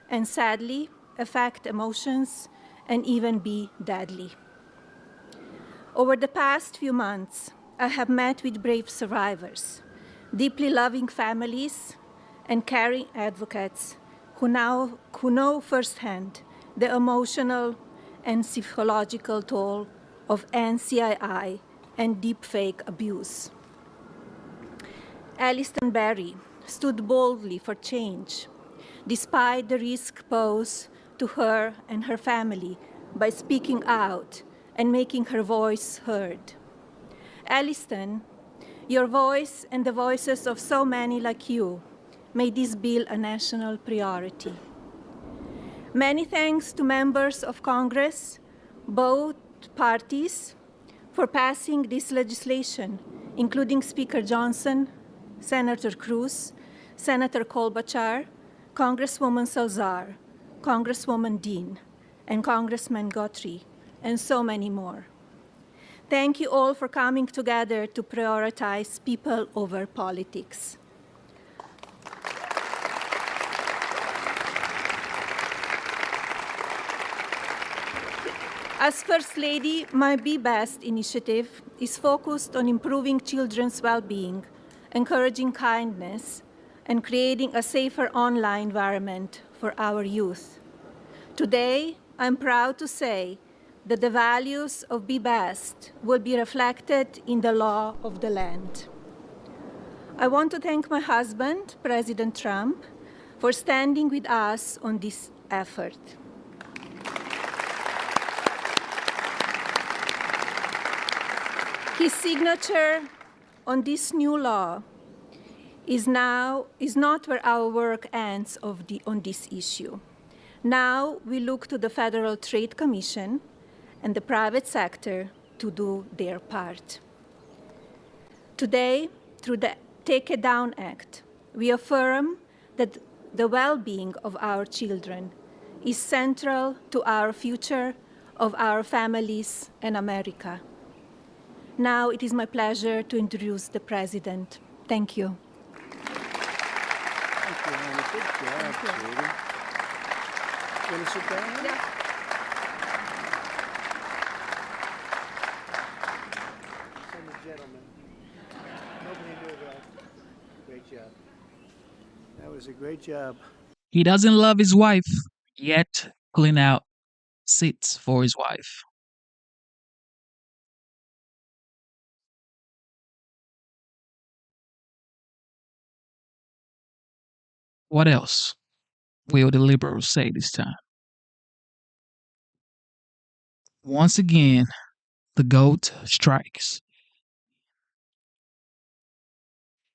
and sadly affect emotions and even be deadly. Over the past few months, I have met with brave survivors, deeply loving families, and caring advocates who know firsthand the emotional and psychological toll of NCII and deepfake abuse. Alliston Berry stood boldly for change, despite the risk posed to her and her family by speaking out and making her voice heard. Alliston, your voice and the voices of so many like you made this bill a national priority. Many thanks to members of Congress, both parties, for passing this legislation, including Speaker Johnson, Senator Cruz, Senator Klobuchar, Congresswoman Salazar, Congresswoman Dean, and Congressman Guthrie, and so many more. Thank you all for coming together to prioritize people over politics. As First Lady, my Be Best initiative is focused on improving children's well-being, encouraging kindness, and creating a safer online environment for our youth. Today, I'm proud to say that the values of Be Best will be reflected in the law of the land. I want to thank my husband, President Trump, for standing with us on this effort. His signature on this new law is not where our work ends on this issue. Now we look to the Federal Trade Commission and the private sector to do their part. Today, through the Take It Down Act, we affirm that the well-being of our children is central to our future of our families and America. Now it is my pleasure to introduce the President. Thank you. Thank you, Hannah. Good job, sweetie. You want to sit down? Yeah. I'm a gentleman. Nobody knew that. Great job. That was a great job. He doesn't love his wife, yet clean out seats for his wife. What else will the liberals say this time? Once again, the GOAT strikes.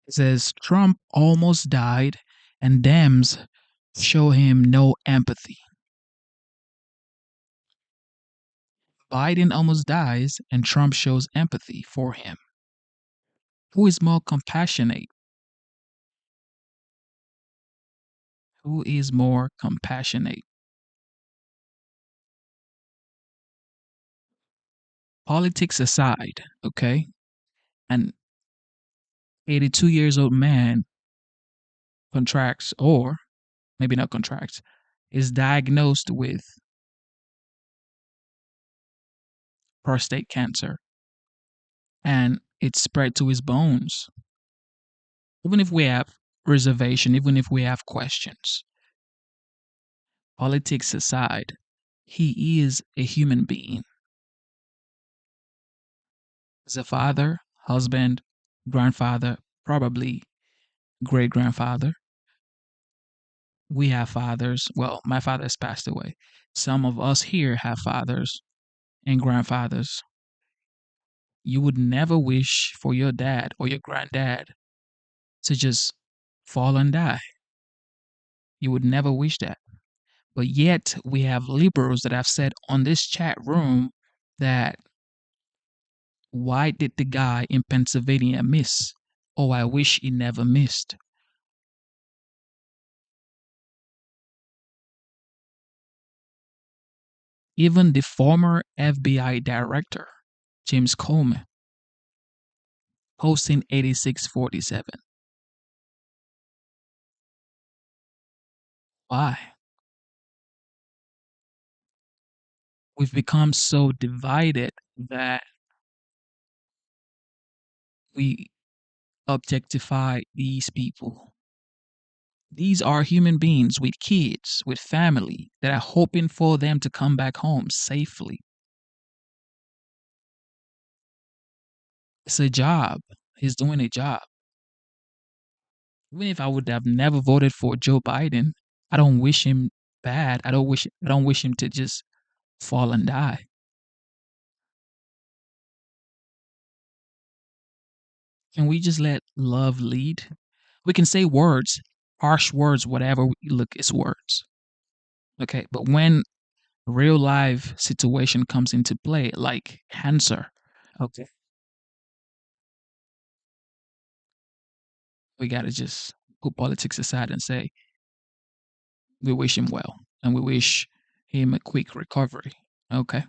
It says Trump almost died and Dems show him no empathy. Biden almost dies and Trump shows empathy for him. Who is more compassionate? Who is more compassionate? Politics aside, okay? An 82 years old man contracts, or maybe not contracts, is diagnosed with prostate cancer, and it's spread to his bones. Even if we have reservation, even if we have questions, politics aside, he is a human being. As a father, husband, grandfather, probably great-grandfather. We have fathers. Well, my father has passed away. Some of us here have fathers and grandfathers. You would never wish for your dad or your granddad to just fall and die. You would never wish that. But yet, we have liberals that have said on this chat room that why did the guy in Pennsylvania miss? Oh, I wish he never missed. Even the former FBI director, James Comey, posting 8647. Why? We've become so divided that we objectify these people. These are human beings with kids, with family that are hoping for them to come back home safely. It's a job. He's doing a job. Even if I would have never voted for Joe Biden, I don't wish him bad. I don't wish him to just fall and die. Can we just let love lead? We can say words, harsh words, whatever. Look, it's words. Okay, but when real life situation comes into play, like cancer, okay, we gotta just put politics aside and say we wish him well and we wish him a quick recovery. Okay.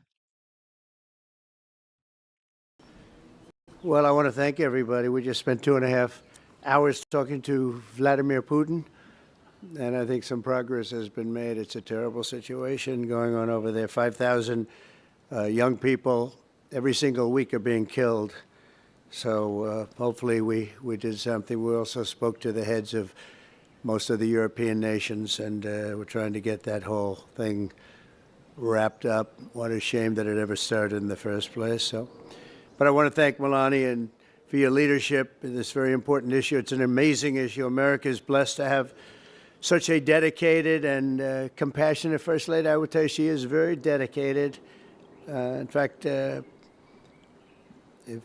Well, I want to thank everybody. We just spent 2.5 hours talking to Vladimir Putin, and I think some progress has been made. It's a terrible situation going on over there. 5,000 young people every single week are being killed. So hopefully we did something. We also spoke to the heads of most of the European nations, and we're trying to get that whole thing wrapped up. What a shame that it ever started in the first place. But I want to thank Melania and for your leadership in this very important issue. It's an amazing issue. America is blessed to have such a dedicated and compassionate First Lady. I would tell you she is very dedicated. In fact, if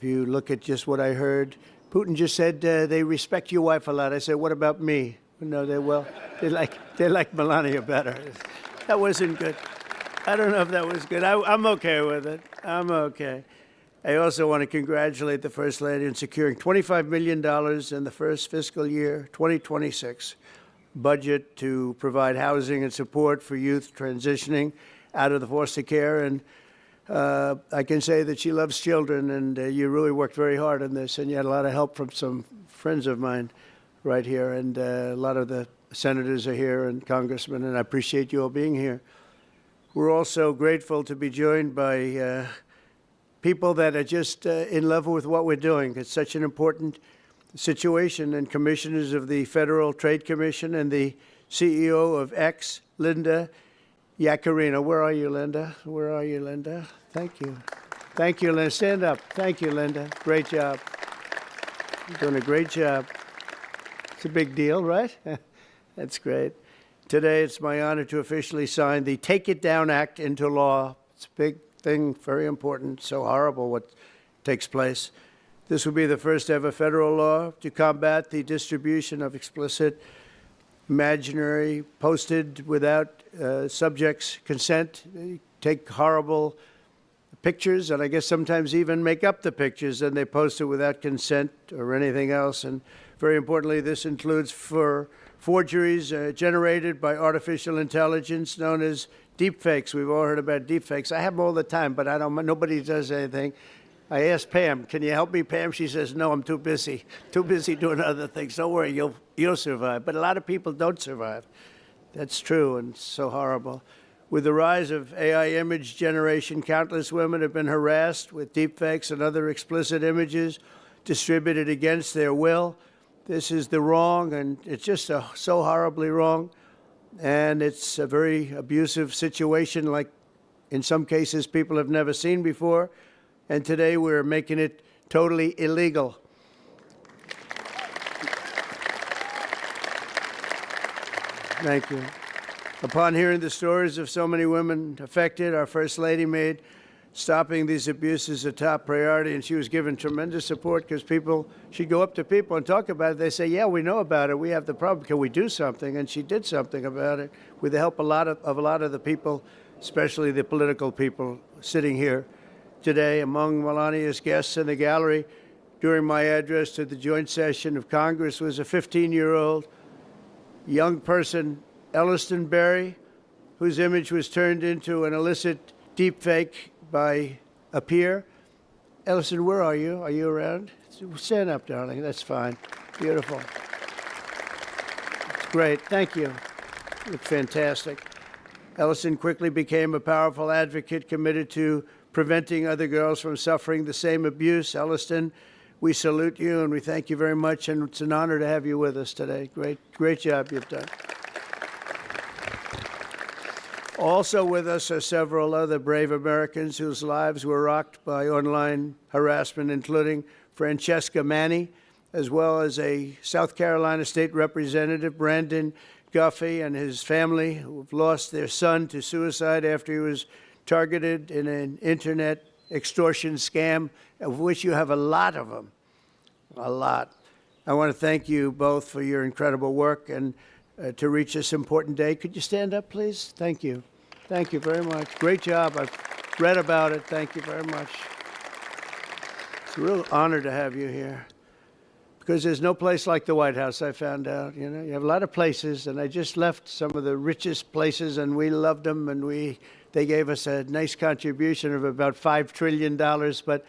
you look at just what I heard, Putin just said they respect your wife a lot. I said, what about me? No, they like Melania better. That wasn't good. I don't know if that was good. I'm okay with it. I'm okay. I also want to congratulate the First Lady in securing $25 million in the first fiscal year, 2026, budget to provide housing and support for youth transitioning out of the foster care. And I can say that she loves children, and you really worked very hard on this, and you had a lot of help from some friends of mine right here, and a lot of the senators are here and congressmen, and I appreciate you all being here. We're also grateful to be joined by people that are just in love with what we're doing. It's such an important situation, and commissioners of the Federal Trade Commission and the CEO of X, Linda Yaccarino. Where are you, Linda? Where are you, Linda? Thank you. Thank you, Linda. Stand up. Thank you, Linda. Great job. You're doing a great job. It's a big deal, right? That's great. Today, it's my honor to officially sign the Take It Down Act into law. It's a big thing, very important, so horrible what takes place. This will be the first ever federal law to combat the distribution of explicit, imaginary, posted without subject's consent, take horrible pictures, and I guess sometimes even make up the pictures, and they post it without consent or anything else. And very importantly, this includes for forgeries generated by artificial intelligence known as deepfakes. We've all heard about deepfakes. I have them all the time, but nobody does anything. I asked Pam, can you help me, Pam? She says, no, I'm too busy doing other things. Don't worry, you'll survive. But a lot of people don't survive. That's true, and so horrible. With the rise of AI image generation, countless women have been harassed with deepfakes and other explicit images distributed against their will. This is the wrong, and it's just so horribly wrong. And it's a very abusive situation, like in some cases people have never seen before. And today we're making it totally illegal. Thank you. Upon hearing the stories of so many women affected, our First Lady made stopping these abuses a top priority, and she was given tremendous support because she'd go up to people and talk about it. They say, yeah, we know about it. We have the problem. Can we do something? And she did something about it with the help of a lot of the people, especially the political people sitting here today. Among Melania's guests in the gallery during my address to the joint session of Congress was a 15-year-old young person, Elliston Berry, whose image was turned into an illicit deepfake by a peer. Elliston, where are you? Are you around? Stand up, darling. That's fine. Beautiful. It's great. Thank you. You look fantastic. Elliston quickly became a powerful advocate committed to preventing other girls from suffering the same abuse. Elliston We salute you and we thank you very much, and it's an honor to have you with us today. Great job you've done. Also with us are several other brave Americans whose lives were rocked by online harassment, including Francesca Manny, as well as a South Carolina State Representative, Brandon Guffey, and his family, who have lost their son to suicide after he was targeted in an internet extortion scam, of which you have a lot of them, a lot. I want to thank you both for your incredible work and to reach this important day. Could you stand up, please? Thank you. Thank you very much. Great job. I've read about it. Thank you very much. It's a real honor to have you here, because there's no place like the White House, I found out. You know, you have a lot of places, and I just left some of the richest places, and we loved them, and they gave us a nice contribution of about $5 trillion, but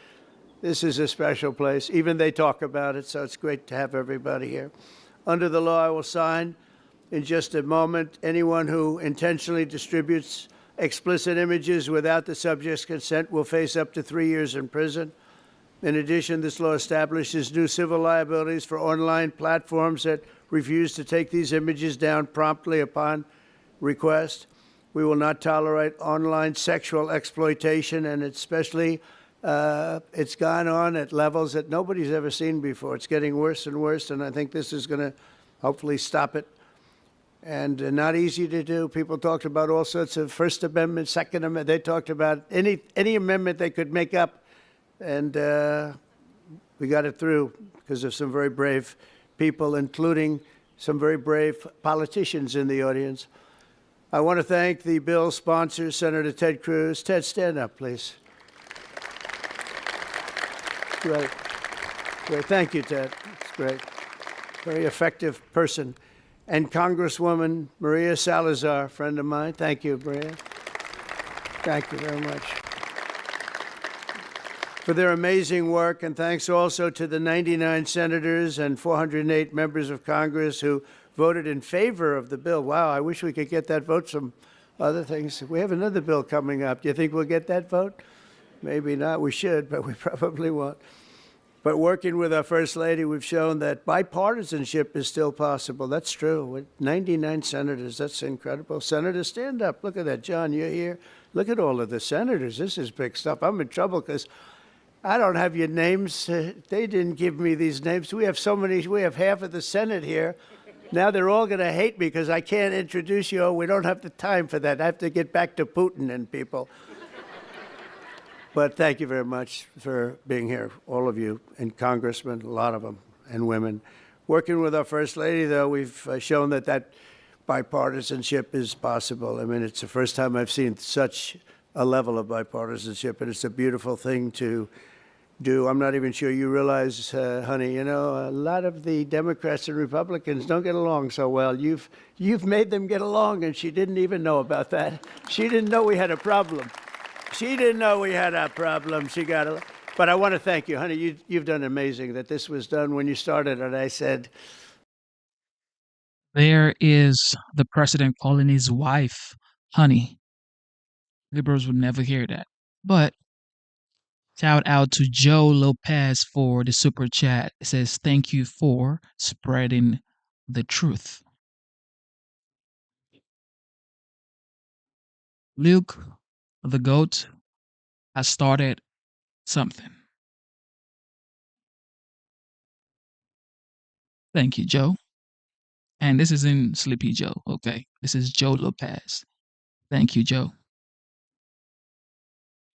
this is a special place. Even they talk about it, so it's great to have everybody here. Under the law, I will sign in just a moment. Anyone who intentionally distributes explicit images without the subject's consent will face up to 3 years in prison. In addition, this law establishes new civil liabilities for online platforms that refuse to take these images down promptly upon request. We will not tolerate online sexual exploitation, and especially it's gone on at levels that nobody's ever seen before. It's getting worse and worse, and I think this is going to hopefully stop it. And not easy to do. People talked about all sorts of First Amendment, Second Amendment. They talked about any amendment they could make up, and we got it through because of some very brave people, including some very brave politicians in the audience. I want to thank the bill's sponsor, Senator Ted Cruz. Ted, stand up, please. Great. Great. Thank you, Ted. It's great. Very effective person. And Congresswoman Maria Salazar, friend of mine. Thank you, Maria. Thank you very much for their amazing work. And thanks also to the 99 senators and 408 members of Congress who voted in favor of the bill. Wow, I wish we could get that vote. Some other things. We have another bill coming up. Do you think we'll get that vote? Maybe not. We should, but we probably won't. But working with our First Lady, we've shown that bipartisanship is still possible. That's true. With 99 senators, that's incredible. Senators, stand up. Look at that. John, you're here. Look at all of the senators. This is big stuff. I'm in trouble because I don't have your names. They didn't give me these names. We have so many. We have half of the Senate here. Now they're all going to hate me because I can't introduce you. We don't have the time for that. I have to get back to Putin and people. But thank you very much for being here, all of you, and congressmen, a lot of them, and women. Working with our First Lady, though, we've shown that bipartisanship is possible. I mean, it's the first time I've seen such a level of bipartisanship, and it's a beautiful thing to do. I'm not even sure you realize, honey, you know, a lot of the Democrats and Republicans don't get along so well. You've made them get along, and she didn't even know about that. She didn't know we had a problem. She didn't know we had a problem. She got it. But I want to thank you, honey. You've done amazing that this was done when you started. And I said, there is the president calling his wife honey. Liberals would never hear that. But shout out to Joe Lopez for the super chat. It says, thank you for spreading the truth. Luke, the GOAT, has started something. Thank you, Joe. And this isn't Sleepy Joe, okay? This is Joe Lopez. Thank you, Joe.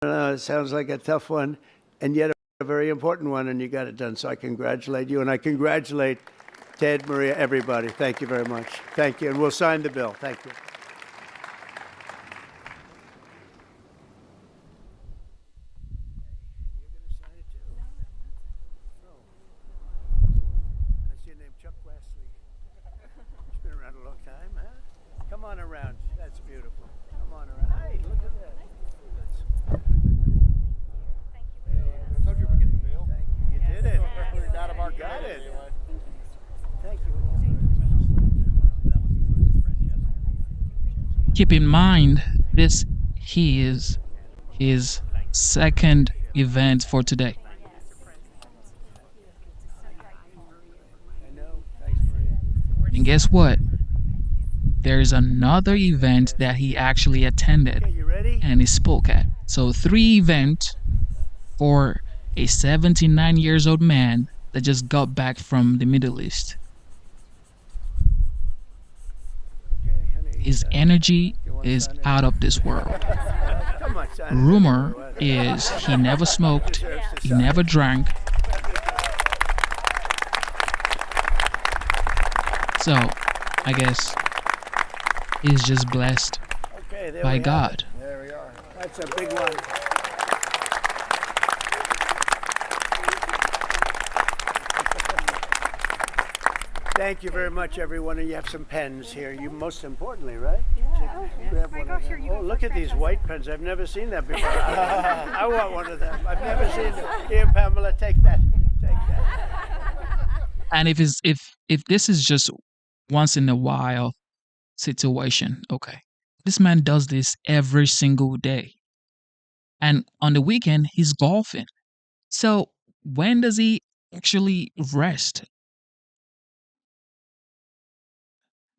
It sounds like a tough one, and yet a very important one, and you got it done. So I congratulate you, and I congratulate Ted, Maria, everybody. Thank you very much. Thank you, and we'll sign the bill. Thank you. Come on around. That's beautiful. Come on around. Hey, look at that. I told you we'd get the bill. Thank you. You did it. We got our got it. Thank you. Keep in mind, this is his second event for today. guess what? There's another event that he actually attended and he spoke at. So 3 events for a 79 years old man that just got back from the Middle East. His energy is out of this world. Rumor is he never smoked, he never drank. So, I guess he's just blessed by God. There we are. That's a big one. Thank you very much, everyone. And you have some pens here. You most importantly, right? Yeah. Grab one of them. Oh, look at these white pens. I've never seen that before. I want one of them. I've never seen them. Here, Pamela, take that. Take that. And if this is just once in a while situation, okay. This man does this every single day. And on the weekend, he's golfing. So when does he actually rest?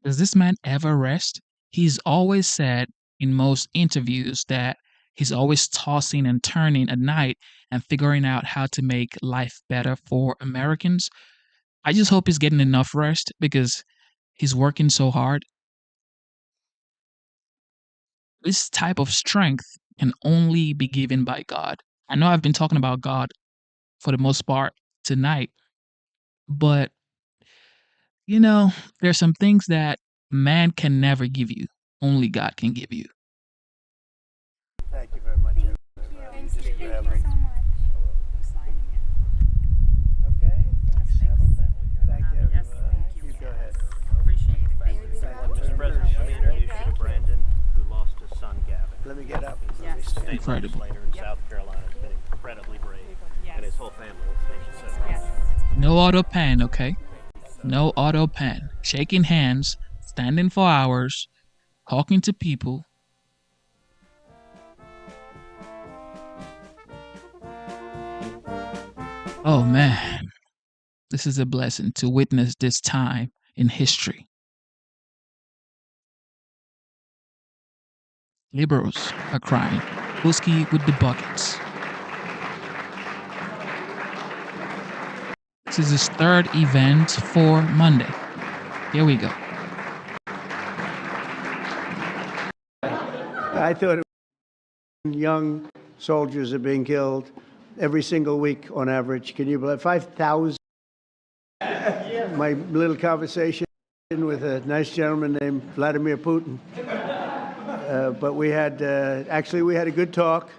Does this man ever rest? He's always said in most interviews that he's always tossing and turning at night and figuring out how to make life better for Americans. I just hope he's getting enough rest because he's working so hard. This type of strength can only be given by God. I know I've been talking about God for the most part tonight, but you know, there's some things that man can never give you. Only God can give you. Thank you very much, everybody. Thank you so much. Okay? Thank you, everyone. You go ahead. Appreciate it. Thank you so much. Mr. President, let me introduce you to Brandon, who lost his son, Gavin. Let me get up. Yes. State Incredible. legislator in South Carolina has been incredibly brave, and his whole family. Thank you so much. Yes. No auto pen, okay? No auto pen. Shaking hands, standing for hours, talking to people. Oh man, this is a blessing to witness this time in history. Liberals are crying. Whiskey with the buckets. This is his 3rd event for Monday. Here we go. I thought young soldiers are being killed every single week on average. Can you believe 5,000? My little conversation with a nice gentleman named Vladimir Putin. But we had we had a good talk,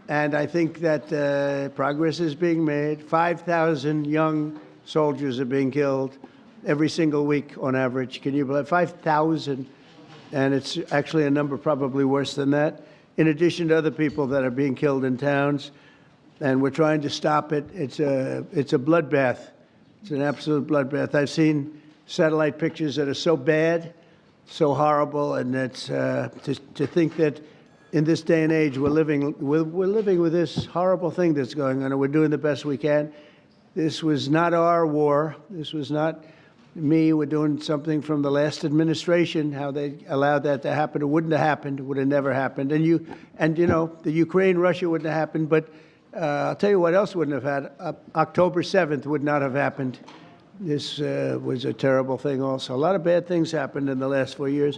and I think that progress is being made. 5,000 young soldiers are being killed every single week on average. Can you believe 5,000? And it's actually a number probably worse than that, in addition to other people that are being killed in towns. And we're trying to stop it. It's a bloodbath. It's an absolute bloodbath. I've seen satellite pictures that are so bad, so horrible, and it's to think that in this day and age we're living with this horrible thing that's going on, and we're doing the best we can. This was not our war. This was not me. We're doing something from the last administration. How they allowed that to happen? It wouldn't have happened. It would have never happened. And you know, the Ukraine-Russia wouldn't have happened. But I'll tell you what else wouldn't have had. October 7th would not have happened. This was a terrible thing also. A lot of bad things happened in the last 4 years.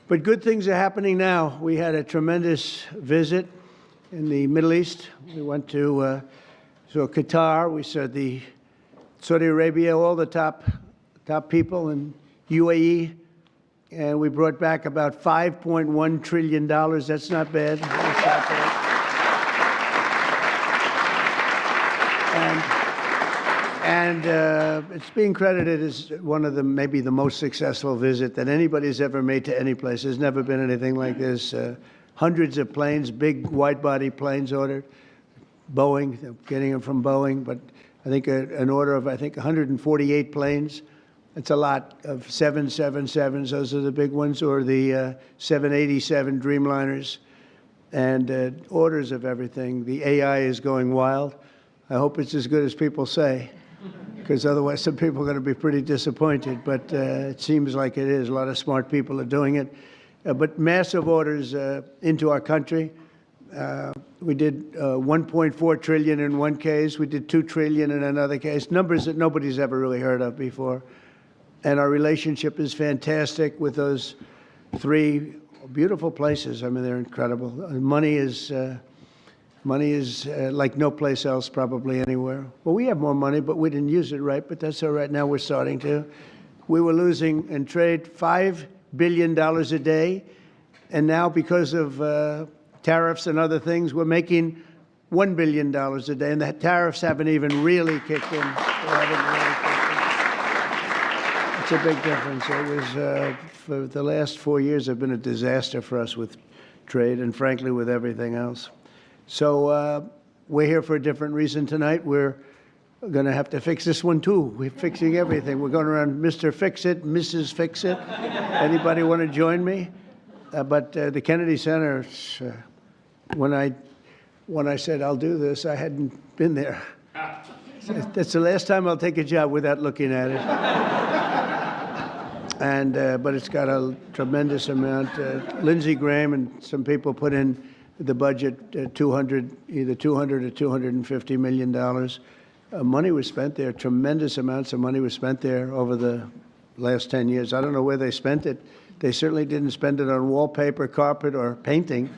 But good things are happening now. We had a tremendous visit in the Middle East. We went to Qatar. We saw the Saudi Arabia, all the top people in UAE. And we brought back about $5.1 trillion. That's not bad. That's not bad. And it's being credited as one of maybe the most successful visit that anybody's ever made to any place. There's never been anything like this. Hundreds of planes, big wide-body planes ordered. Boeing, getting them from Boeing, but I think an order of 148 planes. It's a lot of 777s. Those are the big ones, or the 787 Dreamliners, and orders of everything. The AI is going wild. I hope it's as good as people say. because otherwise some people are going to be pretty disappointed. But it seems like it is. A lot of smart people are doing it. But massive orders into our country. We did 1.4 trillion in one case. We did 2 trillion in another case. Numbers that nobody's ever really heard of before. And our relationship is fantastic with those 3 beautiful places. I mean, they're incredible. Money is like no place else probably anywhere. Well, we have more money, but we didn't use it right. But that's all right. Now we're starting to. We were losing in trade $5 billion a day. And now because of tariffs and other things, we're making $1 billion a day. And the tariffs haven't even really kicked in. It's a big difference. It was, for the last 4 years, have been a disaster for us with trade and, frankly, with everything else. So we're here for a different reason tonight. We're going to have to fix this one, too. We're fixing everything. We're going around Mr. Fix-It, Mrs. Fix-It. Anybody want to join me? But the Kennedy Center, when I said I'll do this, I hadn't been there. That's the last time I'll take a job without looking at it. And but it's got a tremendous amount. Lindsey Graham and some people put in the budget either 200 or $250 million. Money was spent there. Tremendous amounts of money was spent there over the last 10 years. I don't know where they spent it. They certainly didn't spend it on wallpaper, carpet, or painting.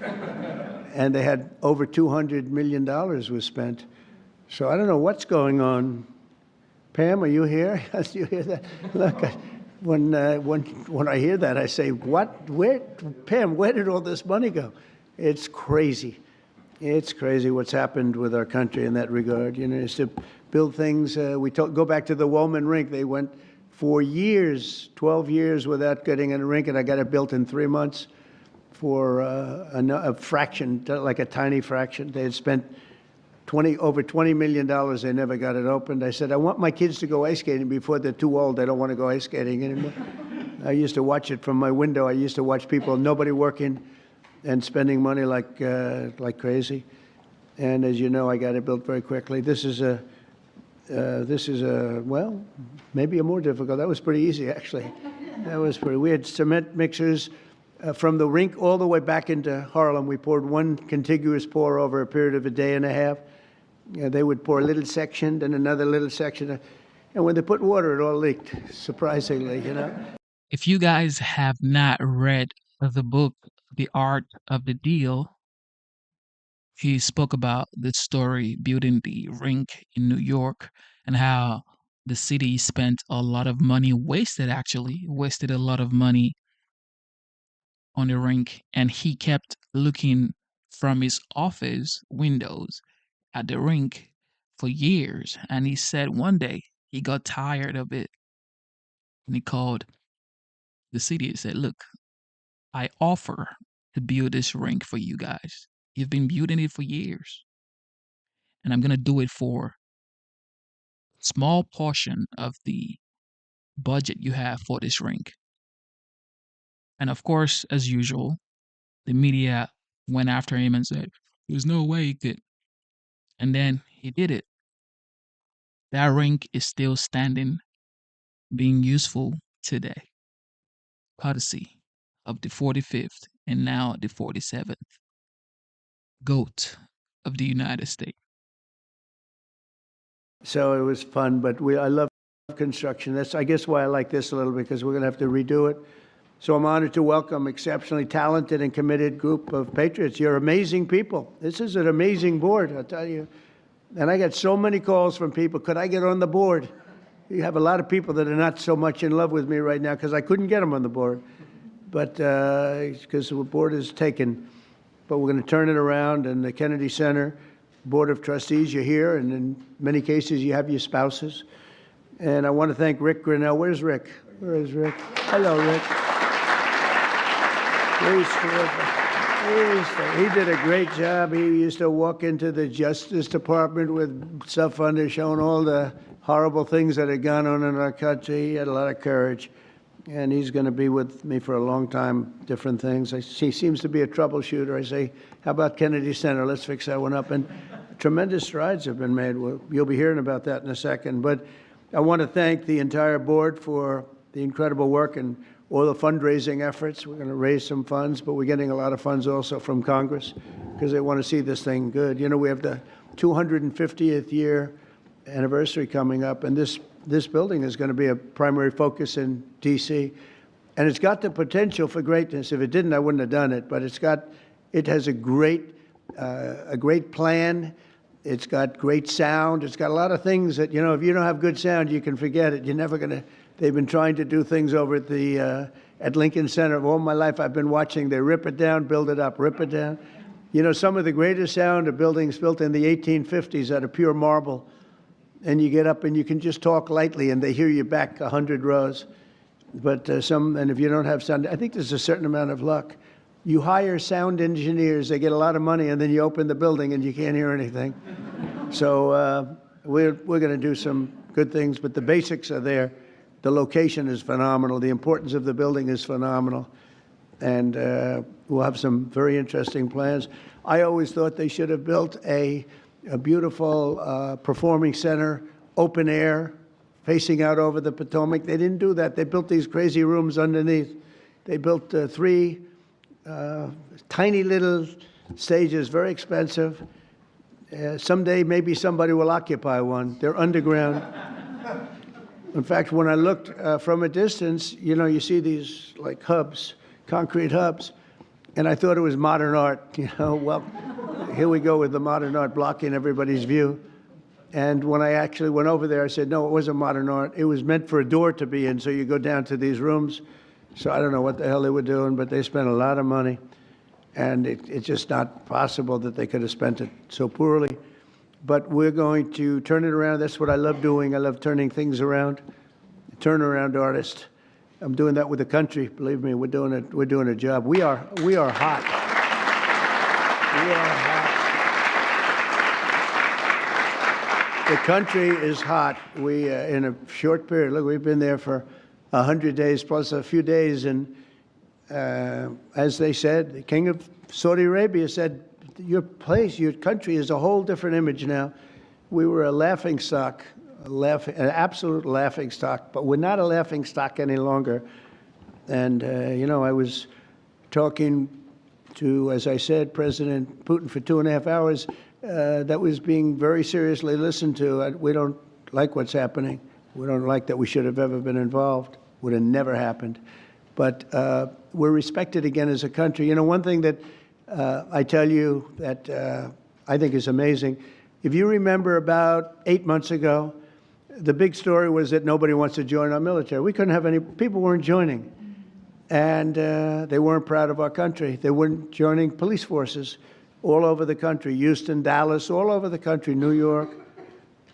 And they had over $200 million was spent. So I don't know what's going on. Pam, are you here? You hear that? Look, when I hear that, I say, what? Where, Pam, where did all this money go? It's crazy. It's crazy what's happened with our country in that regard. You know, it's to build things. Go back to the Wollman Rink. They went for years, 12 years without getting a rink, and I got it built in 3 months for a fraction, like a tiny fraction. They had spent over $20 million. They never got it opened. I said, I want my kids to go ice skating before they're too old. They don't want to go ice skating anymore. I used to watch it from my window. I used to watch people, nobody working and spending money like crazy. And as you know, I got it built very quickly. This is well, maybe a more difficult. That was pretty easy, actually. We had cement mixers from the rink all the way back into Harlem. We poured one contiguous pour over a period of a day and a half. They would pour a little section, then another little section. And when they put water, it all leaked, surprisingly, you know. If you guys have not read the book, The Art of the Deal, he spoke about the story building the rink in New York and how the city spent a lot of money, wasted a lot of money on the rink. And he kept looking from his office windows at the rink for years. And he said one day he got tired of it. And he called the city and said, look, I offer to build this rink for you guys. You've been building it for years. And I'm going to do it for a small portion of the budget you have for this rink. And of course, as usual, the media went after him and said, there's no way he could. And then he did it. That rink is still standing, being useful today, courtesy of the 45th and now the 47th GOAT of the United States. So it was fun, but I love construction. That's, I guess, why I like this a little, because we're going to have to redo it. So I'm honored to welcome exceptionally talented and committed group of patriots. You're amazing people. This is an amazing board, I'll tell you. And I got so many calls from people, could I get on the board? You have a lot of people that are not so much in love with me right now because I couldn't get them on the board. But because the board is taken. But we're going to turn it around, and the Kennedy Center Board of Trustees, you're here, and in many cases you have your spouses. And I want to thank Rick Grinnell. Where's Rick? Where is Rick? Hello, Rick. He did a great job. He used to walk into the Justice Department with stuff under showing all the horrible things that had gone on in our country. He had a lot of courage. And he's going to be with me for a long time, different things. He seems to be a troubleshooter. I say, how about Kennedy Center? Let's fix that one up. And tremendous strides have been made. You'll be hearing about that in a second. But I want to thank the entire board for the incredible work and all the fundraising efforts. We're going to raise some funds, but we're getting a lot of funds also from Congress because they want to see this thing good. You know, we have the 250th year anniversary coming up, and this building is going to be a primary focus in D.C. And it's got the potential for greatness. If it didn't, I wouldn't have done it. But it has a great plan. It's got great sound. It's got a lot of things that, you know, if you don't have good sound, you can forget it. You're never going to. They've been trying to do things over at Lincoln Center. All my life I've been watching. They rip it down, build it up, rip it down. You know, some of the greatest sound of buildings built in the 1850s out of pure marble. And you get up and you can just talk lightly and they hear you back 100 rows. But and if you don't have sound, I think there's a certain amount of luck. You hire sound engineers, they get a lot of money, and then you open the building and you can't hear anything. So we're going to do some good things, but the basics are there. The location is phenomenal. The importance of the building is phenomenal. And we'll have some very interesting plans. I always thought they should have built a beautiful performing center, open air, facing out over the Potomac. They didn't do that. They built these crazy rooms underneath. They built 3 tiny little stages, very expensive. Someday maybe somebody will occupy one. They're underground. In fact, when I looked from a distance, you know, you see these like hubs, concrete hubs, and I thought it was modern art. You know, well, here we go with the modern art blocking everybody's view. And when I actually went over there, I said, no, it wasn't modern art. It was meant for a door to be in, so you go down to these rooms. So I don't know what the hell they were doing, but they spent a lot of money. And it's just not possible that they could have spent it so poorly. But we're going to turn it around. That's what I love doing. I love turning things around. Turnaround artist. I'm doing that with the country. Believe me, we're doing it. We're doing a job. We are hot. We are hot. The country is hot. We in a short period. Look, we've been there for 100 days plus a few days, and as they said, the king of Saudi Arabia said, your place, your country is a whole different image now. We were a laughing stock, an absolute laughing stock, but we're not a laughing stock any longer. And, you know, I was talking to, as I said, President Putin for 2.5 hours. That was being very seriously listened to. We don't like what's happening. We don't like that we should have ever been involved. Would have never happened. But we're respected again as a country. You know, one thing that I tell you that I think is amazing, if you remember about 8 months ago, the big story was that nobody wants to join our military. We couldn't have any, people weren't joining. And they weren't proud of our country. They weren't joining police forces all over the country, Houston, Dallas, all over the country, New York.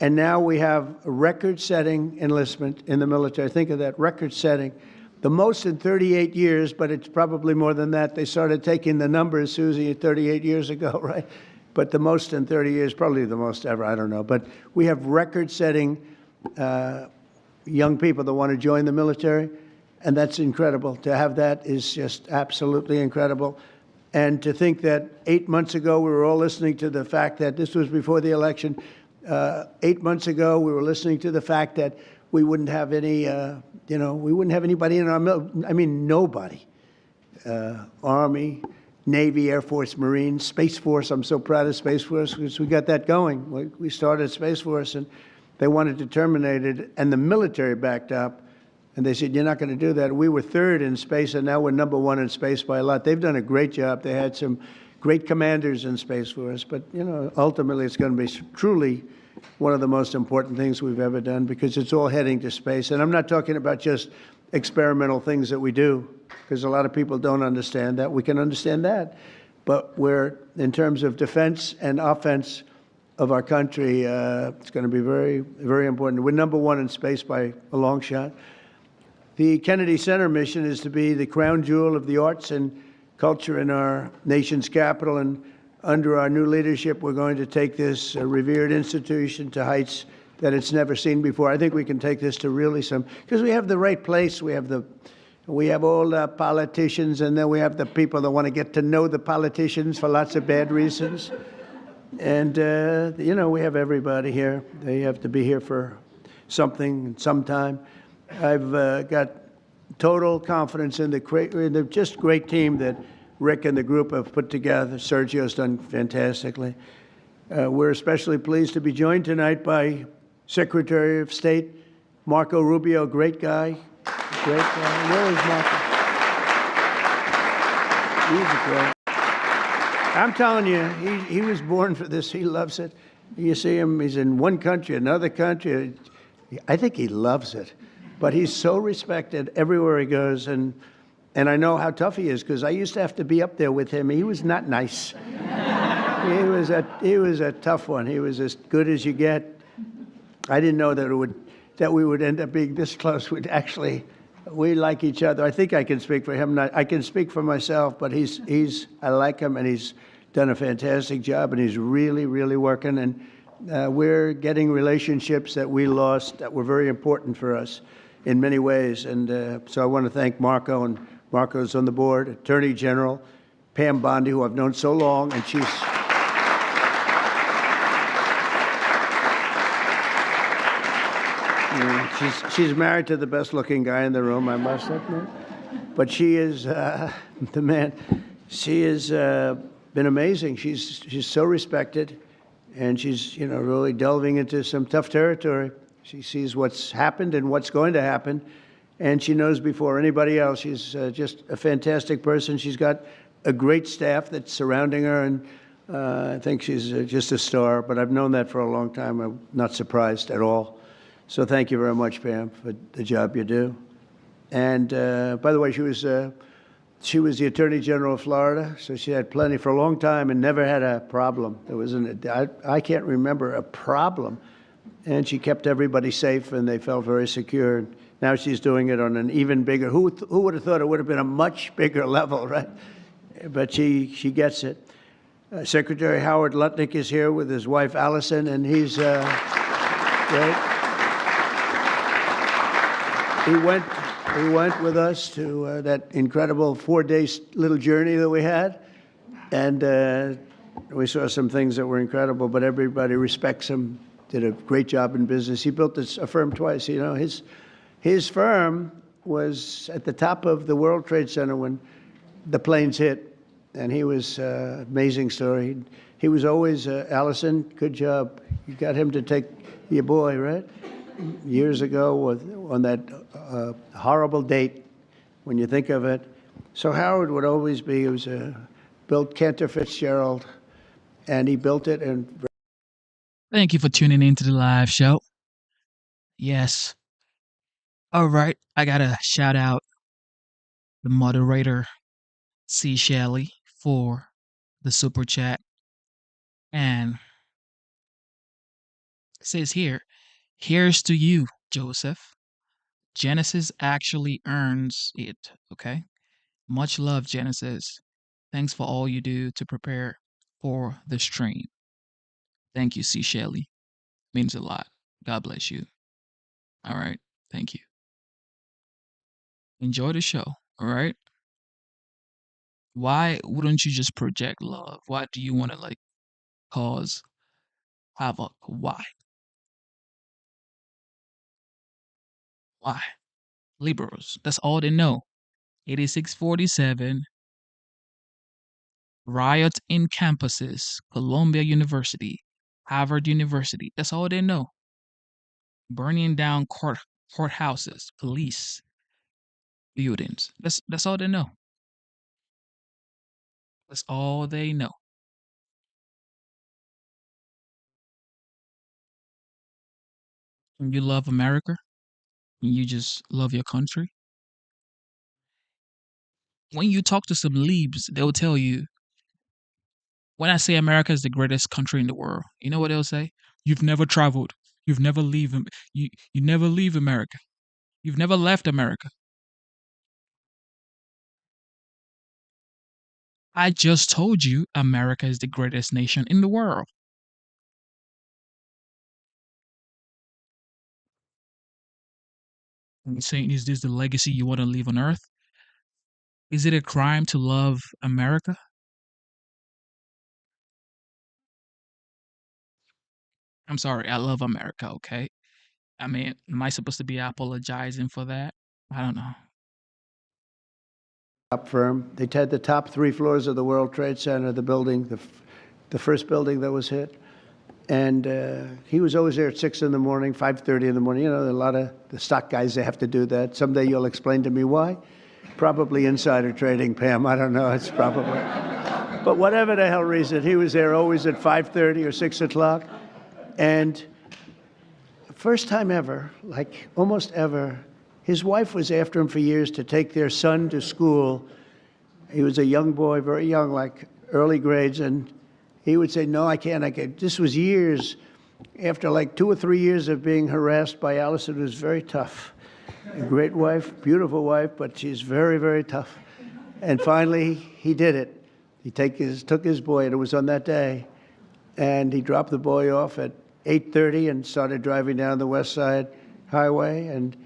And now we have a record-setting enlistment in the military. Think of that, record-setting. The most in 38 years, but it's probably more than that. They started taking the numbers, Susie, 38 years ago, right? But the most in 30 years, probably the most ever, I don't know. But we have record-setting young people that want to join the military, and that's incredible. To have that is just absolutely incredible. And to think that 8 months ago, we were all listening to the fact that this was before the election. 8 months ago, we were listening to the fact that we wouldn't have any, you know, we wouldn't have anybody in our military. I mean, nobody. Army, Navy, Air Force, Marines, Space Force. I'm so proud of Space Force because we got that going. We started Space Force, and they wanted to terminate it, and the military backed up. And they said, you're not going to do that. We were third in space, and now we're #1 in space by a lot. They've done a great job. They had some great commanders in Space Force. But, you know, ultimately it's going to be truly one of the most important things we've ever done because it's all heading to space. And I'm not talking about just experimental things that we do because a lot of people don't understand that. We can understand that. But we're, in terms of defense and offense of our country, it's going to be very, very important. We're #1 in space by a long shot. The Kennedy Center mission is to be the crown jewel of the arts and culture in our nation's capital. And under our new leadership, we're going to take this revered institution to heights that it's never seen before. I think we can take this to really some, because we have the right place. We have all the politicians, and then we have the people that want to get to know the politicians for lots of bad reasons. And, you know, we have everybody here. They have to be here for something and sometime. I've got total confidence in the just great team that Rick and the group have put together. Sergio's done fantastically. We're especially pleased to be joined tonight by Secretary of State Marco Rubio, great guy. Great guy. Where is Marco? He's a great. I'm telling you, he was born for this. He loves it. You see him, he's in one country, another country. I think he loves it. But he's so respected everywhere he goes. And I know how tough he is because I used to have to be up there with him. He was not nice. He was a tough one. He was as good as you get. I didn't know that we would end up being this close. We like each other. I think I can speak for him. I can speak for myself, but I like him, and he's done a fantastic job, and he's really, really working. And we're getting relationships that we lost that were very important for us in many ways. And so I want to thank Marco, and Marco's on the board, Attorney General Pam Bondi, who I've known so long, and she's married to the best-looking guy in the room, I must admit. But she is the man. She has been amazing. She's so respected, and she's really delving into some tough territory. She sees what's happened and what's going to happen, and she knows before anybody else. She's just a fantastic person. She's got a great staff that's surrounding her, and I think she's just a star. But I've known that for a long time. I'm not surprised at all. So thank you very much, Pam, for the job you do. And by the way, she was the Attorney General of Florida, so she had plenty for a long time and never had a problem. I can't remember a problem. And she kept everybody safe, and they felt very secure. Now she's doing it on an even bigger. Who would have thought it would have been a much bigger level, right? But she gets it. Secretary Howard Lutnick is here with his wife Allison, and he's great. He went with us to that incredible 4-day little journey that we had, and we saw some things that were incredible. But everybody respects him. Did a great job in business. He built a firm twice. His firm was at the top of the World Trade Center when the planes hit, and he was amazing story. He was always Allison. Good job. You got him to take your boy, right? Years ago on that horrible date, when you think of it. So Howard would always be, he was built Cantor Fitzgerald, and he built it. And Thank you for tuning into the live show. Yes. All right. I got to shout out the moderator, C. Shelley, for the super chat. And it says here, here's to you, Joseph. Genesis actually earns it, okay? Much love, Genesis. Thanks for all you do to prepare for the stream. Thank you, C. Shelley. Means a lot. God bless you. All right. Thank you. Enjoy the show, all right? Why wouldn't you just project love? Why do you want to cause havoc? Why? Why? Liberals. That's all they know. 8647. Riot in campuses. Columbia University. Harvard University. That's all they know. Burning down courthouses. Police buildings. That's all they know. That's all they know. You love America. You just love your country. When you talk to some leaves, they'll tell you, when I say America is the greatest country in the world, you know what they'll say? You've never traveled. You've never you never leave America. You've never left America. I just told you America is the greatest nation in the world. And you're saying, is this the legacy you want to leave on earth? Is it a crime to love America? I'm sorry, I love America, okay? I mean, am I supposed to be apologizing for that? I don't know. Top firm. They had the top 3 floors of the World Trade Center, the building, the first building that was hit. And he was always there at 6 in the morning, 5:30 in the morning. You know, a lot of the stock guys, they have to do that. Someday you'll explain to me why. Probably insider trading, Pam. I don't know. It's probably. But whatever the hell reason, he was there always at 5:30 or 6 o'clock. And first time ever, like almost ever, his wife was after him for years to take their son to school. He was a young boy, very young, like early grades, and he would say, no, I can't. This was years after like 2 or 3 years of being harassed by Allison, who was very tough. A great wife, beautiful wife, but she's very, very tough. And finally, he did it. He took his boy, and it was on that day, and he dropped the boy off at 8:30 and started driving down the West Side Highway, and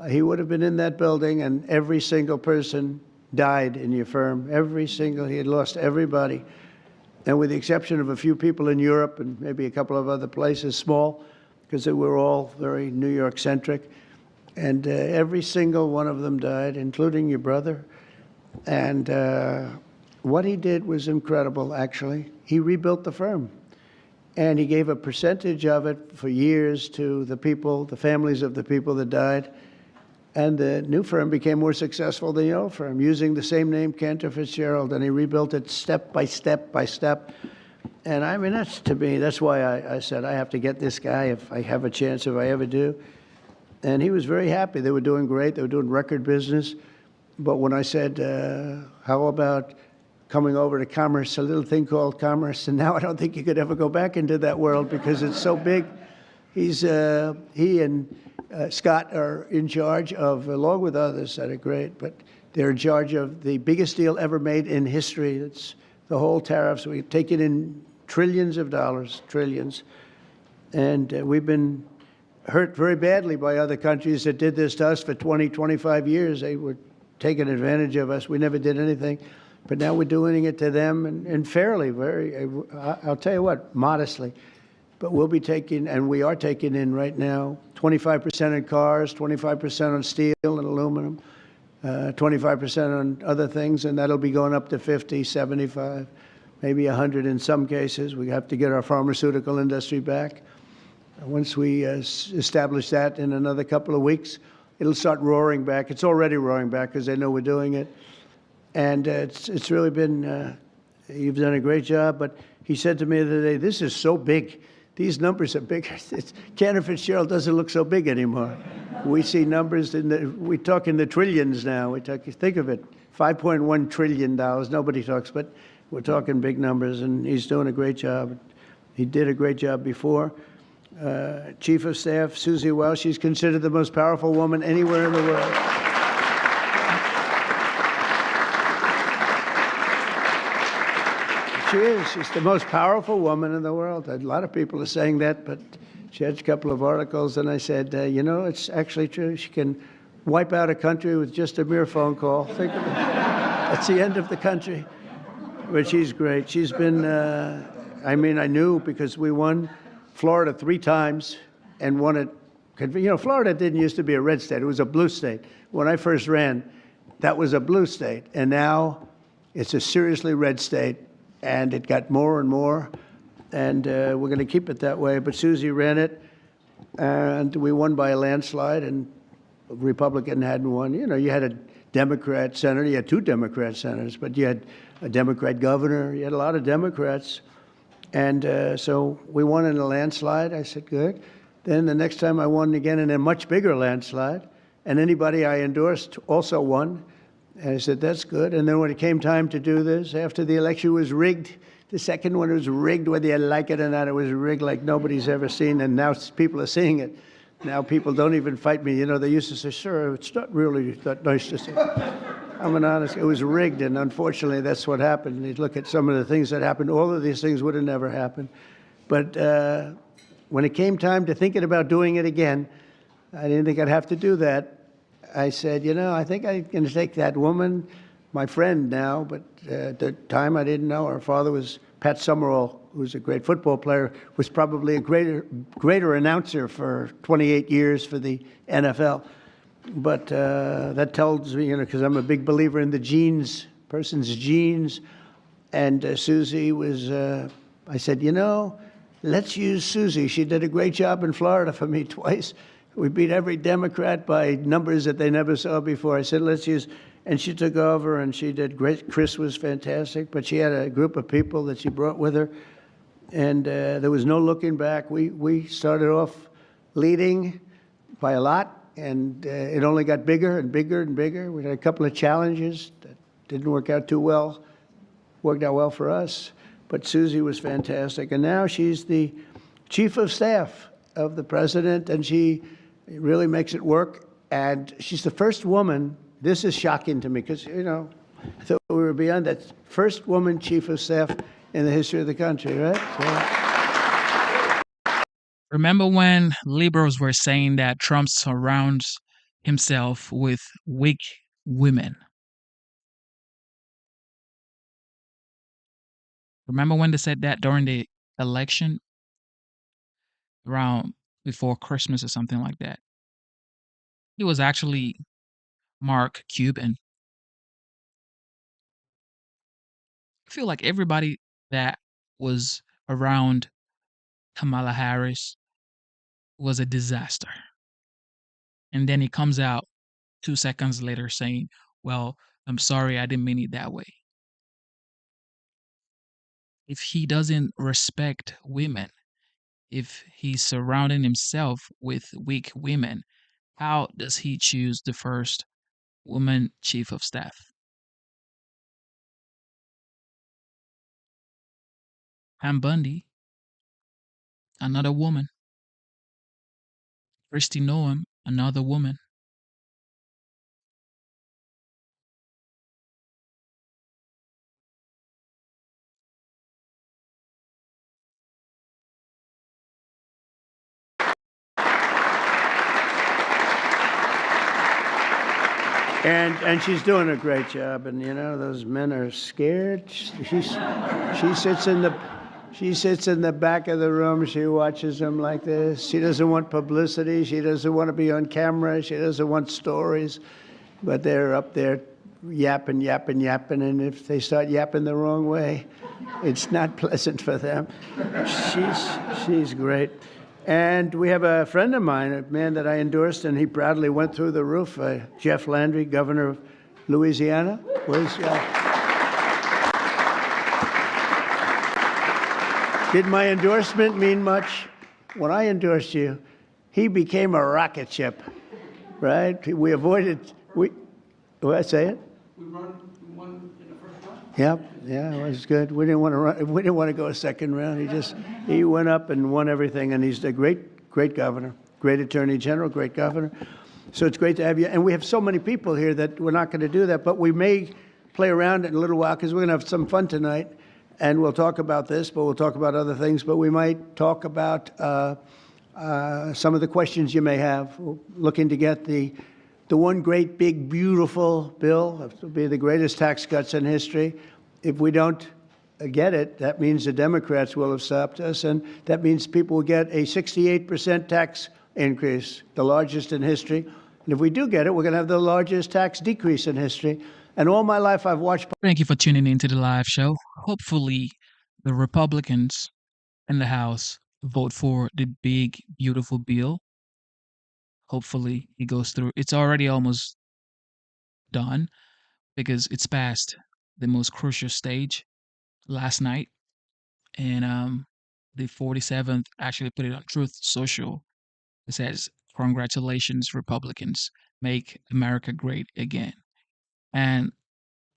he would have been in that building, and every single person died in your firm. He had lost everybody. And with the exception of a few people in Europe and maybe a couple of other places, small, because they were all very New York-centric, and every single one of them died, including your brother. And what he did was incredible, actually. He rebuilt the firm. And he gave a percentage of it for years to the people, the families of the people that died. And the new firm became more successful than the old firm, using the same name, Cantor Fitzgerald, and he rebuilt it step by step by step. And I mean, to me, that's why I said I have to get this guy if I have a chance, if I ever do. And he was very happy. They were doing great. They were doing record business. But when I said, how about coming over to Commerce, a little thing called Commerce, and now I don't think you could ever go back into that world because it's so big. He and Scott are in charge of, along with others that are great, but they're in charge of the biggest deal ever made in history. It's the whole tariffs. We've taken in trillions of dollars, trillions. And we've been hurt very badly by other countries that did this to us for 20, 25 years. They were taking advantage of us. We never did anything. But now we're doing it to them, and fairly, I'll tell you what, modestly. But we'll be taking, and we are taking in right now, 25% in cars, 25% on steel and aluminum, 25% on other things, and that'll be going up to 50, 75, maybe 100 in some cases. We have to get our pharmaceutical industry back. Once we establish that in another couple of weeks, it'll start roaring back. It's already roaring back because they know we're doing it. And it's really been, you've done a great job. But he said to me the other day, this is so big. These numbers are big. Cantor Fitzgerald doesn't look so big anymore. We see numbers, we talk in the trillions now. Think of it, $5.1 trillion. Nobody talks, but we're talking big numbers, and he's doing a great job. He did a great job before. Chief of Staff, Susie Welch, she's considered the most powerful woman anywhere in the world. She is. She's the most powerful woman in the world. A lot of people are saying that, but she had a couple of articles, and I said, you know, it's actually true. She can wipe out a country with just a mere phone call. Think of it. That's the end of the country. But she's great. She's been, I mean, I knew because we won Florida 3 times and won it. You know, Florida didn't used to be a red state. It was a blue state. When I first ran, that was a blue state. And now it's a seriously red state. And it got more and more, and we're going to keep it that way. But Susie ran it, and we won by a landslide, and a Republican hadn't won. You know, you had a Democrat senator, you had 2 Democrat senators, but you had a Democrat governor, you had a lot of Democrats. And so we won in a landslide. I said, good. Then the next time I won again in a much bigger landslide, and anybody I endorsed also won. And I said, that's good. And then when it came time to do this, after the election was rigged, the second one was rigged, whether you like it or not, it was rigged like nobody's ever seen. And now people are seeing it. Now people don't even fight me. You know, they used to say, sir, it's not really that nice to say. I'm an honest, it was rigged. And unfortunately, that's what happened. You look at some of the things that happened. All of these things would have never happened. But when it came time to thinking about doing it again, I didn't think I'd have to do that. I said, you know, I think I'm going to take that woman, my friend now, but at the time I didn't know. Her father was Pat Summerall, who's a great football player, was probably a greater announcer for 28 years for the NFL. But that tells me, because I'm a big believer in the genes, person's genes. And Susie was, I said, let's use Susie. She did a great job in Florida for me twice. We beat every Democrat by numbers that they never saw before. I said, let's use, and she took over and she did great. Chris was fantastic, but she had a group of people that she brought with her. And there was no looking back. We started off leading by a lot, and it only got bigger and bigger and bigger. We had a couple of challenges that didn't work out too well. Worked out well for us, but Susie was fantastic. And now she's the chief of staff of the president, and she really makes it work. And she's the first woman, this is shocking to me, because, I thought we were beyond that, first woman chief of staff in the history of the country, right? Remember when liberals were saying that Trump surrounds himself with weak women? Remember when they said that during the election, around before Christmas or something like that? It was actually Mark Cuban. I feel like everybody that was around Kamala Harris was a disaster. And then he comes out 2 seconds later saying, well, I'm sorry, I didn't mean it that way. If he doesn't respect women, if he's surrounding himself with weak women, how does he choose the first woman chief of staff? Pam Bundy, another woman. Kristi Noem, another woman. And she's doing a great job. And those men are scared. She sits in the back of the room. She watches them like this. She doesn't want publicity. She doesn't want to be on camera. She doesn't want stories. But they're up there yapping. And if they start yapping the wrong way, it's not pleasant for them. She's great. And we have a friend of mine, a man that I endorsed, and he proudly went through the roof, Jeff Landry, governor of Louisiana. Did my endorsement mean much? When I endorsed you, he became a rocket ship, right? We avoided, did I say it? We won in the first round. Yep, yeah, it was good. We didn't want to go a second round. He went up and won everything, and he's a great governor, great attorney general, great governor. So it's great to have you. And we have so many people here that we're not going to do that, but we may play around in a little while because we're going to have some fun tonight, and we'll talk about this, but we'll talk about other things. But we might talk about some of the questions you may have. We're looking to get the one great, big, beautiful bill. It'll be the greatest tax cuts in history. If we don't get it, that means the Democrats will have stopped us, and that means people will get a 68% tax increase, the largest in history. And if we do get it, we're going to have the largest tax decrease in history. And all my life, I've watched. Thank you for tuning into the live show. Hopefully, the Republicans in the House vote for the big, beautiful bill. Hopefully, it goes through. It's already almost done because it's past the most crucial stage last night. And the 47th actually put it on Truth Social. It says, congratulations, Republicans. Make America great again. And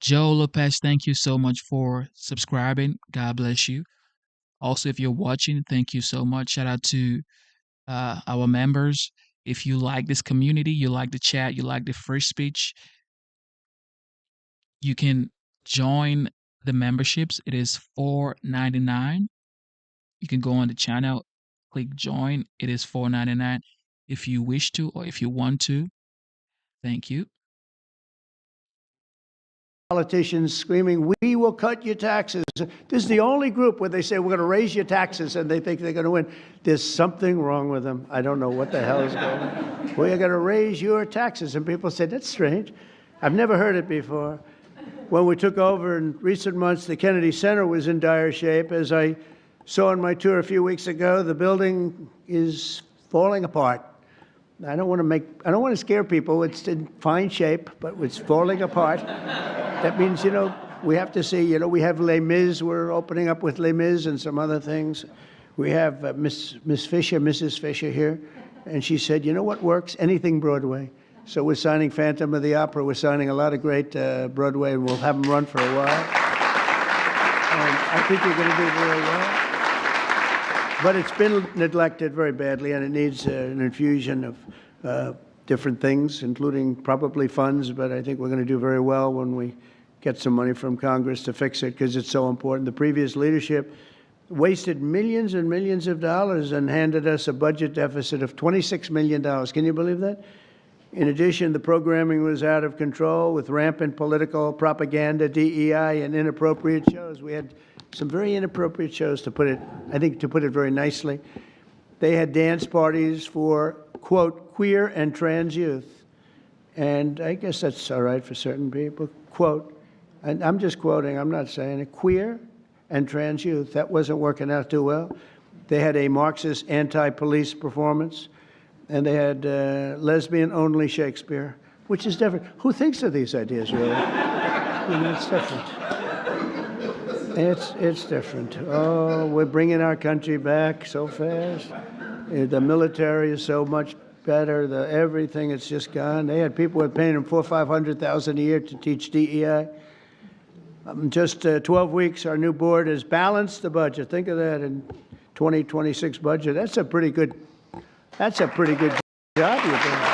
Joe Lopez, thank you so much for subscribing. God bless you. Also, if you're watching, thank you so much. Shout out to our members. If you like this community, you like the chat, you like the free speech, you can join the memberships. It is $4.99. You can go on the channel, click join. It is $4.99 if you wish to or if you want to. Thank you. politicians screaming, "We will cut your taxes." This is the only group where they say, "We're going to raise your taxes," and they think they're going to win. There's something wrong with them. I don't know what the hell is going on. "We're going to raise your taxes." And people say, "That's strange. I've never heard it before." When we took over in recent months, the Kennedy Center was in dire shape. As I saw on my tour a few weeks ago, the building is falling apart. I don't want to scare people. It's in fine shape, but it's falling apart. That means, we have to see, we have Les Mis. We're opening up with Les Mis and some other things. We have Mrs. Fisher here, and she said, "You know what works? Anything Broadway." So we're signing Phantom of the Opera. We're signing a lot of great Broadway, and we'll have them run for a while. And I think you're going to do very well. But it's been neglected very badly, and it needs an infusion of different things, including probably funds. But I think we're going to do very well when we get some money from Congress to fix it, because it's so important. The previous leadership wasted millions and millions of dollars and handed us a budget deficit of $26 million. Can you believe that? In addition, the programming was out of control with rampant political propaganda, DEI, and inappropriate shows. We had some very inappropriate shows, to put it very nicely. They had dance parties for, quote, queer and trans youth. And I guess that's all right for certain people, quote. And I'm just quoting, I'm not saying it. Queer and trans youth. That wasn't working out too well. They had a Marxist anti-police performance. And they had lesbian-only Shakespeare, which is different. Who thinks of these ideas, really? It's different. It's different. Oh, we're bringing our country back so fast. The military is so much better. Everything, it's just gone. They had people who were paying them $400,000 or $500,000 a year to teach DEI. Just 12 weeks, our new board has balanced the budget. Think of that in 2026 budget. That's a pretty good job you're doing.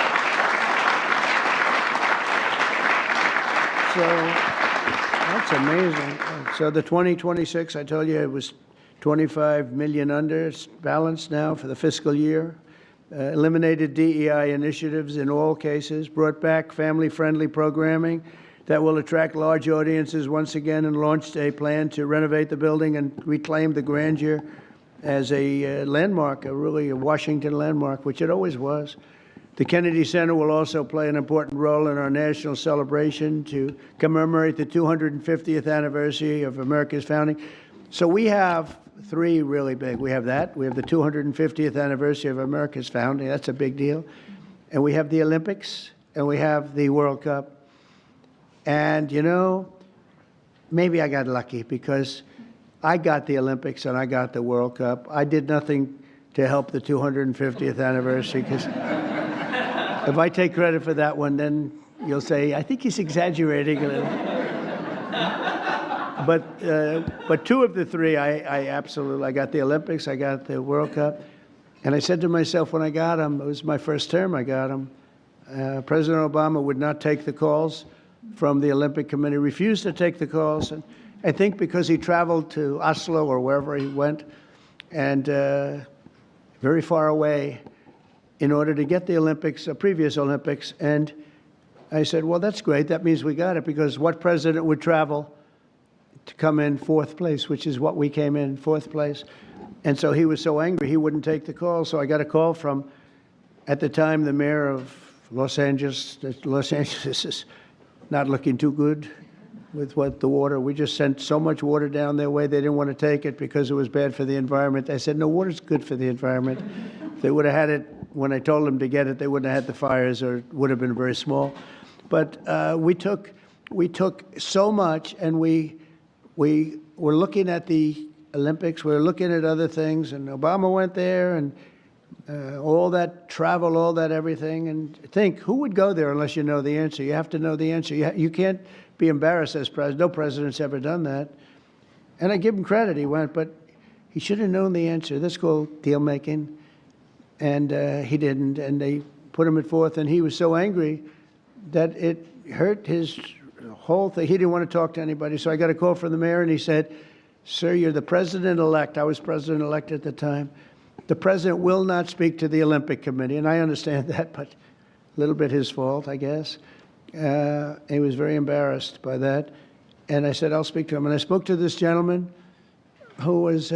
So that's amazing. So the 2026, I told you, it was 25 million under. It's balanced now for the fiscal year. Eliminated DEI initiatives in all cases. Brought back family-friendly programming that will attract large audiences once again, and launched a plan to renovate the building and reclaim the grandeur as a landmark, really a Washington landmark, which it always was. The Kennedy Center will also play an important role in our national celebration to commemorate the 250th anniversary of America's founding. So we have three really big. We have that. We have the 250th anniversary of America's founding. That's a big deal. And we have the Olympics, and we have the World Cup. And, maybe I got lucky, because I got the Olympics and I got the World Cup. I did nothing to help the 250th anniversary, because if I take credit for that one, then you'll say, I think he's exaggerating a little. But two of the three, I absolutely, I got the Olympics, I got the World Cup. And I said to myself when I got them, it was my first term I got them, President Obama would not take the calls from the Olympic Committee, refused to take the calls. And I think because he traveled to Oslo or wherever he went, and very far away, in order to get the Olympics, previous Olympics. And I said, well, that's great. That means we got it, because what president would travel to come in fourth place, which is what we came in, fourth place. And so he was so angry, he wouldn't take the call. So I got a call from, at the time, the mayor of Los Angeles. Los Angeles is not looking too good with the water. We just sent so much water down their way, they didn't want to take it because it was bad for the environment. I said, no, water's good for the environment. If they would have had it when I told them to get it, they wouldn't have had the fires, or it would have been very small. But we took so much, and we were looking at the Olympics, we were looking at other things, and Obama went there, and all that travel, all that everything. And think, who would go there unless you know the answer? You have to know the answer. You can't be embarrassed as president. No president's ever done that. And I give him credit, he went, but he should have known the answer. That's called deal making. And he didn't, and they put him at fourth, and he was so angry that it hurt his whole thing. He didn't want to talk to anybody. So I got a call from the mayor, and he said, sir, you're the president-elect. I was president-elect at the time. The president will not speak to the Olympic Committee, and I understand that, but a little bit his fault, I guess. He was very embarrassed by that. And I said, I'll speak to him. And I spoke to this gentleman who was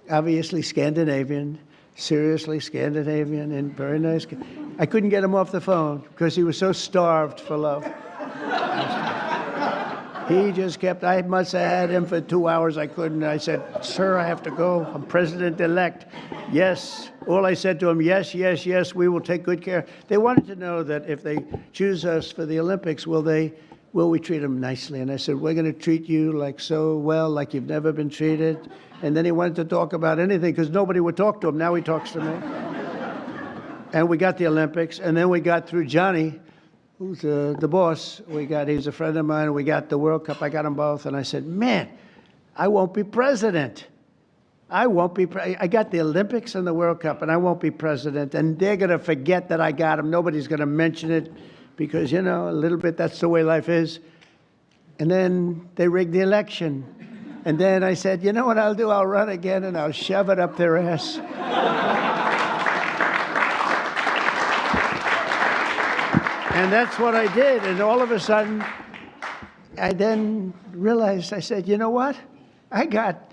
obviously Scandinavian, seriously Scandinavian, and very nice. I couldn't get him off the phone because he was so starved for love. He just kept, I must have had him for 2 hours. I couldn't. I said, sir, I have to go. I'm president-elect. Yes. All I said to him, yes, yes, yes, we will take good care. They wanted to know that if they choose us for the Olympics, will we treat them nicely? And I said, we're going to treat you like so well, like you've never been treated. And then he wanted to talk about anything because nobody would talk to him. Now he talks to me. And we got the Olympics, and then we got through Johnny, who's the boss. He's a friend of mine, and we got the World Cup. I got them both, and I said, man, I won't be president. I got the Olympics and the World Cup, and I won't be president. And they're going to forget that I got them. Nobody's going to mention it because, you know, a little bit, that's the way life is. And then they rigged the election. And then I said, you know what I'll do? I'll run again, and I'll shove it up their ass. And that's what I did. And all of a sudden, I then realized, I said, you know what? I got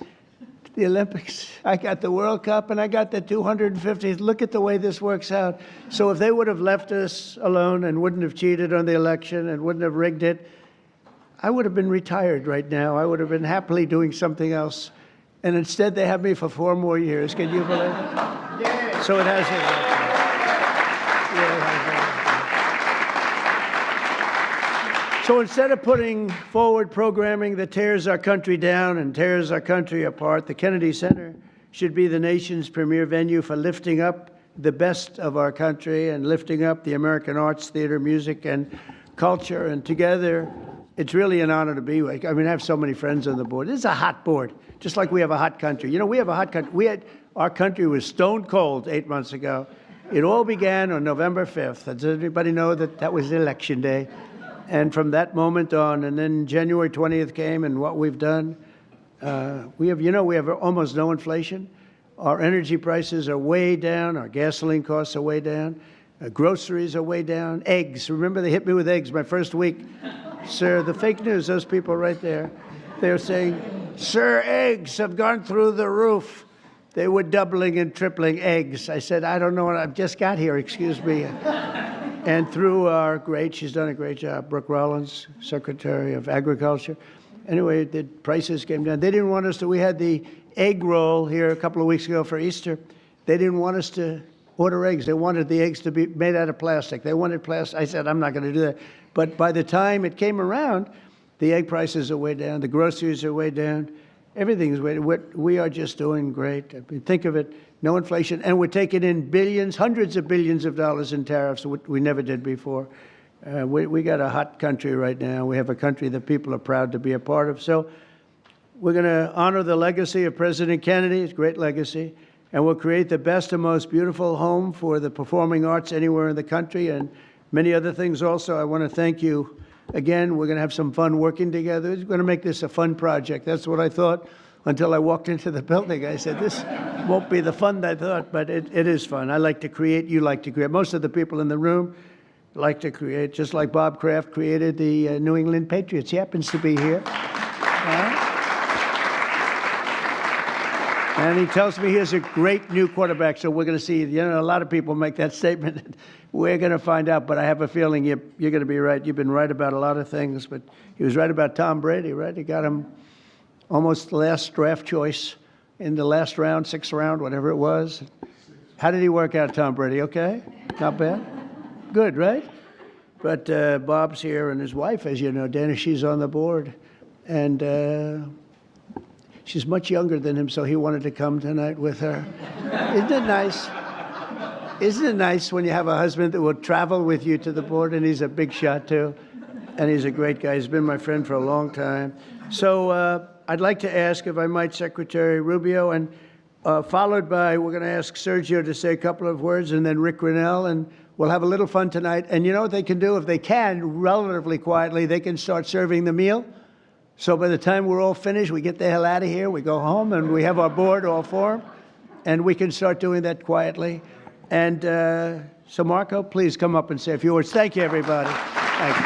the Olympics, I got the World Cup, and I got the 250th. Look at the way this works out. So if they would have left us alone and wouldn't have cheated on the election and wouldn't have rigged it, I would have been retired right now. I would have been happily doing something else. And instead, they have me for 4 more years. Can you believe it? Yeah. So it has So instead of putting forward programming that tears our country down and tears our country apart, the Kennedy Center should be the nation's premier venue for lifting up the best of our country and lifting up the American arts, theater, music, and culture. And together, it's really an honor to be with. I mean, I have so many friends on the board. This is a hot board, just like we have a hot country. You know, we have a hot country. Our country was stone cold 8 months ago. It all began on November 5th. Does everybody know that that was Election Day? And from that moment on, and then January 20th came, and what we've done, we have almost no inflation. Our energy prices are way down. Our gasoline costs are way down. Groceries are way down. Eggs. Remember, they hit me with eggs my first week. Sir, the fake news, those people right there, they're saying, sir, eggs have gone through the roof. They were doubling and tripling eggs. I said, I don't know what, I've just got here, excuse me. And through she's done a great job, Brooke Rollins, Secretary of Agriculture. Anyway, the prices came down. They didn't want us to, we had the egg roll here a couple of weeks ago for Easter. They didn't want us to order eggs. They wanted the eggs to be made out of plastic. They wanted plastic. I said, I'm not going to do that. But by the time it came around, the egg prices are way down. The groceries are way down. Everything is way down. We are just doing great. I mean, think of it. No inflation, and we're taking in billions, hundreds of billions of dollars in tariffs, which we never did before. We got a hot country right now. We have a country that people are proud to be a part of. So we're going to honor the legacy of President Kennedy, his great legacy, and we'll create the best and most beautiful home for the performing arts anywhere in the country and many other things also. I want to thank you again. We're going to have some fun working together. We're going to make this a fun project. That's what I thought. Until I walked into the building, I said, this won't be the fun that I thought, but it is fun. I like to create, you like to create. Most of the people in the room like to create, just like Bob Kraft created the New England Patriots. He happens to be here. And he tells me he has a great new quarterback, so we're going to see. You know, a lot of people make that statement. We're going to find out, but I have a feeling you're going to be right. You've been right about a lot of things, but he was right about Tom Brady, right? He got him almost the last draft choice in the last round, 6th round, whatever it was. How did he work out, Tom Brady? Okay? Not bad? Good, right? But Bob's here, and his wife, as you know, Dana, she's on the board. And she's much younger than him, so he wanted to come tonight with her. Isn't it nice? Isn't it nice when you have a husband that will travel with you to the board, and he's a big shot, too? And he's a great guy. He's been my friend for a long time. So I'd like to ask, if I might, Secretary Rubio, and followed by, we're going to ask Sergio to say a couple of words, and then Rick Grinnell, and we'll have a little fun tonight. And you know what they can do? If they can, relatively quietly, they can start serving the meal. So by the time we're all finished, we get the hell out of here, we go home, and we have our board all formed, and we can start doing that quietly. And so Marco, please come up and say a few words. Thank you, everybody. Thank you.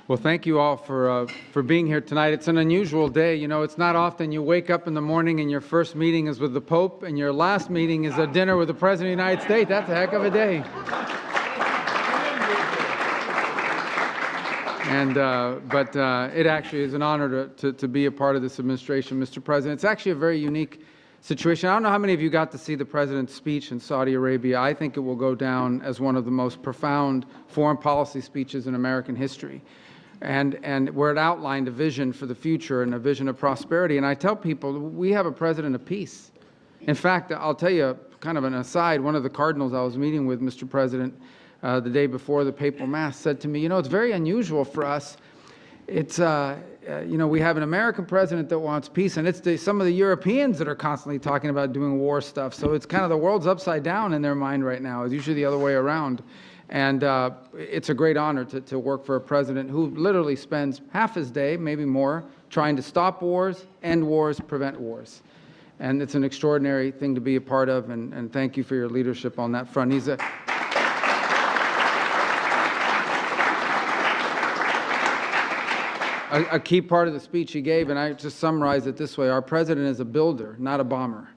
Well, thank you all for being here tonight. It's an unusual day. You know, it's not often you wake up in the morning and your first meeting is with the Pope and your last meeting is a dinner with the President of the United States. That's a heck of a day. But it actually is an honor to be a part of this administration, Mr. President. It's actually a very unique situation. I don't know how many of you got to see the President's speech in Saudi Arabia. I think it will go down as one of the most profound foreign policy speeches in American history. And where it outlined a vision for the future and a vision of prosperity. And I tell people, we have a president of peace. In fact, I'll tell you kind of an aside, one of the cardinals I was meeting with, Mr. President, the day before the papal mass said to me, you know, it's very unusual for us. It's, you know, we have an American president that wants peace, and it's some of the Europeans that are constantly talking about doing war stuff. So it's kind of the world's upside down in their mind right now. It's usually the other way around. And it's a great honor to work for a president who literally spends half his day, maybe more, trying to stop wars, end wars, prevent wars. And it's an extraordinary thing to be a part of, and thank you for your leadership on that front. He's a key part of the speech he gave, and I just summarize it this way. Our president is a builder, not a bomber.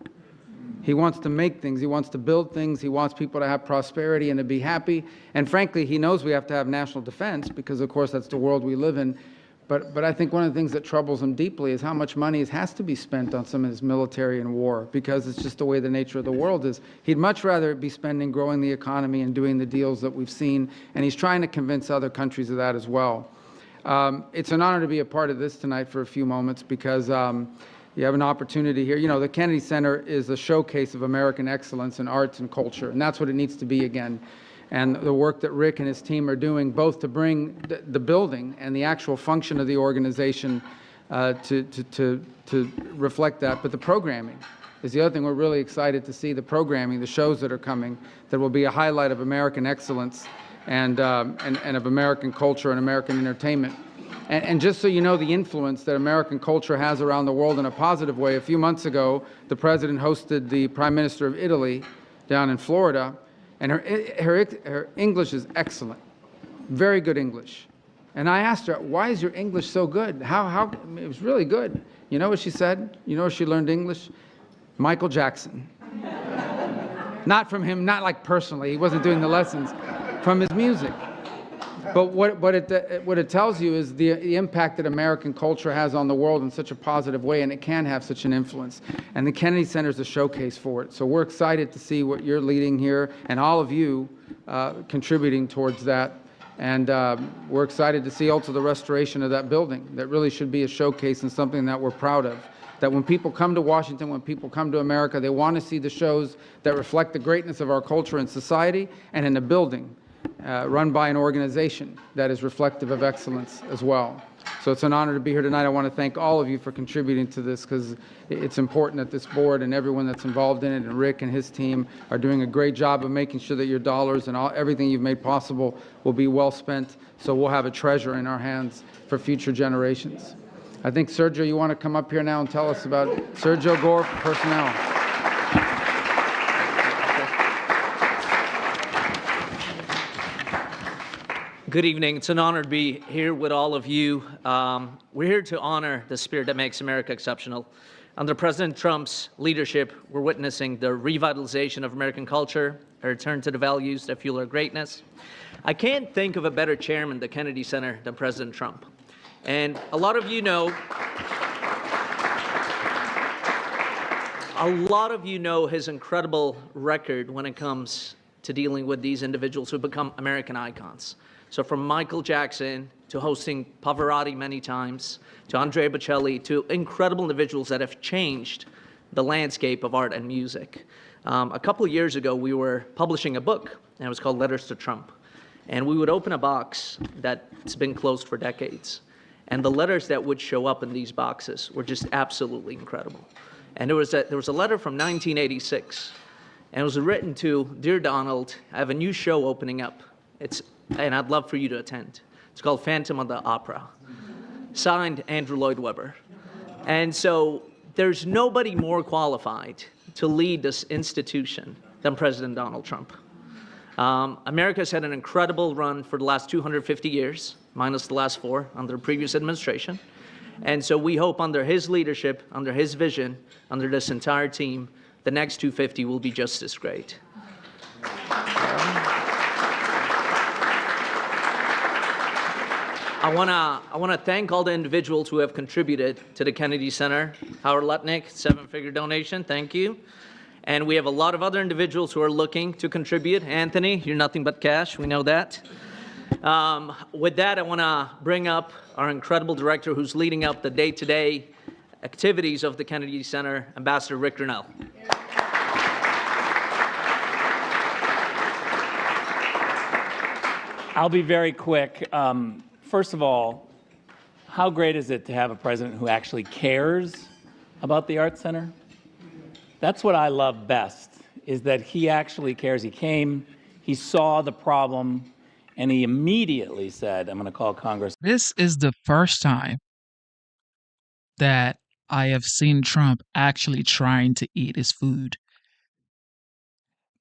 He wants to make things. He wants to build things. He wants people to have prosperity and to be happy. And frankly, he knows we have to have national defense because, of course, that's the world we live in. But I think one of the things that troubles him deeply is how much money has to be spent on some of his military and war, because it's just the way the nature of the world is. He'd much rather be spending growing the economy and doing the deals that we've seen, and he's trying to convince other countries of that as well. It's an honor to be a part of this tonight for a few moments because you have an opportunity here. You know, the Kennedy Center is a showcase of American excellence in arts and culture, and that's what it needs to be again. And the work that Rick and his team are doing, both to bring the building and the actual function of the organization to reflect that, but the programming is the other thing we're really excited to see, the programming, the shows that are coming, that will be a highlight of American excellence and of American culture and American entertainment. And just so you know the influence that American culture has around the world in a positive way, a few months ago, the President hosted the Prime Minister of Italy down in Florida, and her English is excellent, very good English. And I asked her, why is your English so good? How it was really good. You know what she said? You know where she learned English? Michael Jackson. Not from him, not like personally, he wasn't doing the lessons, from his music. But what it tells you is the impact that American culture has on the world in such a positive way, and it can have such an influence. And the Kennedy Center is a showcase for it. So we're excited to see what you're leading here, and all of you contributing towards that. And we're excited to see also the restoration of that building. That really should be a showcase and something that we're proud of. That when people come to Washington, when people come to America, they want to see the shows that reflect the greatness of our culture and society, and in a building run by an organization that is reflective of excellence as well. So it's an honor to be here tonight. I want to thank all of you for contributing to this, because it's important that this board and everyone that's involved in it, and Rick and his team, are doing a great job of making sure that your dollars and everything you've made possible will be well spent, so we'll have a treasure in our hands for future generations. I think, Sergio, you want to come up here now and tell us about Sergio Gore personnel. Good evening. It's an honor to be here with all of you. We're here to honor the spirit that makes America exceptional. Under President Trump's leadership, we're witnessing the revitalization of American culture, a return to the values that fuel our greatness. I can't think of a better chairman of the Kennedy Center than President Trump. And a lot of you know his incredible record when it comes to dealing with these individuals who become American icons. So from Michael Jackson to hosting Pavarotti many times, to Andrea Bocelli, to incredible individuals that have changed the landscape of art and music. A couple of years ago, we were publishing a book, and it was called Letters to Trump. And we would open a box that's been closed for decades. And the letters that would show up in these boxes were just absolutely incredible. And there was a letter from 1986, and it was written to, "Dear Donald, I have a new show opening up. It's and I'd love for you to attend. It's called Phantom of the Opera, signed Andrew Lloyd Webber. And so there's nobody more qualified to lead this institution than President Donald Trump. America's had an incredible run for the last 250 years, minus the last 4 under the previous administration. And so we hope under his leadership, under his vision, under this entire team, the next 250 will be just as great. I want to thank all the individuals who have contributed to the Kennedy Center. Howard Lutnick, 7-figure donation, thank you. And we have a lot of other individuals who are looking to contribute. Anthony, you're nothing but cash, we know that. With that, I want to bring up our incredible director who's leading up the day-to-day activities of the Kennedy Center, Ambassador Rick Grenell. I'll be very quick. First of all, how great is it to have a president who actually cares about the Arts Center? That's what I love best, is that he actually cares. He came, he saw the problem, and he immediately said, I'm going to call Congress. This is the first time that I have seen Trump actually trying to eat his food.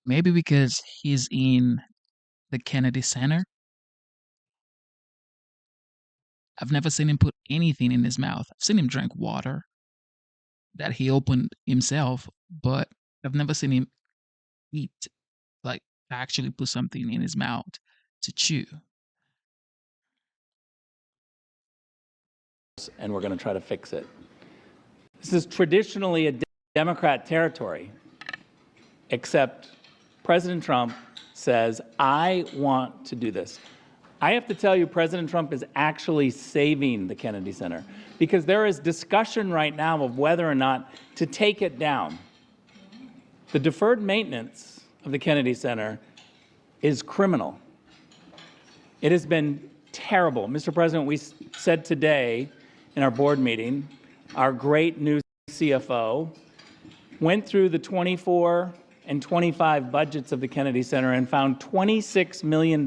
Maybe because he's in the Kennedy Center. I've never seen him put anything in his mouth. I've seen him drink water that he opened himself, but I've never seen him eat, like actually put something in his mouth to chew. And we're going to try to fix it. This is traditionally a Democrat territory, except President Trump says, I want to do this. I have to tell you, President Trump is actually saving the Kennedy Center because there is discussion right now of whether or not to take it down. The deferred maintenance of the Kennedy Center is criminal. It has been terrible. Mr. President, we said today in our board meeting, our great new CFO went through the 24 and 25 budgets of the Kennedy Center and found $26 million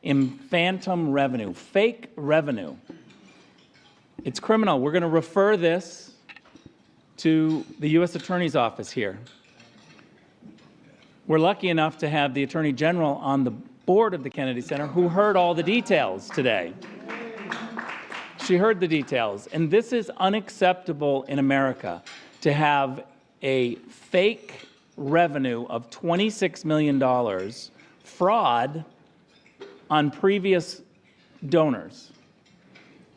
in phantom revenue, fake revenue. It's criminal. We're going to refer this to the U.S. Attorney's Office here. We're lucky enough to have the Attorney General on the board of the Kennedy Center who heard all the details today. She heard the details. And this is unacceptable in America, to have a fake revenue of $26 million fraud on previous donors.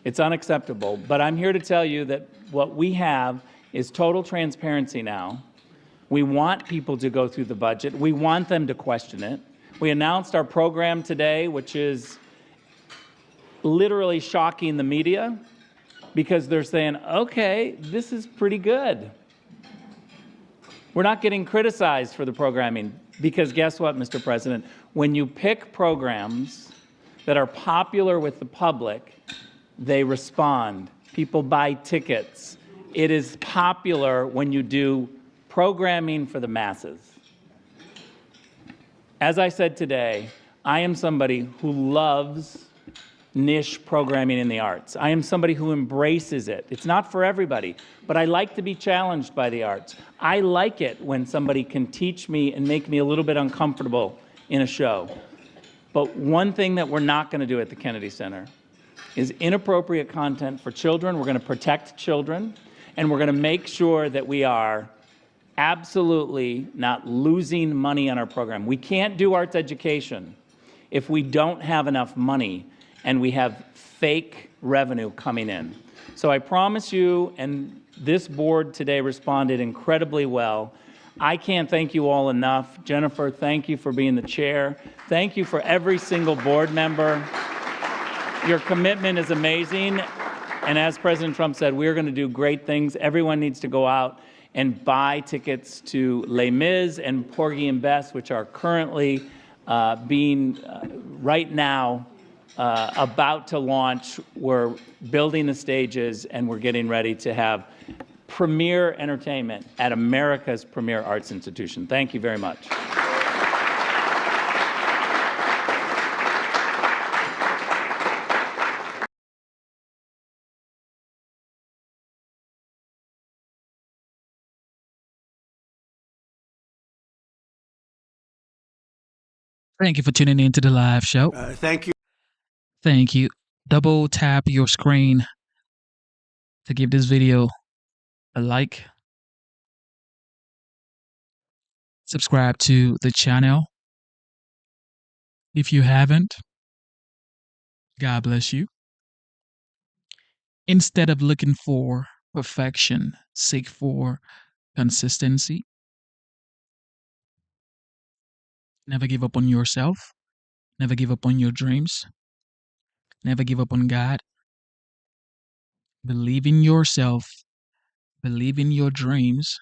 It's unacceptable, but I'm here to tell you that what we have is total transparency now. We want people to go through the budget. We want them to question it. We announced our program today, which is literally shocking the media because they're saying, okay, this is pretty good. We're not getting criticized for the programming because guess what, Mr. President? When you pick programs that are popular with the public, they respond. People buy tickets. It is popular when you do programming for the masses. As I said today, I am somebody who loves niche programming in the arts. I am somebody who embraces it. It's not for everybody, but I like to be challenged by the arts. I like it when somebody can teach me and make me a little bit uncomfortable in a show. But one thing that we're not going to do at the Kennedy Center is inappropriate content for children. We're going to protect children, and we're going to make sure that we are absolutely not losing money on our program. We can't do arts education if we don't have enough money and we have fake revenue coming in. So I promise you, and this board today responded incredibly well. I can't thank you all enough. Jennifer, thank you for being the chair. Thank you for every single board member. Your commitment is amazing. And as President Trump said, we're going to do great things. Everyone needs to go out and buy tickets to Les Mis and Porgy and Bess, which are currently being right now about to launch. We're building the stages and we're getting ready to have premier entertainment at America's premier arts institution. Thank you very much. Thank you for tuning in to the live show. Thank you. Thank you. Double tap your screen to give this video a like. Subscribe to the channel if you haven't. God bless you. Instead of looking for perfection, seek for consistency. Never give up on yourself. Never give up on your dreams. Never give up on God. Believe in yourself. Believe in your dreams.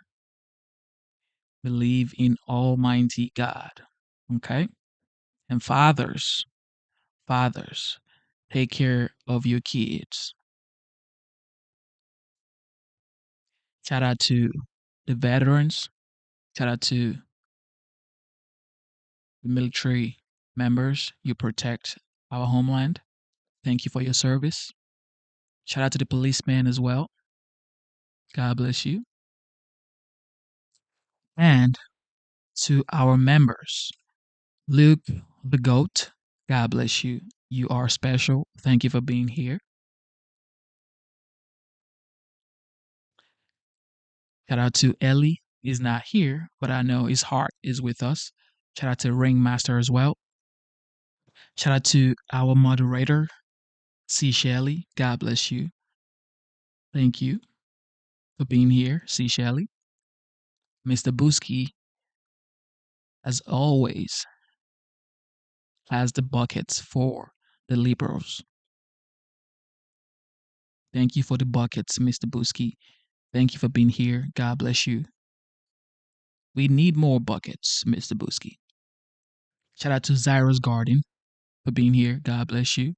Believe in Almighty God. Okay? And fathers, take care of your kids. Shout out to the veterans. Shout out to the military members. You protect our homeland. Thank you for your service. Shout out to the policemen as well. God bless you. And to our members, Luke the GOAT, God bless you. You are special. Thank you for being here. Shout out to Ellie. He's not here, but I know his heart is with us. Shout out to Ringmaster as well. Shout out to our moderator, C. Shelley. God bless you. Thank you for being here, C. Shelley. Mr. Busky, as always, has the buckets for the liberals. Thank you for the buckets, Mr. Busky. Thank you for being here. God bless you. We need more buckets, Mr. Busky. Shout out to Zyra's Garden for being here. God bless you.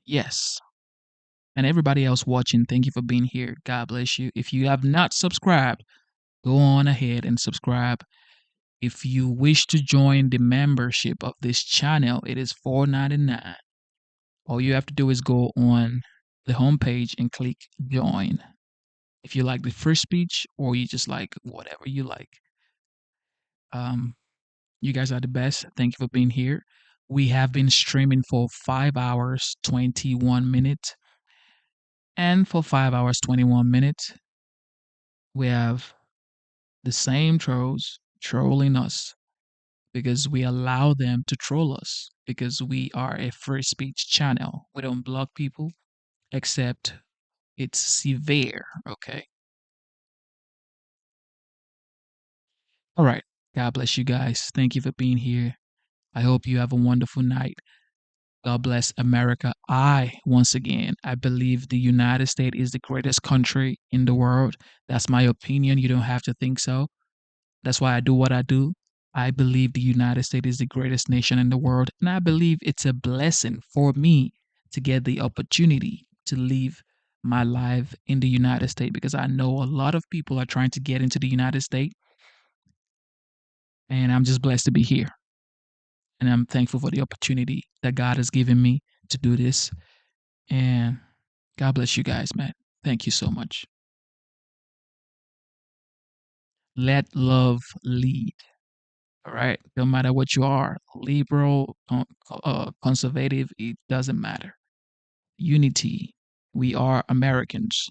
Yes. And everybody else watching, thank you for being here. God bless you. If you have not subscribed, go on ahead and subscribe. If you wish to join the membership of this channel, it is $4.99. All you have to do is go on the homepage and click join. If you like the free speech or you just like whatever you like. You guys are the best. Thank you for being here. We have been streaming for 5 hours, 21 minutes. And for 5 hours, 21 minutes, we have the same trolls trolling us because we allow them to troll us because we are a free speech channel. We don't block people except it's severe, okay? All right. God bless you guys. Thank you for being here. I hope you have a wonderful night. God bless America. Once again, I believe the United States is the greatest country in the world. That's my opinion. You don't have to think so. That's why I do what I do. I believe the United States is the greatest nation in the world. And I believe it's a blessing for me to get the opportunity to live my life in the United States because I know a lot of people are trying to get into the United States. And I'm just blessed to be here. And I'm thankful for the opportunity that God has given me to do this. And God bless you guys, man. Thank you so much. Let love lead. All right. No matter what you are, liberal, conservative, it doesn't matter. Unity. We are Americans.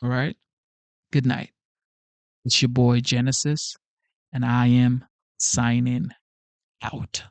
All right. Good night. It's your boy Genesis, and I am signing out.